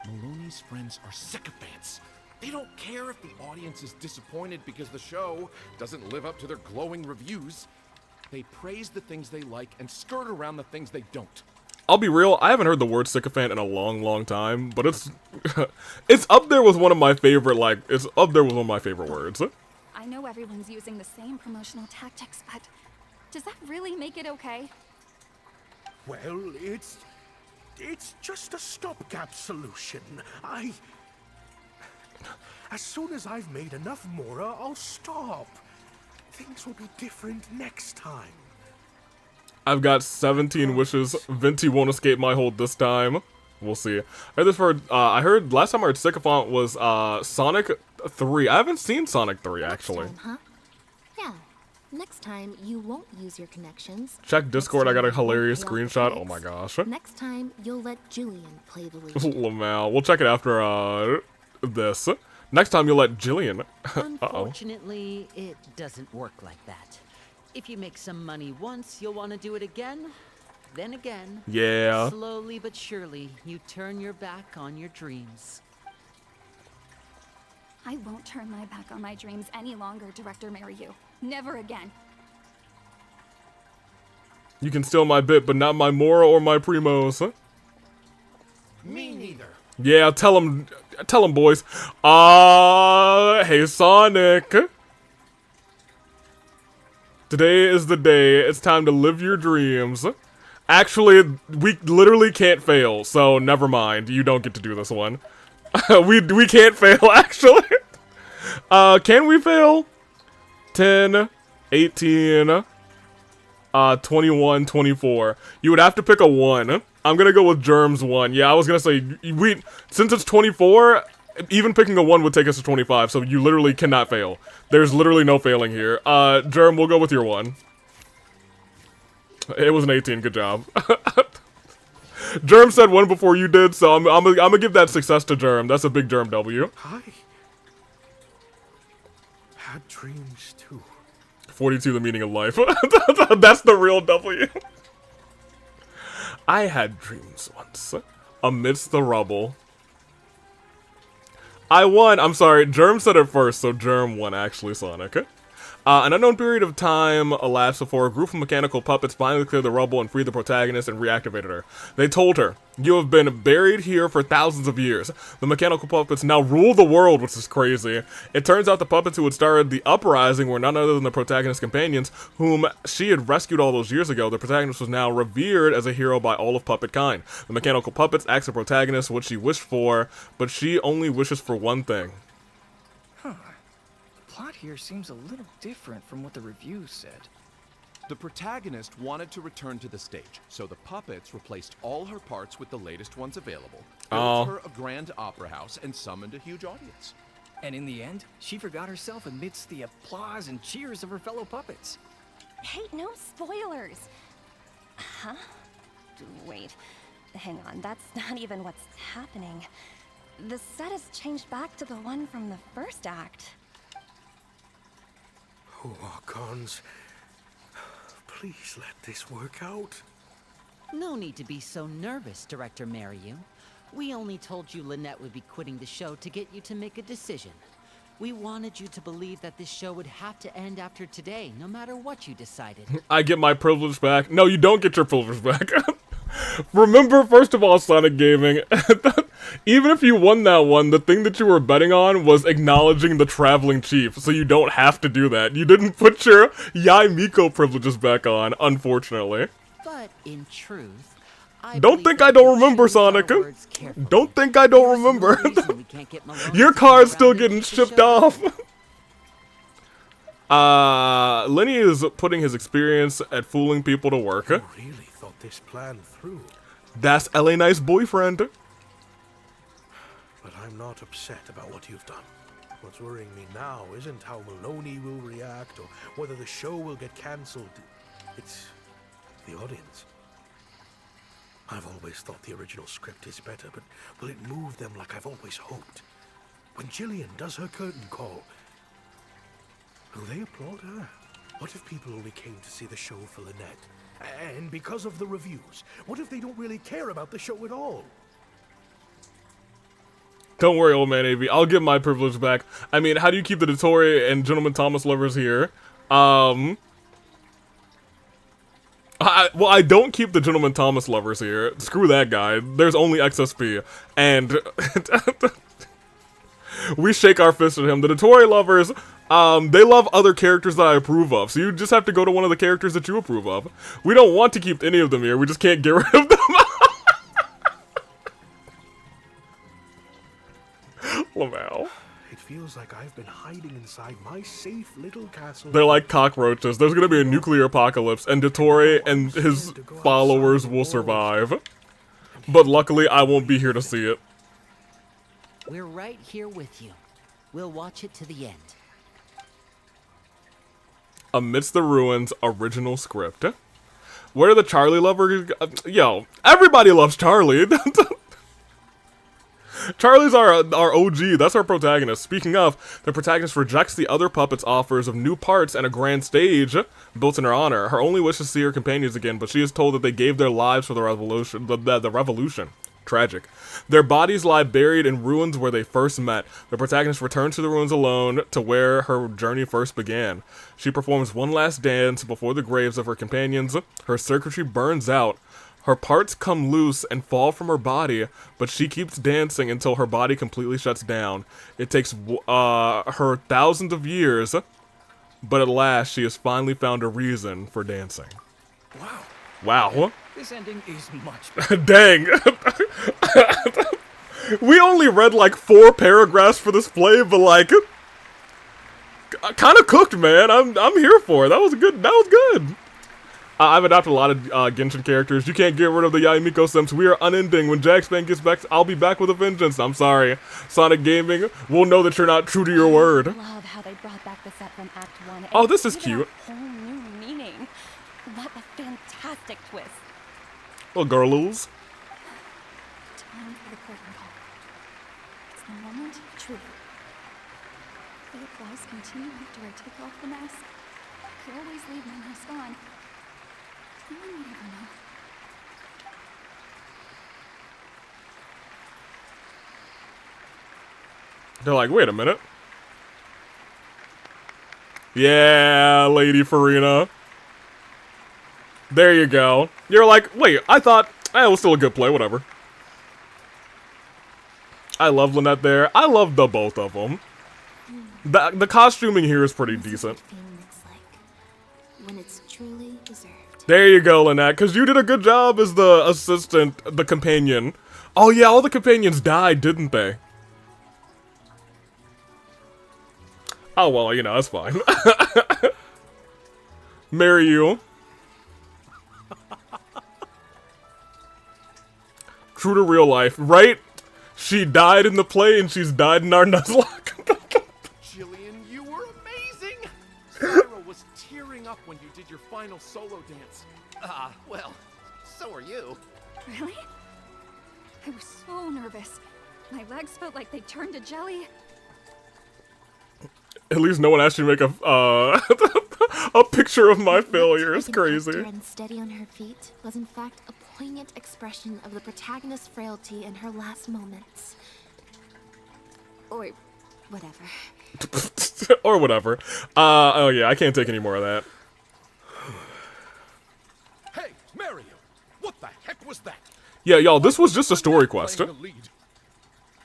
Maloney's friends are sycophants. They don't care if the audience is disappointed because the show doesn't live up to their glowing reviews. They praise the things they like and skirt around the things they don't. I'll be real, I haven't heard the word sycophant in a long time, but it's it's up there with one of my favorite, like, it's up there with one of my favorite words. I know everyone's using the same promotional tactics, but does that really make it okay? Well, it's just a stopgap solution. As soon as I've made enough Mora, I'll stop. Things will be different next time. I've got 17 wishes. Venti won't escape my hold this time. We'll see. I heard last time I heard Sycophant was Sonic 3. I haven't seen Sonic 3 actually. Next time, huh? Yeah. Next time you won't use your connections. Check Discord. I got a hilarious screenshot. Oh my gosh. Next time you'll let Julian play the lead. Lamau. We'll check it after this. Next time you'll let Jillian. Unfortunately, it doesn't work like that. If you make some money once, you'll want to do it again, then again. Yeah. Slowly but surely, you turn your back on your dreams. I won't turn my back on my dreams any longer, Director Mariyu. Never again. You can steal my bit, but not my Mora or my Primos. Me neither. Yeah, tell him, boys. Hey, Sonic. Today is the day. It's time to live your dreams. Actually, we literally can't fail, so never mind. You don't get to do this one. we can't fail, actually. Can we fail? 10, 18, 21, 24. You would have to pick a 1. I'm gonna go with Germ's 1. Yeah, I was gonna say, since it's 24, even picking a 1 would take us to 25, so you literally cannot fail. There's literally no failing here. Germ, we'll go with your 1. It was an 18, good job. Germ said 1 before you did, so I'm gonna give that success to Germ. That's a big Germ W. I had dreams too. 42, the meaning of life. That's the real W. I had dreams once, amidst the rubble. I won. I'm sorry, Germ said it first, so Germ won, actually, Sonic. An unknown period of time elapsed before a group of mechanical puppets finally cleared the rubble and freed the protagonist and reactivated her. They told her, "You have been buried here for thousands of years. The mechanical puppets now rule the world," which is crazy. It turns out the puppets who had started the uprising were none other than the protagonist's companions, whom she had rescued all those years ago. The protagonist was now revered as a hero by all of puppet kind. The mechanical puppets asked the protagonist what she wished for, but she only wishes for one thing. The plot here seems a little different from what the reviews said. The protagonist wanted to return to the stage, so the puppets replaced all her parts with the latest ones available, built her a grand opera house, and summoned a huge audience. And in the end, she forgot herself amidst the applause and cheers of her fellow puppets. Hey, no spoilers! Huh? Wait, hang on, that's not even what's happening. The set has changed back to the one from the first act. Oh, Archons. Please let this work out. No need to be so nervous, Director Mariyu. We only told you Lynette would be quitting the show to get you to make a decision. We wanted you to believe that this show would have to end after today, no matter what you decided. I get my privilege back. No, you don't get your privilege back. Remember, first of all, Sonic Gaming, even if you won that one, the thing that you were betting on was acknowledging the traveling chief, so you don't have to do that. You didn't put your Yai Miko privileges back on, unfortunately. But in truth, don't think I don't remember, Sonic. Don't think I don't remember. Your car's still getting shipped off. Lenny is putting his experience at fooling people to work. I really thought this plan through. That's LA Nice boyfriend. But I'm not upset about what you've done. What's worrying me now isn't how Maloney will react or whether the show will get cancelled. It's the audience. I've always thought the original script is better, but will it move them like I've always hoped? When Jillian does her curtain call, will they applaud her? What if people only came to see the show for Lynette? And because of the reviews, what if they don't really care about the show at all? Don't worry, old man AV. I'll get my privilege back. I mean, how do you keep the Detor and Gentleman Thomas lovers here? Well, I don't keep the Gentleman Thomas lovers here. Screw that guy. There's only XSP. And we shake our fist at him. The Detor lovers, they love other characters that I approve of. So you just have to go to one of the characters that you approve of. We don't want to keep any of them here. We just can't get rid of them. Lamau. It feels like I've been hiding inside my safe little castle. They're like cockroaches. There's gonna be a nuclear apocalypse, and Detor and his followers will survive. But luckily, I won't be here to see it. We're right here with you. We'll watch it to the end. Amidst the Ruins original script. Where are the Charlie lovers? Yo, everybody loves Charlie. Charlie's our OG, that's our protagonist. Speaking of, the protagonist rejects the other puppets' offers of new parts and a grand stage built in her honor. Her only wish is to see her companions again, but she is told that they gave their lives for the revolution. The revolution. Tragic. Their bodies lie buried in ruins where they first met. The protagonist returns to the ruins alone to where her journey first began. She performs one last dance before the graves of her companions. Her circuitry burns out. Her parts come loose and fall from her body, but she keeps dancing until her body completely shuts down. It takes her thousands of years, but at last she has finally found a reason for dancing. Wow. Wow. This ending is much better. Dang. We only read like 4 paragraphs for this play, but like, kind of cooked, man. I'm here for it. That was good. I've adopted a lot of Genshin characters. You can't get rid of the Yaimiko Sims. We are unending. When Jackspan gets back, I'll be back with a vengeance. I'm sorry. Sonic Gaming will know that you're not true to your word. I love how they brought back the set from Act 1. Oh, this is cute. A whole new meaning. What a fantastic twist. Little girls. Time for the curtain call. It's the moment of truth. The applause continue after I take off the mask. I could always leave my mask on. No one would ever know. They're like, wait a minute. Yeah, Lady Farina. There you go. You're like, wait, I thought, it was still a good play, whatever. I love Lynette there. I love the both of them. The costuming here is pretty decent. When it's truly deserved. There you go, Lynette, because you did a good job as the assistant, the companion. Oh yeah, all the companions died, didn't they? Oh well, you know, that's fine. Marry you. True to real life, right? She died in the play and she's died in our Nuzlocke. Jillian, you were amazing! Spyro was tearing up when you did your final solo dance. Well, so are you. Really? I was so nervous. My legs felt like they turned to jelly. At least no one asked you to make a picture of my failure. It's crazy. And steady on her feet was in fact a poignant expression of the protagonist's frailty in her last moments. Or whatever. Or whatever. Oh yeah, I can't take any more of that. Hey, Mario! What the heck was that? Yeah, y'all, this was just a story quest.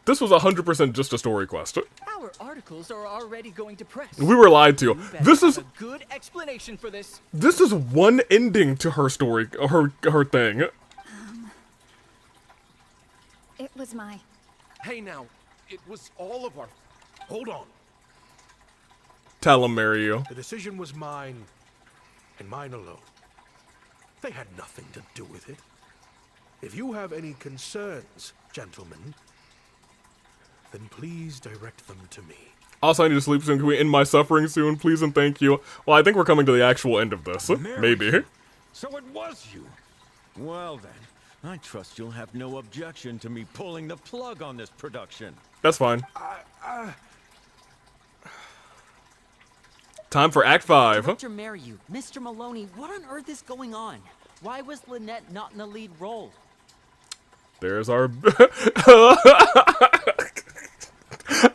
This was 100% just a story quest. Our articles are already going to press. We were lied to. This is a good explanation for this. This is one ending to her story, her thing. It was my... Hey now, it was all of our... Hold on. Tell him, marry you. The decision was mine, and mine alone. They had nothing to do with it. If you have any concerns, gentlemen, then please direct them to me. Also, I need to sleep soon. Can we end my suffering soon, please and thank you? Well, I think we're coming to the actual end of this. Maybe. So it was you. Well then, I trust you'll have no objection to me pulling the plug on this production. That's fine. Time for Act 5. Director Mariu, Mr. Maloney, what on earth is going on? Why was Lynette not in the lead role? There's our...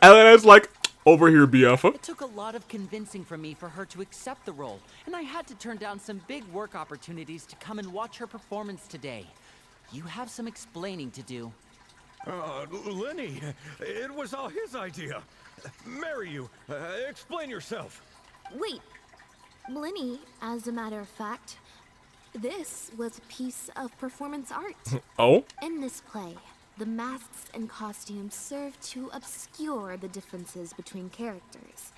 And then it's like, Over here, BF. It took a lot of convincing from me for her to accept the role, and I had to turn down some big work opportunities to come and watch her performance today. You have some explaining to do. Lenny, it was all his idea. Marry you. Explain yourself. Wait, Linny, as a matter of fact, this was a piece of performance art. Oh? In this play, the masks and costumes serve to obscure the differences between characters,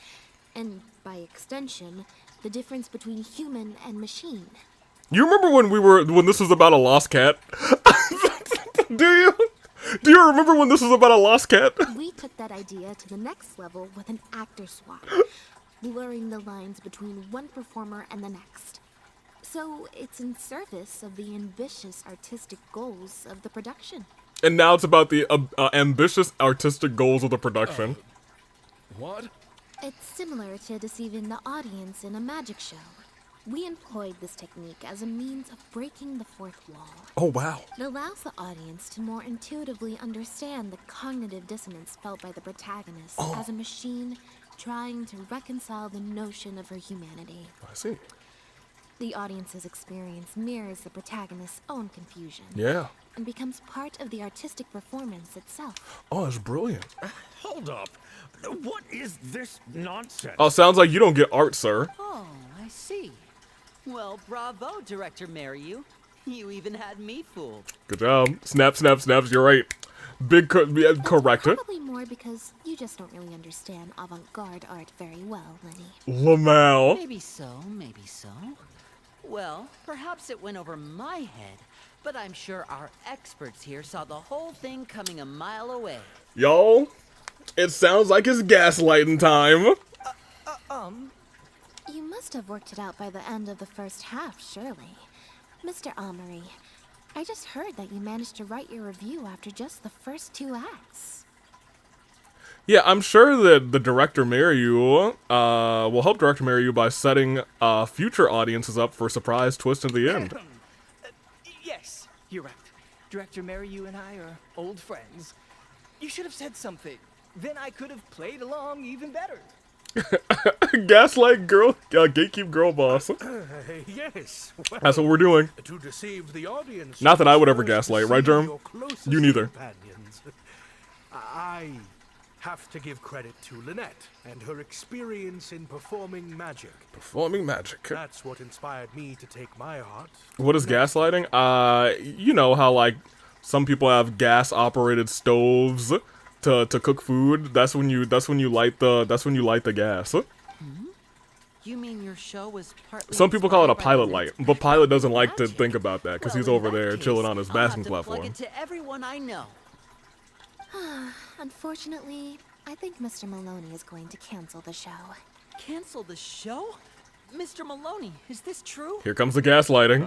and by extension, the difference between human and machine. You remember when this was about a lost cat? Do you? Do you remember when this was about a lost cat? We took that idea to the next level with an actor swap, blurring the lines between one performer and the next. So it's in service of the ambitious artistic goals of the production. And now it's about the ambitious artistic goals of the production. What? It's similar to deceiving the audience in a magic show. We employed this technique as a means of breaking the fourth wall. Oh, wow. It allows the audience to more intuitively understand the cognitive dissonance felt by the protagonist as a machine trying to reconcile the notion of her humanity. I see. The audience's experience mirrors the protagonist's own confusion. Yeah. And becomes part of the artistic performance itself. Oh, that's brilliant. Hold up. What is this nonsense? Oh, sounds like you don't get art, sir. Oh, I see. Well, bravo, Director Mariu. You even had me fooled. Good job. Snap, snap, snaps. You're right. Correct. Probably more because you just don't really understand avant-garde art very well, Lenny. Lamau. Maybe so, maybe so. Well, perhaps it went over my head, but I'm sure our experts here saw the whole thing coming a mile away. Yo, it sounds like it's gaslighting time. You must have worked it out by the end of the first half, surely. Mr. Amory, I just heard that you managed to write your review after just the first 2 acts. Yeah, I'm sure that the director Mariu will help director Mariu by setting future audiences up for a surprise twist at the end. Yes, you're right. Director Mariu and I are old friends. You should have said something. Then I could have played along even better. Gaslight girl, gatekeep girl boss. Yes. Well, that's what we're doing. To deceive the audience. Not that I would ever gaslight, right, Germ? You neither. Companions. I have to give credit to Lynette and her experience in performing magic. Performing magic. That's what inspired me to take my art. What is gaslighting? You know how like some people have gas-operated stoves to cook food. That's when you light the gas. You mean your show was partly... Some people call it a pilot light, but Pilot doesn't like to think about that because he's over there chilling on his basking platform. Plug it to everyone I know. Unfortunately, I think Mr. Maloney is going to cancel the show. Cancel the show? Mr. Maloney, is this true? Here comes the gaslighting.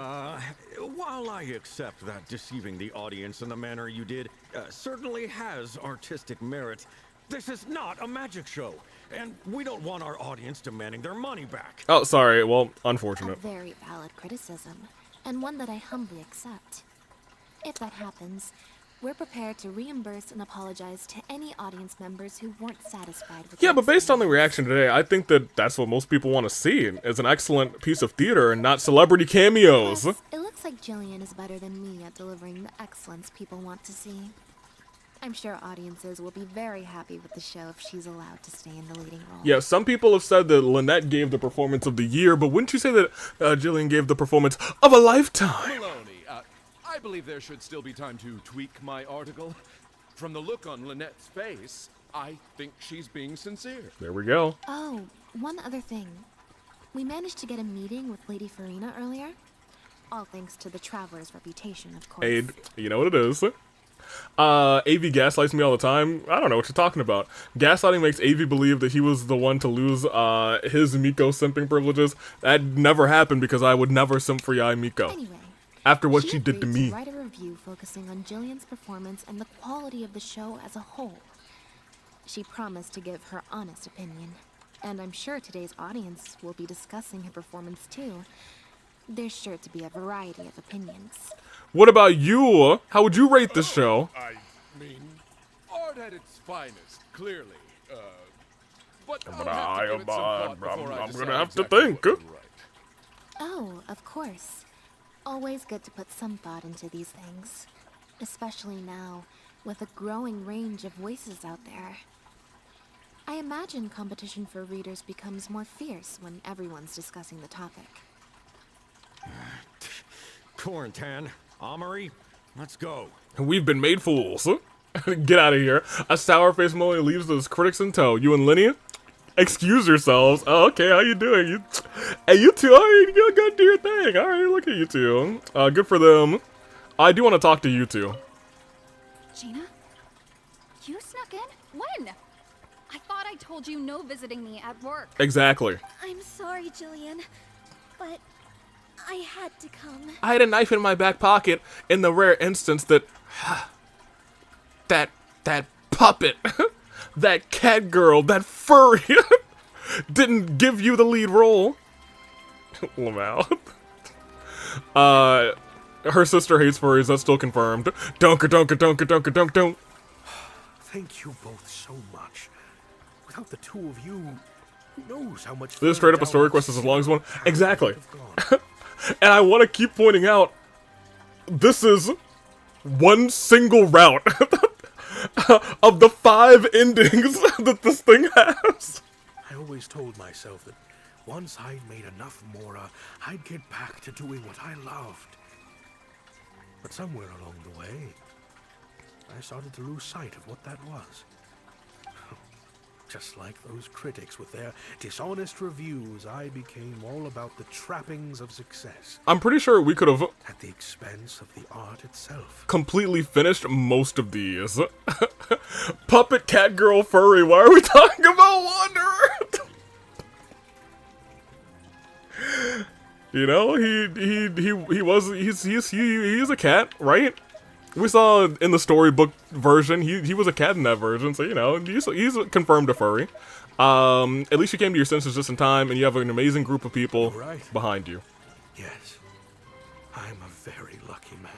While I accept that deceiving the audience in the manner you did certainly has artistic merit, this is not a magic show, and we don't want our audience demanding their money back. Oh, sorry. Well, A unfortunate. very valid criticism, and one that I humbly accept. If that happens, we're prepared to reimburse and apologize to any audience members who weren't satisfied with Yeah, but based on the reaction today, I think that that's what most people want to see. It's an excellent piece of theater and not celebrity cameos. Plus, it looks like Jillian is better than me at delivering the excellence people want to see. I'm sure audiences will be very happy with the show if she's allowed to stay in the leading role. Yeah, some people have said that Lynette gave the performance of the year, but wouldn't you say that Jillian gave the performance of a lifetime? Maloney, I believe there should still be time to tweak my article. From the look on Lynette's face, I think she's being sincere. There we go. Oh, one other thing. We managed to get a meeting with Lady Farina earlier. All thanks to the Traveler's reputation, of course. Aid, you know what it is. AV gaslights me all the time. I don't know what you're talking about. Gaslighting makes AV believe that he was the one to lose his Miko simping privileges. That never happened because I would never simp for Yai Miko. Anyway, after what she did to me. Write a review focusing on Jillian's performance and the quality of the show as a whole. She promised to give her honest opinion, and I'm sure today's audience will be discussing her performance too. There's sure to be a variety of opinions. What about you? How would you rate this show? I mean, art at its finest, clearly. but But I'll have to give it some thought before I I'm decide gonna have to exactly think. what to write. Oh, of course. Always good to put some thought into these things. Especially now, with a growing range of voices out there. I imagine competition for readers becomes more fierce when everyone's discussing the topic. Corentan, Amory, let's go. We've been made fools. Get out of here. A sour-faced Molly leaves those critics in tow. You and Linny? Excuse yourselves. Oh, okay, how you doing? Hey, you two, alright, you go do your thing. Alright, look at you two. Good for them. I do want to talk to you two. Gina? You snuck in? When? I thought I told you no visiting me at work. Exactly. I'm sorry, Jillian, but I had to come. I had a knife in my back pocket in the rare instance that... that puppet, that cat girl, that furry didn't give you the lead role. Lamau. Her sister hates furries, that's still confirmed. Dunker, dunker, dunker, dunker, dunk, dunk. Thank you both so much. Without the two of you, who knows how much... This is straight up a story quest as long as one. Exactly. And I want to keep pointing out, this is one single route of the 5 endings that this thing has. I always told myself that once I'd made enough Mora, I'd get back to doing what I loved. But somewhere along the way, I started to lose sight of what that was. Just like those critics with their dishonest reviews, I became all about the trappings of success. I'm pretty sure we could have... At the expense of the art itself. Completely finished most of these. Puppet, cat girl, furry, why are we talking about Wanderer? You know, he's a cat, right? We saw in the storybook version, he was a cat in that version, so you know, he's confirmed a furry. At least you came to your senses just in time, and you have an amazing group of people behind you. Yes, I'm a very lucky man.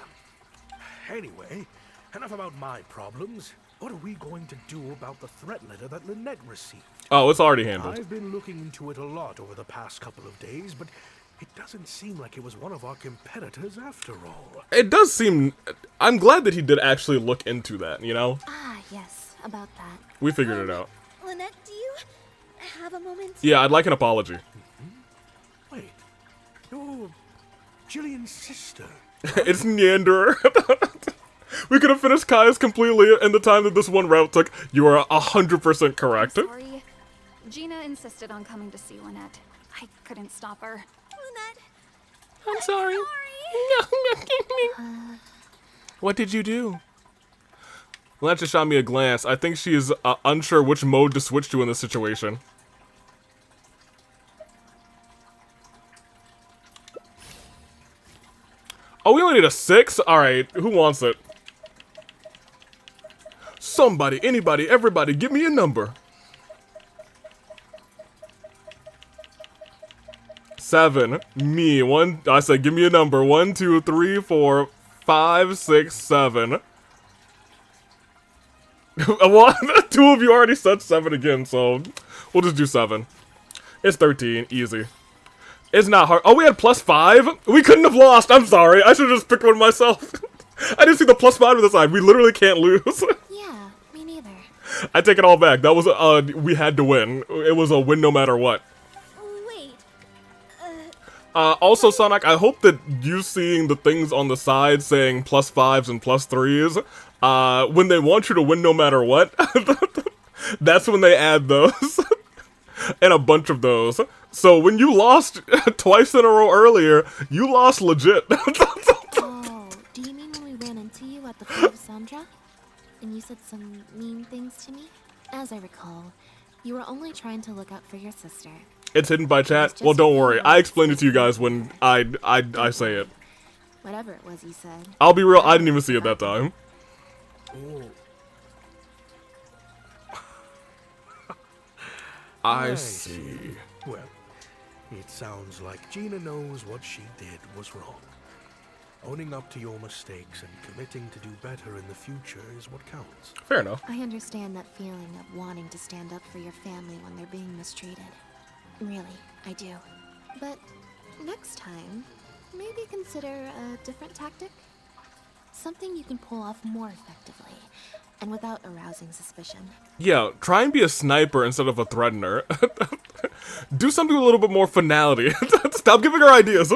Anyway, enough about my problems. What are we going to do about the threat letter that Lynette received? Oh, it's already handled. I've been looking into it a lot over the past couple of days, but it doesn't seem like it was one of our competitors after all. It does seem... I'm glad that he did actually look into that, you know? Ah, yes, about that. We figured it out. Lynette, do you have a moment? Yeah, I'd like an apology. Wait, you're Jillian's sister. It's Neanderer. We could have finished Kai's completely in the time that this one route took. You are 100% correct. Sorry. Gina insisted on coming to see Lynette. I couldn't stop her. Lynette, I'm sorry. What did you do? Lynette just shot me a glance. I think she is unsure which mode to switch to in this situation. Oh, we only need a 6? Alright, who wants it? Somebody, anybody, everybody, give me a number. 7. Me. I said, give me a number. 1, 2, 3, 4, 5, 6, 7. Well, 2 of you already said 7 again, so we'll just do 7. It's 13. Easy. It's not hard. Oh, we had +5? We couldn't have lost. I'm sorry. I should have just picked one myself. I didn't see the +5 on the side. We literally can't lose. Yeah, me neither. I take it all back. That was, we had to win. It was a win no matter what. wait. Also, Sonic, I hope that you seeing the things on the side saying +5s and +3s, when they want you to win no matter what, that's when they add those. And a bunch of those. So when you lost twice in a row earlier, you lost legit. Oh, do you mean when we ran into you at the foot of Sandra? And you said some mean things to me? As I recall, you were only trying to look out for your sister. It's hidden by chat? Well, don't worry. I explained it to you guys when I say it. Whatever it was you said. I'll be real, I didn't even see it that time. Oh. I see. Well, it sounds like Gina knows what she did was wrong. Owning up to your mistakes and committing to do better in the future is what counts. Fair enough. I understand that feeling of wanting to stand up for your family when they're being mistreated. Really, I do. But next time, maybe consider a different tactic? Something you can pull off more effectively, and without arousing suspicion. Yeah, try and be a sniper instead of a threatener. Do something with a little bit more finality. Stop giving her ideas.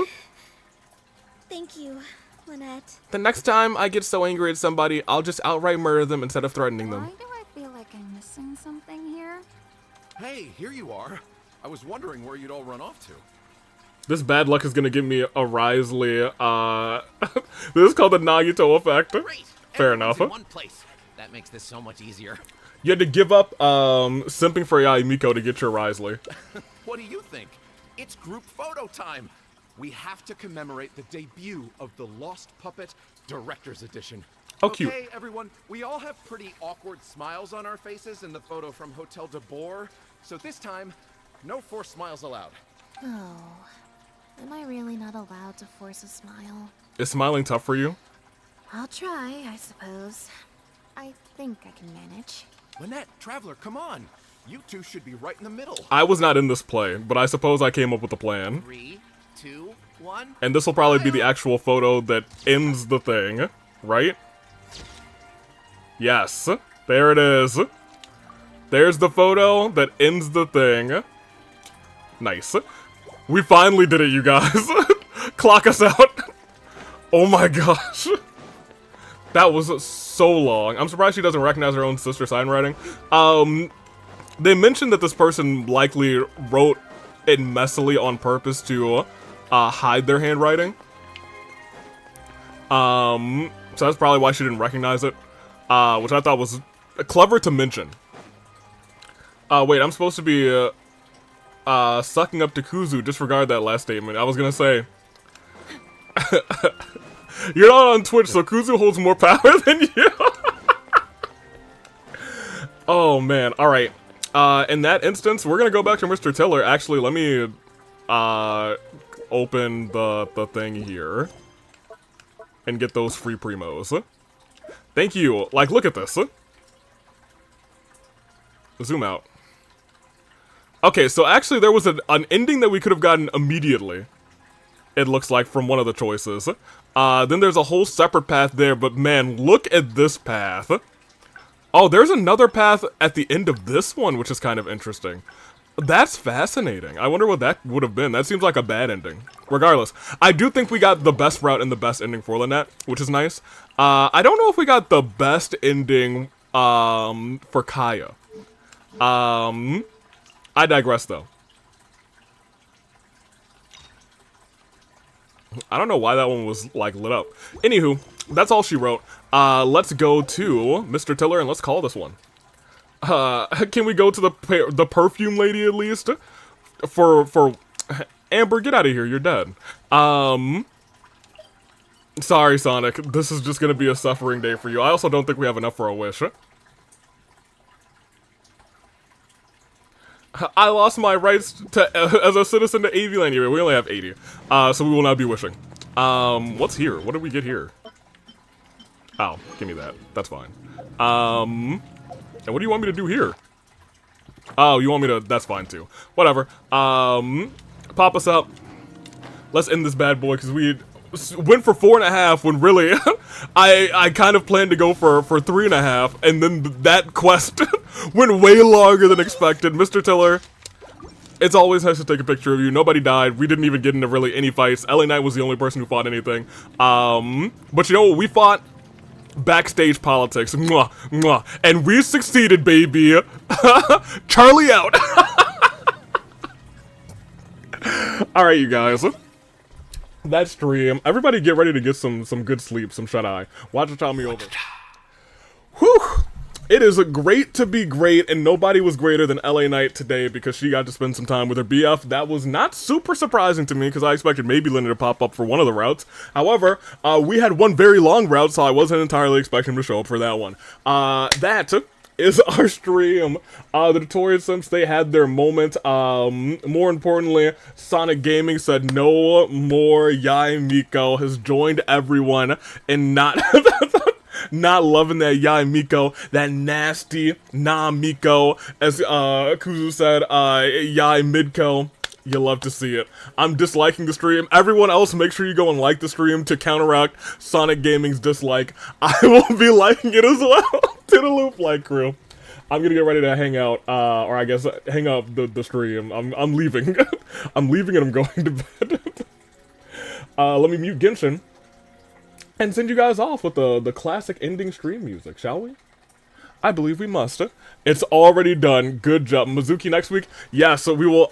Thank you, Lynette. The next time I get so angry at somebody, I'll just outright murder them instead of threatening them. Why do I feel like I'm missing something here? Hey, here you are. I was wondering where you'd all run off to. This bad luck is gonna give me a Risley, this is called the Nagito effect. Great. Fair Everyone's enough. in one place. That makes this so much easier. You had to give up, simping for Yai Miko to get your Risley. What do you think? It's group photo time. We have to commemorate the debut of the Lost Puppet Director's Edition. Oh, cute. Okay, everyone, we all have pretty awkward smiles on our faces in the photo from Hotel de Boer, so this time, no forced smiles allowed. Oh, am I really not allowed to force a smile? Is smiling tough for you? I'll try, I suppose. I think I can manage. Lynette, Traveler, come on. You two should be right in the middle. I was not in this play, but I suppose I came up with a plan. 3, 2, 1. And this will probably be the actual photo that ends the thing, right? Yes, there it is. There's the photo that ends the thing. Nice. We finally did it, you guys. Clock us out. Oh my gosh. That was so long. I'm surprised she doesn't recognize her own sister's handwriting. They mentioned that this person likely wrote it messily on purpose to hide their handwriting. So that's probably why she didn't recognize it, which I thought was clever to mention. Wait, I'm supposed to be sucking up to Kuzu. Disregard that last statement. I was gonna say, you're not on Twitch, so Kuzu holds more power than you. Oh man, alright. In that instance, we're gonna go back to Mr. Tiller. Actually, let me open the thing here and get those free primos. Thank you. Like, look at this. Zoom out. Okay, so actually there was an ending that we could have gotten immediately, it looks like, from one of the choices. Then there's a whole separate path there, but man, look at this path. Oh, there's another path at the end of this one, which is kind of interesting. That's fascinating. I wonder what that would have been. That seems like a bad ending. Regardless, I do think we got the best route and the best ending for Lynette, which is nice. I don't know if we got the best ending for Kaya. I digress, though. I don't know why that one was, like, lit up. Anywho, that's all she wrote. Let's go to Mr. Tiller and let's call this one. Can we go to the perfume lady at least? For Amber, get out of here, you're dead. Sorry, Sonic. This is just gonna be a suffering day for you. I also don't think we have enough for a wish. I lost my rights to as a citizen to AV Land here. We only have 80, so we will not be wishing. What's here? What did we get here? Oh, give me that. That's fine. And what do you want me to do here? Oh, you want me to... That's fine, too. Whatever. Pop us up. Let's end this bad boy, because we went for 4.5 when really I kind of planned to go for 3.5, and then that quest went way longer than expected. Mr. Tiller, it's always nice to take a picture of you. Nobody died. We didn't even get into really any fights. LA Knight was the only person who fought anything. But you know what? We fought backstage politics. Mwah, mwah. And we succeeded, baby. Charlie out. Alright, you guys. That stream. Everybody get ready to get some good sleep, some shut-eye. Watch it tell me over. Whew. It is great to be great, and nobody was greater than LA Knight today because she got to spend some time with her BF. That was not super surprising to me because I expected maybe Linda to pop up for one of the routes. However, we had one very long route, so I wasn't entirely expecting him to show up for that one. That is our stream. The Detor, since they had their moment, more importantly, Sonic Gaming said no more Yai Miko, has joined everyone in not not loving that Yai Miko, that nasty nah Miko, as Kuzu said, Yai Midko. You love to see it. I'm disliking the stream. Everyone else, make sure you go and like the stream to counteract Sonic Gaming's dislike. I will be liking it as well. To the Loop Like crew. I'm gonna get ready to hang out, or I guess hang up the stream. I'm leaving. I'm leaving and I'm going to bed. Let me mute Genshin and send you guys off with the classic ending stream music, shall we? I believe we must. It's already done. Good job. Mizuki next week? Yeah, so we will...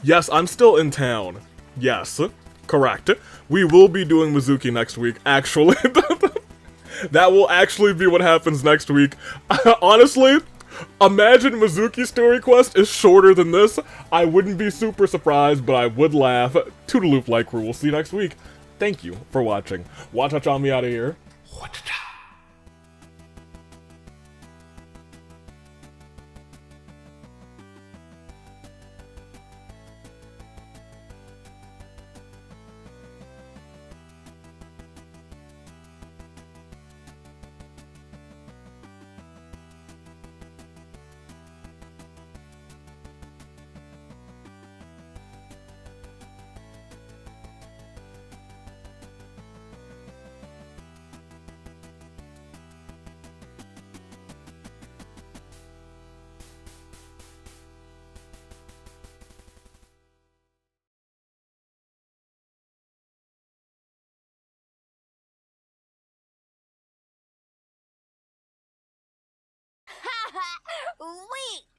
Yes, I'm still in town. Yes, correct. We will be doing Mizuki next week, actually. That will actually be what happens next week. Honestly, imagine Mizuki's story quest is shorter than this. I wouldn't be super surprised, but I would laugh. Toodaloop like crew. We'll see you next week. Thank you for watching. Watch on me out of here. Wait!